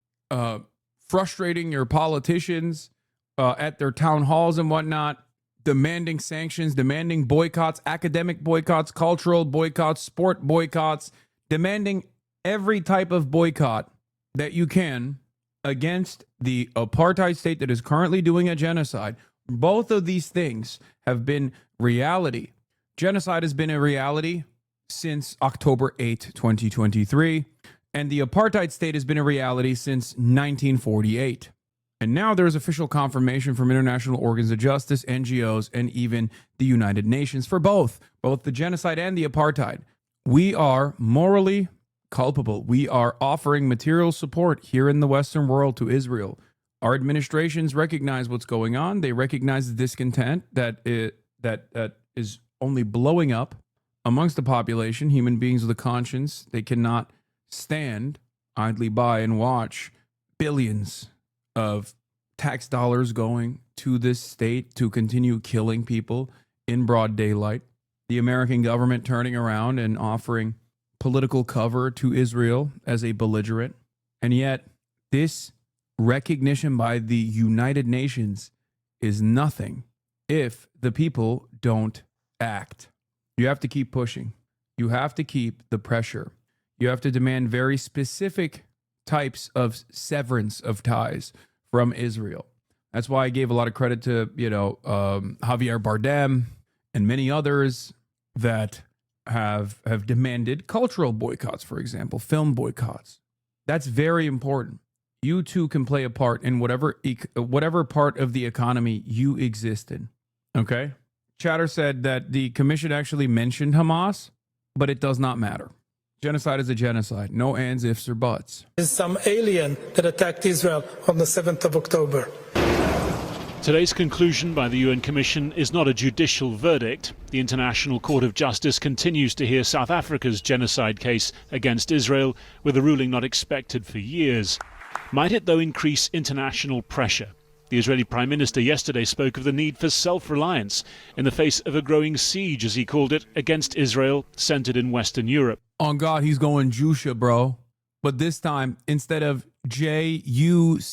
frustrating your politicians at their town halls and whatnot, demanding sanctions, demanding boycotts, academic boycotts, cultural boycotts, sport boycotts, demanding every type of boycott that you can against the apartheid state that is currently doing a genocide. Both of these things have been reality. Genocide has been a reality since October 8, 2023, and the apartheid state has been a reality since 1948. And now there is official confirmation from international organs of justice, NGOs, and even the United Nations for both the genocide and the apartheid. We are morally culpable. We are offering material support here in the Western world to Israel. Our administrations recognize what's going on. They recognize the discontent that is only blowing up amongst the population, human beings with a conscience. They cannot stand idly by and watch billions of tax dollars going to this state to continue killing people in broad daylight. The American government turning around and offering political cover to Israel as a belligerent. And yet, this recognition by the United Nations is nothing if the people don't act. You have to keep pushing. You have to keep the pressure. You have to demand very specific types of severance of ties from Israel. That's why I gave a lot of credit to, Javier Bardem and many others that have demanded cultural boycotts, for example, film boycotts. That's very important. You too can play a part in whatever part of the economy you exist in. Okay? Chatter said that the commission actually mentioned Hamas, but it does not matter. Genocide is a genocide. No ands, ifs, or buts. There's some alien that attacked Israel on the 7th of October. Today's conclusion by the UN Commission is not a judicial verdict. The International Court of Justice continues to hear South Africa's genocide case against Israel, with a ruling not expected for years. Might it, though, increase international pressure? The Israeli Prime Minister yesterday spoke of the need for self-reliance in the face of a growing siege, as he called it, against Israel, centered in Western Europe. On God, he's going Jusha, bro. But this time, instead of Juche,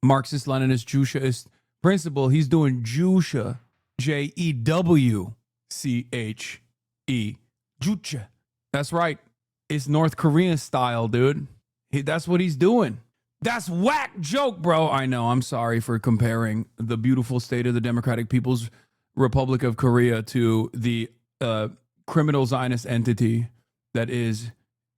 Marxist-Leninist Jushaist principle, he's doing Jusha, Jewche. Jusha. That's right. It's North Korean style, dude. That's what he's doing. That's whack joke, bro. I know. I'm sorry for comparing the beautiful state of the Democratic People's Republic of Korea to the criminal Zionist entity that is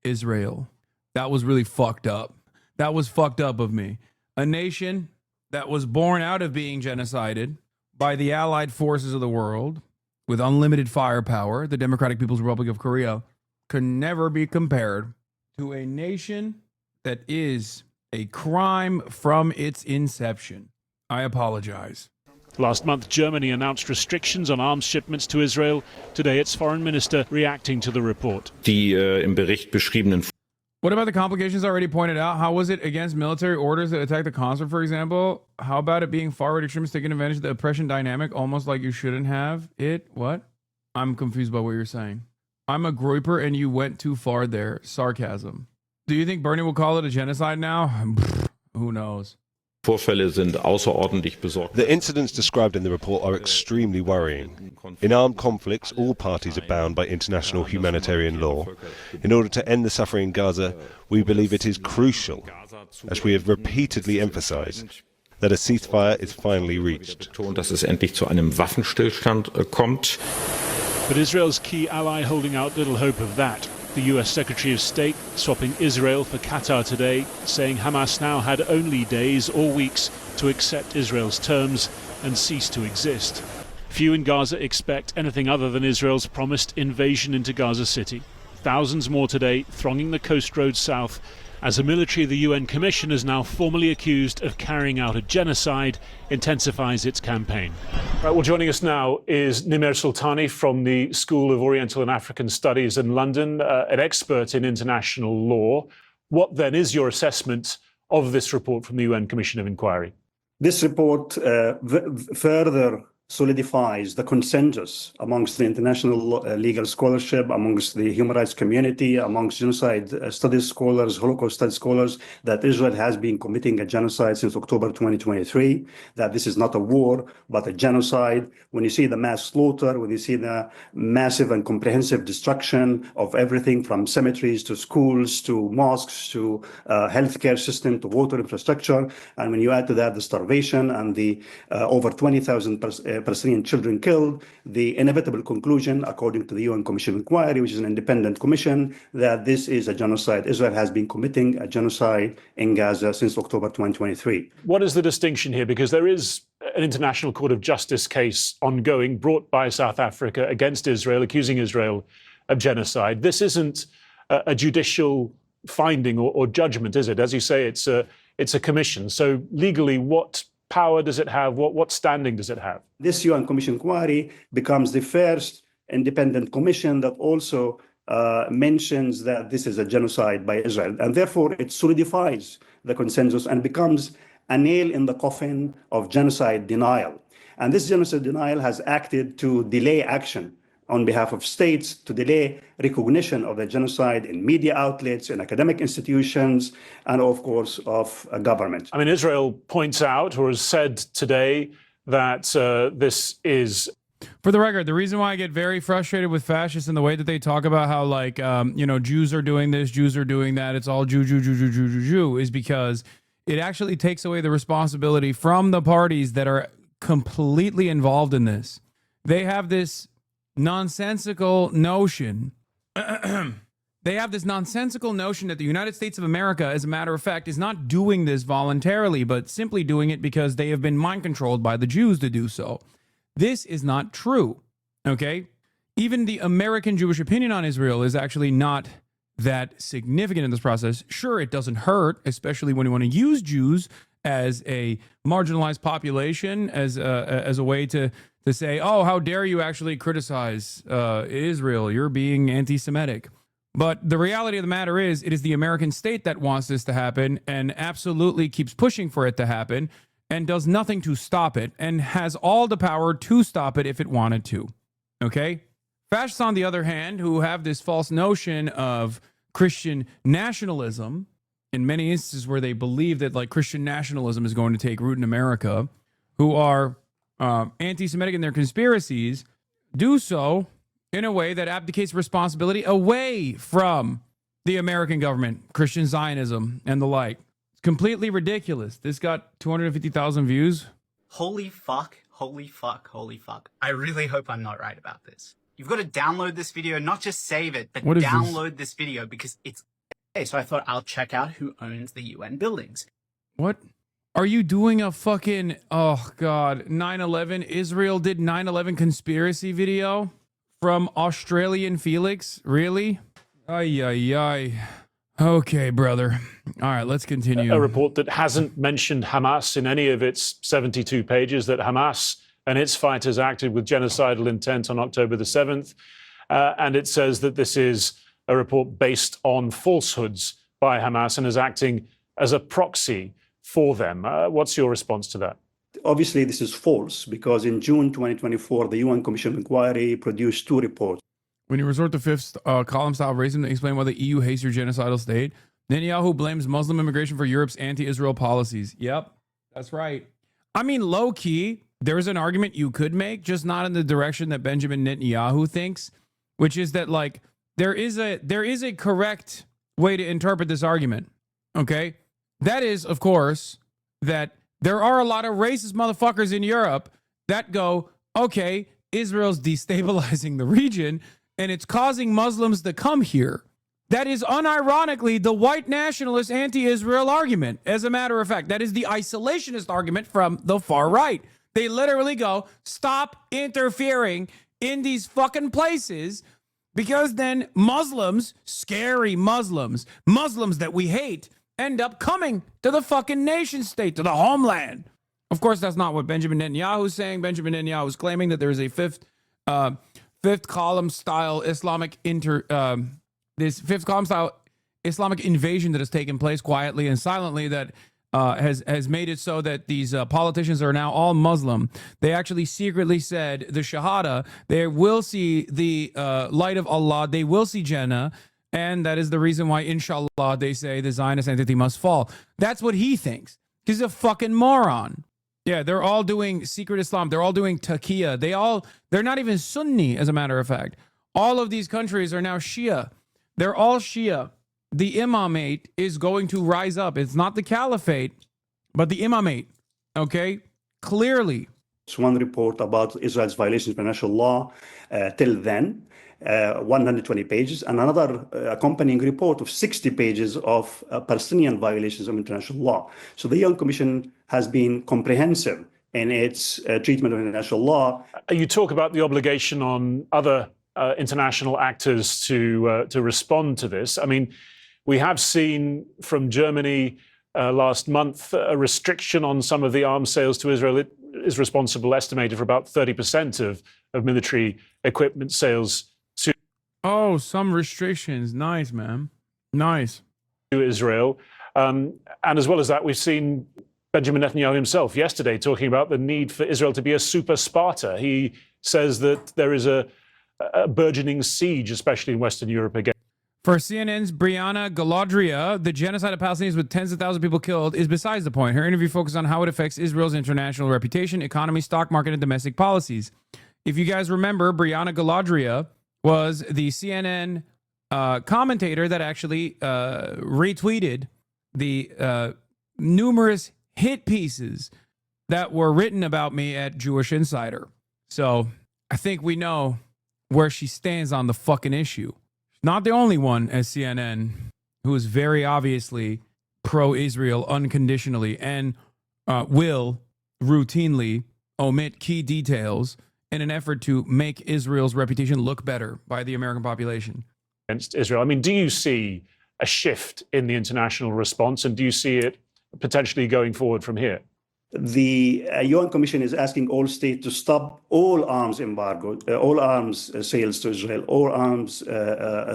Israel. That was really fucked up. That was fucked up of me. A nation that was born out of being genocided by the allied forces of the world with unlimited firepower, the Democratic People's Republic of Korea, can never be compared to a nation that is a crime from its inception. I apologize. Last month, Germany announced restrictions on arms shipments to Israel. Today, its foreign minister reacting to the report. Die im Bericht beschriebenen What about the complications already pointed out? How was it against military orders that attacked the consulate, for example? How about it being far-right extremists taking advantage of the oppression dynamic, almost like you shouldn't have it? What? I'm confused by what you're saying. I'm a groiper and you went too far there. Sarcasm. Do you think Bernie will call it a genocide now? Who knows? The incidents described in the report are extremely worrying. In armed conflicts, all parties are bound by international humanitarian law. In order to end the suffering in Gaza, we believe it is crucial, as we have repeatedly emphasized, that a ceasefire is finally reached. But Israel's key ally holding out little hope of that. The US Secretary of State swapping Israel for Qatar today, saying Hamas now had only days or weeks to accept Israel's terms and cease to exist. Few in Gaza expect anything other than Israel's promised invasion into Gaza City. Thousands more today thronging the coast road south as a military the UN Commission is now formally accused of carrying out a genocide intensifies its campaign. Right, well, joining us now is Nimer Sultani from the School of Oriental and African Studies in London, an expert in international law. What then is your assessment of this report from the UN Commission of Inquiry? This report further solidifies the consensus amongst the international legal scholarship, amongst the human rights community, amongst genocide studies scholars, Holocaust studies scholars, that Israel has been committing a genocide since October 2023, that this is not a war, but a genocide. When you see the mass slaughter, when you see the massive and comprehensive destruction of everything from cemeteries to schools to mosques to healthcare system to water infrastructure, and when you add to that the starvation and the over 20,000 Palestinian children killed, the inevitable conclusion, according to the UN Commission of Inquiry, which is an independent commission, that this is a genocide. Israel has been committing a genocide in Gaza since October 2023. What is the distinction here? Because there is an International Court of Justice case ongoing brought by South Africa against Israel, accusing Israel of genocide. This isn't a judicial finding or judgment, is it? As you say, it's a commission. So legally, what power does it have? What standing does it have? This UN Commission inquiry becomes the first independent commission that also mentions that this is a genocide by Israel. And therefore, it solidifies the consensus and becomes a nail in the coffin of genocide denial. And this genocide denial has acted to delay action on behalf of states, to delay recognition of the genocide in media outlets, in academic institutions, and of course of government. I mean, Israel points out or has said today that this is... For the record, the reason why I get very frustrated with fascists and the way that they talk about how, like, Jews are doing this, Jews are doing that, it's all Jew, is because it actually takes away the responsibility from the parties that are completely involved in this. They have this nonsensical notion. They have this nonsensical notion that the United States of America, as a matter of fact, is not doing this voluntarily, but simply doing it because they have been mind controlled by the Jews to do so. This is not true, okay? Even the American Jewish opinion on Israel is actually not that significant in this process. Sure, it doesn't hurt, especially when you want to use Jews as a marginalized population, as a way to say, oh, how dare you actually criticize Israel? You're being anti-Semitic. But the reality of the matter is, it is the American state that wants this to happen and absolutely keeps pushing for it to happen and does nothing to stop it and has all the power to stop it if it wanted to. Okay? Fascists, on the other hand, who have this false notion of Christian nationalism, in many instances where they believe that like Christian nationalism is going to take root in America, who are anti-Semitic in their conspiracies, do so in a way that abdicates responsibility away from the American government, Christian Zionism, and the like. It's completely ridiculous. This got 250,000 views. Holy fuck, holy fuck, holy fuck. I really hope I'm not right about this. You've got to download this video, not just save it, but download this video because it's... Okay, so I thought I'll check out who owns the UN buildings. What? Are you doing a fucking, oh God, 9/11? Israel did 9/11 conspiracy video from Australian Felix? Really? Ay, ay, ay. Okay, brother. All right, let's continue. A report that hasn't mentioned Hamas in any of its 72 pages, that Hamas and its fighters acted with genocidal intent on October the 7th. And it says that this is a report based on falsehoods by Hamas and as acting as a proxy for them. What's your response to that? Obviously, this is false because in June 2024, the UN Commission of Inquiry produced 2 reports. When you resort to fifth column style racism to explain why the EU hates your genocidal state, Netanyahu blames Muslim immigration for Europe's anti-Israel policies. Yep, that's right. I mean, low key, there's an argument you could make, just not in the direction that Benjamin Netanyahu thinks, which is that like there is a correct way to interpret this argument. Okay, that is, of course, that there are a lot of racist motherfuckers in Europe that go, okay, Israel's destabilizing the region and it's causing Muslims to come here. That is unironically the white nationalist anti-Israel argument. As a matter of fact, that is the isolationist argument from the far right. They literally go, stop interfering in these fucking places because then Muslims, scary Muslims, Muslims that we hate, end up coming to the fucking nation state, to the homeland. Of course, that's not what Benjamin Netanyahu is saying. Benjamin Netanyahu is claiming that there is a fifth column style Islamic Islamic invasion that has taken place quietly and silently that has made it so that these politicians are now all Muslim. They actually secretly said the Shahada. They will see the light of Allah. They will see Jannah. And that is the reason why, inshallah, they say the Zionist entity must fall. That's what he thinks. He's a fucking moron. Yeah, they're all doing secret Islam. They're all doing taqiyya. They're not even Sunni, as a matter of fact. All of these countries are now Shia. They're all Shia. The imamate is going to rise up. It's not the caliphate, but the imamate. Okay? Clearly. It's one report about Israel's violations of international law till then. 120 pages, and another accompanying report of 60 pages of Palestinian violations of international law. So the UN Commission has been comprehensive in its treatment of international law. You talk about the obligation on other international actors to respond to this. I mean, we have seen from Germany last month a restriction on some of the arms sales to Israel. It is responsible, estimated, for about 30% of military equipment sales Oh, some restrictions. Nice, man. Nice. To Israel. And as well as that, we've seen Benjamin Netanyahu himself yesterday talking about the need for Israel to be a super Sparta. He says that there is a burgeoning siege, especially in Western Europe, again. For CNN's Brianna Galadria, the genocide of Palestinians with tens of thousands of people killed is besides the point. Her interview focused on how it affects Israel's international reputation, economy, stock market, and domestic policies. If you guys remember, Brianna Galadria was the CNN commentator that actually retweeted the numerous hit pieces that were written about me at Jewish Insider. So I think we know where she stands on the fucking issue. She's not the only one at CNN who is very obviously pro-Israel unconditionally and will routinely omit key details in an effort to make Israel's reputation look better by the American population. Against Israel. I mean, do you see a shift in the international response, and do you see it potentially going forward from here? The UN Commission is asking all states to stop all arms embargo, all arms sales to Israel, all arms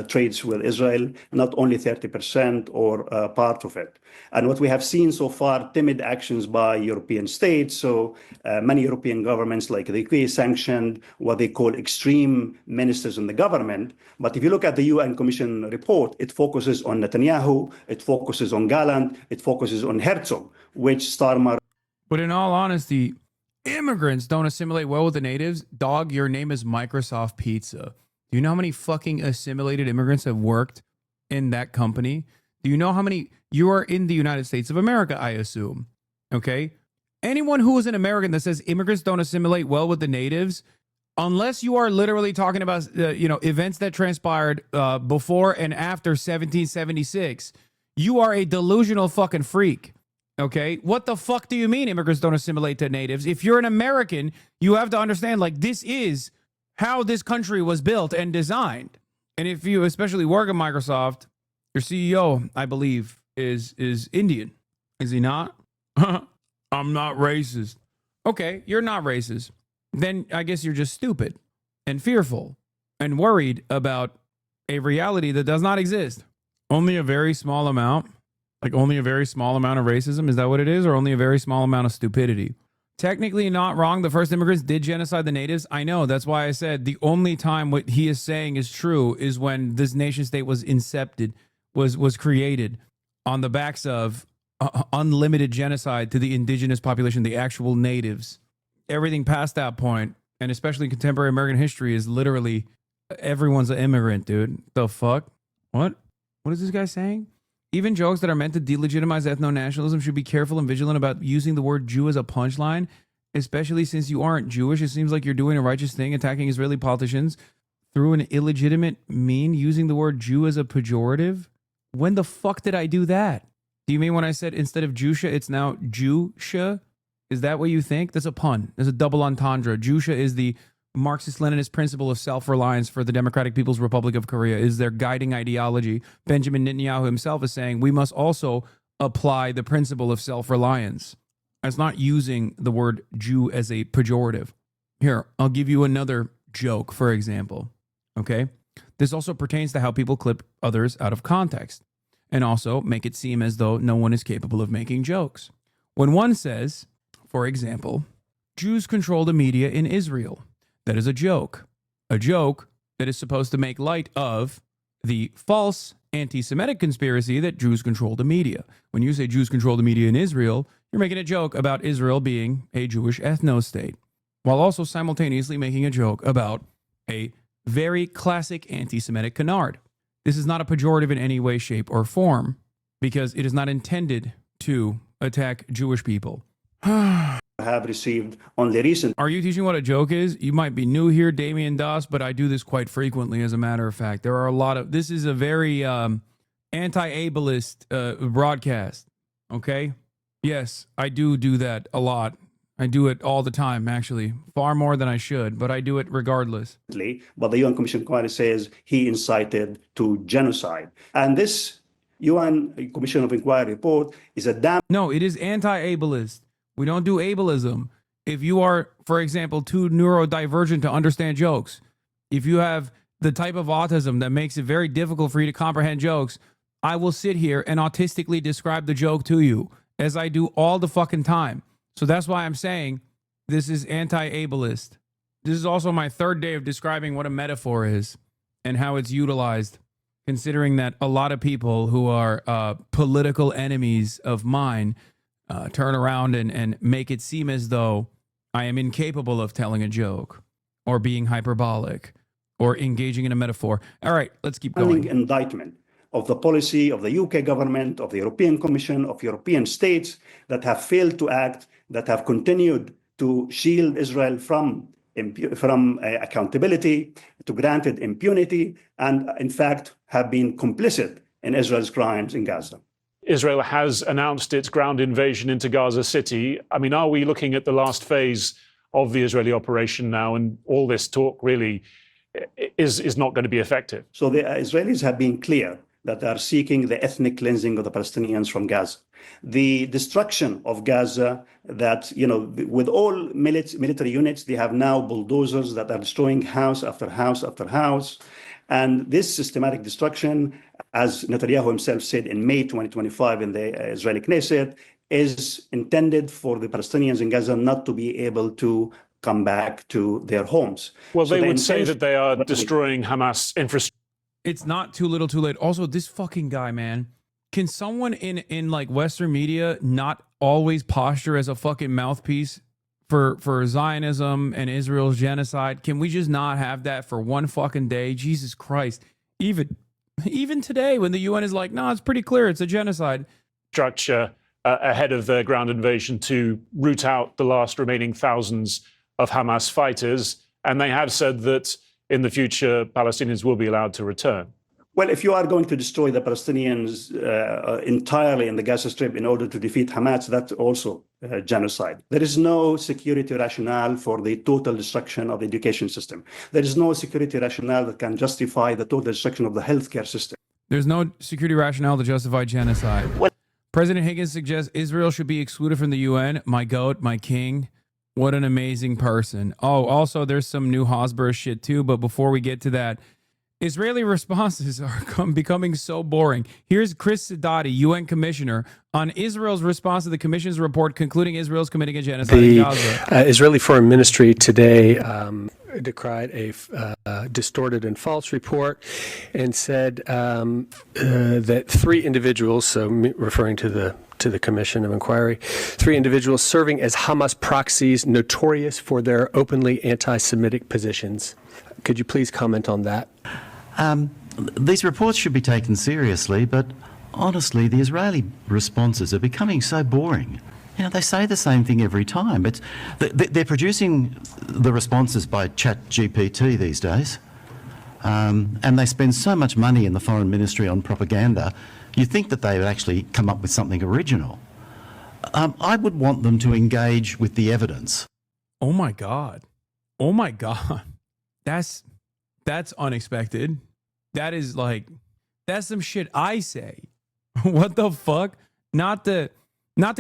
trades with Israel, not only 30% or part of it. And what we have seen so far, timid actions by European states. So many European governments like the UK sanctioned what they call extreme ministers in the government. But if you look at the UN Commission report, it focuses on Netanyahu, it focuses on Gallant, it focuses on Herzog, which Starmer. But in all honesty, immigrants don't assimilate well with the natives. Dog, your name is Microsoft Pizza. Do you know how many fucking assimilated immigrants have worked in that company? Do you know how many? You are in the United States of America, I assume. Okay? Anyone who is an American that says immigrants don't assimilate well with the natives, unless you are literally talking about events that transpired before and after 1776, you are a delusional fucking freak. Okay, what the fuck do you mean immigrants don't assimilate to natives? If you're an American, you have to understand, like, this is how this country was built and designed. And if you especially work at Microsoft, your CEO, I believe, is Indian. Is he not? I'm not racist. Okay, you're not racist. Then I guess you're just stupid and fearful and worried about a reality that does not exist. Only a very small amount? Like only a very small amount of racism? Is that what it is? Or only a very small amount of stupidity? Technically not wrong. The first immigrants did genocide the natives. I know. That's why I said the only time what he is saying is true is when this nation state was incepted, was created on the backs of unlimited genocide to the indigenous population, the actual natives. Everything past that point, and especially contemporary American history, is literally everyone's an immigrant, dude. The fuck? What? What is this guy saying? Even jokes that are meant to delegitimize ethno-nationalism should be careful and vigilant about using the word Jew as a punchline, especially since you aren't Jewish. It seems like you're doing a righteous thing, attacking Israeli politicians through an illegitimate mean, using the word Jew as a pejorative. When the fuck did I do that? Do you mean when I said instead of Jusha, it's now Jewsha? Is that what you think? That's a pun. There's a double entendre. Jusha is the Marxist-Leninist principle of self-reliance for the Democratic People's Republic of Korea, is their guiding ideology. Benjamin Netanyahu himself is saying we must also apply the principle of self-reliance. That's not using the word Jew as a pejorative. Here, I'll give you another joke, for example. Okay? This also pertains to how people clip others out of context and also make it seem as though no one is capable of making jokes. When one says, for example, Jews control the media in Israel, that is a joke that is supposed to make light of the false anti-Semitic conspiracy that Jews control the media. When you say Jews control the media in Israel, you're making a joke about Israel being a Jewish ethno-state, while also simultaneously making a joke about a very classic anti-Semitic canard. This is not a pejorative in any way, shape, or form, because it is not intended to attack Jewish people. Have received only recent. Are you teaching what a joke is? You might be new here, Damien Das, but I do this quite frequently, as a matter of fact. There are a lot of... This is a very anti-ableist broadcast, okay? Yes, I do that a lot. I do it all the time, actually. Far more than I should, but I do it regardless. But the UN Commission Inquiry says he incited to genocide. And this UN Commission of Inquiry report is a damn... No, it is anti-ableist. We don't do ableism. If you are, for example, too neurodivergent to understand jokes, if you have the type of autism that makes it very difficult for you to comprehend jokes, I will sit here and autistically describe the joke to you, as I do all the fucking time. So that's why I'm saying this is anti-ableist. This is also my third day of describing what a metaphor is and how it's utilized, considering that a lot of people who are political enemies of mine turn around and make it seem as though I am incapable of telling a joke or being hyperbolic or engaging in a metaphor. All right, let's keep going. Indictment of the policy of the UK government, of the European Commission, of European states that have failed to act, that have continued to shield Israel from accountability, to granted impunity, and in fact have been complicit in Israel's crimes in Gaza. Israel has announced its ground invasion into Gaza City. I mean, are we looking at the last phase of the Israeli operation now, and all this talk really is not going to be effective? So the Israelis have been clear that they are seeking the ethnic cleansing of the Palestinians from Gaza. The destruction of Gaza, that, you know, with all military units, they have now bulldozers that are destroying house after house after house. And this systematic destruction, as Netanyahu himself said in May 2025 in the Israeli Knesset, is intended for the Palestinians in Gaza not to be able to come back to their homes. Well, they would say that they are destroying Hamas infrastructure. It's not too little too late. Also, this fucking guy, man. Can someone in like Western media not always posture as a fucking mouthpiece for Zionism and Israel's genocide? Can we just not have that for one fucking day? Jesus Christ. Even today when the UN is like, no, it's pretty clear it's a genocide. Structure ahead of their ground invasion to root out the last remaining thousands of Hamas fighters. And they have said that in the future, Palestinians will be allowed to return. Well, if you are going to destroy the Palestinians entirely in the Gaza Strip in order to defeat Hamas, that's also genocide. There is no security rationale for the total destruction of the education system. There is no security rationale that can justify the total destruction of the healthcare system. There's no security rationale to justify genocide. President Higgins suggests Israel should be excluded from the UN. My goat, my king. What an amazing person. Oh, also, there's some new Hosborough shit too, but before we get to that, Israeli responses are becoming so boring. Here's Chris Sidoti, UN Commissioner, on Israel's response to the Commission's report concluding Israel's committing a genocide in Gaza. Israeli Foreign Ministry today decried a distorted and false report and said that 3 individuals, so referring to the Commission of Inquiry, 3 individuals serving as Hamas proxies, notorious for their openly anti-Semitic positions. Could you please comment on that? These reports should be taken seriously, but honestly, the Israeli responses are becoming so boring. You know, they say the same thing every time. They're producing the responses by ChatGPT these days, and they spend so much money in the Foreign Ministry on propaganda. You think that they would actually come up with something original. I would want them to engage with the evidence. Oh my God. Oh my God. That's unexpected. That is like, that's some shit I say. What the fuck? Not the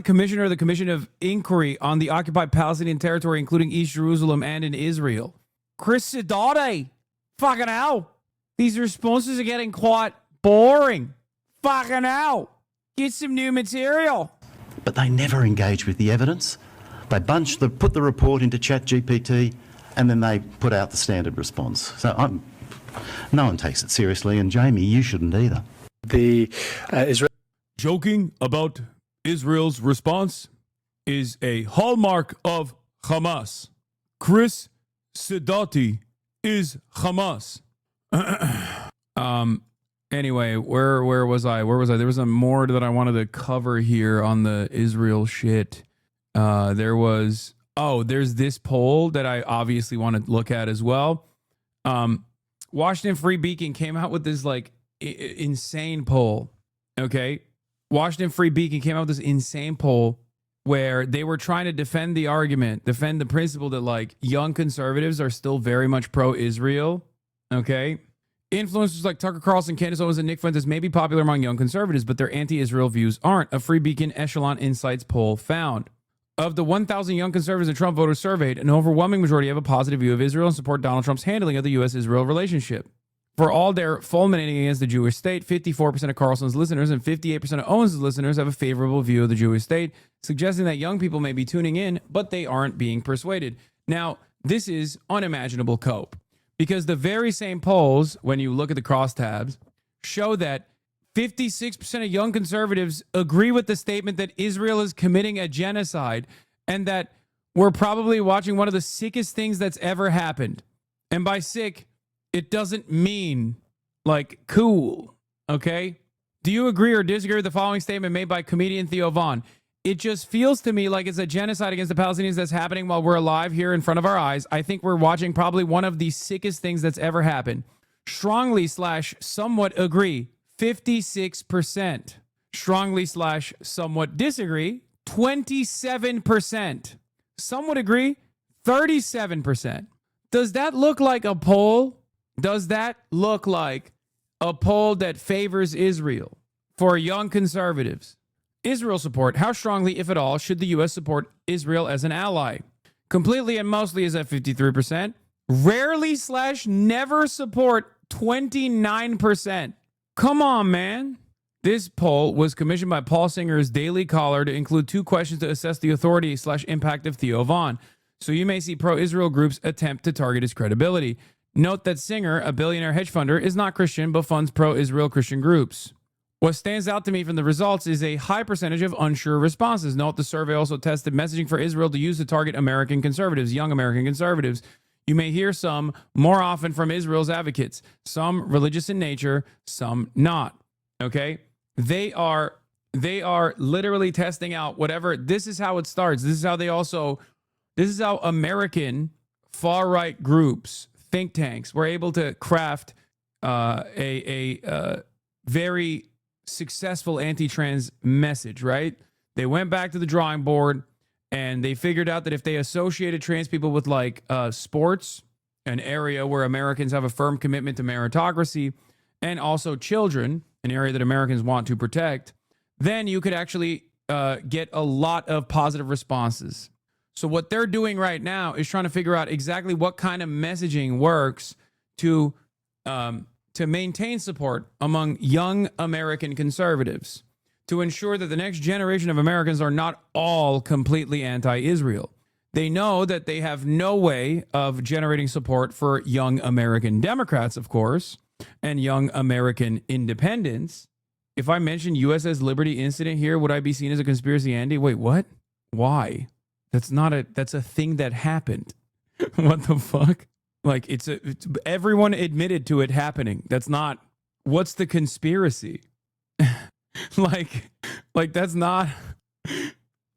commissioner of the Commission of Inquiry on the occupied Palestinian territory, including East Jerusalem and in Israel. Chris Sidoti. Fucking hell. These responses are getting quite boring. Fucking hell. Get some new material. But they never engage with the evidence. They put the report into ChatGPT, and then they put out the standard response. So no one takes it seriously, and Jamie, you shouldn't either. The Joking about Israel's response is a hallmark of Hamas. Chris Sidoti is Hamas. Anyway, where was I? There was more that I wanted to cover here on the Israel shit. There's this poll that I obviously want to look at as well. Washington Free Beacon came out with this like insane poll. Okay. Washington Free Beacon came out with this insane poll where they were trying to defend the principle that like young conservatives are still very much pro-Israel. Okay. Influencers like Tucker Carlson, Candace Owens, and Nick Fuentes may be popular among young conservatives, but their anti-Israel views aren't. A Free Beacon Echelon Insights poll found. Of the 1,000 young conservatives and Trump voters surveyed, an overwhelming majority have a positive view of Israel and support Donald Trump's handling of the U.S.-Israel relationship. For all their fulminating against the Jewish state, 54% of Carlson's listeners and 58% of Owens' listeners have a favorable view of the Jewish state, suggesting that young people may be tuning in, but they aren't being persuaded. Now, this is unimaginable cope, because the very same polls, when you look at the crosstabs, show that 56% of young conservatives agree with the statement that Israel is committing a genocide and that we're probably watching one of the sickest things that's ever happened. And by sick, it doesn't mean like cool, okay? Do you agree or disagree with the following statement made by comedian Theo Vaughn? It just feels to me like it's a genocide against the Palestinians that's happening while we're alive here in front of our eyes. I think we're watching probably one of the sickest things that's ever happened. Strongly/somewhat agree, 56%. Strongly/somewhat disagree, 27%. Somewhat agree, 37%. Does that look like a poll? Does that look like a poll that favors Israel for young conservatives? Israel support. How strongly, if at all, should the U.S. support Israel as an ally? Completely and mostly is at 53%. Rarely/never support, 29%. Come on, man. This poll was commissioned by Paul Singer's Daily Caller to include 2 questions to assess the authority/impact of Theo Vaughn. So you may see pro-Israel groups attempt to target his credibility. Note that Singer, a billionaire hedge funder, is not Christian, but funds pro-Israel Christian groups. What stands out to me from the results is a high percentage of unsure responses. Note the survey also tested messaging for Israel to use to target American conservatives, young American conservatives. You may hear some more often from Israel's advocates, some religious in nature, some not. Okay? They are literally testing out whatever. This is how it starts. This is how American far-right groups, think tanks, were able to craft a very successful anti-trans message, right? They went back to the drawing board and they figured out that if they associated trans people with like sports, an area where Americans have a firm commitment to meritocracy, and also children, an area that Americans want to protect, then you could actually get a lot of positive responses. So what they're doing right now is trying to figure out exactly what kind of messaging works to to maintain support among young American conservatives to ensure that the next generation of Americans are not all completely anti-Israel. They know that they have no way of generating support for young American Democrats, of course, and young American independents. If I mention USS Liberty incident here, would I be seen as a conspiracy, Andy? Wait, what? Why? That's a thing that happened. What the fuck? Like, it's everyone admitted to it happening. That's not, what's the conspiracy? like that's not,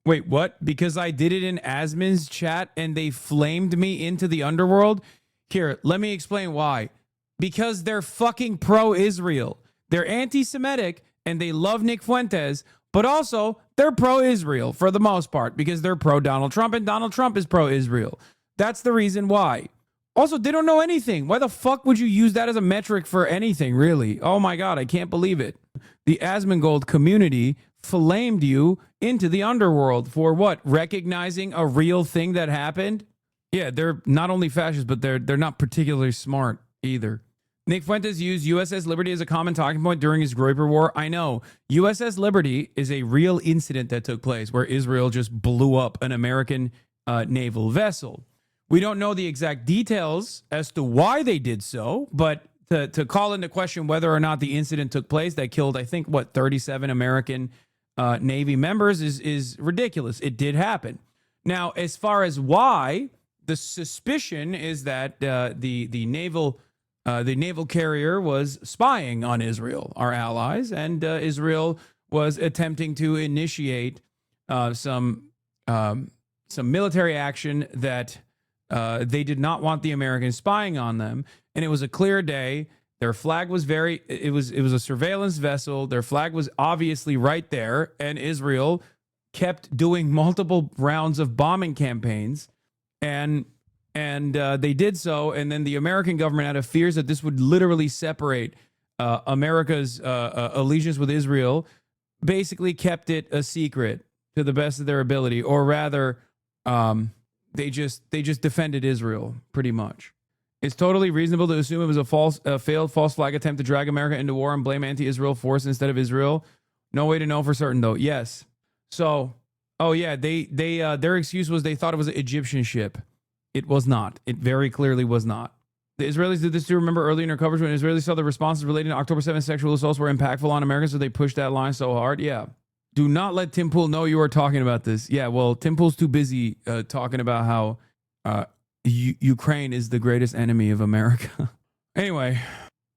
wait, what? Because I did it in Asmin's chat and they flamed me into the underworld? Here, let me explain why. Because they're fucking pro-Israel. They're anti-Semitic and they love Nick Fuentes, but also they're pro-Israel for the most part because they're pro-Donald Trump and Donald Trump is pro-Israel. That's the reason why. Also, they don't know anything. Why the fuck would you use that as a metric for anything, really? Oh my God, I can't believe it. The Asmongold community flamed you into the underworld for what? Recognizing a real thing that happened? Yeah, they're not only fascist, but they're not particularly smart either. Nick Fuentes used USS Liberty as a common talking point during his Groyper War. I know. USS Liberty is a real incident that took place where Israel just blew up an American naval vessel. We don't know the exact details as to why they did so, but to call into question whether or not the incident took place that killed, I think, 37 American Navy members is ridiculous. It did happen. Now, as far as why, the suspicion is that the naval carrier was spying on Israel, our allies, and Israel was attempting to initiate some military action that they did not want the Americans spying on them. And it was a clear day. Their flag was it was a surveillance vessel. Their flag was obviously right there. And Israel kept doing multiple rounds of bombing campaigns. And they did so. And then the American government, out of fears that this would literally separate America's allegiance with Israel, basically kept it a secret to the best of their ability. Or rather, they just defended Israel pretty much. It's totally reasonable to assume it was a failed false flag attempt to drag America into war and blame anti-Israel force instead of Israel. No way to know for certain, though. Yes. So, oh yeah, their excuse was they thought it was an Egyptian ship. It was not. It very clearly was not. The Israelis did this too. Remember early in their coverage when Israelis saw the responses related to October 7th sexual assaults were impactful on Americans, so they pushed that line so hard? Yeah. Do not let Tim Pool know you are talking about this. Yeah, well, Tim Pool's too busy talking about how Ukraine is the greatest enemy of America. Anyway,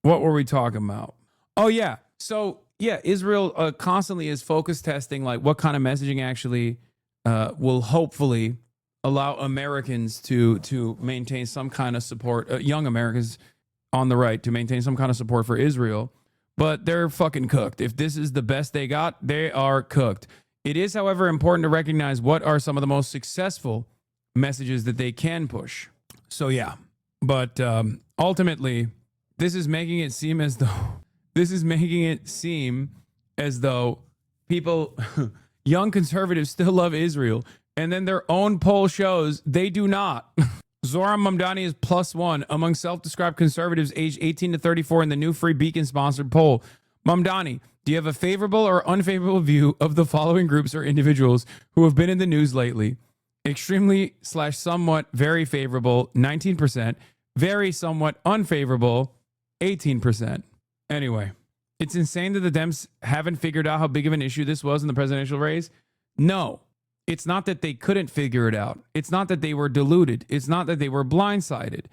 what were we talking about? Oh, yeah. So, yeah, Israel constantly is focus testing, like what kind of messaging actually will hopefully allow Americans to maintain some kind of support, young Americans on the right to maintain some kind of support for Israel. But they're fucking cooked. If this is the best they got, they are cooked. It is, however, important to recognize what are some of the most successful messages that they can push. So yeah, but ultimately, this is making it seem as though people, young conservatives, still love Israel, and then their own poll shows they do not. Zoran Mamdani is +1 among self-described conservatives aged 18 to 34 in the new Free Beacon-sponsored poll. Mamdani, do you have a favorable or unfavorable view of the following groups or individuals who have been in the news lately? Extremely/somewhat very favorable, 19%. Very somewhat unfavorable, 18%. Anyway, it's insane that the Dems haven't figured out how big of an issue this was in the presidential race. No. It's not that they couldn't figure it out. It's not that they were deluded. It's not that they were blindsided.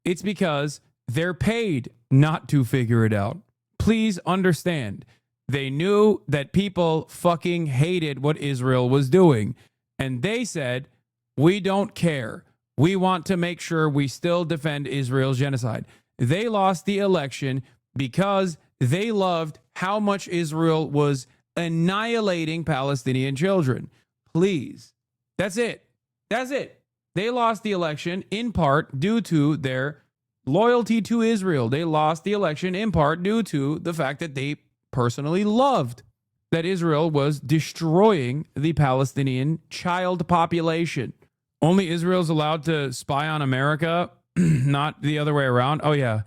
It's because they're paid not to figure it out. Please understand. They knew that people fucking hated what Israel was doing. And they said, we don't care. We want to make sure we still defend Israel's genocide. They lost the election because they loved how much Israel was annihilating Palestinian children. Please. That's it. That's it. They lost the election in part due to their loyalty to Israel. They lost the election in part due to the fact that they personally loved that Israel was destroying the Palestinian child population. Only Israel's allowed to spy on America, not the other way around. Oh, yeah.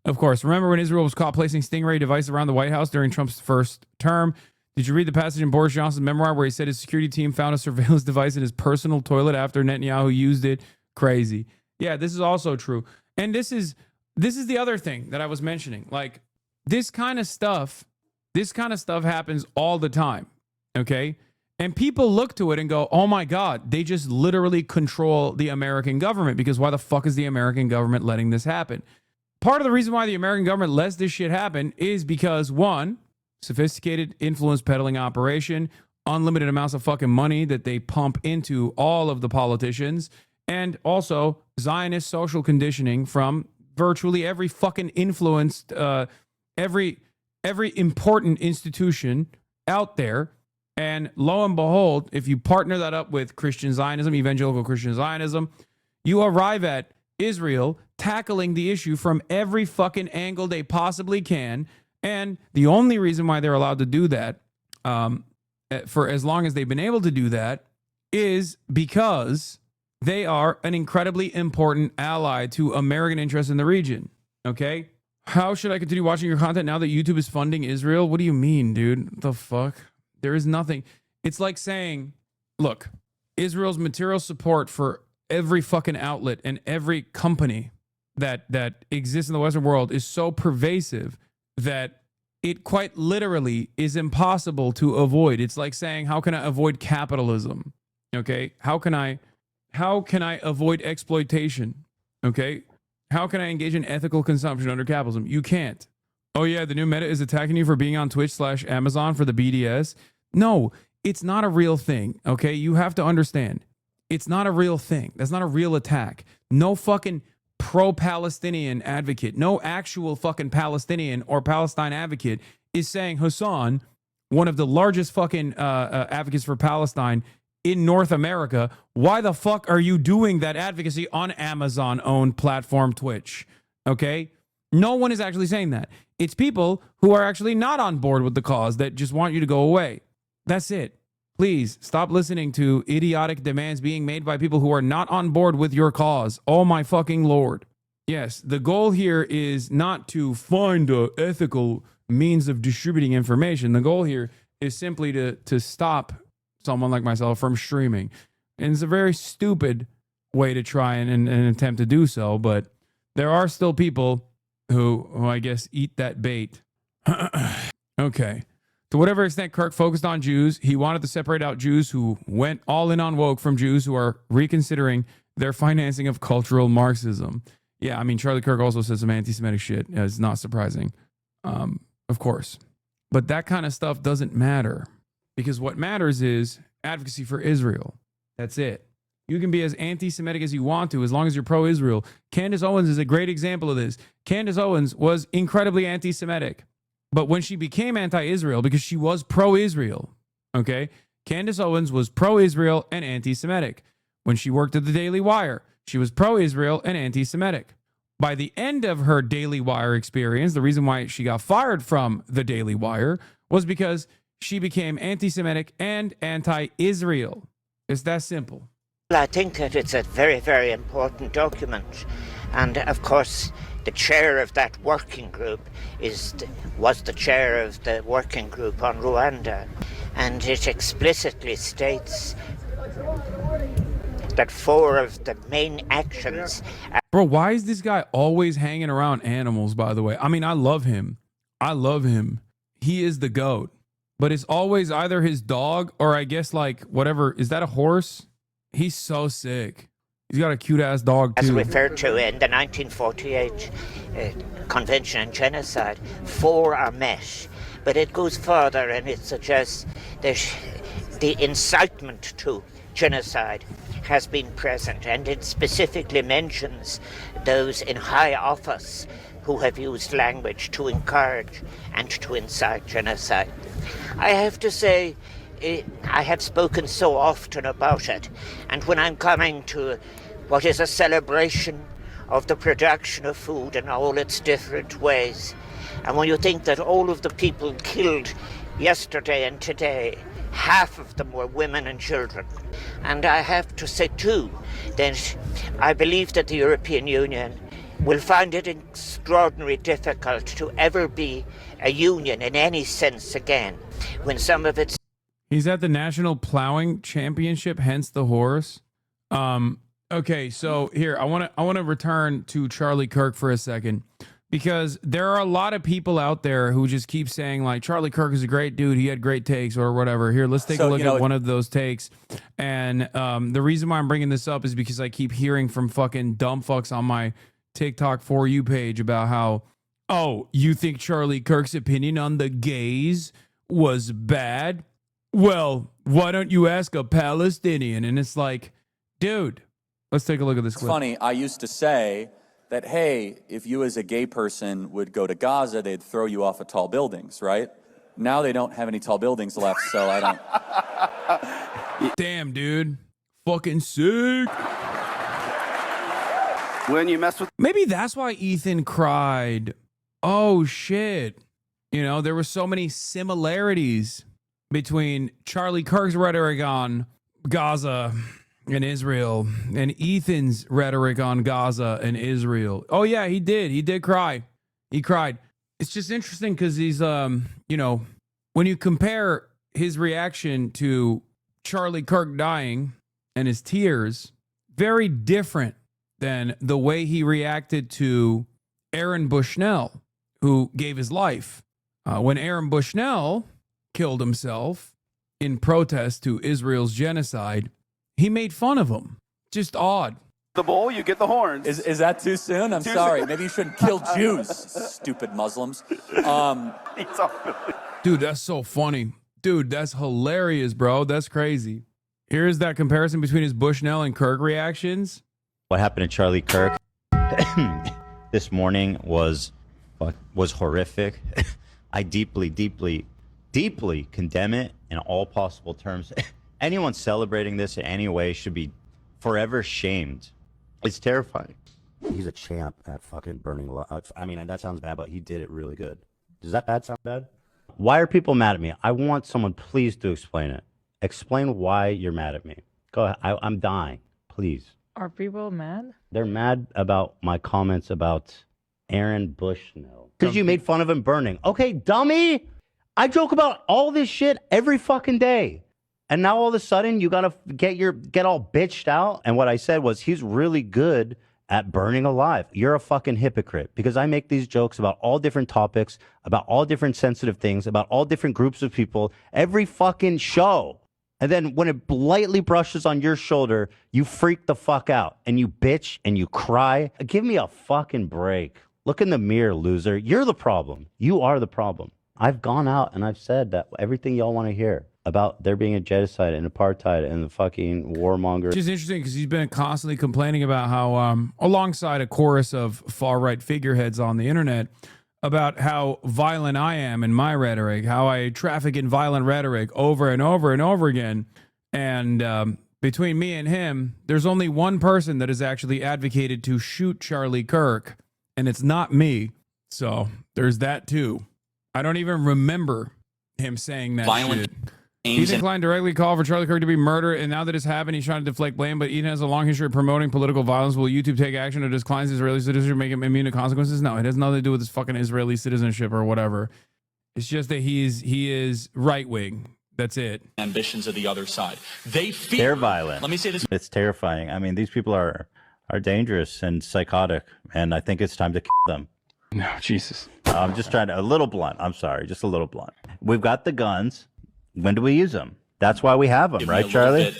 Of course. Remember when Israel was caught placing Stingray device around the White House during Trump's first term? Did you read the passage in Boris Johnson's memoir where he said his security team found a surveillance device in his personal toilet after Netanyahu used it? Crazy. Yeah, this is also true. And this is the other thing that I was mentioning. Like, this kind of stuff happens all the time. Okay? And people look to it and go, oh my God, they just literally control the American government, because why the fuck is the American government letting this happen? Part of the reason why the American government lets this shit happen is because, one, sophisticated influence peddling operation, unlimited amounts of fucking money that they pump into all of the politicians, and also Zionist social conditioning from virtually every fucking influenced, every important institution out there. And lo and behold, if you partner that up with Christian Zionism, evangelical Christian Zionism, you arrive at Israel tackling the issue from every fucking angle they possibly can. And the only reason why they're allowed to do that, for as long as they've been able to do that, is because they are an incredibly important ally to American interests in the region. Okay? How should I continue watching your content now that YouTube is funding Israel? What do you mean, dude? What the fuck? There is nothing. It's like saying, look, Israel's material support for every fucking outlet and every company that exists in the Western world is so pervasive that it quite literally is impossible to avoid. It's like saying, how can I avoid capitalism? Okay? How can I avoid exploitation? Okay? How can I engage in ethical consumption under capitalism? You can't. Oh yeah, the new Meta is attacking you for being on Twitch/Amazon for the BDS. No, it's not a real thing. Okay? You have to understand. It's not a real thing. That's not a real attack. No fucking pro-Palestinian advocate, no actual fucking Palestinian or Palestine advocate is saying, Hasan, one of the largest fucking advocates for Palestine in North America, why the fuck are you doing that advocacy on Amazon-owned platform Twitch? Okay? No one is actually saying that. It's people who are actually not on board with the cause that just want you to go away. That's it. Please stop listening to idiotic demands being made by people who are not on board with your cause. Oh my fucking Lord. Yes, the goal here is not to find an ethical means of distributing information. The goal here is simply to stop someone like myself from streaming. And it's a very stupid way to try and attempt to do so, but there are still people who I guess eat that bait. Okay. To whatever extent KIRK focused on Jews, he wanted to separate out Jews who went all in on woke from Jews who are reconsidering their financing of cultural Marxism. Yeah, I mean, Charlie Kirk also says some anti-Semitic shit. It's not surprising, of course. But that kind of stuff doesn't matter, because what matters is advocacy for Israel. That's it. You can be as anti-Semitic as you want to, as long as you're pro-Israel. Candace Owens is a great example of this. Candace Owens was incredibly anti-Semitic. But when she became anti-Israel, because she was pro-Israel, okay, Candace Owens was pro-Israel and anti-Semitic. When she worked at the Daily Wire, she was pro-Israel and anti-Semitic. By the end of her Daily Wire experience, the reason why she got fired from the Daily Wire was because she became anti-Semitic and anti-Israel. It's that simple. Well, I think that it's a very, very important document. And of course, the chair of that working group was the chair of the working group on Rwanda. And it explicitly states that 4 of the main actions... Bro, why is this guy always hanging around animals, by the way? I mean, I love him. I love him. He is the GOAT. But it's always either his dog or I guess like whatever. Is that a horse? He's so sick. He's got a cute-ass dog, too. As referred to in the 1948 Convention on Genocide, 4 are met. But it goes further and it suggests that the incitement to genocide has been present, and it specifically mentions those in high office who have used language to encourage and to incite genocide. I have to say, I have spoken so often about it, and when I'm coming to what is a celebration of the production of food in all its different ways, and when you think that all of the people killed yesterday and today, half of them were women and children. And I have to say too that I believe that the European Union will find it extraordinarily difficult to ever be a union in any sense again when some of its... He's at the National Plowing Championship, hence the horse. Okay, so here I want to return to Charlie Kirk for a second, because there are a lot of people out there who just keep saying like Charlie Kirk is a great dude, he had great takes or whatever. Here, let's take a look at one of those takes. And the reason why I'm bringing this up is because I keep hearing from fucking dumb fucks on my TikTok For You page about how, oh, you think Charlie Kirk's opinion on the gays was bad? Well, why don't you ask a Palestinian? And it's like, dude, let's take a look at this clip. It's funny, I used to say that, hey, if you as a gay person would go to Gaza, they'd throw you off of tall buildings, right? Now they don't have any tall buildings left, so I don't... Damn, dude. Fucking sick. When you mess with... Maybe that's why Ethan cried. Oh, shit. You know, there were so many similarities between Charlie Kirk's rhetoric on Gaza and Israel and Ethan's rhetoric on Gaza and Israel. Oh, yeah, he did. He did cry. He cried. It's just interesting because he's, you know, when you compare his reaction to Charlie Kirk dying and his tears, very different than the way he reacted to Aaron Bushnell, who gave his life. When Aaron Bushnell killed himself in protest to Israel's genocide, he made fun of him. Just odd. The bull, you get the horns. Is that too soon? I'm sorry. Maybe you shouldn't kill Jews, stupid Muslims. Dude, that's so funny. Dude, that's hilarious, bro. That's crazy. Here's that comparison between his Bushnell and Kirk reactions. What happened to Charlie Kirk this morning was horrific. I deeply condemn it in all possible terms. Anyone celebrating this in any way should be forever shamed. It's terrifying. He's a champ at fucking burning alive. I mean, that sounds bad, but he did it really good. Does that bad sound bad? Why are people mad at me? I want someone please to explain it. Explain why you're mad at me. Go ahead. I'm dying. Please. Are people mad? They're mad about my comments about Aaron Bushnell. Because you made fun of him burning. Okay, dummy. I joke about all this shit every fucking day. And now all of a sudden you gotta get all bitched out. And what I said was he's really good at burning alive. You're a fucking hypocrite because I make these jokes about all different topics, about all different sensitive things, about all different groups of people every fucking show. And then when it lightly brushes on your shoulder, you freak the fuck out and you bitch and you cry. Give me a fucking break. Look in the mirror, loser. You're the problem. You are the problem. I've gone out and I've said that everything y'all want to hear about there being a genocide and apartheid and the fucking warmonger. Which is interesting because he's been constantly complaining about how, alongside a chorus of far-right figureheads on the internet, about how violent I am in my rhetoric, how I traffic in violent rhetoric over and over and over again. And between me and him, there's only one person that has actually advocated to shoot Charlie Kirk, and it's not me. So there's that too. I don't even remember him saying that shit. Ethan Klein directly called for Charlie Kirk to be murdered, and now that it's happened, he's trying to deflect blame, but Ethan has a long history of promoting political violence. Will YouTube take action or does Klein's Israeli citizenship make him immune to consequences? No, it has nothing to do with his fucking Israeli citizenship or whatever. It's just that he is right-wing. That's it. Ambitions of the other side. They're violent. Let me say this. It's terrifying. I mean, these people are dangerous and psychotic, and I think it's time to kill them. No, Jesus. I'm just trying to, a little blunt. I'm sorry, just a little blunt. We've got the guns. When do we use them? That's why we have them, right, Charlie?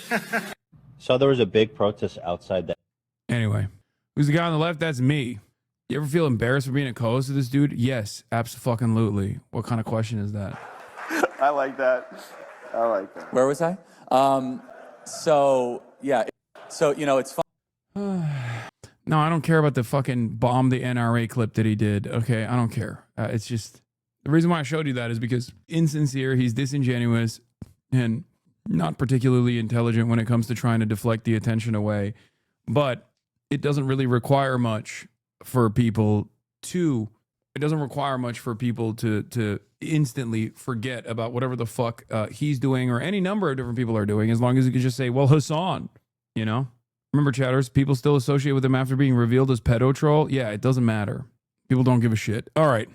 So there was a big protest outside that. Anyway, who's the guy on the left? That's me. You ever feel embarrassed for being opposed to this dude? Yes, absolutely. What kind of question is that? I like that. I like that. Where was I? So, yeah. So, you know, it's fun. No, I don't care about the fucking bomb the NRA clip that he did. Okay, I don't care. It's just... The reason why I showed you that is because insincere, he's disingenuous, and not particularly intelligent when it comes to trying to deflect the attention away. But it doesn't really require much for people to instantly forget about whatever the fuck he's doing or any number of different people are doing, as long as you can just say, well, Hasan, you know? Remember, chatters, people still associate with him after being revealed as pedo troll? Yeah, it doesn't matter. People don't give a shit. All right.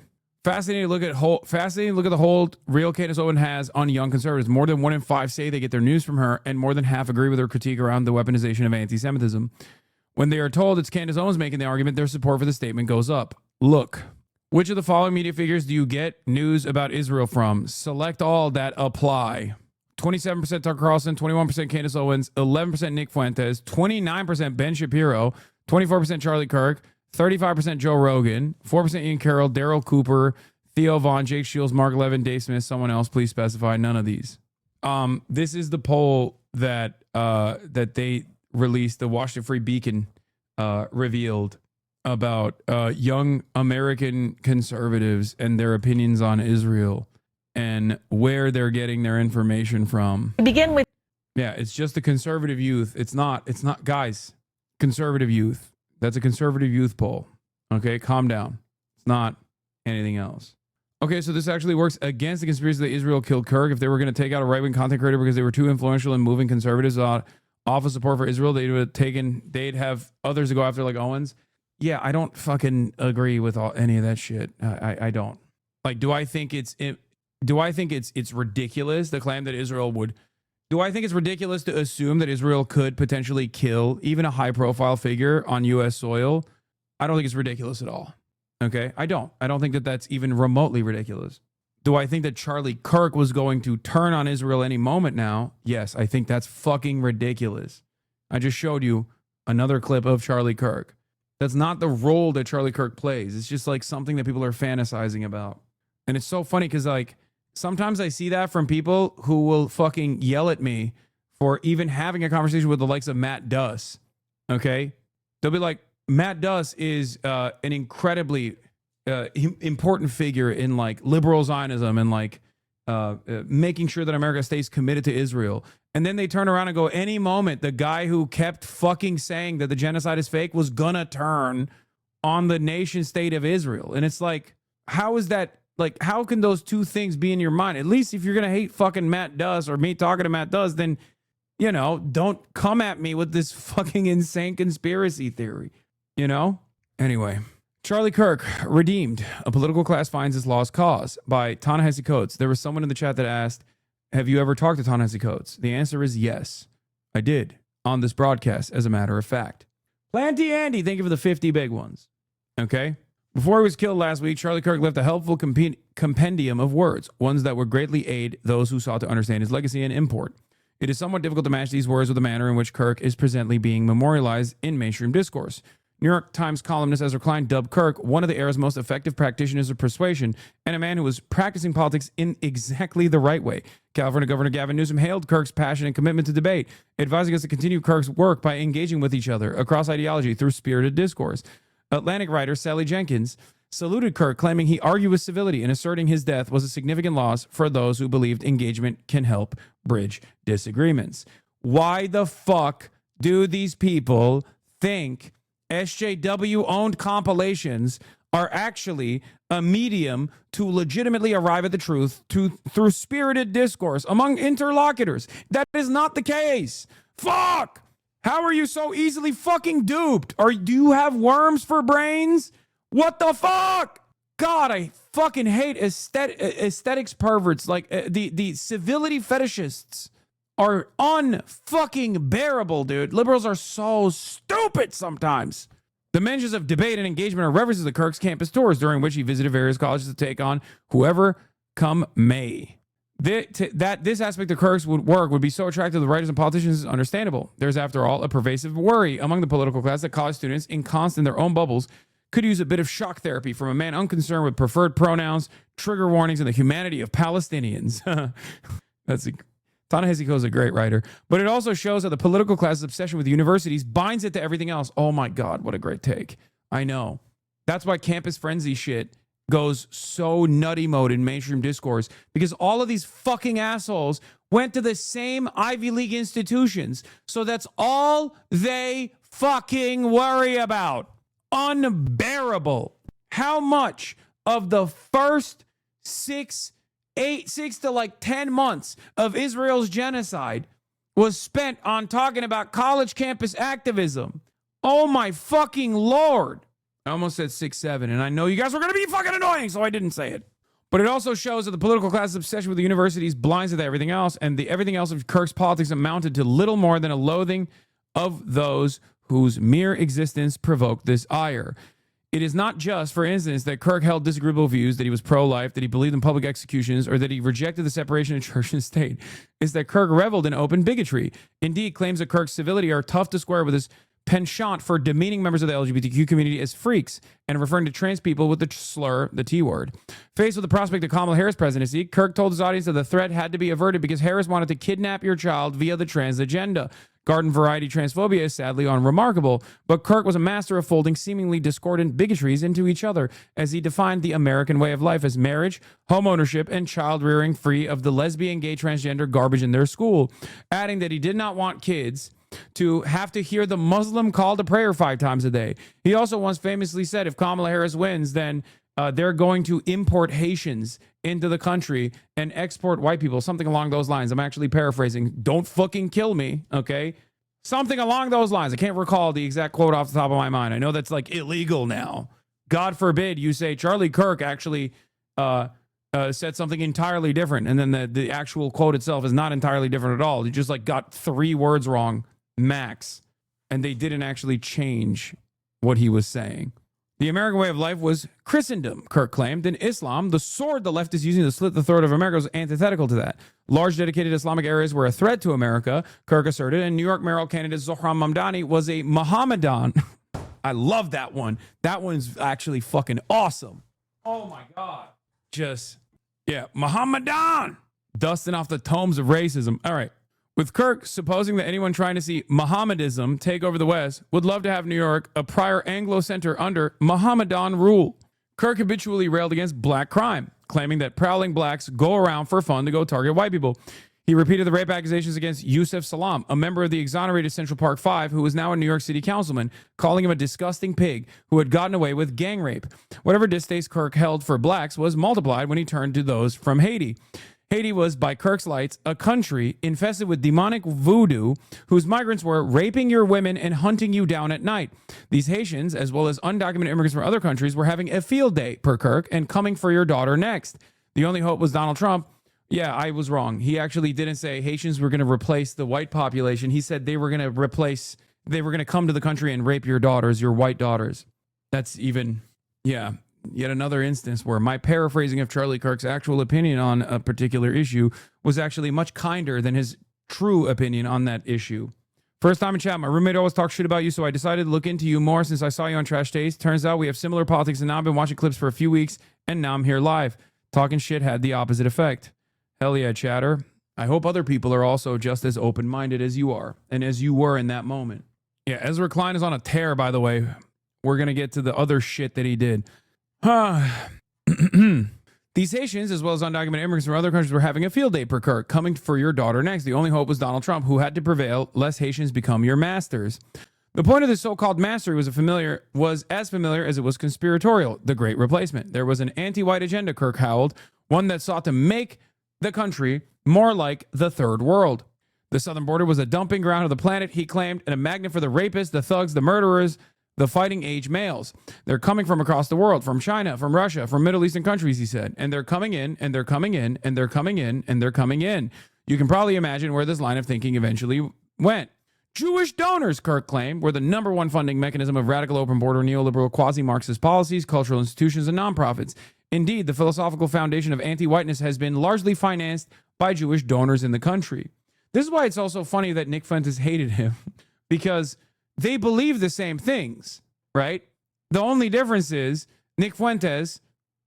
Fascinating look at the hold real Candace Owen has on young conservatives. More than 1 in 5 say they get their news from her, and more than half agree with her critique around the weaponization of anti-Semitism. When they are told it's Candace Owens making the argument, their support for the statement goes up. Look, which of the following media figures do you get news about Israel from? Select all that apply. 27% Tucker Carlson, 21% Candace Owens, 11% Nick Fuentes, 29% Ben Shapiro, 24% Charlie Kirk, 35% Joe Rogan, 4% Ian Carroll, Daryl Cooper, Theo Vaughn, Jake Shields, Mark Levin, Dave Smith, someone else, please specify. None of these. This is the poll that they released, the Washington Free Beacon revealed about young American conservatives and their opinions on Israel and where they're getting their information from. Begin with. Yeah, it's just the conservative youth. It's not, guys, conservative youth. That's a conservative youth poll. Okay, calm down. It's not anything else. Okay, so this actually works against the conspiracy that Israel killed Kirk. If they were going to take out a right-wing content creator because they were too influential in moving conservatives off of support for Israel, they'd have others to go after like Owens. Yeah, I don't fucking agree with any of that shit. I don't. Like, do I think it's ridiculous to claim that Israel would? Do I think it's ridiculous to assume that Israel could potentially kill even a high-profile figure on U.S. soil? I don't think it's ridiculous at all. Okay, I don't think that that's even remotely ridiculous. Do I think that Charlie Kirk was going to turn on Israel any moment now? Yes, I think that's fucking ridiculous. I just showed you another clip of Charlie Kirk. That's not the role that Charlie Kirk plays. It's just like something that people are fantasizing about. And it's so funny because like sometimes I see that from people who will fucking yell at me for even having a conversation with the likes of Matt Duss. Okay? They'll be like, Matt Duss is an incredibly important figure in like liberal Zionism and like making sure that America stays committed to Israel. And then they turn around and go, any moment, the guy who kept fucking saying that the genocide is fake was gonna turn on the nation state of Israel. And it's like, how is that? Like, how can those two things be in your mind? At least if you're gonna hate fucking Matt Duss or me talking to Matt Duss, then, you know, don't come at me with this fucking insane conspiracy theory. You know? Anyway, Charlie Kirk redeemed. A political class finds his lost cause by Ta-Nehisi Coates. There was someone in the chat that asked, have you ever talked to Ta-Nehisi Coates? The answer is yes. I did on this broadcast, as a matter of fact. Planty Andy, thank you for the 50 big ones. Okay? Before he was killed last week, Charlie Kirk left a helpful compendium of words, ones that would greatly aid those who sought to understand his legacy and import. It is somewhat difficult to match these words with the manner in which Kirk is presently being memorialized in mainstream discourse. New York Times columnist Ezra Klein dubbed Kirk one of the era's most effective practitioners of persuasion and a man who was practicing politics in exactly the right way. California Governor Gavin Newsom hailed Kirk's passion and commitment to debate, advising us to continue Kirk's work by engaging with each other across ideology through spirited discourse. Atlantic writer Sally Jenkins saluted Kirk, claiming he argued with civility and asserting his death was a significant loss for those who believed engagement can help bridge disagreements. Why the fuck do these people think SJW-owned compilations are actually a medium to legitimately arrive at the truth through spirited discourse among interlocutors? That is not the case. Fuck! How are you so easily fucking duped? Do you have worms for brains? What the fuck? God, I fucking hate aesthetics perverts. Like the civility fetishists are unfucking bearable, dude. Liberals are so stupid sometimes. The mentions of debate and engagement are references to Kirk's campus tours, during which he visited various colleges to take on whoever come may. This aspect of Kirk's work would be so attractive to the writers and politicians is understandable. There's, after all, a pervasive worry among the political class that college students, ensconced in their own bubbles, could use a bit of shock therapy from a man unconcerned with preferred pronouns, trigger warnings, and the humanity of Palestinians. Ta-Nehisi Coates is a great writer. But it also shows how the political class's obsession with universities binds it to everything else. Oh my God, what a great take. I know. That's why campus frenzy shit goes so nutty mode in mainstream discourse, because all of these fucking assholes went to the same Ivy League institutions. So that's all they fucking worry about. Unbearable. How much of the first 6 to like 10 months of Israel's genocide was spent on talking about college campus activism. Oh my fucking Lord. I almost said 6'7", and I know you guys were going to be fucking annoying, so I didn't say it. But it also shows that the political class's obsession with the universities blinds to everything else, and the everything else of Kirk's politics amounted to little more than a loathing of those whose mere existence provoked this ire. It is not just, for instance, that Kirk held disagreeable views, that he was pro-life, that he believed in public executions, or that he rejected the separation of church and state. It's that Kirk reveled in open bigotry. Indeed, claims that Kirk's civility are tough to square with his penchant for demeaning members of the LGBTQ community as freaks and referring to trans people with the slur, the T word. Faced with the prospect of Kamala Harris' presidency, Kirk told his audience that the threat had to be averted because Harris wanted to kidnap your child via the trans agenda. Garden variety transphobia is sadly unremarkable, but Kirk was a master of folding seemingly discordant bigotries into each other as he defined the American way of life as marriage, home ownership, and child rearing free of the lesbian, gay, transgender garbage in their school, adding that he did not want kids to have to hear the Muslim call to prayer 5 times a day. He also once famously said if Kamala Harris wins, then they're going to import Haitians into the country and export white people, something along those lines. I'm actually paraphrasing. Don't fucking kill me, okay? Something along those lines. I can't recall the exact quote off the top of my mind. I know that's like illegal now. God forbid you say Charlie Kirk actually said something entirely different, and then the actual quote itself is not entirely different at all. He just like got 3 words wrong, max, and they didn't actually change what he was saying. The American way of life was Christendom, Kirk claimed. In Islam, the sword the left is using to slit the throat of America was antithetical to that. Large dedicated Islamic areas were a threat to America, Kirk asserted, and New York mayoral candidate Zohran Mamdani was a Mohammedan. I love that one. That one's actually fucking awesome. Oh my God. Mohammedan. Dusting off the tomes of racism. All right. With Kirk supposing that anyone trying to see Mohammedism take over the West would love to have New York a prior Anglo center under Mohammedan rule. Kirk habitually railed against black crime, claiming that prowling blacks go around for fun to go target white people. He repeated the rape accusations against Yusef Salam, a member of the exonerated Central Park Five, who is now a New York City councilman, calling him a disgusting pig who had gotten away with gang rape. Whatever distaste Kirk held for blacks was multiplied when he turned to those from Haiti. Haiti was, by Kirk's lights, a country infested with demonic voodoo whose migrants were raping your women and hunting you down at night. These Haitians, as well as undocumented immigrants from other countries, were having a field day, per Kirk, and coming for your daughter next. The only hope was Donald Trump. Yeah, I was wrong. He actually didn't say Haitians were going to replace the white population. He said they were going to come to the country and rape your daughters, your white daughters. That's even, yet another instance where my paraphrasing of Charlie Kirk's actual opinion on a particular issue was actually much kinder than his true opinion on that issue. First time in chat, my roommate always talks shit about you, so I decided to look into you more since I saw you on Trash Taste. Turns out we have similar politics, and now I've been watching clips for a few weeks, and now I'm here live. Talking shit had the opposite effect. Hell yeah, chatter. I hope other people are also just as open-minded as you are, and as you were in that moment. Yeah, Ezra Klein is on a tear, by the way. We're going to get to the other shit that he did. These Haitians, as well as undocumented immigrants from other countries, were having a field day per Kirk, coming for your daughter next. The only hope was Donald Trump, who had to prevail, lest Haitians become your masters. The point of this so-called mastery was as familiar as it was conspiratorial, the Great Replacement. There was an anti-white agenda, Kirk howled, one that sought to make the country more like the third world. The southern border was a dumping ground of the planet, he claimed, and a magnet for the rapists, the thugs, the murderers, the fighting age males. They're coming from across the world, from China, from Russia, from Middle Eastern countries, he said. And they're coming in, and they're coming in, and they're coming in, and they're coming in. You can probably imagine where this line of thinking eventually went. Jewish donors, Kirk claimed, were the number one funding mechanism of radical open border neoliberal quasi-Marxist policies, cultural institutions, and nonprofits. Indeed, the philosophical foundation of anti-whiteness has been largely financed by Jewish donors in the country. This is why it's also funny that Nick Fuentes hated him, because they believe the same things, right? The only difference is Nick Fuentes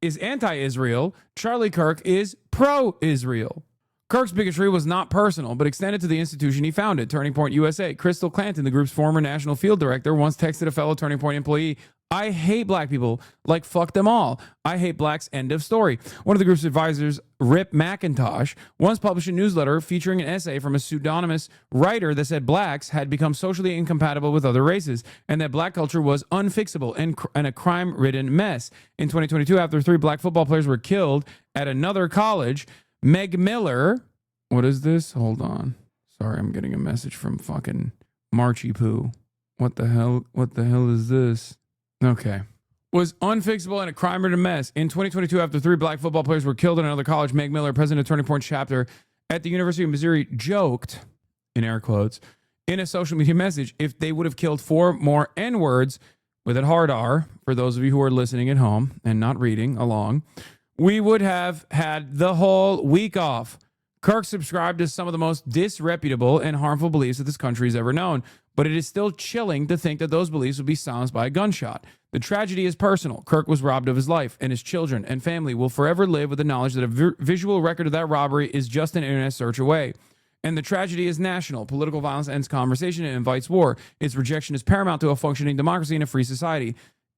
is anti-Israel, Charlie Kirk is pro-Israel. Kirk's bigotry was not personal, but extended to the institution he founded, Turning Point USA. Crystal Clanton, the group's former national field director, once texted a fellow Turning Point employee, "I hate black people, like fuck them all. I hate blacks, end of story." One of the group's advisors, Rip McIntosh, once published a newsletter featuring an essay from a pseudonymous writer that said blacks had become socially incompatible with other races and that black culture was unfixable and a crime-ridden mess. In 2022, after 3 black football players were killed at another college, Meg Miller, what is this? Hold on. Sorry, I'm getting a message from fucking Marchie Poo. What the hell? What the hell is this? Okay. Was unfixable and a crime and a mess. In 2022, after 3 black football players were killed in another college, Meg Miller, president of Turning Point Chapter at the University of Missouri, joked, in air quotes, in a social media message, if they would have killed 4 more N-words with a hard R, for those of you who are listening at home and not reading along, we would have had the whole week off. KIRK subscribed to some of the most disreputable and harmful beliefs that this country has ever known, but it is still chilling to think that those beliefs would be silenced by a gunshot. The tragedy is personal. KIRK was robbed of his life, and his children and family will forever live with the knowledge that a visual record of that robbery is just an internet search away. And the tragedy is national. Political violence ends conversation and invites war. Its rejection is paramount to a functioning democracy and a free society.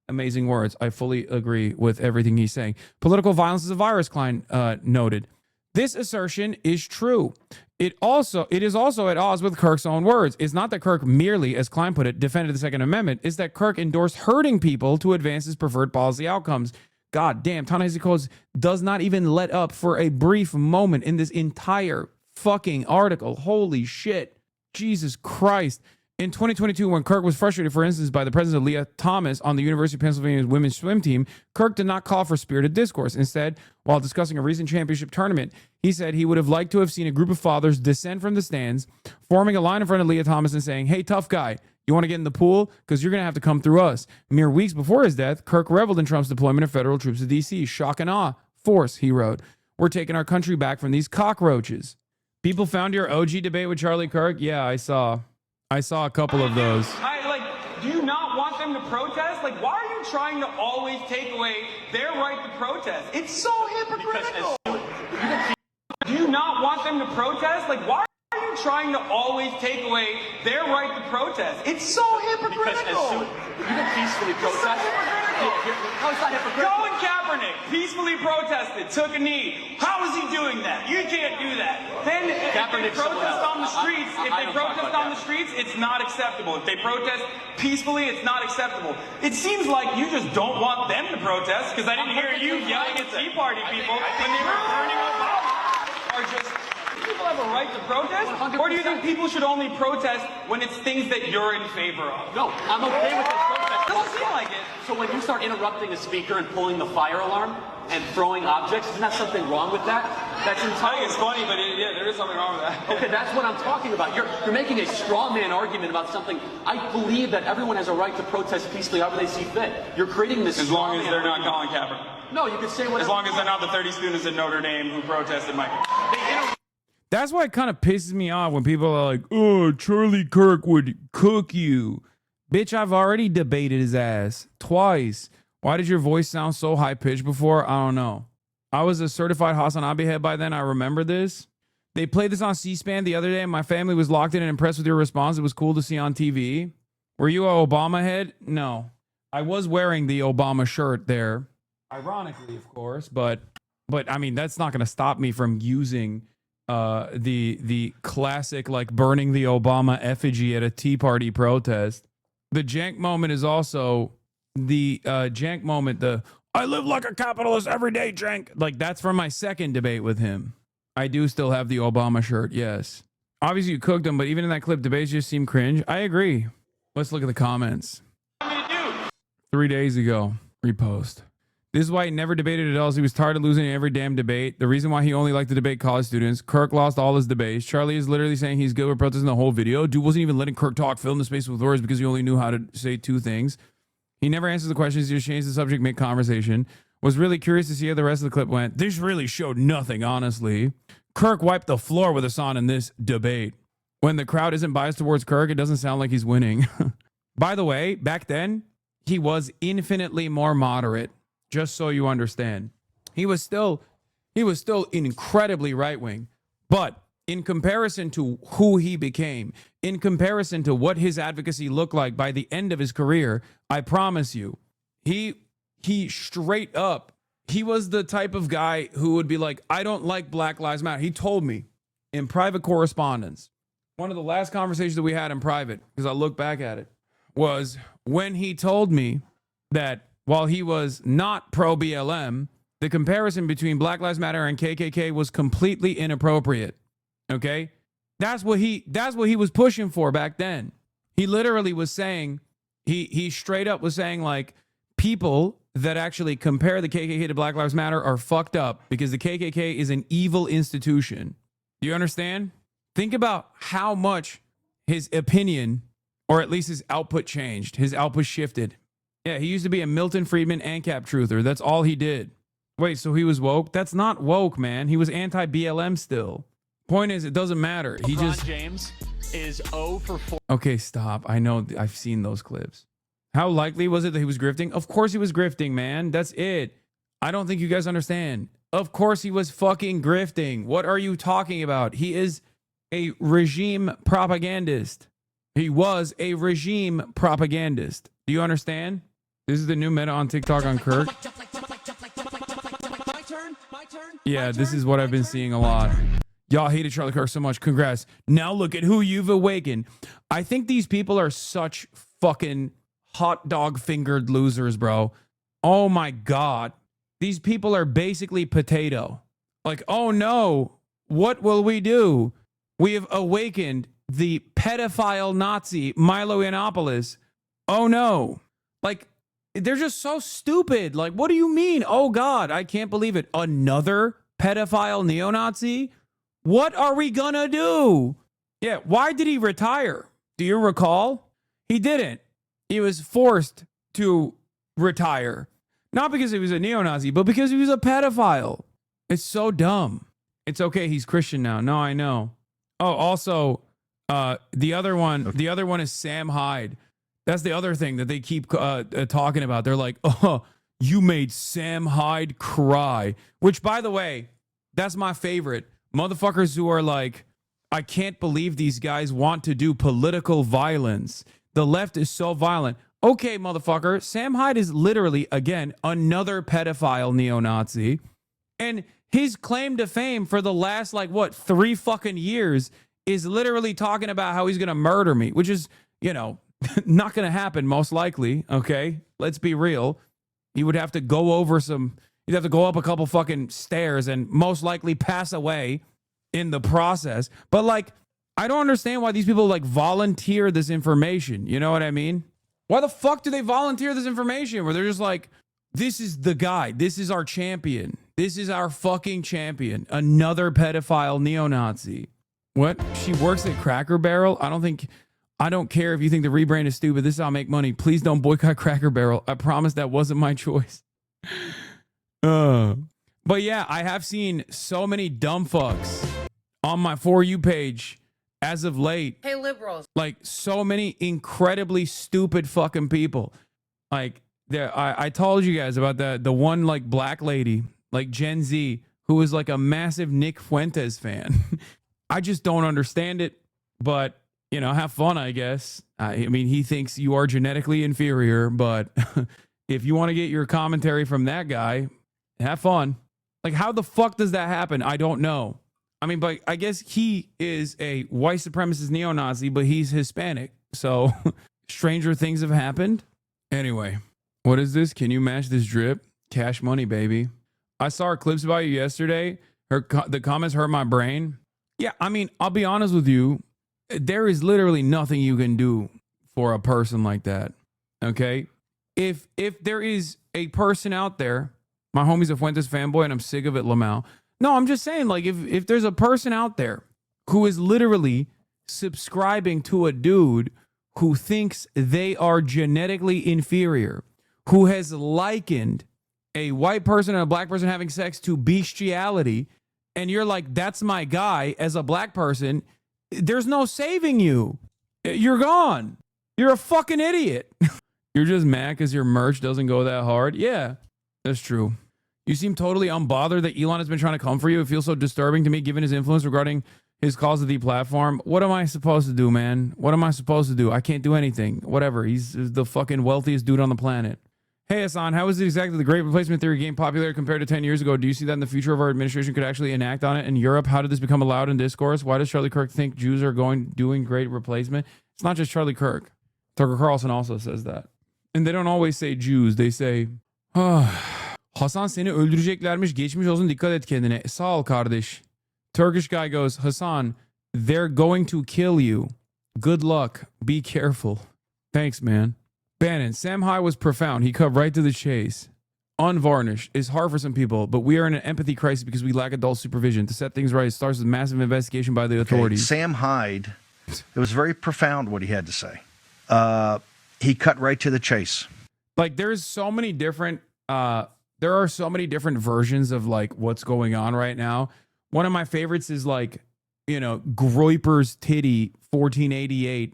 Amazing words. I fully agree with everything he's saying. Political violence is a virus, Klein noted. This assertion is true. It is also at odds with KIRK's own words. It's not that KIRK merely, as Klein put it, defended the Second Amendment. It's that KIRK endorsed hurting people to advance his preferred policy outcomes. God damn, Ta-Nehisi Coates does not even let up for a brief moment in this entire fucking article. Holy shit. Jesus Christ. In 2022, when KIRK was frustrated, for instance, by the presence of Leah Thomas on the University of Pennsylvania's women's swim team, KIRK did not call for spirited discourse. Instead, while discussing a recent championship tournament, he said he would have liked to have seen a group of fathers descend from the stands, forming a line in front of Leah Thomas and saying, "Hey, tough guy, you want to get in the pool? Because you're going to have to come through us." Mere weeks before his death, KIRK reveled in Trump's deployment of federal troops to D.C. Shock and awe. Force, he wrote. We're taking our country back from these cockroaches. People found your OG debate with Charlie Kirk? Yeah, I saw a couple of those. Do you not want them to protest? Why are you trying to always take away their right to protest? It's so hypocritical. Do you not want them to protest? Why are you trying to always take away their right to protest? It's so hypocritical. You can peacefully protest. How is that hypocritical? Colin Kaepernick peacefully protested, took a knee. How is he doing that? You can't do that. Then if they protest on the streets, it's not acceptable. If they protest peacefully, it's not acceptable. It seems like you just don't want them to protest, because I didn't hear you yelling at Tea Party people when they were burning Obama. Or just, do people have a right to protest? Or do you think people should only protest when it's things that you're in favor of? No, I'm okay with this protest. Doesn't seem like it. So when you start interrupting a speaker and pulling the fire alarm and throwing objects, isn't that something wrong with that? That's entirely. I think it's funny, but yeah, there is something wrong with that. Okay, that's what I'm talking about. You're making a straw man argument about something. I believe that everyone has a right to protest peacefully however they see fit. You're creating this. As long as they're not Colin Kaepernick. No, you could say whatever. As long as they're not the 30 students at Notre Dame who protested Michael. That's why it kind of pisses me off when people are like, "Oh, Charlie Kirk would cook you." Bitch, I've already debated his ass twice. Why did your voice sound so high-pitched before? I don't know. I was a certified HasanAbi head by then. I remember this. They played this on C-SPAN the other day, and my family was locked in and impressed with your response. It was cool to see on TV. Were you a Obama head? No. I was wearing the Obama shirt there. Ironically, of course. But I mean, that's not going to stop me from using the classic, burning the Obama effigy at a Tea Party protest. The jank moment is also the jank moment, I live like a capitalist every day, jank. That's from my second debate with him. I do still have the Obama shirt, yes. Obviously, you cooked him, but even in that clip, debates just seem cringe. I agree. Let's look at the comments. 3 days ago, repost. This is why he never debated at all. He was tired of losing every damn debate. The reason why he only liked to debate college students. KIRK lost all his debates. Charlie is literally saying he's good with protesting the whole video. Dude wasn't even letting KIRK talk, fill in the space with words because he only knew how to say 2 things. He never answers the questions. He just changed the subject, make conversation. Was really curious to see how the rest of the clip went. This really showed nothing, honestly. KIRK wiped the floor with Hasan in this debate. When the crowd isn't biased towards KIRK, it doesn't sound like he's winning. By the way, back then, he was infinitely more moderate. Just so you understand, he was still incredibly right-wing, but in comparison to who he became, in comparison to what his advocacy looked like by the end of his career, I promise you, he straight up, he was the type of guy who would be like, I don't like Black Lives Matter. He told me in private correspondence, one of the last conversations that we had in private, because I look back at it, was when he told me that while he was not pro-BLM, the comparison between Black Lives Matter and KKK was completely inappropriate, okay? That's what he was pushing for back then. He literally was saying, he straight up was saying, like, people that actually compare the KKK to Black Lives Matter are fucked up because the KKK is an evil institution. Do you understand? Think about how much his opinion, or at least his output, changed. His output shifted. Yeah, he used to be a Milton Friedman ANCAP truther. That's all he did. Wait, so he was woke? That's not woke, man. He was anti-BLM still. Point is, it doesn't matter. He just... James is 0 for 4. Okay, stop. I know. I've seen those clips. How likely was it that he was grifting? Of course he was grifting, man. That's it. I don't think you guys understand. Of course he was fucking grifting. What are you talking about? He is a regime propagandist. He was a regime propagandist. Do you understand? This is the new meta on TikTok on KIRK. Yeah, this is what I've been seeing a lot. Y'all hated Charlie Kirk so much. Congrats. Now look at who you've awakened. I think these people are such fucking hot dog fingered losers, bro. Oh my God. These people are basically potato. Like, oh no, what will we do? We have awakened the pedophile Nazi Milo Yiannopoulos. Oh no. Like, they're just so stupid. Like, what do you mean? Oh God, I can't believe it. Another pedophile neo-Nazi? What are we gonna do? Yeah, why did he retire? Do you recall? He didn't. He was forced to retire. Not because he was a neo-Nazi, but because he was a pedophile. It's so dumb. It's okay, he's Christian now. No, I know. Oh, also, the other one is Sam Hyde. That's the other thing that they keep talking about. They're like, oh, you made Sam Hyde cry. Which, by the way, that's my favorite. Motherfuckers who are like, I can't believe these guys want to do political violence. The left is so violent. Okay, motherfucker. Sam Hyde is literally, again, another pedophile neo-Nazi. And his claim to fame for the last, 3 fucking years is literally talking about how he's going to murder me, which is, not going to happen most likely, okay? Let's be real. He would have to go over you'd have to go up a couple fucking stairs and most likely pass away in the process. But, I don't understand why these people, volunteer this information. You know what I mean? Why the fuck do they volunteer this information where they're just like, this is the guy. This is our champion. This is our fucking champion. Another pedophile neo-Nazi. What? She works at Cracker Barrel? I don't care if you think the rebrand is stupid. This is how I make money. Please don't boycott Cracker Barrel. I promise that wasn't my choice. But yeah, I have seen so many dumb fucks on my For You page as of late. Hey, liberals. So many incredibly stupid fucking people. I told you guys about the one black lady, Gen Z, who was a massive Nick Fuentes fan. I just don't understand it, but have fun, I guess. I mean, he thinks you are genetically inferior, but if you want to get your commentary from that guy, have fun. How the fuck does that happen? I don't know. I mean, but I guess he is a white supremacist neo-Nazi, but he's Hispanic. So stranger things have happened. Anyway, what is this? Can you match this drip? Cash money, baby. I saw her clips about you yesterday. The comments hurt my brain. Yeah, I mean, I'll be honest with you. There is literally nothing you can do for a person like that. Okay? If there is a person out there, my homie's a Fuentes fanboy and I'm sick of it, Lamau. No, I'm just saying, if there's a person out there who is literally subscribing to a dude who thinks they are genetically inferior, who has likened a white person and a black person having sex to bestiality, and you're like, that's my guy as a black person, there's no saving you. You're gone. You're a fucking idiot. You're just mad because your merch doesn't go that hard. Yeah, that's true. You seem totally unbothered that Elon has been trying to come for you. It feels so disturbing to me given his influence regarding his calls to deplatform. What am I supposed to do, man? What am I supposed to do? I can't do anything. Whatever. He's the fucking wealthiest dude on the planet. Hey, Hasan, how is it exactly the great replacement theory gained popular compared to 10 years ago? Do you see that in the future of our administration could actually enact on it in Europe? How did this become allowed in discourse? Why does Charlie Kirk think Jews are doing great replacement? It's not just Charlie Kirk. Tucker Carlson also says that. And they don't always say Jews. They say, Hasan seni öldüreceklermiş. Geçmiş olsun, dikkat et kendine. Sağ ol kardeş. Turkish guy goes, Hasan, They're going to kill you. Good luck. Be careful. Thanks, man. Bannon, Sam Hyde was profound. He cut right to the chase. Unvarnished is hard for some people, but we are in an empathy crisis because we lack adult supervision. To set things right, it starts with massive investigation by the authorities. Sam Hyde, it was very profound what he had to say. He cut right to the chase. Like, there's so many different, there are so many different versions of like what's going on right now. One of my favorites is like, you know, Groyper's Titty 1488,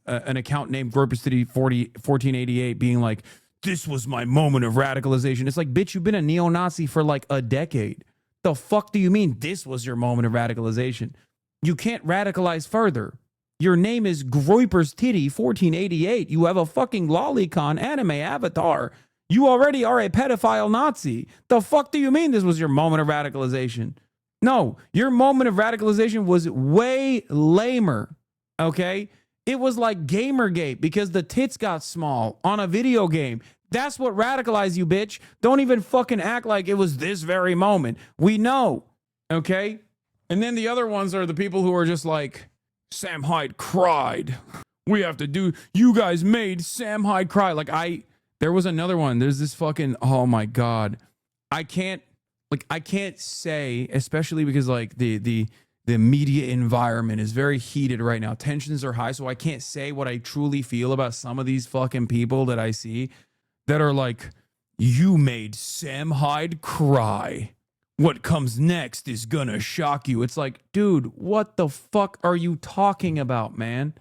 an account named Groyper's Titty 1488 being like, this was my moment of radicalization. It's like, bitch, you've been a neo-Nazi for like a decade. The fuck do you mean this was your moment of radicalization? You can't radicalize further. Your name is Groyper's Titty 1488. You have a fucking lolicon anime avatar. You already are a pedophile Nazi. The fuck do you mean this was your moment of radicalization? No, your moment of radicalization was way lamer, okay? It was like Gamergate because the tits got small on a video game. That's what radicalized you, bitch. Don't even fucking act like it was this very moment. We know, okay? And then the other ones are the people who are just like, Sam Hyde cried. We have to do, you guys made Sam Hyde cry. Like there was another one. There's this fucking, oh my God. I can't say, especially because like the media environment is very heated right now. Tensions are high, so I can't say what I truly feel about some of these fucking people that I see that are like, you made Sam Hyde cry. What comes next is gonna shock you. It's like, dude, what the fuck are you talking about, man?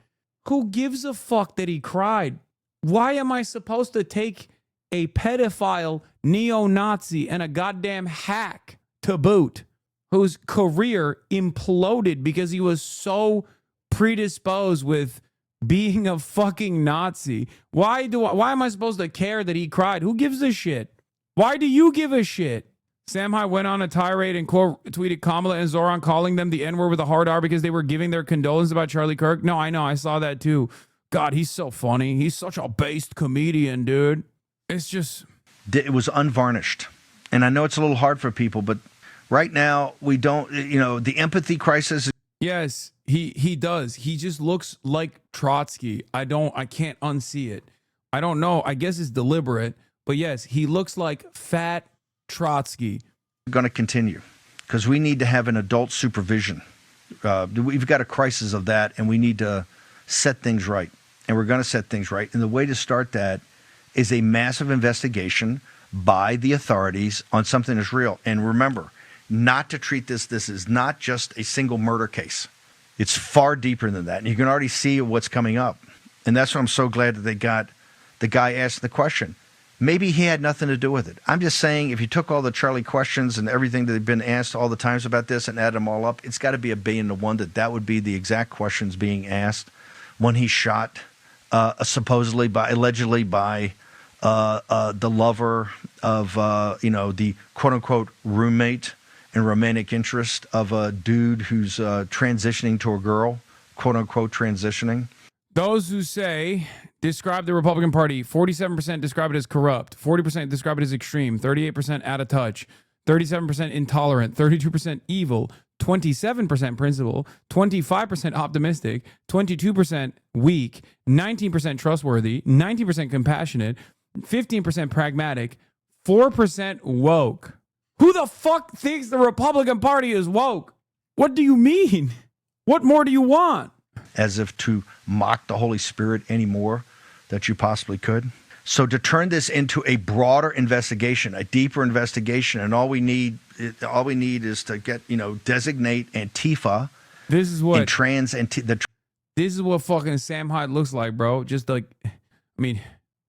Who gives a fuck that he cried? Why am I supposed to take a pedophile, neo-Nazi, and a goddamn hack to boot, whose career imploded because he was so predisposed with being a fucking Nazi? Why am I supposed to care that he cried? Who gives a shit? Why do you give a shit? Sam Hyde went on a tirade and tweeted Kamala and Zoran calling them the N-word with a hard R because they were giving their condolences about Charlie Kirk. No, I know. I saw that too. God, he's so funny. He's such a based comedian, dude. It's just... It was unvarnished. And I know it's a little hard for people, but right now we don't, you know, the empathy crisis. Yes, he does. He just looks like Trotsky. I can't unsee it. I don't know. I guess it's deliberate, but yes, he looks like fat Trotsky. Going to continue because we need to have an adult supervision. We've got a crisis of that, and we need to set things right. And we're going to set things right. And the way to start that is a massive investigation by the authorities on something that's real. And remember, not to treat this is not just a single murder case. It's far deeper than that. And you can already see what's coming up. And that's why I'm so glad that they got the guy asking the question. Maybe he had nothing to do with it. I'm just saying, if you took all the Charlie questions and everything that they've been asked all the times about this and add them all up, it's got to be 1,000,000,000 that would be the exact questions being asked when he shot allegedly by the lover of, the quote-unquote roommate and romantic interest of a dude who's transitioning to a girl, quote-unquote transitioning. Those who say, describe the Republican Party, 47% describe it as corrupt, 40% describe it as extreme, 38% out of touch, 37% intolerant, 32% evil, 27% principled, 25% optimistic, 22% weak, 19% trustworthy, 19% compassionate, 15% pragmatic, 4% woke. Who the fuck thinks the Republican Party is woke? What do you mean? What more do you want? As if to mock the Holy Spirit any more that you possibly could. So to turn this into a broader investigation, a deeper investigation, and all we need is to designate Antifa. This is what This is what fucking Sam Hyde looks like, bro. Just like,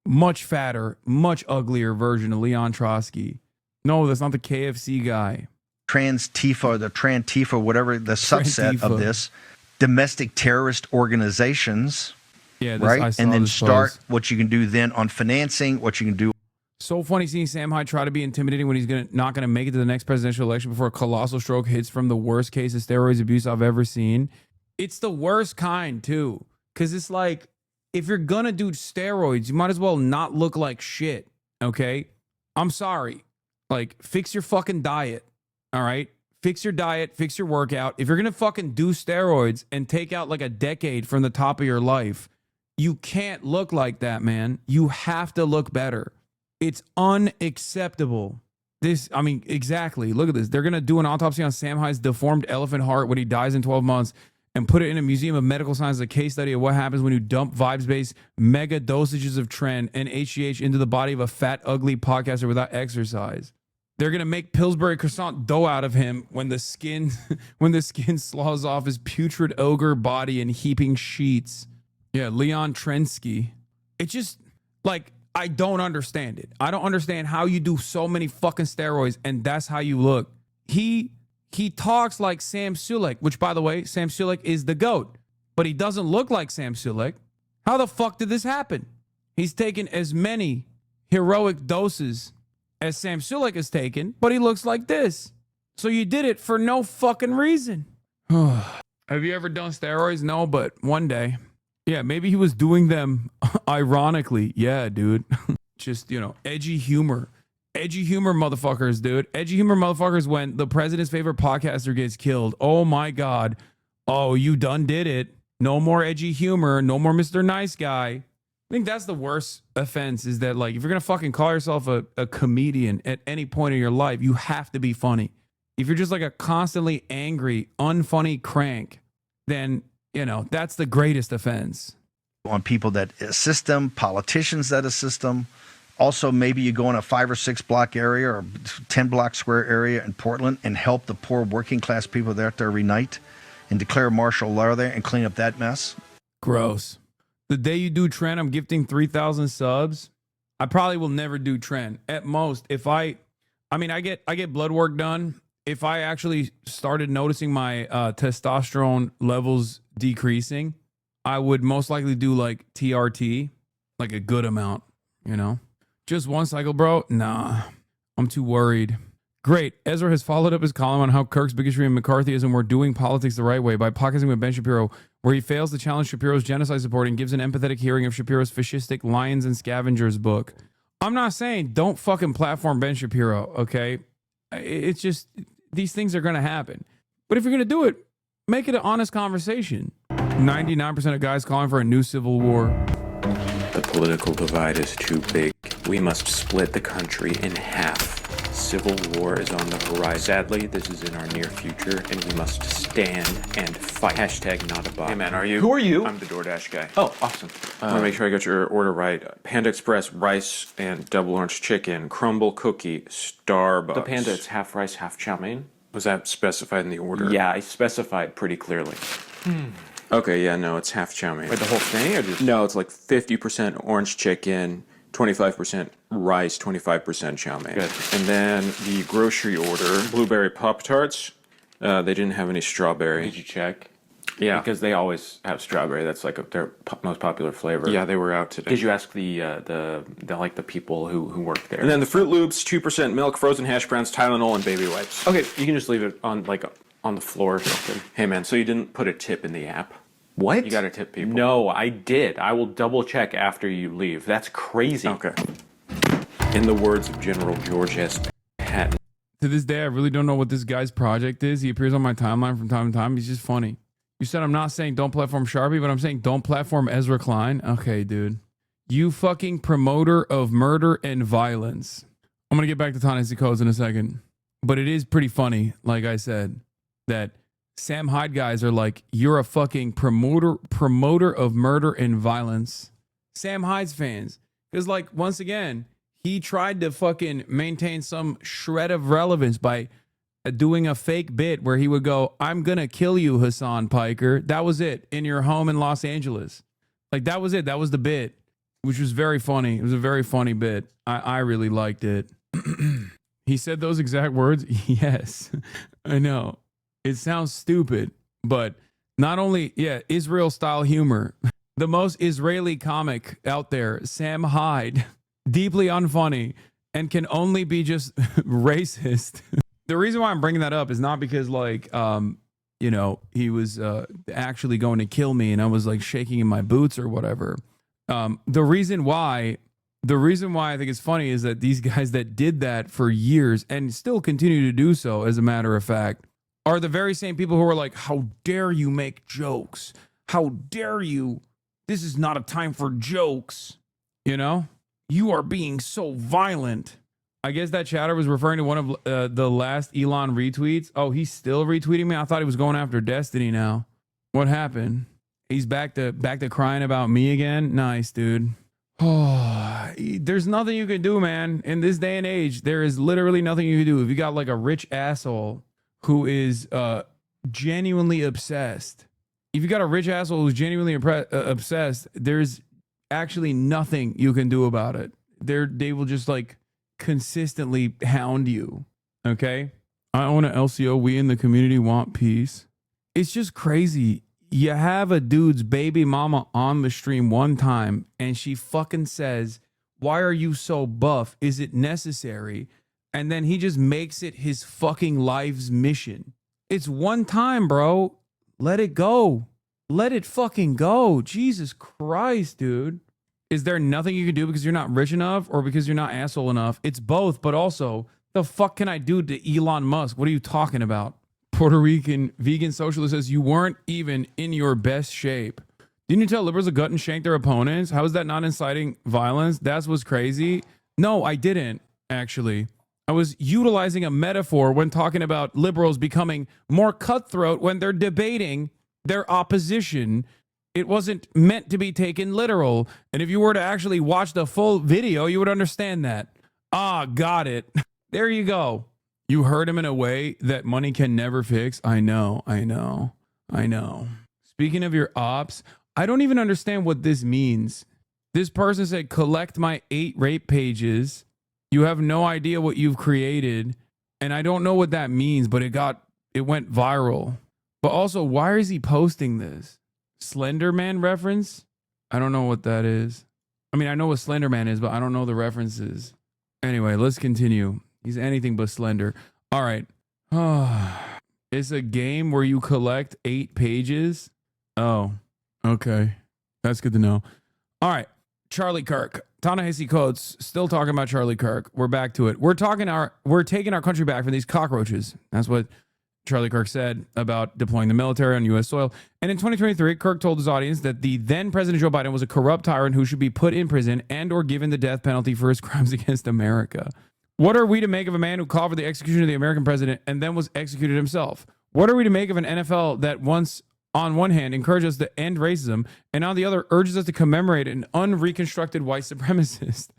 much fatter, much uglier version of Leon Trotsky. No, that's not the KFC guy. Trans-Tifa or the Tran-Tifa, whatever the subset of this, domestic terrorist organizations. Yeah, right? And then start what you can do then on financing, what you can do. So funny seeing Sam Hyde try to be intimidating when he's not gonna make it to the next presidential election before a colossal stroke hits from the worst case of steroids abuse I've ever seen. It's the worst kind too, because it's like, if you're gonna do steroids, you might as well not look like shit. Okay, I'm sorry. Like, fix your fucking diet. All right, fix your diet, fix your workout. If you're going to fucking do steroids and take out like a decade from the top of your life, you can't look like that, man. You have to look better. It's unacceptable. Exactly. Look at this. They're going to do an autopsy on Sam Hyde's deformed elephant heart when he dies in 12 months and put it in a museum of medical science as a case study of what happens when you dump vibes-based mega dosages of tren and HGH into the body of a fat, ugly podcaster without exercise. They're going to make Pillsbury croissant dough out of him when the skin slows off his putrid ogre body in heaping sheets. Yeah, Leon Trensky. It's just, like, I don't understand it. I don't understand how you do so many fucking steroids and that's how you look. He talks like Sam Sulek, which, by the way, Sam Sulek is the GOAT, but he doesn't look like Sam Sulek. How the fuck did this happen? He's taken as many heroic doses as Sam Sulek has taken, but he looks like this. So you did it for no fucking reason. Have you ever done steroids? No, but one day. Yeah, maybe he was doing them ironically. Yeah, dude. Just, edgy humor. Edgy humor motherfuckers, dude. Edgy humor motherfuckers when the president's favorite podcaster gets killed. Oh my God. Oh, you done did it. No more edgy humor. No more Mr. Nice Guy. I think that's the worst offense is that, like, if you're going to fucking call yourself a comedian at any point in your life, you have to be funny. If you're just like a constantly angry, unfunny crank, then, that's the greatest offense. On people that assist them, politicians that assist them. Also, maybe you go in a 5 or 6 block area or 10 block square area in Portland and help the poor working class people there at every night and declare martial law there and clean up that mess. Gross. The day you do Trent, I'm gifting 3,000 subs. I probably will never do Trent. At most, if I get blood work done. If I actually started noticing my testosterone levels decreasing, I would most likely do like TRT, like a good amount, Just one cycle, bro? Nah, I'm too worried. Great. Ezra has followed up his column on how Kirk's bigotry and McCarthyism were doing politics the right way by podcasting with Ben Shapiro, where he fails to challenge Shapiro's genocide support and gives an empathetic hearing of Shapiro's fascistic Lions and Scavengers book. I'm not saying don't fucking platform Ben Shapiro, okay? It's just, these things are going to happen. But if you're going to do it, make it an honest conversation. 99% of guys calling for a new civil war. The political divide is too big. We must split the country in half. Civil war is on the horizon. Sadly, this is in our near future, and we must stand and fight. Hashtag not a bot. Hey man, are you? Who are you? I'm the DoorDash guy. Oh, awesome. I want to make sure I got your order right. Panda Express rice and double orange chicken, crumble cookie, Starbucks. The Panda, it's half rice, half chow mein. Was that specified in the order? Yeah, I specified pretty clearly. Okay, yeah, no, it's half chow mein. Wait, the whole thing, or just? No, it's like 50% orange chicken, 25% rice, 25% chow mein. Good. And then the grocery order, blueberry Pop-Tarts. They didn't have any strawberry. Did you check? Yeah. Because they always have strawberry. That's like their most popular flavor. Yeah, they were out today. Did you ask the people who work there? And then the Fruit Loops, 2% milk, frozen hash browns, Tylenol, and baby wipes. Okay, you can just leave it on the floor or something. Hey man, so you didn't put a tip in the app? What? You gotta tip people. No, I did. I will double check after you leave. That's crazy. Okay. In the words of General George S. Patton. To this day, I really don't know what this guy's project is. He appears on my timeline from time to time. He's just funny. You said I'm not saying don't platform Sharpie, but I'm saying don't platform Ezra Klein. Okay, dude. You fucking promoter of murder and violence. I'm going to get back to Ta-Nehisi Coates in a second. But it is pretty funny, like I said, that Sam Hyde guys are like, you're a fucking promoter of murder and violence. Sam Hyde's fans. Because, like, once again, he tried to fucking maintain some shred of relevance by doing a fake bit where he would go, I'm going to kill you, Hasan Piker. That was it, in your home in Los Angeles. Like, that was it. That was the bit, which was very funny. It was a very funny bit. I really liked it. He said those exact words? Yes, I know. It sounds stupid, but not only, Israel-style humor. The most Israeli comic out there, Sam Hyde, deeply unfunny, and can only be just racist. The reason why I'm bringing that up is not because, like, he was actually going to kill me and I was, like, shaking in my boots or whatever. The reason why I think it's funny is that these guys that did that for years and still continue to do so, as a matter of fact, are the very same people who are like, how dare you make jokes? How dare you? This is not a time for jokes. You know, you are being so violent. I guess that chatter was referring to one of the last Elon retweets. Oh, he's still retweeting me? I thought he was going after Destiny now. What happened? He's back to crying about me again? Nice, dude. Oh, there's nothing you can do, man. In this day and age, there is literally nothing you can do. If you got like a rich asshole who is genuinely obsessed, if you got a rich asshole who's genuinely obsessed, there's actually nothing you can do about it. They will just like consistently hound you. Okay? I own an LCO. We in the community want peace. It's just crazy. You have a dude's baby mama on the stream one time and she fucking says, why are you so buff? Is it necessary? And then he just makes it his fucking life's mission. It's one time, bro. Let it go. Let it fucking go. Jesus Christ, dude. Is there nothing you can do because you're not rich enough or because you're not asshole enough? It's both, but also, the fuck can I do to Elon Musk? What are you talking about? Puerto Rican vegan socialist says, you weren't even in your best shape. Didn't you tell liberals to gut and shank their opponents? How is that not inciting violence? That's what's crazy. No, I didn't, actually. I was utilizing a metaphor when talking about liberals becoming more cutthroat when they're debating their opposition. It wasn't meant to be taken literal. And if you were to actually watch the full video, you would understand that. Ah, got it. There you go. You heard him in a way that money can never fix. I know. Speaking of your ops, I don't even understand what this means. This person said, collect my 8 rape pages. You have no idea what you've created. And I don't know what that means, but it went viral. But also, why is he posting this? Slender Man reference? I don't know what that is. I mean, I know what Slender Man is, but I don't know the references. Anyway, let's continue. He's anything but slender. All right. It's a game where you collect 8 pages. Oh, okay. That's good to know. All right. Charlie Kirk. Ta-Nehisi Coates. Still talking about Charlie Kirk. We're back to it. We're taking our country back from these cockroaches. That's what Charlie Kirk said about deploying the military on U.S. soil. And in 2023, Kirk told his audience that the then President Joe Biden was a corrupt tyrant who should be put in prison and or given the death penalty for his crimes against America. What are we to make of a man who called for the execution of the American president and then was executed himself? What are we to make of an NFL that once, on one hand, encouraged us to end racism and on the other urges us to commemorate an unreconstructed white supremacist?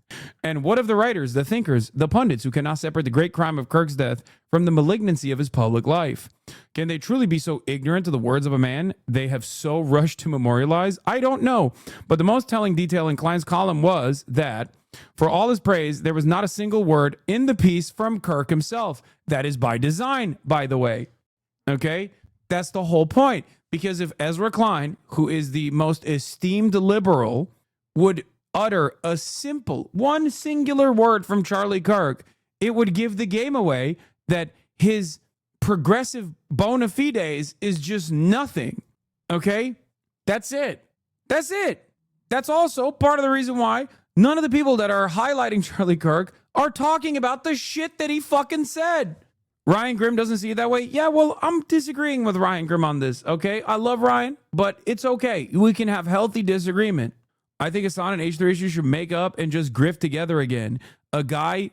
And what of the writers, the thinkers, the pundits who cannot separate the great crime of Kirk's death from the malignancy of his public life? Can they truly be so ignorant of the words of a man they have so rushed to memorialize? I don't know. But the most telling detail in Klein's column was that, for all his praise, there was not a single word in the piece from Kirk himself. That is by design, by the way. Okay? That's the whole point. Because if Ezra Klein, who is the most esteemed liberal, would utter a simple, one singular word from Charlie Kirk, it would give the game away that his progressive bona fides is just nothing. Okay? That's it. That's it. That's also part of the reason why none of the people that are highlighting Charlie Kirk are talking about the shit that he fucking said. Ryan Grimm doesn't see it that way. Yeah, well, I'm disagreeing with Ryan Grimm on this, okay? I love Ryan, but it's okay. We can have healthy disagreement. I think Hasan and H3 should make up and just grift together again. A guy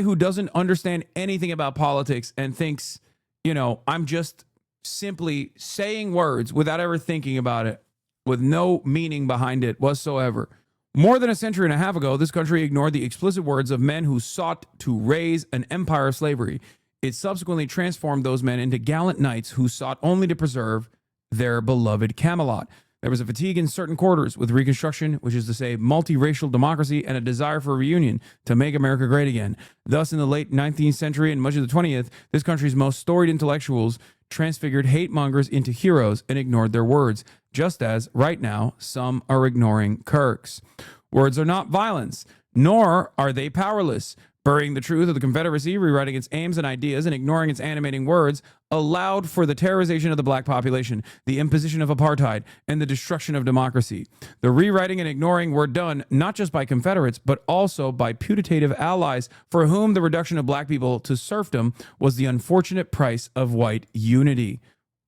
who doesn't understand anything about politics and thinks, I'm just simply saying words without ever thinking about it, with no meaning behind it whatsoever. More than a century and a half ago, this country ignored the explicit words of men who sought to raise an empire of slavery. It subsequently transformed those men into gallant knights who sought only to preserve their beloved Camelot. There was a fatigue in certain quarters with Reconstruction, which is to say multiracial democracy, and a desire for a reunion to make America great again. Thus, in the late 19th century and much of the 20th, this country's most storied intellectuals transfigured hate mongers into heroes and ignored their words, just as, right now, some are ignoring Kirk's. Words are not violence, nor are they powerless. Burying the truth of the Confederacy, rewriting its aims and ideas, and ignoring its animating words allowed for the terrorization of the black population, the imposition of apartheid, and the destruction of democracy. The rewriting and ignoring were done not just by Confederates, but also by putative allies for whom the reduction of black people to serfdom was the unfortunate price of white unity.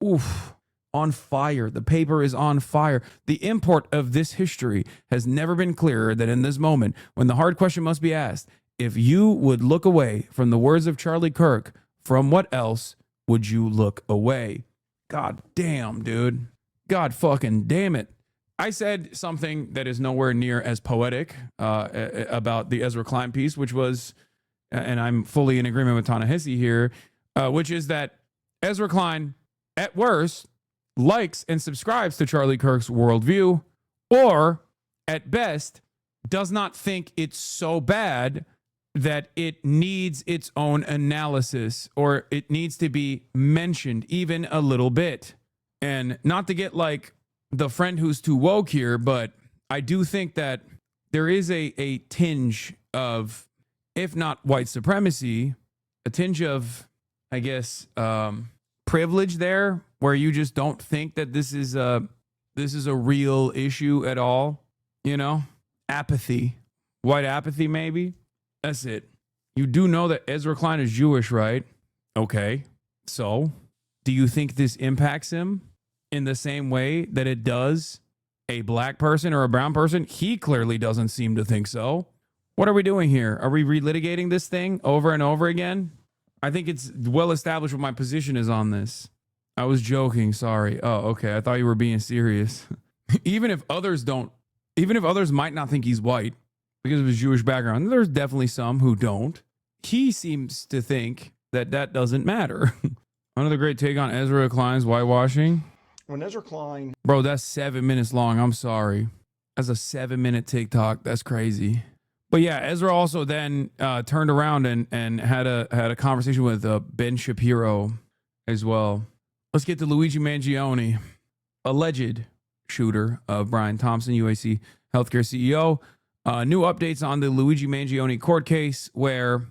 Oof. On fire. The paper is on fire. The import of this history has never been clearer than in this moment, when the hard question must be asked: if you would look away from the words of Charlie Kirk, from what else would you look away? God damn, dude. God fucking damn it. I said something that is nowhere near as poetic about the Ezra Klein piece, which was, and I'm fully in agreement with Ta-Nehisi here, which is that Ezra Klein, at worst, likes and subscribes to Charlie Kirk's worldview, or at best, does not think it's so bad that it needs its own analysis, or it needs to be mentioned even a little bit. And not to get like the friend who's too woke here, but I do think that there is a tinge of, if not white supremacy, a tinge of, I guess, privilege there, where you just don't think that this is a real issue at all. You know, apathy, white apathy, maybe. That's it. You do know that Ezra Klein is Jewish, right? Okay. So, do you think this impacts him in the same way that it does a black person or a brown person? He clearly doesn't seem to think so. What are we doing here? Are we relitigating this thing over and over again? I think it's well established what my position is on this. I was joking, sorry. Oh, okay. I thought you were being serious. Even if others might not think he's white because of his Jewish background, there's definitely some who don't. He seems to think that that doesn't matter. Another great take on Ezra Klein's whitewashing. When Ezra Klein... Bro, that's 7 minutes long. I'm sorry. That's a 7-minute TikTok. That's crazy. But yeah, Ezra also then turned around and had a conversation with Ben Shapiro as well. Let's get to Luigi Mangione, alleged shooter of Brian Thompson, UAC Healthcare CEO. New updates on the Luigi Mangione court case, where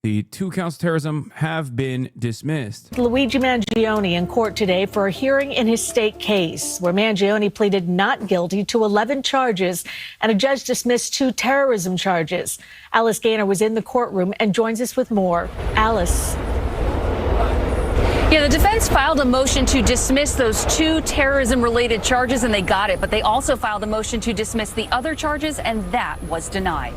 the 2 counts of terrorism have been dismissed. Luigi Mangione in court today for a hearing in his state case, where Mangione pleaded not guilty to 11 charges, and a judge dismissed 2 terrorism charges. Alice Gaynor was in the courtroom and joins us with more. Alice. Yeah, the defense filed a motion to dismiss those 2 terrorism-related charges, and they got it. But they also filed a motion to dismiss the other charges, and that was denied.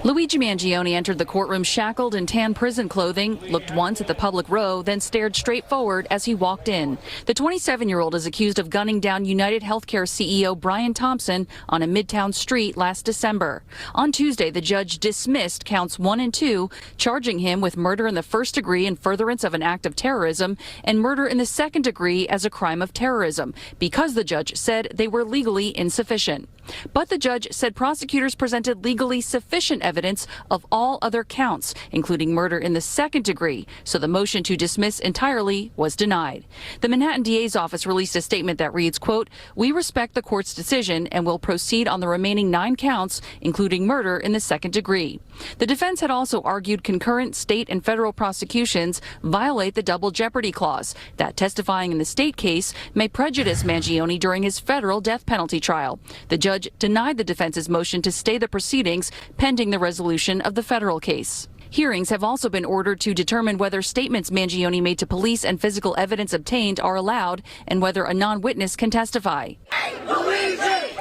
Luigi Mangione entered the courtroom shackled in tan prison clothing, looked once at the public row, then stared straight forward as he walked in. The 27-year-old is accused of gunning down United Healthcare CEO Brian Thompson on a Midtown street last December. On Tuesday, the judge dismissed counts 1 and 2, charging him with murder in the first degree in furtherance of an act of terrorism and murder in the second degree as a crime of terrorism, because the judge said they were legally insufficient. But the judge said prosecutors presented legally sufficient evidence of all other counts, including murder in the second degree, so the motion to dismiss entirely was denied. The Manhattan DA's office released a statement that reads, quote, "We respect the court's decision and will proceed on the remaining 9 counts, including murder in the second degree." The defense had also argued concurrent state and federal prosecutions violate the double jeopardy clause, that testifying in the state case may prejudice Mangione during his federal death penalty trial. The judge denied the defense's motion to stay the proceedings pending the resolution of the federal case. Hearings have also been ordered to determine whether statements Mangione made to police and physical evidence obtained are allowed, and whether a non-witness can testify.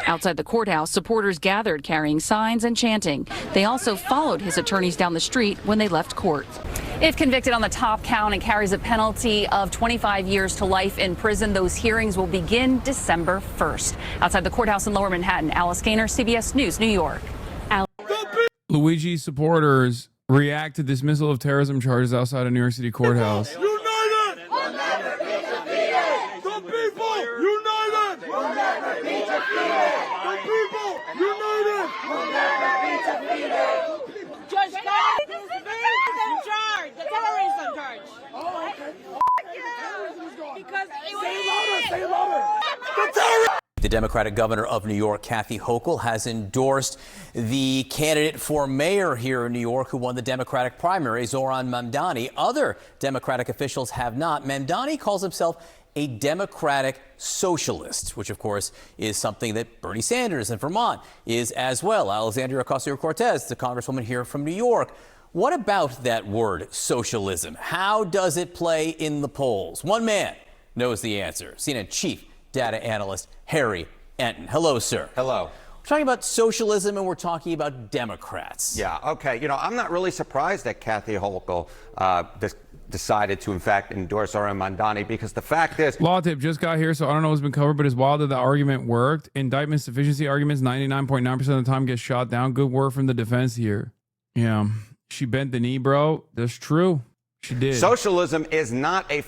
Outside the courthouse, supporters gathered carrying signs and chanting. They also followed his attorneys down the street when they left court. If convicted on the top count and carries a penalty of 25 years to life in prison, those hearings will begin December 1st. Outside the courthouse in Lower Manhattan, Alice Gaynor, CBS News, New York. Luigi supporters react to dismissal of terrorism charges outside of New York City courthouse. United! We'll never be defeated! The people! United! We'll never be defeated! The people! United! We'll never be defeated! Judge Scott is in charge, the terrorism charge. Oh, okay. Because Say louder! Say louder! The terrorists! The Democratic governor of New York, Kathy Hochul, has endorsed the candidate for mayor here in New York who won the Democratic primary, Zohran Mamdani. Other Democratic officials have not. Mamdani calls himself a Democratic socialist, which, of course, is something that Bernie Sanders in Vermont is as well. Alexandria Ocasio-Cortez, the congresswoman here from New York. What about that word, socialism? How does it play in the polls? One man knows the answer. CNN chief data analyst Harry Enton. Hello, sir. Hello. We're talking about socialism and we're talking about Democrats. Yeah, okay. You know, I'm not really surprised that Kathy Hochul decided to, in fact, endorse Zohran Mamdani, because the fact is... Law tip just got here, so I don't know what's been covered, but it's wild that the argument worked. Indictment sufficiency arguments 99.9% of the time get shot down. Good work from the defense here. Yeah. She bent the knee, bro. That's true. She did. Socialism is not a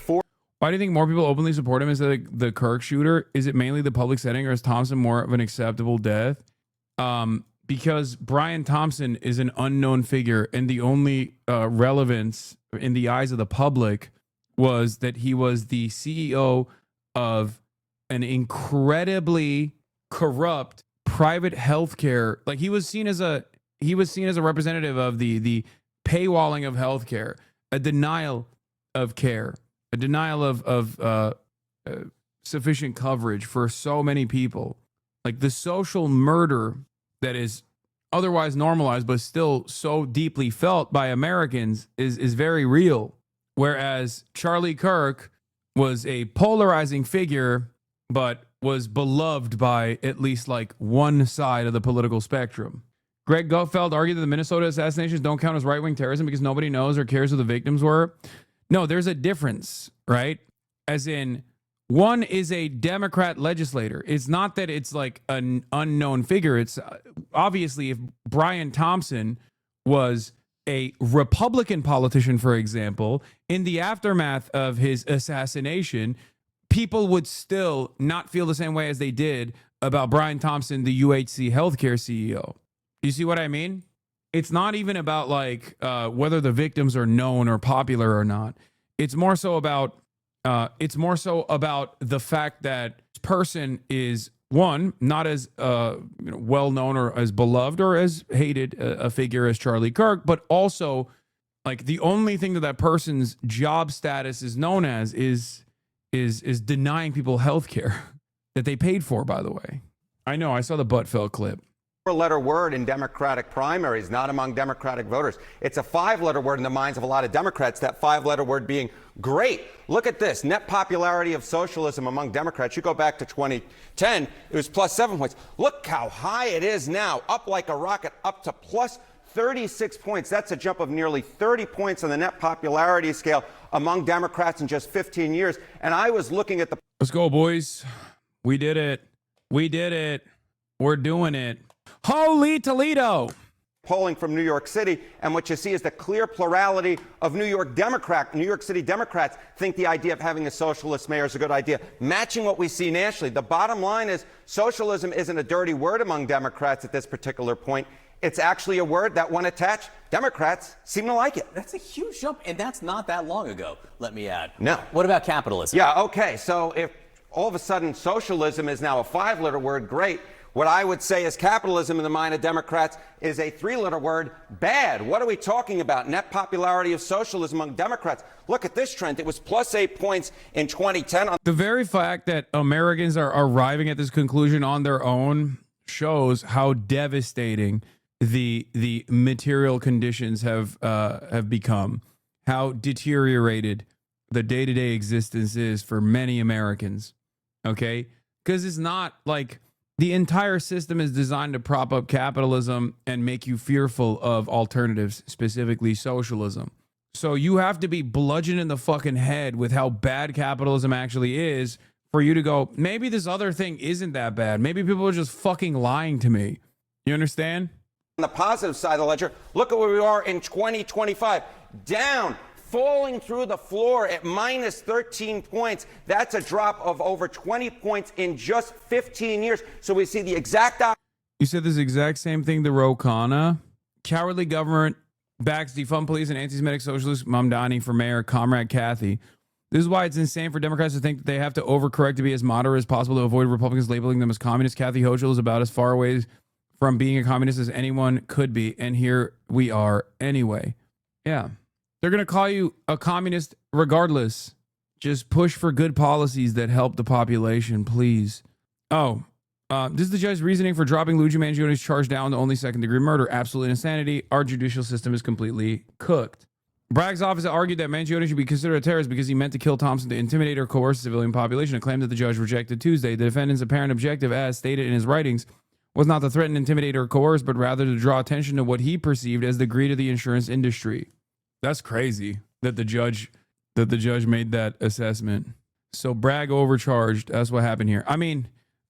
Why do you think more people openly support him as the KIRK shooter? Is it mainly the public setting, or is Thompson more of an acceptable death? Because Brian Thompson is an unknown figure, and the only relevance in the eyes of the public was that he was the CEO of an incredibly corrupt private healthcare. Like, he was seen as a representative of the paywalling of healthcare, a denial of care, a denial of sufficient coverage for so many people. Like, the social murder that is otherwise normalized but still so deeply felt by Americans is very real. Whereas Charlie Kirk was a polarizing figure, but was beloved by at least like one side of the political spectrum. Greg Gutfeld argued that the Minnesota assassinations don't count as right-wing terrorism because nobody knows or cares who the victims were. No, there's a difference, right? As in, one is a Democrat legislator. It's not that it's like an unknown figure. It's obviously, if Brian Thompson was a Republican politician, for example, in the aftermath of his assassination, people would still not feel the same way as they did about Brian Thompson, the UHC healthcare CEO. You see what I mean? It's not even about like whether the victims are known or popular or not. It's more so about the fact that this person is, one, not as well known or as beloved or as hated a figure as Charlie Kirk, but also like the only thing that person's job status is known as is denying people health care that they paid for, by the way. I know, I saw the Buttfeld clip. Four-letter word in Democratic primaries, not among Democratic voters. It's a five-letter word in the minds of a lot of Democrats, that five-letter word being great. Look at this, net popularity of socialism among Democrats. You go back to 2010, it was plus 7 points. Look how high it is now, up like a rocket, up to plus 36 points. That's a jump of nearly 30 points on the net popularity scale among Democrats in just 15 years. And I was looking at the... Let's go, boys. We did it. We did it. We're doing it. Holy Toledo! Polling from New York City, and what you see is the clear plurality of New York City Democrats think the idea of having a socialist mayor is a good idea, matching what we see nationally. The bottom line is socialism isn't a dirty word among Democrats at this particular point. It's actually a word that, when attached, Democrats seem to like it. That's a huge jump, and that's not that long ago, let me add. No. What about capitalism? Yeah, okay, so if all of a sudden socialism is now a five-letter word, great. What I would say is capitalism in the mind of Democrats is a three-letter word, bad. What are we talking about? Net popularity of socialism among Democrats. Look at this trend. It was plus 8 points in 2010. The very fact that Americans are arriving at this conclusion on their own shows how devastating the material conditions have become, how deteriorated the day-to-day existence is for many Americans. Okay? Because it's not like the entire system is designed to prop up capitalism and make you fearful of alternatives, specifically socialism. So you have to be bludgeoned in the fucking head with how bad capitalism actually is for you to go, maybe this other thing isn't that bad. Maybe people are just fucking lying to me. You understand? On the positive side of the ledger, look at where we are in 2025. Down, falling through the floor at minus 13 points. That's a drop of over 20 points in just 15 years. So we see the exact opposite. You said this exact same thing to Ro Khanna. Cowardly government backs defund police and anti-Semitic socialist Mamdani for mayor, Comrade Kathy. This is why it's insane for Democrats to think that they have to overcorrect to be as moderate as possible to avoid Republicans labeling them as communists. Kathy Hochul is about as far away from being a communist as anyone could be, and here we are anyway. Yeah. They're going to call you a communist regardless. Just push for good policies that help the population, please. Oh, this is the judge's reasoning for dropping Luigi Mangioni's charge down to only second-degree murder. Absolute insanity. Our judicial system is completely cooked. Bragg's office argued that Mangione should be considered a terrorist because he meant to kill Thompson to intimidate or coerce the civilian population, a claim that the judge rejected Tuesday. The defendant's apparent objective, as stated in his writings, was not to threaten, intimidate, or coerce, but rather to draw attention to what he perceived as the greed of the insurance industry. That's crazy that the judge made that assessment. So Bragg overcharged. That's what happened here. I mean,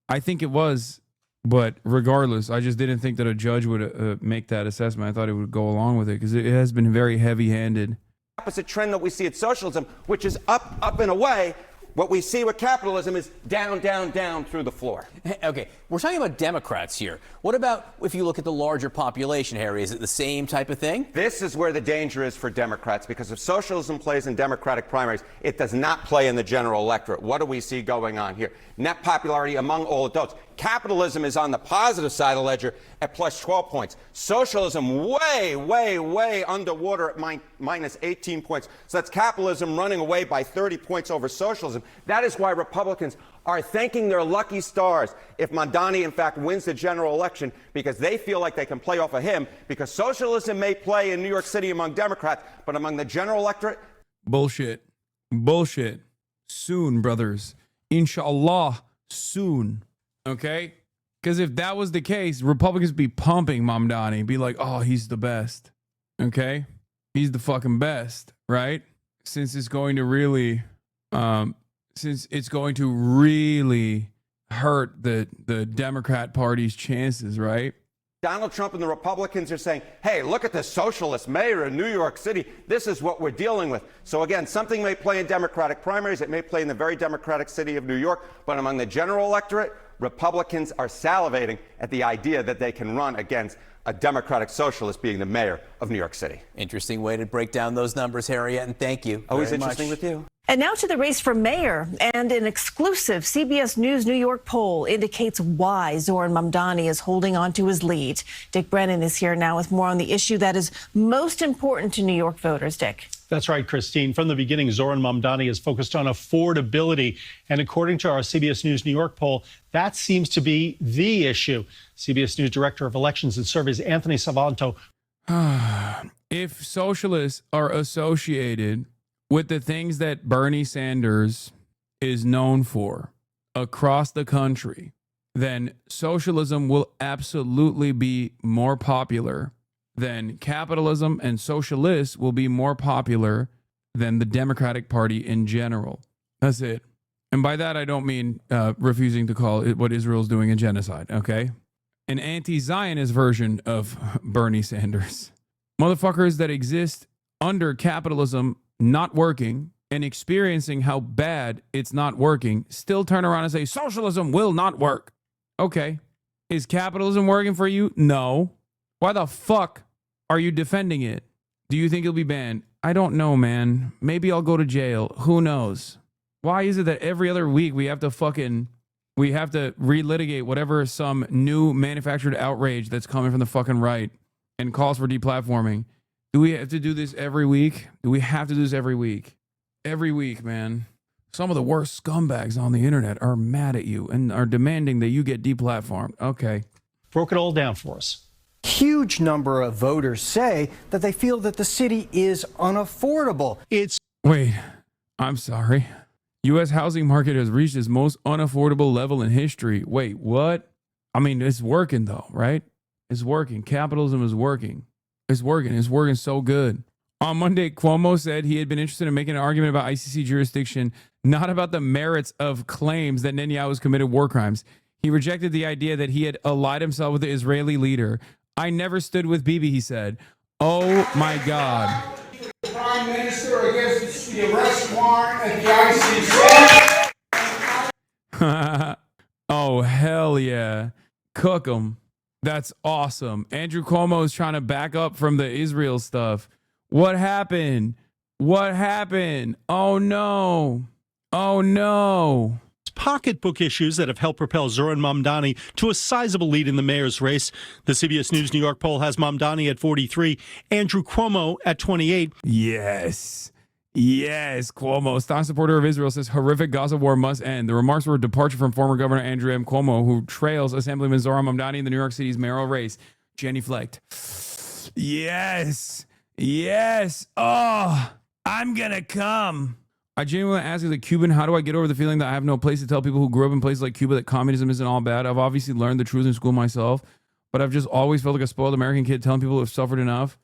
I think it was, but regardless, I just didn't think that a judge would make that assessment. I thought it would go along with it because it has been very heavy-handed. Opposite trend that we see at socialism, which is up and away. What we see with capitalism is down, down, down through the floor. Okay, we're talking about Democrats here. What about if you look at the larger population, Harry? Is it the same type of thing? This is where the danger is for Democrats, because if socialism plays in Democratic primaries, it does not play in the general electorate. What do we see going on here? Net popularity among all adults. Capitalism is on the positive side of the ledger at plus 12 points. Socialism way, way, way underwater at minus 18 points. So that's capitalism running away by 30 points over socialism. That is why Republicans are thanking their lucky stars if Mamdani, in fact, wins the general election, because they feel like they can play off of him, because socialism may play in New York City among Democrats, but among the general electorate. Bullshit. Bullshit. Soon, brothers. Inshallah, soon. Okay? Because if that was the case, Republicans be pumping Mamdani, be like, oh, he's the best. Okay? He's the fucking best, right? Since it's going to really hurt the Democrat Party's chances, right? Donald Trump and the Republicans are saying, hey, look at the socialist mayor in New York City. This is what we're dealing with. So again, something may play in Democratic primaries. It may play in the very Democratic city of New York. But among the general electorate, Republicans are salivating at the idea that they can run against a Democratic socialist being the mayor of New York City. Interesting way to break down those numbers, Harriet, and thank you. Always very interesting much. with you. And now to the race for mayor. And an exclusive CBS News New York poll indicates why Zoran Mamdani is holding on to his lead. Dick Brennan is here now with more on the issue that is most important to New York voters. Dick. That's right, Christine. From the beginning, Zoran Mamdani is focused on affordability. And according to our CBS News New York poll, that seems to be the issue. CBS News Director of Elections and Surveys, Anthony Savanto. If socialists are associated with the things that Bernie Sanders is known for across the country, then socialism will absolutely be more popular than capitalism, and socialists will be more popular than the Democratic Party in general. That's it. And by that, I don't mean refusing to call it what Israel's doing a genocide, okay? An anti-Zionist version of Bernie Sanders. Motherfuckers that exist under capitalism not working and experiencing how bad it's not working still turn around and say socialism will not work. Okay. Is capitalism working for you? No. Why the fuck are you defending it? Do you think it'll be banned? I don't know, man. Maybe I'll go to jail. Who knows? Why is it that every other week we have to relitigate whatever some new manufactured outrage that's coming from the fucking right and calls for deplatforming? Do we have to do this every week? Do we have to do this every week? Every week, man. Some of the worst scumbags on the internet are mad at you and are demanding that you get deplatformed. Okay. Broke it all down for us. Huge number of voters say that they feel that the city is unaffordable. Wait, I'm sorry. U.S. housing market has reached its most unaffordable level in history. Wait, what? I mean, it's working though, right? It's working. Capitalism is working. It's working. It's working so good. On Monday, Cuomo said he had been interested in making an argument about ICC jurisdiction, not about the merits of claims that Netanyahu has committed war crimes. He rejected the idea that he had allied himself with the Israeli leader. I never stood with Bibi, he said. Oh my God. Prime Minister against the arrest warrant at the ICC. Oh, hell yeah. Cook 'em. That's awesome. Andrew Cuomo is trying to back up from the Israel stuff. What happened? What happened? Oh, no. Oh, no. Pocketbook issues that have helped propel Zoran Mamdani to a sizable lead in the mayor's race. The CBS News New York poll has Mamdani at 43, Andrew Cuomo at 28. Yes. Yes, Cuomo, staunch supporter of Israel, says horrific Gaza war must end. The remarks were a departure from former Governor Andrew M. Cuomo, who trails Assemblyman Zoran Mamdani in the New York City's mayoral race. Jenny Flecht. Yes. Yes. Oh, I'm going to come. I genuinely ask, as a Cuban, how do I get over the feeling that I have no place to tell people who grew up in places like Cuba that communism isn't all bad? I've obviously learned the truth in school myself, but I've just always felt like a spoiled American kid telling people who have suffered enough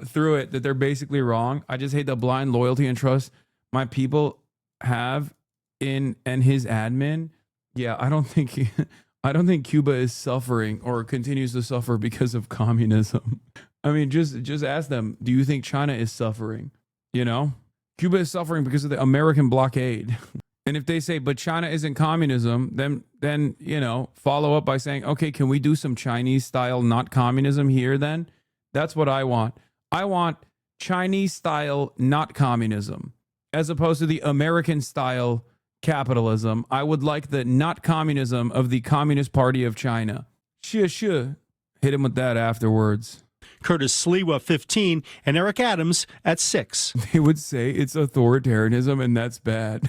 through it that they're basically wrong. I just hate the blind loyalty and trust my people have in and his admin. Yeah, I don't think Cuba is suffering or continues to suffer because of communism. I mean, just ask them, do you think China is suffering? You know? Cuba is suffering because of the American blockade. And if they say, but China isn't communism, then, you know, follow up by saying, okay, can we do some Chinese style not communism here then? That's what I want. I want Chinese style not communism as opposed to the American style capitalism. I would like the not communism of the Communist Party of China. Sure. Hit him with that afterwards. Curtis Sliwa, 15, and Eric Adams at 6. They would say it's authoritarianism, and that's bad.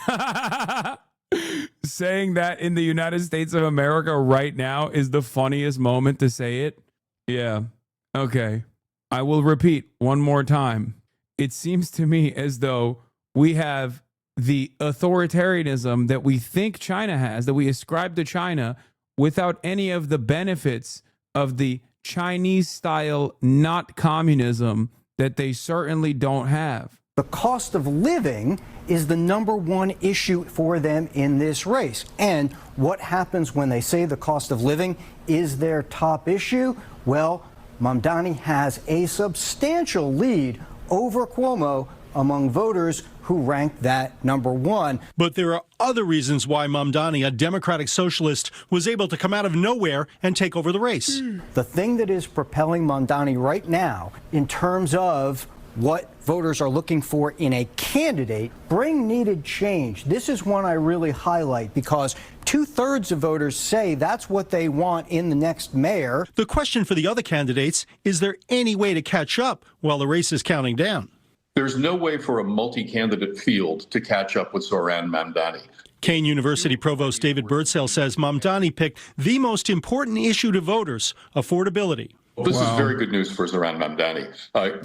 Saying that in the United States of America right now is the funniest moment to say it. Yeah. Okay. I will repeat one more time. It seems to me as though we have the authoritarianism that we think China has, that we ascribe to China, without any of the benefits of the Chinese style not communism that they certainly don't have. The cost of living is the number one issue for them in this race. And what happens when they say the cost of living is their top issue? Well, Mamdani has a substantial lead over Cuomo among voters who rank that number one. But there are other reasons why Mamdani, a Democratic socialist, was able to come out of nowhere and take over the race. The thing that is propelling Mamdani right now in terms of what voters are looking for in a candidate, bring needed change. This is one I really highlight because 2/3 of voters say that's what they want in the next mayor. The question for the other candidates, is there any way to catch up while the race is counting down? There's no way for a multi-candidate field to catch up with Zoran Mamdani. Kane University Provost David Birdsell says Mamdani picked the most important issue to voters, affordability. This is very good news for Zoran Mamdani.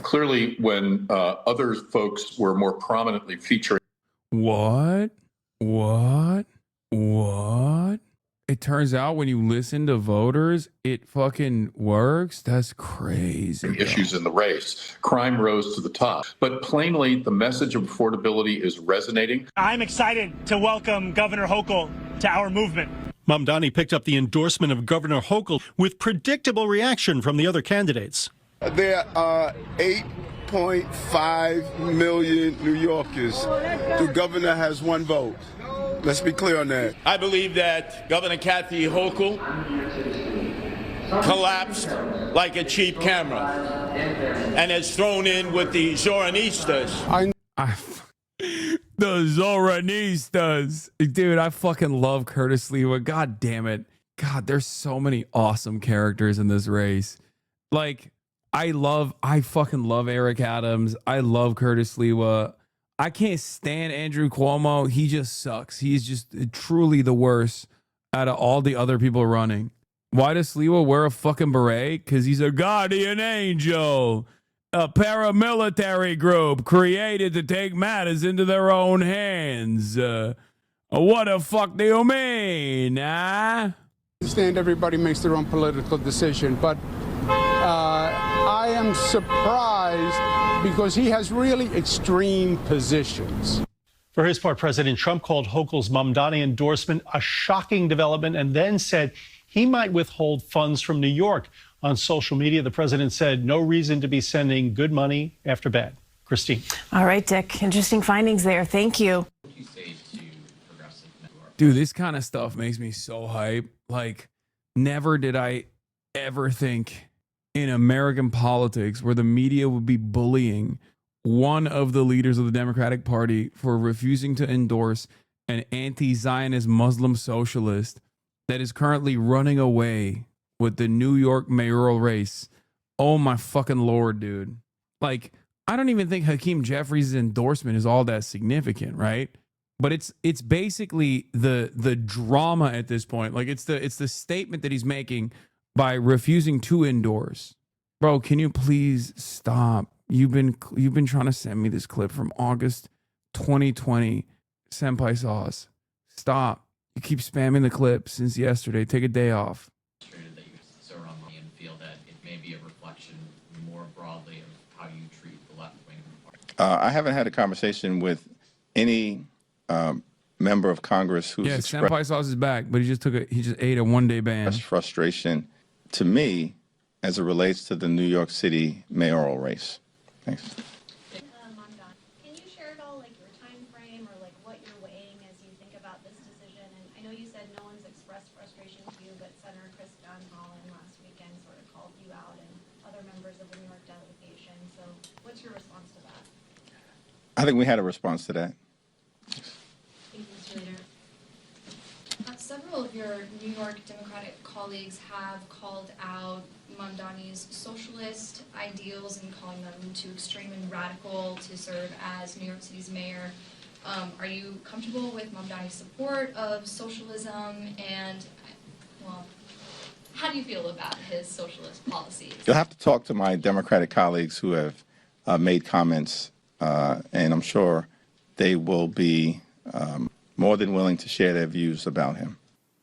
Clearly, when other folks were more prominently featuring. What? It turns out when you listen to voters, it fucking works. That's crazy. Issues in the race. Crime rose to the top. But plainly, the message of affordability is resonating. I'm excited to welcome Governor Hochul to our movement. Mamdani picked up the endorsement of Governor Hochul with predictable reaction from the other candidates. There are 8.5 million New Yorkers. The governor has one vote. Let's be clear on that. I believe that Governor Kathy Hochul collapsed like a cheap camera and has thrown in with the Zoranistas. The Zoranistas. Dude, I fucking love Curtis Sliwa. God damn it. God, there's so many awesome characters in this race. Like, I fucking love Eric Adams. I love Curtis Sliwa. I can't stand Andrew Cuomo. He just sucks. He's just truly the worst out of all the other people running. Why does Sliwa wear a fucking beret? Because he's a guardian angel. A paramilitary group created to take matters into their own hands. What the fuck do you mean, huh? I understand everybody makes their own political decision, but I am surprised because he has really extreme positions. For his part, President Trump called Hochul's Mamdani endorsement a shocking development and then said he might withhold funds from New York. On social media, the president said no reason to be sending good money after bad. Christine. All right, Dick. Interesting findings there. Thank you. Dude, this kind of stuff makes me so hype. Like, never did I ever think in American politics where the media would be bullying one of the leaders of the Democratic Party for refusing to endorse an anti-Zionist Muslim socialist that is currently running away with the New York mayoral race. Oh my fucking Lord, dude. Like, I don't even think Hakeem Jeffries' endorsement is all that significant, right? But it's basically the drama at this point. Like, it's the statement that he's making by refusing to endorse. Bro, can you please stop? You've been trying to send me this clip from August 2020. Senpai Sauce. Stop. You keep spamming the clip since yesterday. Take a day off. That you so wrongly and feel that it may be a reflection more broadly of how you treat the left wing of the party. I haven't had a conversation with any member of Congress who's Senpai Sauce is back, but he just ate a one-day ban. Frustration to me as it relates to the New York City mayoral race. Thanks. Can you share at all, like, your time frame or like what you're weighing as you think about this decision? And I know you said no one's expressed frustration to you, but Senator Chris John Holland last weekend sort of called you out and other members of the New York delegation. So what's your response to that? I think we had a response to that. Thank you, Mr. Leader. Several of your New York Democratic colleagues have called out Mamdani's socialist ideals and calling them too extreme and radical to serve as New York City's mayor. Are you comfortable with Mamdani's support of socialism? And, well, how do you feel about his socialist policies? You'll have to talk to my Democratic colleagues who have made comments, and I'm sure they will be more than willing to share their views about him.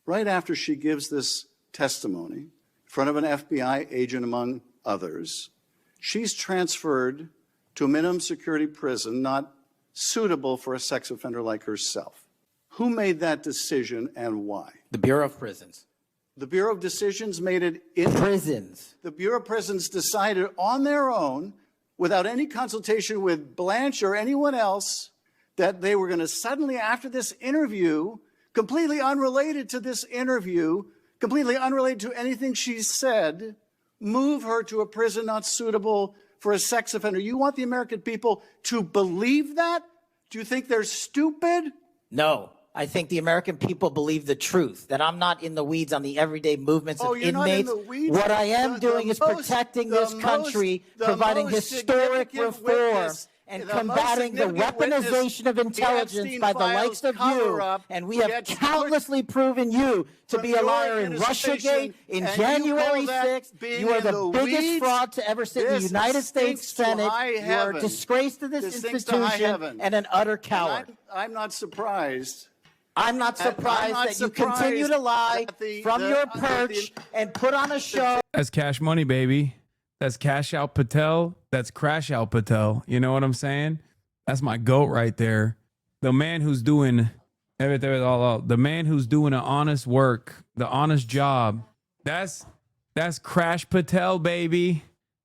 Right after she gives this testimony in front of an FBI agent, among others, she's transferred to a minimum security prison not suitable for a sex offender like herself. Who made that decision and why? The Bureau of Prisons. The Bureau of Decisions made it in prisons. The Bureau of Prisons decided on their own, without any consultation with Blanche or anyone else, that they were going to suddenly, after this interview, completely unrelated to this interview, completely unrelated to anything she said, move her to a prison not suitable for a sex offender. You want the American people to believe that? Do you think they're stupid? No. I think the American people believe the truth, that I'm not in the weeds on the everyday movements of you're inmates. Not in the weeds. What I am doing is protecting this country, providing historic reform, and combating the weaponization of intelligence by the likes of you. And we have countlessly proven you to be a liar in Russiagate, in January 6th. You are the biggest fraud to ever sit in the United States Senate. You are a disgrace to this institution and an utter coward. I'm not surprised. I'm not surprised that you continue to lie from your perch and put on a show. That's Cash Money, baby. That's Cash Out Patel. That's Crash Out Patel. You know what I'm saying? That's my GOAT right there. The man who's doing the man who's doing an honest work, the honest job. That's Crash Patel, baby.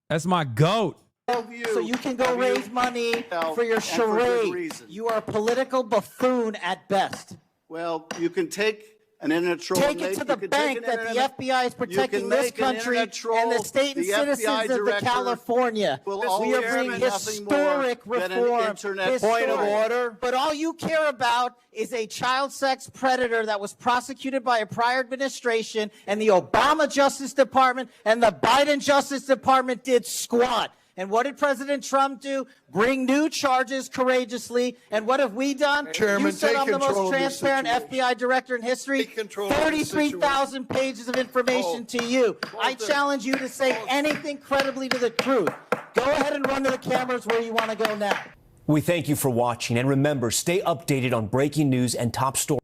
That's my GOAT. So you can go raise money for your charade. You are a political buffoon at best. Well, you can take an internet troll. Take it to the bank that the FBI is protecting this country and the state and citizens of California. We are bringing historic reform. Point of order. But all you care about is a child sex predator that was prosecuted by a prior administration, and the Obama Justice Department and the Biden Justice Department did squat. And what did President Trump do? Bring new charges courageously. And what have we done? Chairman, you said I'm the most of transparent FBI director in history. 33,000 pages of information to you. I challenge you to say anything credibly to the truth. Go ahead and run to the cameras where you want to go now. We thank you for watching. And remember, stay updated on breaking news and top stories.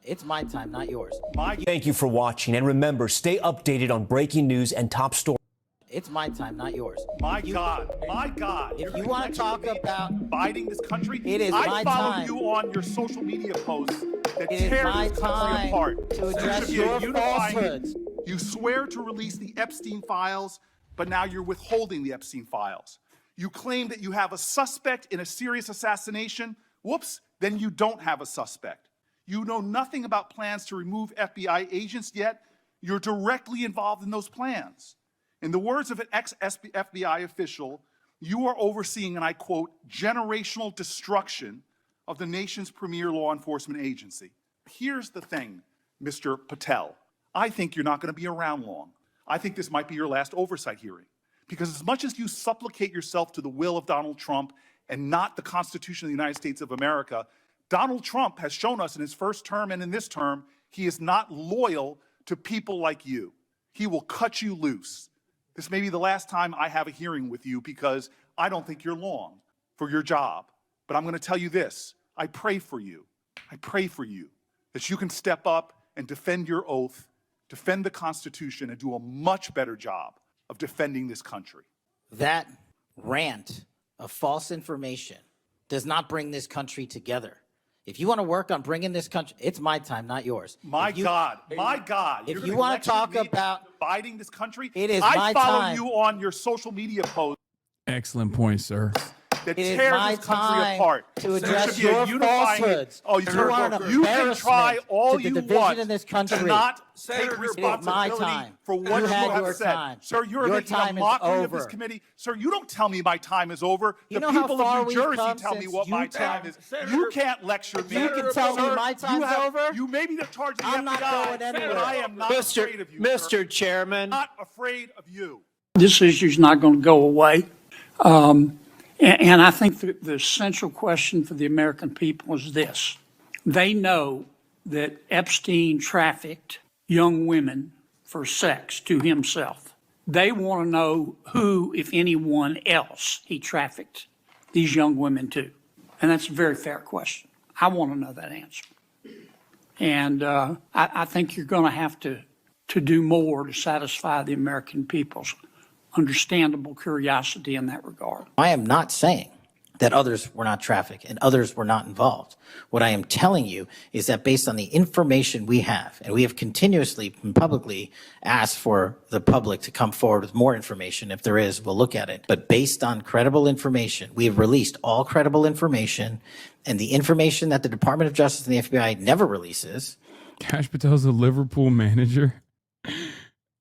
It's my time, not yours. Thank you for watching. And remember, stay updated on breaking news and top stories. It's my time, not yours. My God. If you want to talk about dividing this country, it is my time. I follow you on your social media posts that it tear is my this country time apart. To address your falsehoods. You swear to release the Epstein files, but now you're withholding the Epstein files. You claim that you have a suspect in a serious assassination. Whoops, then you don't have a suspect. You know nothing about plans to remove FBI agents, yet you're directly involved in those plans. In the words of an ex-FBI official, You are overseeing, and I quote, generational destruction of the nation's premier law enforcement agency. Here's the thing, Mr. Patel. I think you're not going to be around long. I think this might be your last oversight hearing. Because as much as you supplicate yourself to the will of Donald Trump and not the Constitution of the United States of America, Donald Trump has shown us in his first term and in this term, he is not loyal to people like you. He will cut you loose. This may be the last time I have a hearing with you because I don't think you're long for your job. But I'm going to tell you this. I pray for you. I pray for you that you can step up and defend your oath, defend the Constitution, and do a much better job of defending this country. That rant of false information does not bring this country together. If you want to work on bringing this country, it's my time, not yours. My God. If you want to talk about dividing this country, it is my time. I follow you on your social media posts. Excellent point, sir. That tears this country apart. To address your falsehoods. Oh, you can try all you want in this country. to not take responsibility for what you have said. Time. Sir, you're making a mockery of this committee. Sir, you don't tell me my time is over. You the people of New Jersey tell me what my time is. You can't lecture me. You can tell me my time's over. You may be in charge of the I'm FBI, not going anywhere. but I am not afraid of you, Mr. Chairman. I'm not afraid of you. This issue's not going to go away. And I think the central question for the American people is this. They know that Epstein trafficked young women for sex to himself. They want to know who, if anyone else, he trafficked these young women to. And that's a very fair question. I want to know that answer. And I think you're going to have to do more to satisfy the American people's understandable curiosity in that regard. I am not saying that others were not trafficked and others were not involved. What I am telling you is that based on the information we have, and we have continuously and publicly asked for the public to come forward with more information. If there is, we'll look at it. But based on credible information, we have released all credible information, and the information that the Department of Justice and the FBI never releases. Kash Patel's a Liverpool manager.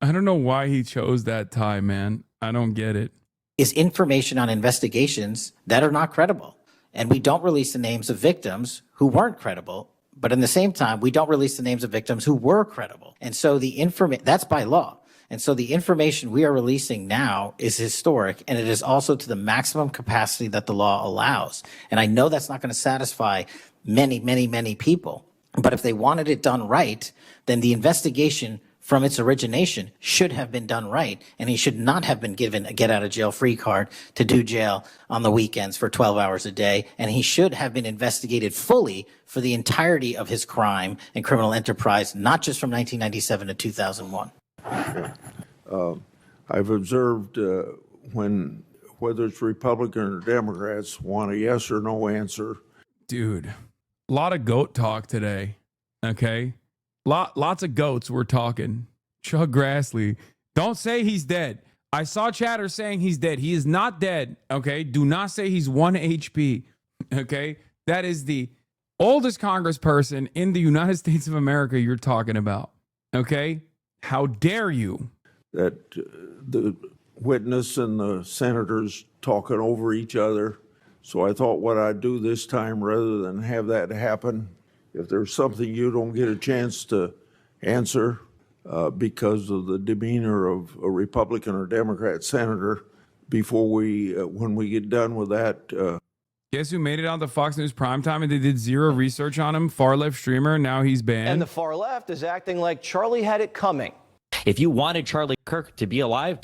I don't know why he chose that tie, man. I don't get it. Is information on investigations that are not credible. And we don't release the names of victims who weren't credible. But in the same time, we don't release the names of victims who were credible. And so that's by law. And so the information we are releasing now is historic, and it is also to the maximum capacity that the law allows. And I know that's not going to satisfy many, many, many people. But if they wanted it done right, then the investigation from its origination should have been done right, and he should not have been given a get-out-of-jail-free card to do jail on the weekends for 12 hours a day, and he should have been investigated fully for the entirety of his crime and criminal enterprise, not just from 1997 to 2001. I've observed whether it's Republican or Democrats want a yes or no answer. Dude, a lot of goat talk today, okay? Lots of goats we're talking. Chuck Grassley. Don't say he's dead. I saw chatter saying he's dead. He is not dead, okay? Do not say he's 1 HP, okay? That is the oldest congressperson in the United States of America you're talking about, okay? How dare you? That the witness and the senators talking over each other. So I thought what I'd do this time, rather than have that happen, if there's something you don't get a chance to answer because of the demeanor of a Republican or Democrat senator, before when we get done with that. Guess who made it on the Fox News primetime and they did zero research on him? Far left streamer. Now he's banned. And the far left is acting like Charlie had it coming. If you wanted Charlie Kirk to be alive,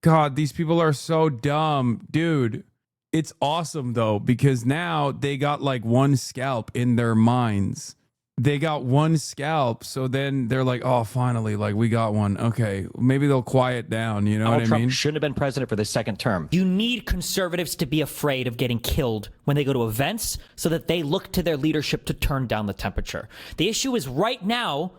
God, these people are so dumb, dude. It's awesome, though, because now they got like one scalp in their minds. They got one scalp. So then they're like, oh, finally, like we got one. Okay, maybe they'll quiet down. You know Donald what Trump I mean? Shouldn't have been president for the second term. You need conservatives to be afraid of getting killed when they go to events so that they look to their leadership to turn down the temperature. The issue is right now,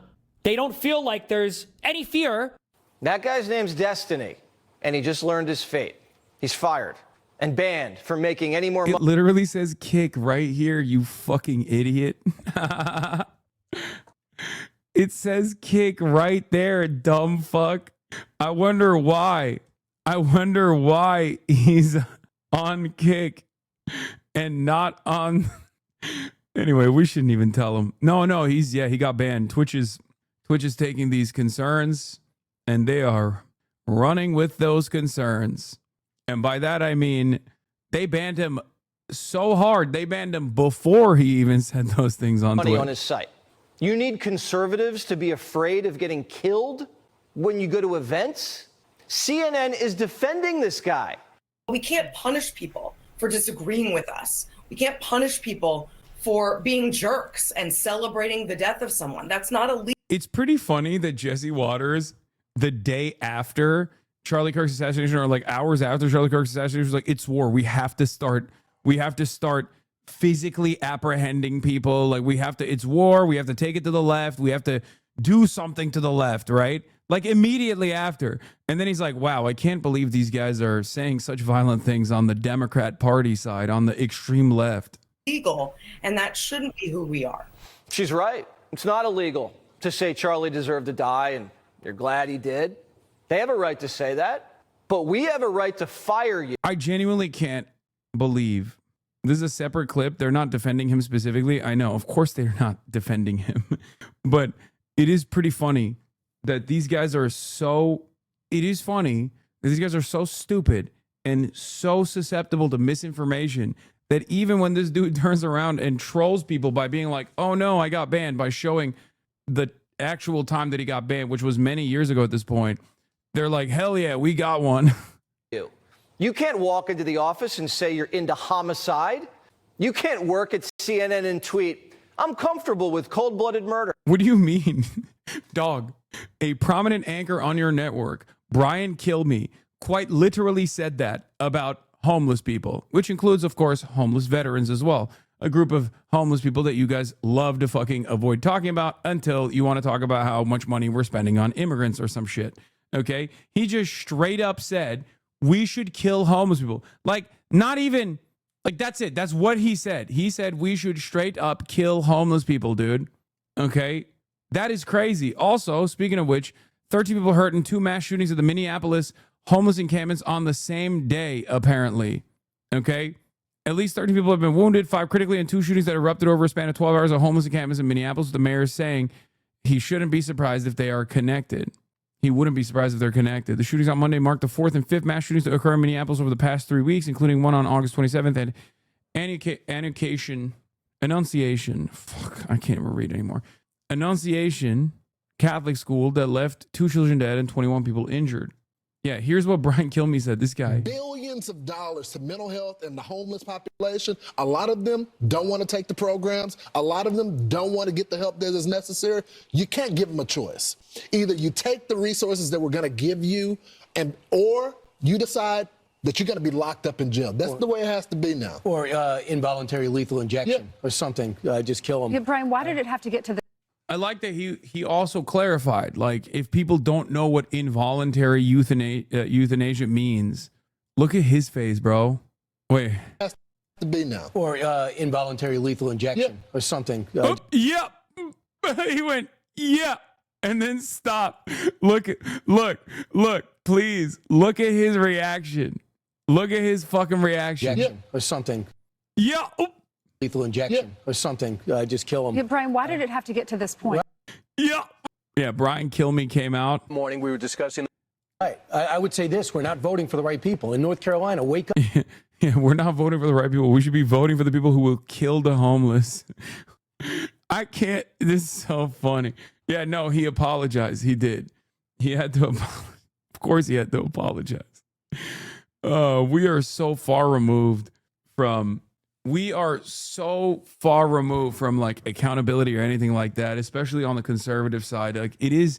they don't feel like there's any fear. That guy's name's Destiny, and he just learned his fate. He's fired and banned from making any more money. It literally says kick right here, you fucking idiot. It says kick right there, dumb fuck. I wonder why. I wonder why he's on Kick and not on. Anyway, we shouldn't even tell him. No, he got banned. Twitch is taking these concerns and they are running with those concerns. And by that, I mean, they banned him so hard. They banned him before he even said those things on Twitch. On his site. You need conservatives to be afraid of getting killed when you go to events? CNN is defending this guy. We can't punish people for disagreeing with us. We can't punish people for being jerks and celebrating the death of someone. That's not illegal. It's pretty funny that Jesse Waters, the day after Charlie Kirk's assassination, or like hours after Charlie Kirk's assassination, was like, it's war. We have to start physically apprehending people. Like it's war. We have to take it to the left. We have to do something to the left, right? Like immediately after. And then he's like, wow, I can't believe these guys are saying such violent things on the Democrat Party side, on the extreme left. Illegal, and that shouldn't be who we are. She's right. It's not illegal to say Charlie deserved to die and you're glad he did. They have a right to say that, but we have a right to fire you. I genuinely can't believe this is a separate clip. They're not defending him specifically. I know, of course they're not defending him, but it is pretty funny that these guys are so, it is funny that these guys are so stupid and so susceptible to misinformation that even when this dude turns around and trolls people by being like, oh no, I got banned, by showing the actual time that he got banned, which was many years ago at this point, they're like, hell yeah, we got one. You can't walk into the office and say you're into homicide. You can't work at CNN and tweet, I'm comfortable with cold-blooded murder. What do you mean? Dog, a prominent anchor on your network, Brian Kilmeade, quite literally said that about homeless people, which includes, of course, homeless veterans as well. A group of homeless people that you guys love to fucking avoid talking about until you want to talk about how much money we're spending on immigrants or some shit. Okay? He just straight up said, we should kill homeless people. Like, not even, like, that's it. That's what he said. He said we should straight up kill homeless people, dude. Okay? That is crazy. Also, speaking of which, 13 people hurt in 2 mass shootings at the Minneapolis homeless encampments on the same day, apparently. Okay? At least 13 people have been wounded, 5 critically, in 2 shootings that erupted over a span of 12 hours at homeless encampments in Minneapolis, with the mayor saying he shouldn't be surprised if they are connected. He wouldn't be surprised if they're connected. The shootings on Monday marked the 4th and 5th mass shootings to occur in Minneapolis over the past 3 weeks, including one on August 27th at Annunciation. Fuck, I can't even read anymore. Annunciation Catholic school that left 2 children dead and 21 people injured. Yeah, here's what Brian Kilmeade said. This guy. Billions of dollars to mental health and the homeless population. A lot of them don't want to take the programs. A lot of them don't want to get the help that is necessary. You can't give them a choice. Either you take the resources that we're going to give you, or you decide that you're going to be locked up in jail. That's the way it has to be now. Or involuntary lethal injection or something. Just kill them. Yeah, Brian, why did it have to get to the... I like that he also clarified, like, if people don't know what involuntary euthanasia means, look at his face, bro. Wait. Has to be now. Or involuntary lethal injection or something. Yep. He went, yeah, and then stop. Look, please. Look at his reaction. Look at his fucking reaction. Or something. Yeah. Lethal injection or something. Just kill them. Yeah, Brian, why did it have to get to this point? Yeah, Brian Kilmeade came out. Morning, we were discussing. Right. I would say this: we're not voting for the right people in North Carolina. Wake up. Yeah, we're not voting for the right people. We should be voting for the people who will kill the homeless. I can't. This is so funny. Yeah, no, he apologized. He did. He had to. Of course, he had to apologize. We are so far removed from. We are so far removed from like accountability or anything like that, especially on the conservative side. Like, it is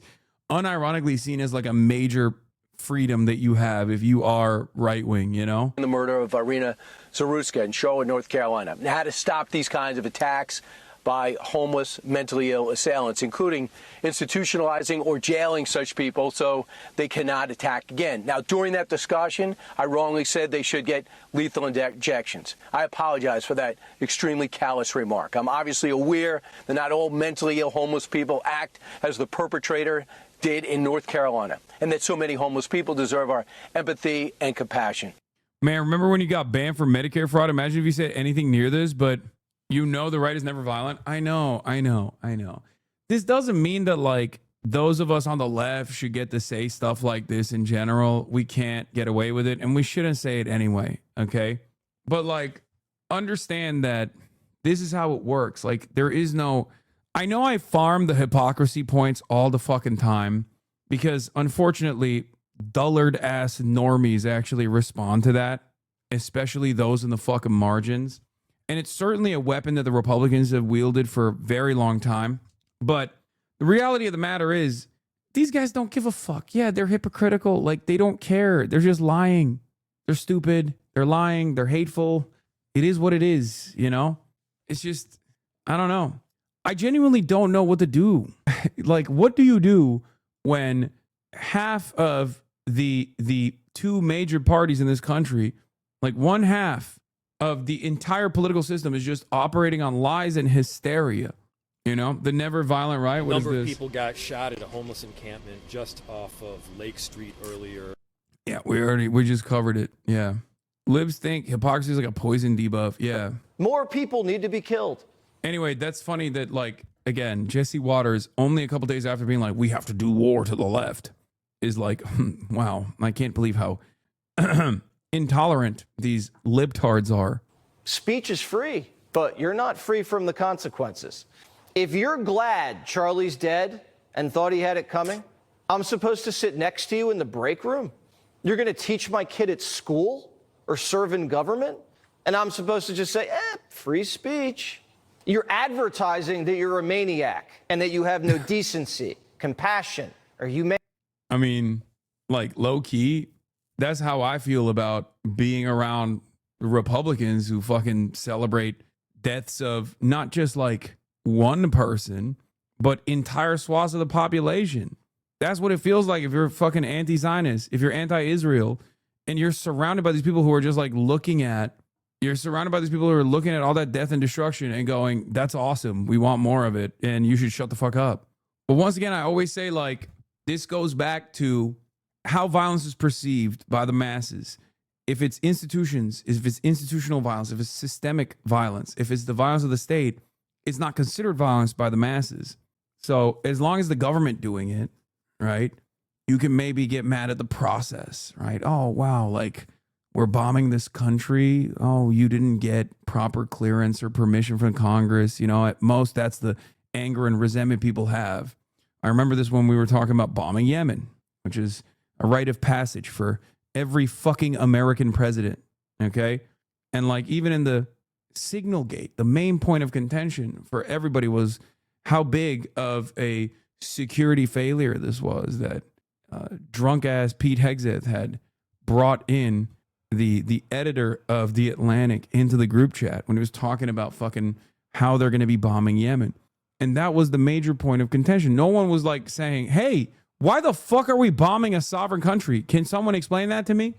unironically seen as like a major freedom that you have if you are right wing, you know? The murder of Irina Zaruska in Charlotte, North Carolina. Now, how to stop these kinds of attacks by homeless, mentally ill assailants, including institutionalizing or jailing such people so they cannot attack again. Now, during that discussion, I wrongly said they should get lethal injections. I apologize for that extremely callous remark. I'm obviously aware that not all mentally ill homeless people act as the perpetrator did in North Carolina, and that so many homeless people deserve our empathy and compassion. Man, remember when you got banned for Medicare fraud? Imagine if you said anything near this, but you know the right is never violent. I know. This doesn't mean that, like, those of us on the left should get to say stuff like this in general. We can't get away with it, and we shouldn't say it anyway, okay? But, like, understand that this is how it works. Like, there is no... I know I farm the hypocrisy points all the fucking time because, unfortunately, dullard-ass normies actually respond to that, especially those in the fucking margins. And it's certainly a weapon that the Republicans have wielded for a very long time. But the reality of the matter is, these guys don't give a fuck. Yeah, they're hypocritical. Like, they don't care. They're just lying. They're stupid. They're lying. They're hateful. It is what it is, you know? It's just, I don't know. I genuinely don't know what to do. Like, what do you do when half of the two major parties in this country, like one half of the entire political system is just operating on lies and hysteria? You know, the never violent right. What is this? A number of people got shot at a homeless encampment just off of Lake Street earlier. Yeah, we just covered it. Yeah. Libs think hypocrisy is like a poison debuff. Yeah. More people need to be killed. Anyway, that's funny that, like, again, Jesse Waters, only a couple days after being like, we have to do war to the left, is like, wow, I can't believe how intolerant these libtards are. Speech is free, but you're not free from the consequences. If you're glad Charlie's dead and thought he had it coming, I'm supposed to sit next to you in the break room? You're going to teach my kid at school or serve in government? And I'm supposed to just say, free speech. You're advertising that you're a maniac and that you have no decency, compassion, or humanity. I mean, like, low key, that's how I feel about being around Republicans who fucking celebrate deaths of not just like one person, but entire swaths of the population. That's what it feels like if you're fucking anti-Zionist, if you're anti-Israel, and you're surrounded by these people who are just like you're surrounded by these people who are looking at all that death and destruction and going, that's awesome. We want more of it. And you should shut the fuck up. But once again, I always say, like, this goes back to how violence is perceived by the masses. If it's institutions, if it's institutional violence, if it's systemic violence, if it's the violence of the state, it's not considered violence by the masses. So as long as the government doing it, right, you can maybe get mad at the process, right? Oh, wow, like, we're bombing this country. Oh, you didn't get proper clearance or permission from Congress. You know, at most, that's the anger and resentment people have. I remember this when we were talking about bombing Yemen, which is a rite of passage for every fucking American president. Okay. And like, even in the Signal Gate, the main point of contention for everybody was how big of a security failure this was, that drunk ass Pete Hegseth had brought in the editor of The Atlantic into the group chat when he was talking about fucking how they're going to be bombing Yemen. And that was the major point of contention. No one was like saying, hey, why the fuck are we bombing a sovereign country? Can someone explain that to me?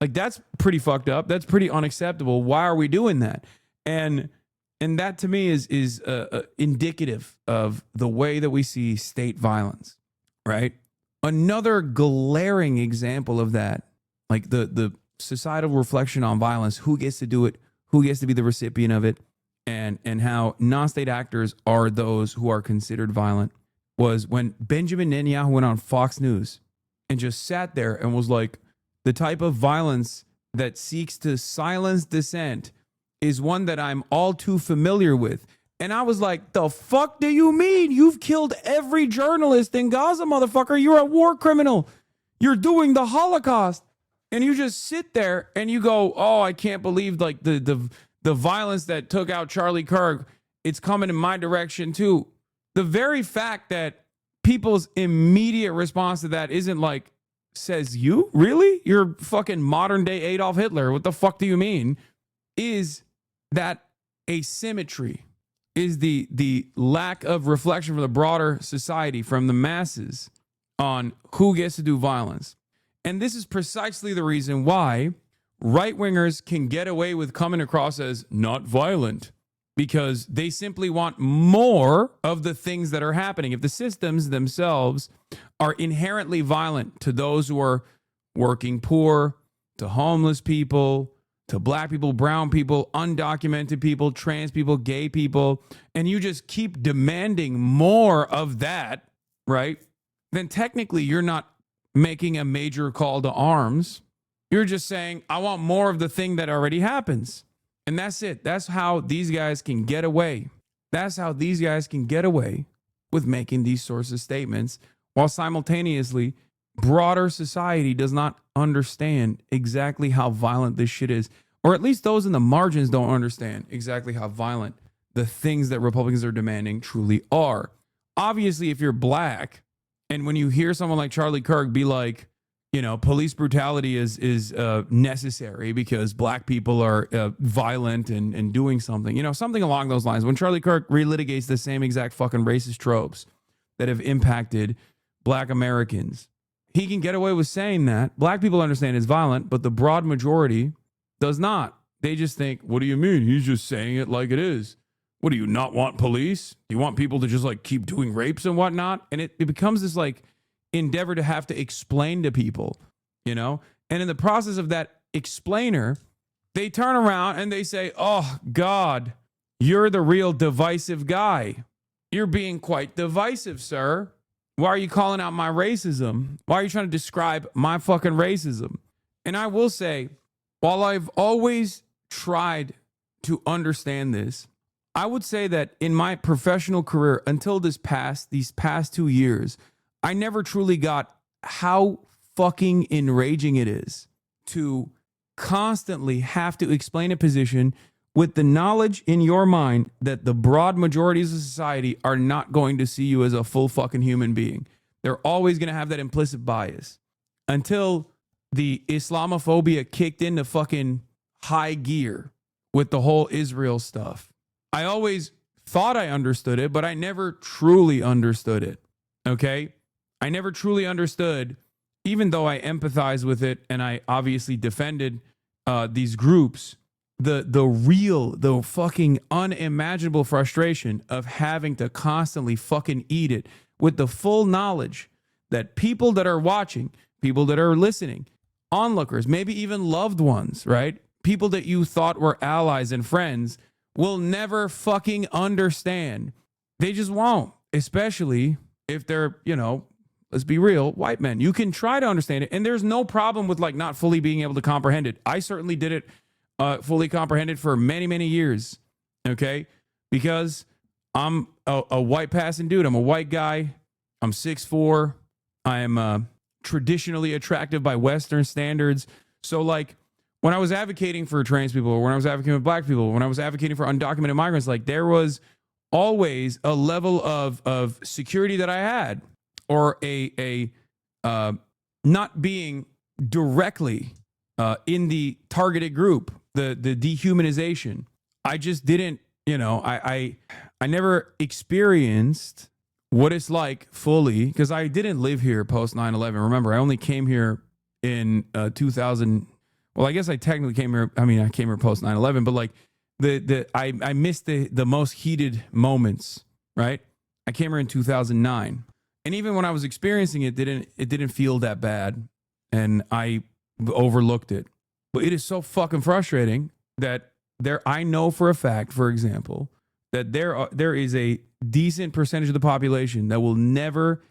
Like, that's pretty fucked up. That's pretty unacceptable. Why are we doing that? And that to me is indicative of the way that we see state violence, right? Another glaring example of that, like the societal reflection on violence, who gets to do it, who gets to be the recipient of it, and how non-state actors are those who are considered violent, was when Benjamin Netanyahu went on Fox News and just sat there and was like, the type of violence that seeks to silence dissent is one that I'm all too familiar with. And I was like, the fuck do you mean? You've killed every journalist in Gaza, motherfucker. You're a war criminal. You're doing the Holocaust. And you just sit there and you go, oh, I can't believe like the violence that took out Charlie Kirk. It's coming in my direction too. The very fact that people's immediate response to that isn't like, says you? Really? You're fucking modern day Adolf Hitler. What the fuck do you mean? Is that asymmetry, is the lack of reflection from the broader society, from the masses, on who gets to do violence. And this is precisely the reason why right-wingers can get away with coming across as not violent, because they simply want more of the things that are happening. If the systems themselves are inherently violent to those who are working poor, to homeless people, to black people, brown people, undocumented people, trans people, gay people, and you just keep demanding more of that, right? Then technically you're not making a major call to arms. You're just saying, I want more of the thing that already happens. And that's it. That's how these guys can get away. That's how these guys can get away with making these sorts of statements while simultaneously broader society does not understand exactly how violent this shit is. Or at least those in the margins don't understand exactly how violent the things that Republicans are demanding truly are. Obviously, if you're black, and when you hear someone like Charlie Kirk be like, you know, police brutality is necessary because black people are violent and doing something, you know, something along those lines. When Charlie Kirk relitigates the same exact fucking racist tropes that have impacted black Americans, he can get away with saying that. Black people understand it's violent, but the broad majority does not. They just think, what do you mean? He's just saying it like it is. What, do you not want police? Do you want people to just like keep doing rapes and whatnot? And it becomes this like endeavor to have to explain to people, you know? And in the process of that explainer, they turn around and they say, oh God, you're the real divisive guy. You're being quite divisive, sir. Why are you calling out my racism? Why are you trying to describe my fucking racism? And I will say, while I've always tried to understand this, I would say that in my professional career, until these past 2 years, I never truly got how fucking enraging it is to constantly have to explain a position with the knowledge in your mind that the broad majorities of society are not going to see you as a full fucking human being. They're always going to have that implicit bias until the Islamophobia kicked into fucking high gear with the whole Israel stuff. I always thought I understood it, but I never truly understood it. Okay? I never truly understood, even though I empathize with it and I obviously defended these groups, the fucking unimaginable frustration of having to constantly fucking eat it with the full knowledge that people that are watching, people that are listening, onlookers, maybe even loved ones, right? People that you thought were allies and friends will never fucking understand. They just won't, especially if they're, you know, let's be real, white men. You can try to understand it, and there's no problem with like not fully being able to comprehend it. I certainly did it fully comprehended for many, many years, okay? Because I'm a white passing dude. I'm a white guy. I'm 6'4". I'm traditionally attractive by Western standards. So like when I was advocating for trans people, or when I was advocating for black people, when I was advocating for undocumented migrants, like there was always a level of security that I had, or a not being directly in the targeted group, the dehumanization. I just didn't, you know, I never experienced what it's like fully, because I didn't live here post 9/11. Remember, I only came here in 2000. Well, I guess I technically came here. I mean, I came here post 9/11, but like I missed the most heated moments, right? I came here in 2009. And even when I was experiencing it, it didn't feel that bad, and I overlooked it. But it is so fucking frustrating that I know for a fact, for example, that there is a decent percentage of the population that will never,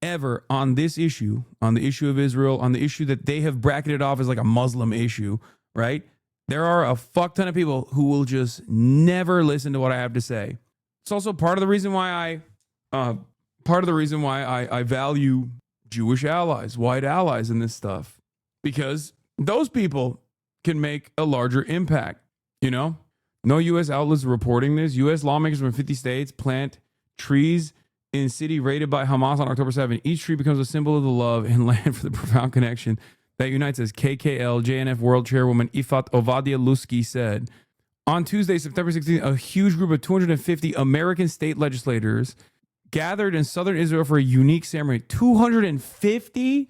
ever on this issue, on the issue of Israel, on the issue that they have bracketed off as like a Muslim issue, right? There are a fuck ton of people who will just never listen to what I have to say. It's also part of the reason why I value Jewish allies, white allies in this stuff, because those people can make a larger impact. You know, no U.S. outlets reporting this. U.S. lawmakers from 50 states plant trees in city raided by Hamas on October 7. Each tree becomes a symbol of the love and land for the profound connection that unites us. KKL JNF World Chairwoman Ifat Ovadia Lusky said. On Tuesday, September 16th, a huge group of 250 American state legislators gathered in southern Israel for a unique ceremony. 250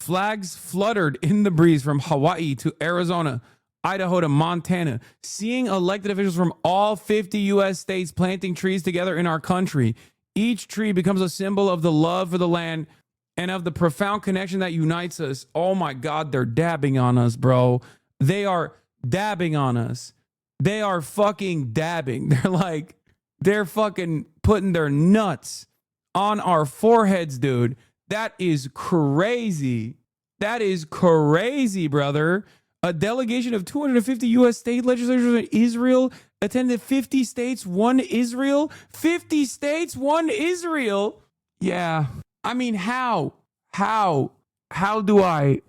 flags fluttered in the breeze from Hawaii to Arizona, Idaho to Montana. Seeing elected officials from all 50 U.S. states planting trees together in our country, each tree becomes a symbol of the love for the land and of the profound connection that unites us. Oh my God, they're dabbing on us, bro. They are dabbing on us. They are fucking dabbing. They're fucking putting their nuts on our foreheads, dude. That is crazy. That is crazy, brother. A delegation of 250 U.S. state legislators in Israel attended 50 states, one Israel. 50 states, one Israel. Yeah. I mean, how do I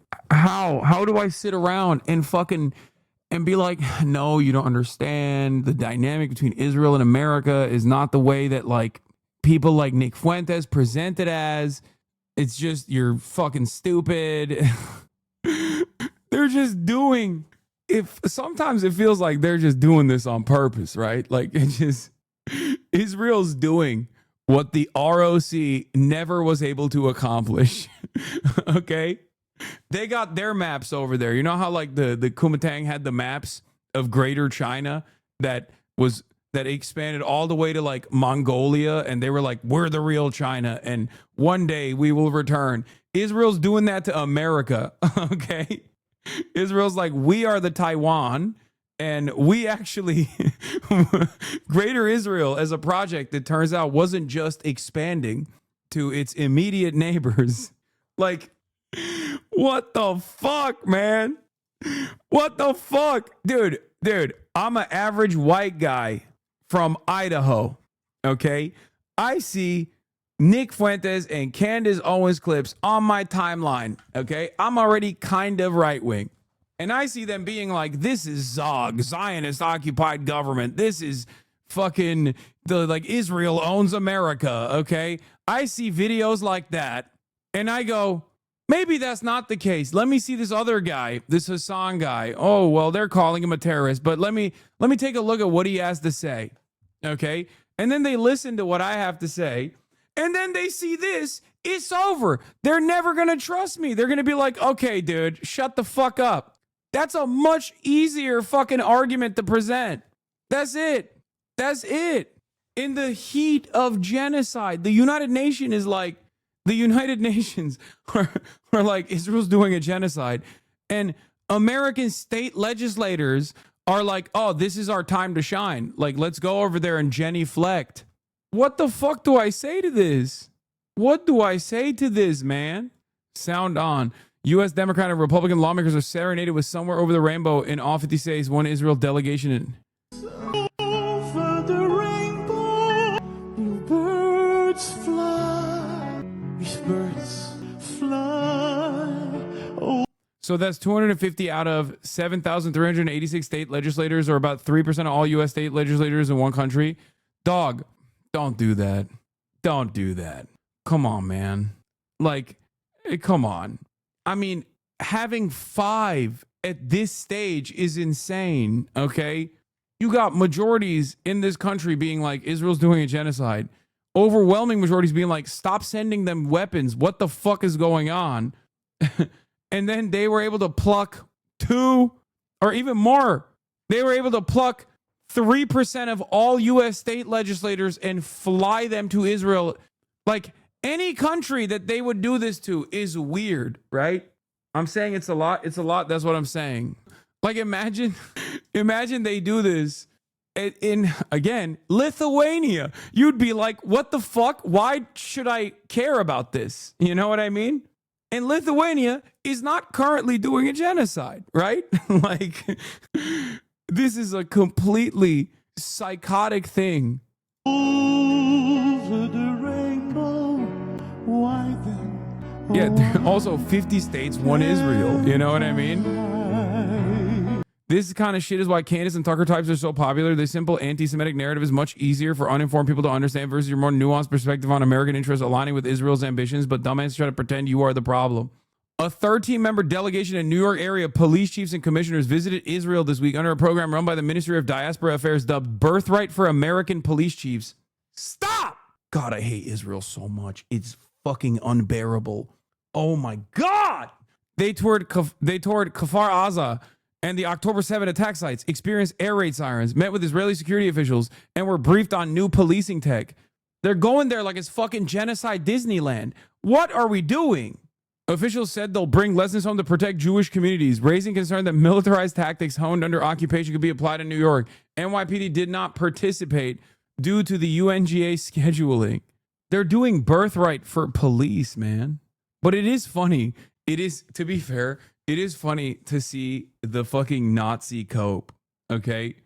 sit around and fucking and be like, no, you don't understand. The dynamic between Israel and America is not the way that like people like Nick Fuentes present it as. It's just, you're fucking stupid. They're just doing, sometimes it feels like they're just doing this on purpose, right? Like it's just, Israel's doing what the ROC never was able to accomplish. Okay? They got their maps over there. You know how like the Kuomintang had the maps of Greater China that expanded all the way to like Mongolia, and they were like, we're the real China, and one day we will return. Israel's doing that to America. Okay? Israel's like, we are the Taiwan, and we actually Greater Israel as a project, it turns out, wasn't just expanding to its immediate neighbors. Like, what the fuck, man? What the fuck? Dude, I'm an average white guy from Idaho, okay? I see Nick Fuentes and Candace Owens clips on my timeline, okay? I'm already kind of right-wing. And I see them being like, this is Zog, Zionist-occupied government. This is fucking, Israel owns America, okay? I see videos like that, and I go, maybe that's not the case. Let me see this other guy, this Hassan guy. Oh, well, they're calling him a terrorist, but let me take a look at what he has to say, okay? And then they listen to what I have to say, and then they see this. It's over. They're never going to trust me. They're going to be like, okay, dude, shut the fuck up. That's a much easier fucking argument to present. That's it. That's it. In the heat of genocide, the United Nations are like, Israel's doing a genocide. And American state legislators are like, oh, this is our time to shine. Like, let's go over there and genuflect. What the fuck do I say to this? What do I say to this, man? Sound on. U.S. Democratic and Republican lawmakers are serenaded with Somewhere Over the Rainbow in all 50 states, one Israel delegation. Over the rainbow, birds fly, birds fly. Oh. So that's 250 out of 7,386 state legislators, or about 3% of all U.S. state legislators in one country. Dog, don't do that. Don't do that. Come on, man. Like, come on. I mean, having 5 at this stage is insane, okay? You got majorities in this country being like, Israel's doing a genocide. Overwhelming majorities being like, stop sending them weapons. What the fuck is going on? And then they were able to pluck 2 or even more. They were able to pluck 3% of all U.S. state legislators and fly them to Israel. Like, any country that they would do this to is weird, right? I'm saying it's a lot. It's a lot. That's what I'm saying. Like, imagine they do this in, again, Lithuania. You'd be like, what the fuck? Why should I care about this? You know what I mean? And Lithuania is not currently doing a genocide, right? Like, this is a completely psychotic thing. Over the rainbow, why then? Yeah, there are also 50 states, one Israel. You know what I mean? This kind of shit is why Candace and Tucker types are so popular. The simple anti-Semitic narrative is much easier for uninformed people to understand versus your more nuanced perspective on American interests aligning with Israel's ambitions, but dumbasses try to pretend you are the problem. A 13-member delegation in New York area police chiefs and commissioners visited Israel this week under a program run by the Ministry of Diaspora Affairs dubbed Birthright for American Police Chiefs. Stop! God, I hate Israel so much. It's fucking unbearable. Oh my God! They toured Kfar Aza and the October 7 attack sites, experienced air raid sirens, met with Israeli security officials, and were briefed on new policing tech. They're going there like it's fucking genocide Disneyland. What are we doing? Officials said they'll bring lessons home to protect Jewish communities, raising concern that militarized tactics honed under occupation could be applied in New York. NYPD did not participate due to the UNGA scheduling. They're doing birthright for police, man. But it is funny. It is, to be fair, it is funny to see the fucking Nazi cope, okay?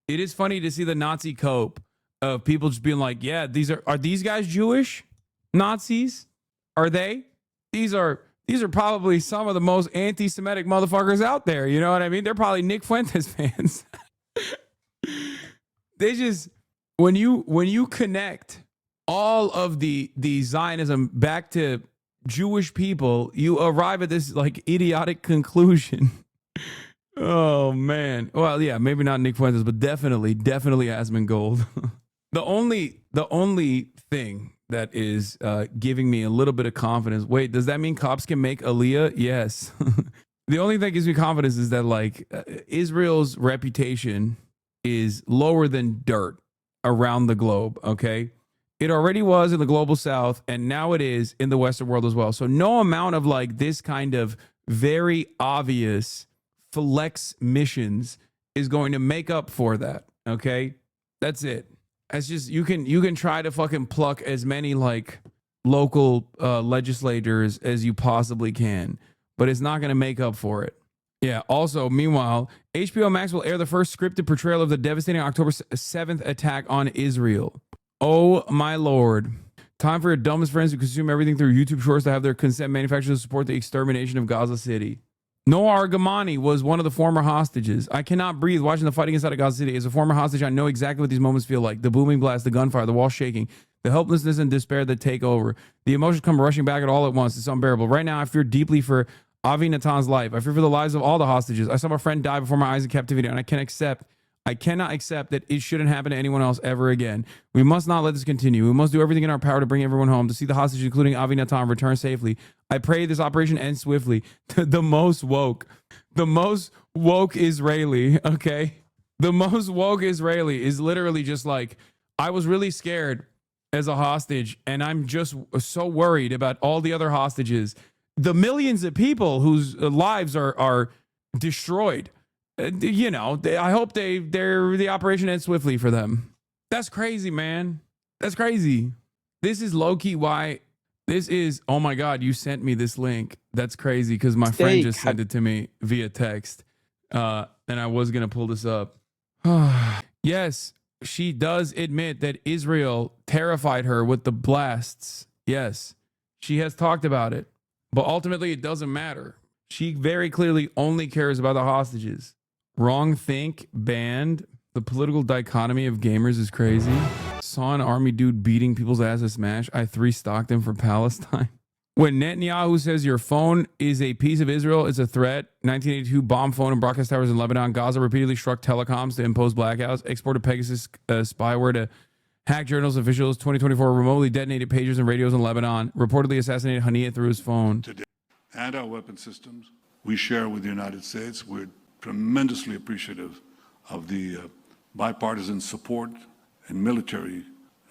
It is funny to see the Nazi cope of people just being like, yeah, are these guys Jewish? Nazis? Are they? These are probably some of the most anti-Semitic motherfuckers out there. You know what I mean? They're probably Nick Fuentes fans. They just, when you connect all of the Zionism back to Jewish people, you arrive at this like idiotic conclusion. Oh man. Well, yeah, maybe not Nick Fuentes, but definitely Asmongold. The only thing that is giving me a little bit of confidence. Wait, does that mean cops can make Aliyah? Yes. The only thing that gives me confidence is that like Israel's reputation is lower than dirt around the globe. Okay. It already was in the global south, and now it is in the Western world as well. So no amount of like this kind of very obvious flex missions is going to make up for that. Okay. That's it. That's just, you can try to fucking pluck as many like local legislators as you possibly can, but it's not going to make up for it. Yeah. Also, meanwhile, HBO Max will air the first scripted portrayal of the devastating October 7th attack on Israel. Oh my Lord. Time for your dumbest friends who consume everything through YouTube Shorts to have their consent manufactured to support the extermination of Gaza City. Noah Argamani was one of the former hostages. I cannot breathe watching the fighting inside of Gaza City. As a former hostage, I know exactly what these moments feel like. The booming blast, the gunfire, the wall shaking, the helplessness and despair that take over. The emotions come rushing back at all at once. It's unbearable. Right now, I fear deeply for Avi Natan's life. I fear for the lives of all the hostages. I saw my friend die before my eyes in captivity, and I cannot accept that it shouldn't happen to anyone else ever again. We must not let this continue. We must do everything in our power to bring everyone home, to see the hostages, including Avi Natan, return safely. I pray this operation ends swiftly. The most woke Israeli, okay? The most woke Israeli is literally just like, I was really scared as a hostage, and I'm just so worried about all the other hostages. The millions of people whose lives are destroyed. You know, I hope the operation ends swiftly for them. That's crazy, man. That's crazy. This is low-key why this is, oh my God, you sent me this link. That's crazy because my friend just sent it to me via text. And I was going to pull this up. Yes, she does admit that Israel terrified her with the blasts. Yes, she has talked about it. But ultimately, it doesn't matter. She very clearly only cares about the hostages. Wrong think banned. The political dichotomy of gamers is crazy. Saw an army dude beating people's ass at Smash. I 3-stocked him for Palestine. When Netanyahu says your phone is a piece of Israel, it's a threat. 1982 bomb phone and broadcast towers in Lebanon. Gaza repeatedly struck telecoms to impose blackouts. Exported Pegasus spyware to hack journals officials. 2024 remotely detonated pagers and radios in Lebanon. Reportedly assassinated Haniyeh through his phone. Today, and our weapon systems we share with the United States. We're tremendously appreciative of the bipartisan support in military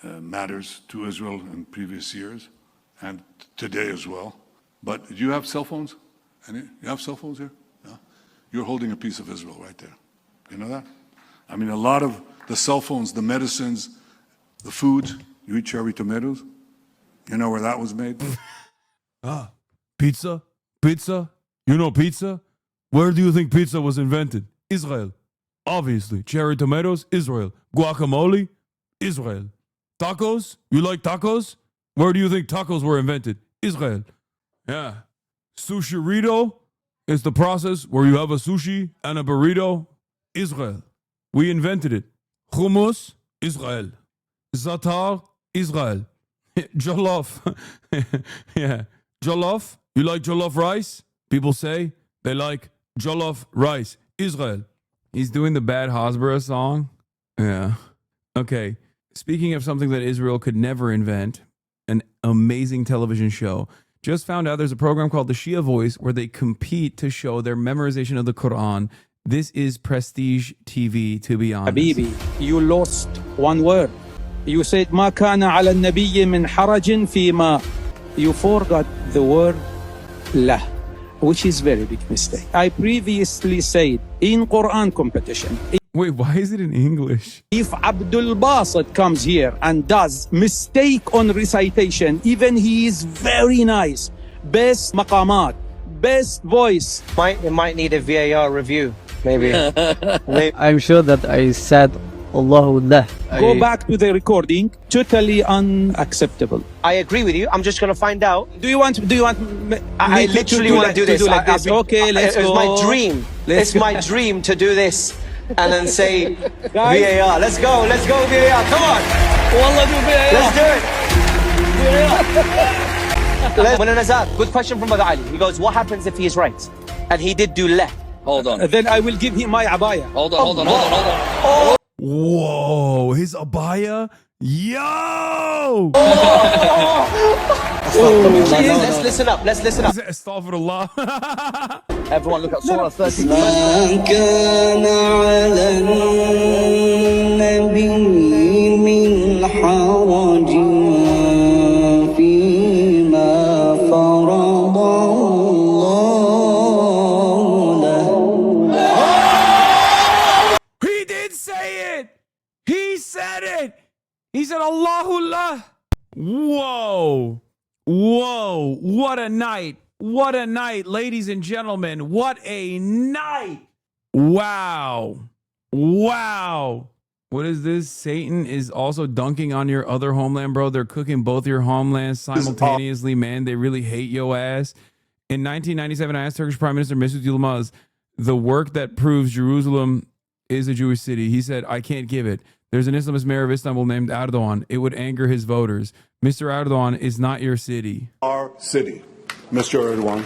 matters to Israel in previous years and today as well. But do you have cell phones? You have cell phones here? No? You're holding a piece of Israel right there. You know that? I mean, a lot of the cell phones, the medicines, the food, you eat cherry tomatoes. You know where that was made? Pizza? You know pizza? Where do you think pizza was invented? Israel. Obviously. Cherry tomatoes? Israel. Guacamole? Israel. Tacos? You like tacos? Where do you think tacos were invented? Israel. Yeah. Sushirito is the process where you have a sushi and a burrito. Israel. We invented it. Hummus? Israel. Zatar? Israel. Jollof. Yeah. Jollof? You like jollof rice? People say they like jollof rice. Israel. He's doing the Bad Hasbara song. Yeah. Okay. Speaking of something that Israel could never invent, an amazing television show. Just found out there's a program called The Shia Voice where they compete to show their memorization of the Quran. This is prestige TV, to be honest. Habibi, you lost one word. You said ما كان على النبي من حرج فيما. You forgot the word له, which is very big mistake. I previously said in Quran competition. Wait, why is it in English? If Abdul Basit comes here and does mistake on recitation, even he is very nice, best maqamat, best voice. It might need a VAR review, maybe. I'm sure that I said Allahu lah. Go back to the recording. Totally unacceptable. I agree with you. I'm just gonna find out. Do you want? I literally want to do this. Like this. Okay, let's go. It's my dream. It's my dream to do this. And then say VAR. Let's go VAR. Come on. Let's do it. Good question from Brother Ali. He goes, what happens if he is right? And he did do left. Hold on. Then I will give him my abaya. Hold on. Whoa, his abaya? Yo! Let's listen up. Astaghfirullah. Everyone look at Surah 30. He did say it! He said it! He said Allahullah. Whoa. Whoa. What a night. What a night, ladies and gentlemen. What a night. Wow. Wow. What is this? Satan is also dunking on your other homeland, bro. They're cooking both your homelands simultaneously, man. They really hate your ass. In 1997, I asked Turkish Prime Minister Mesut Yilmaz the work that proves Jerusalem is a Jewish city. He said, I can't give it. There's an Islamist mayor of Istanbul named Erdogan. It would anger his voters. Mr. Erdogan is not your city. Our city, Mr. Erdogan.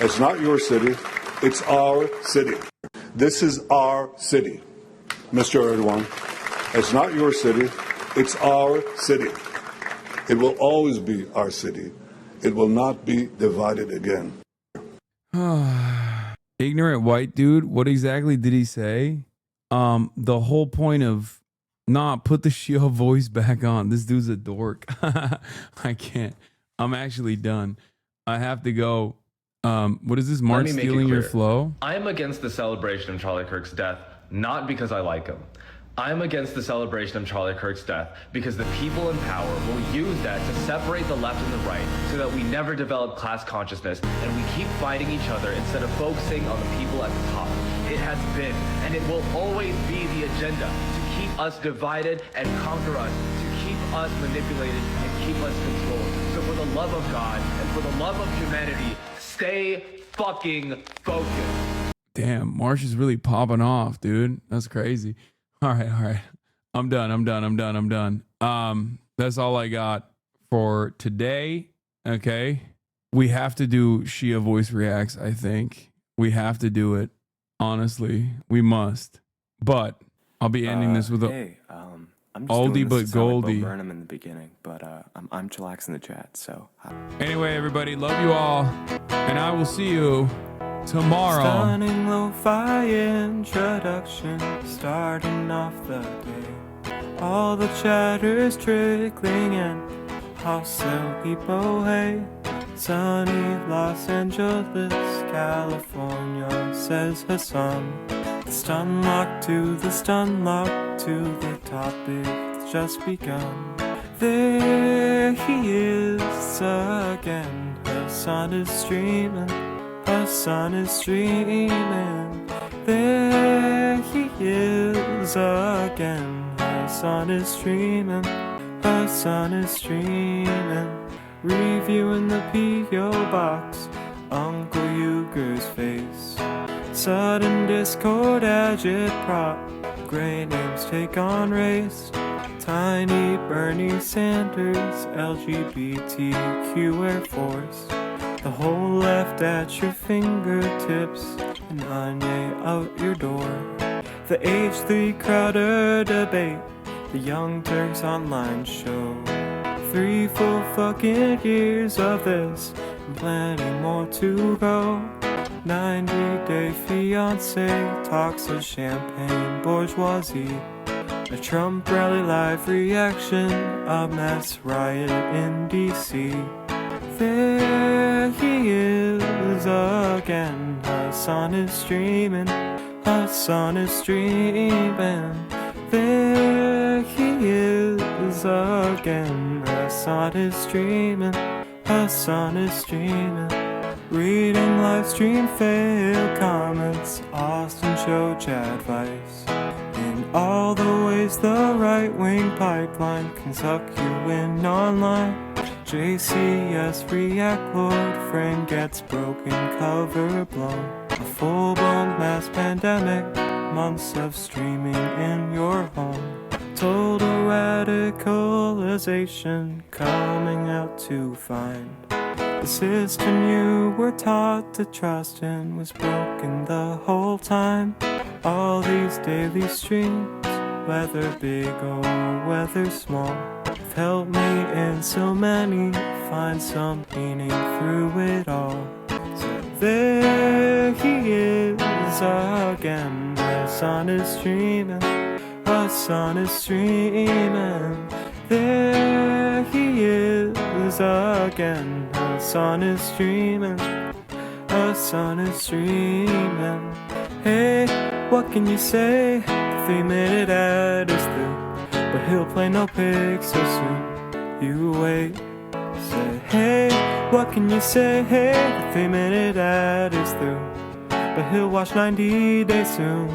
It's not your city. It's our city. This is our city, Mr. Erdogan. It's not your city. It's our city. It will always be our city. It will not be divided again. Ignorant white dude. What exactly did he say? The whole point of put the Shia voice back on. This dude's a dork. I can't. I'm actually done. I have to go. What is this? Mark stealing your flow? I am against the celebration of Charlie Kirk's death, not because I like him. I am against the celebration of Charlie Kirk's death because the people in power will use that to separate the left and the right so that we never develop class consciousness and we keep fighting each other instead of focusing on the people at the top. It has been, and it will always be the agenda to keep us divided and conquer us, to keep us manipulated and keep us controlled. So for the love of God and for the love of humanity, stay fucking focused. Damn, Marsh is really popping off, dude. That's crazy. All right. I'm done. That's all I got for today. Okay. We have to do Shia voice reacts, I think. We have to do it. Honestly, we must. But I'll be ending this with a I'm just oldie but goldie. Burnham in the beginning, but I'm chillaxing the chat. So anyway, everybody, love you all, and I will see you tomorrow. Stunning lo-fi introduction, starting off the day. All the chatter's trickling in. How silky bohey. Sunny Los Angeles, California, says Hasan. Stun lock to the topic that's just begun. There he is again. Hasan is streaming. Hasan is streaming. There he is again. Hasan is streaming. Hasan is streaming. Reviewing the P.O. box, Uncle Euchre's face. Sudden discord agitprop, great names take on race. Tiny Bernie Sanders, LGBTQ Air Force. The whole left at your fingertips, and Anye out your door. The H3 Crowder debate, the Young Turks online show. 3 full fucking years of this, and plenty more to go. 90-day fiancé, talks of champagne bourgeoisie. A Trump rally live reaction, a mass riot in D.C. There he is again, Hasan is streaming, Hasan is streaming. There he is again, Hasan is streaming, Hasan is streaming. Reading live stream fail comments, Austin show chat advice. In all the ways the right-wing pipeline can suck you in online. JCS react, Lord frame gets broken, cover blown. A full-blown mass pandemic, months of streaming in your home. Total radicalization coming out to find. The system you were taught to trust in was broken the whole time. All these daily streams, whether big or whether small, have helped me in so many find some meaning through it all. So there he is again, the sun is streaming, the sun is streaming. There he is again, the sun is streaming, the sun is streaming. Hey, what can you say? The 3-minute ad is through, but he'll play no pics so soon. You wait, say, hey, what can you say? Hey, the 3-minute ad is through, but he'll watch 90 Days soon.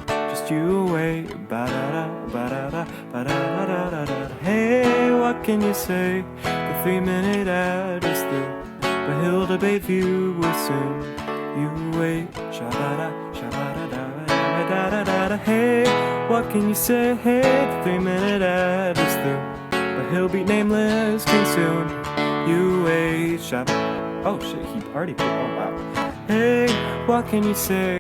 Just you wait, ba-da-da, ba-da-da, ba-da-da-da-da-da. Hey, what can you say? The 3-minute ad is through, but he'll debate viewers soon. You wait, sha-da-da, sha-da-da-da-da-da-da-da. Hey, what can you say? Hey, the 3-minute ad is through, but he'll beat Nameless King soon. You wait, sha. Oh shit, he already put. Oh wow. Hey, what can you say?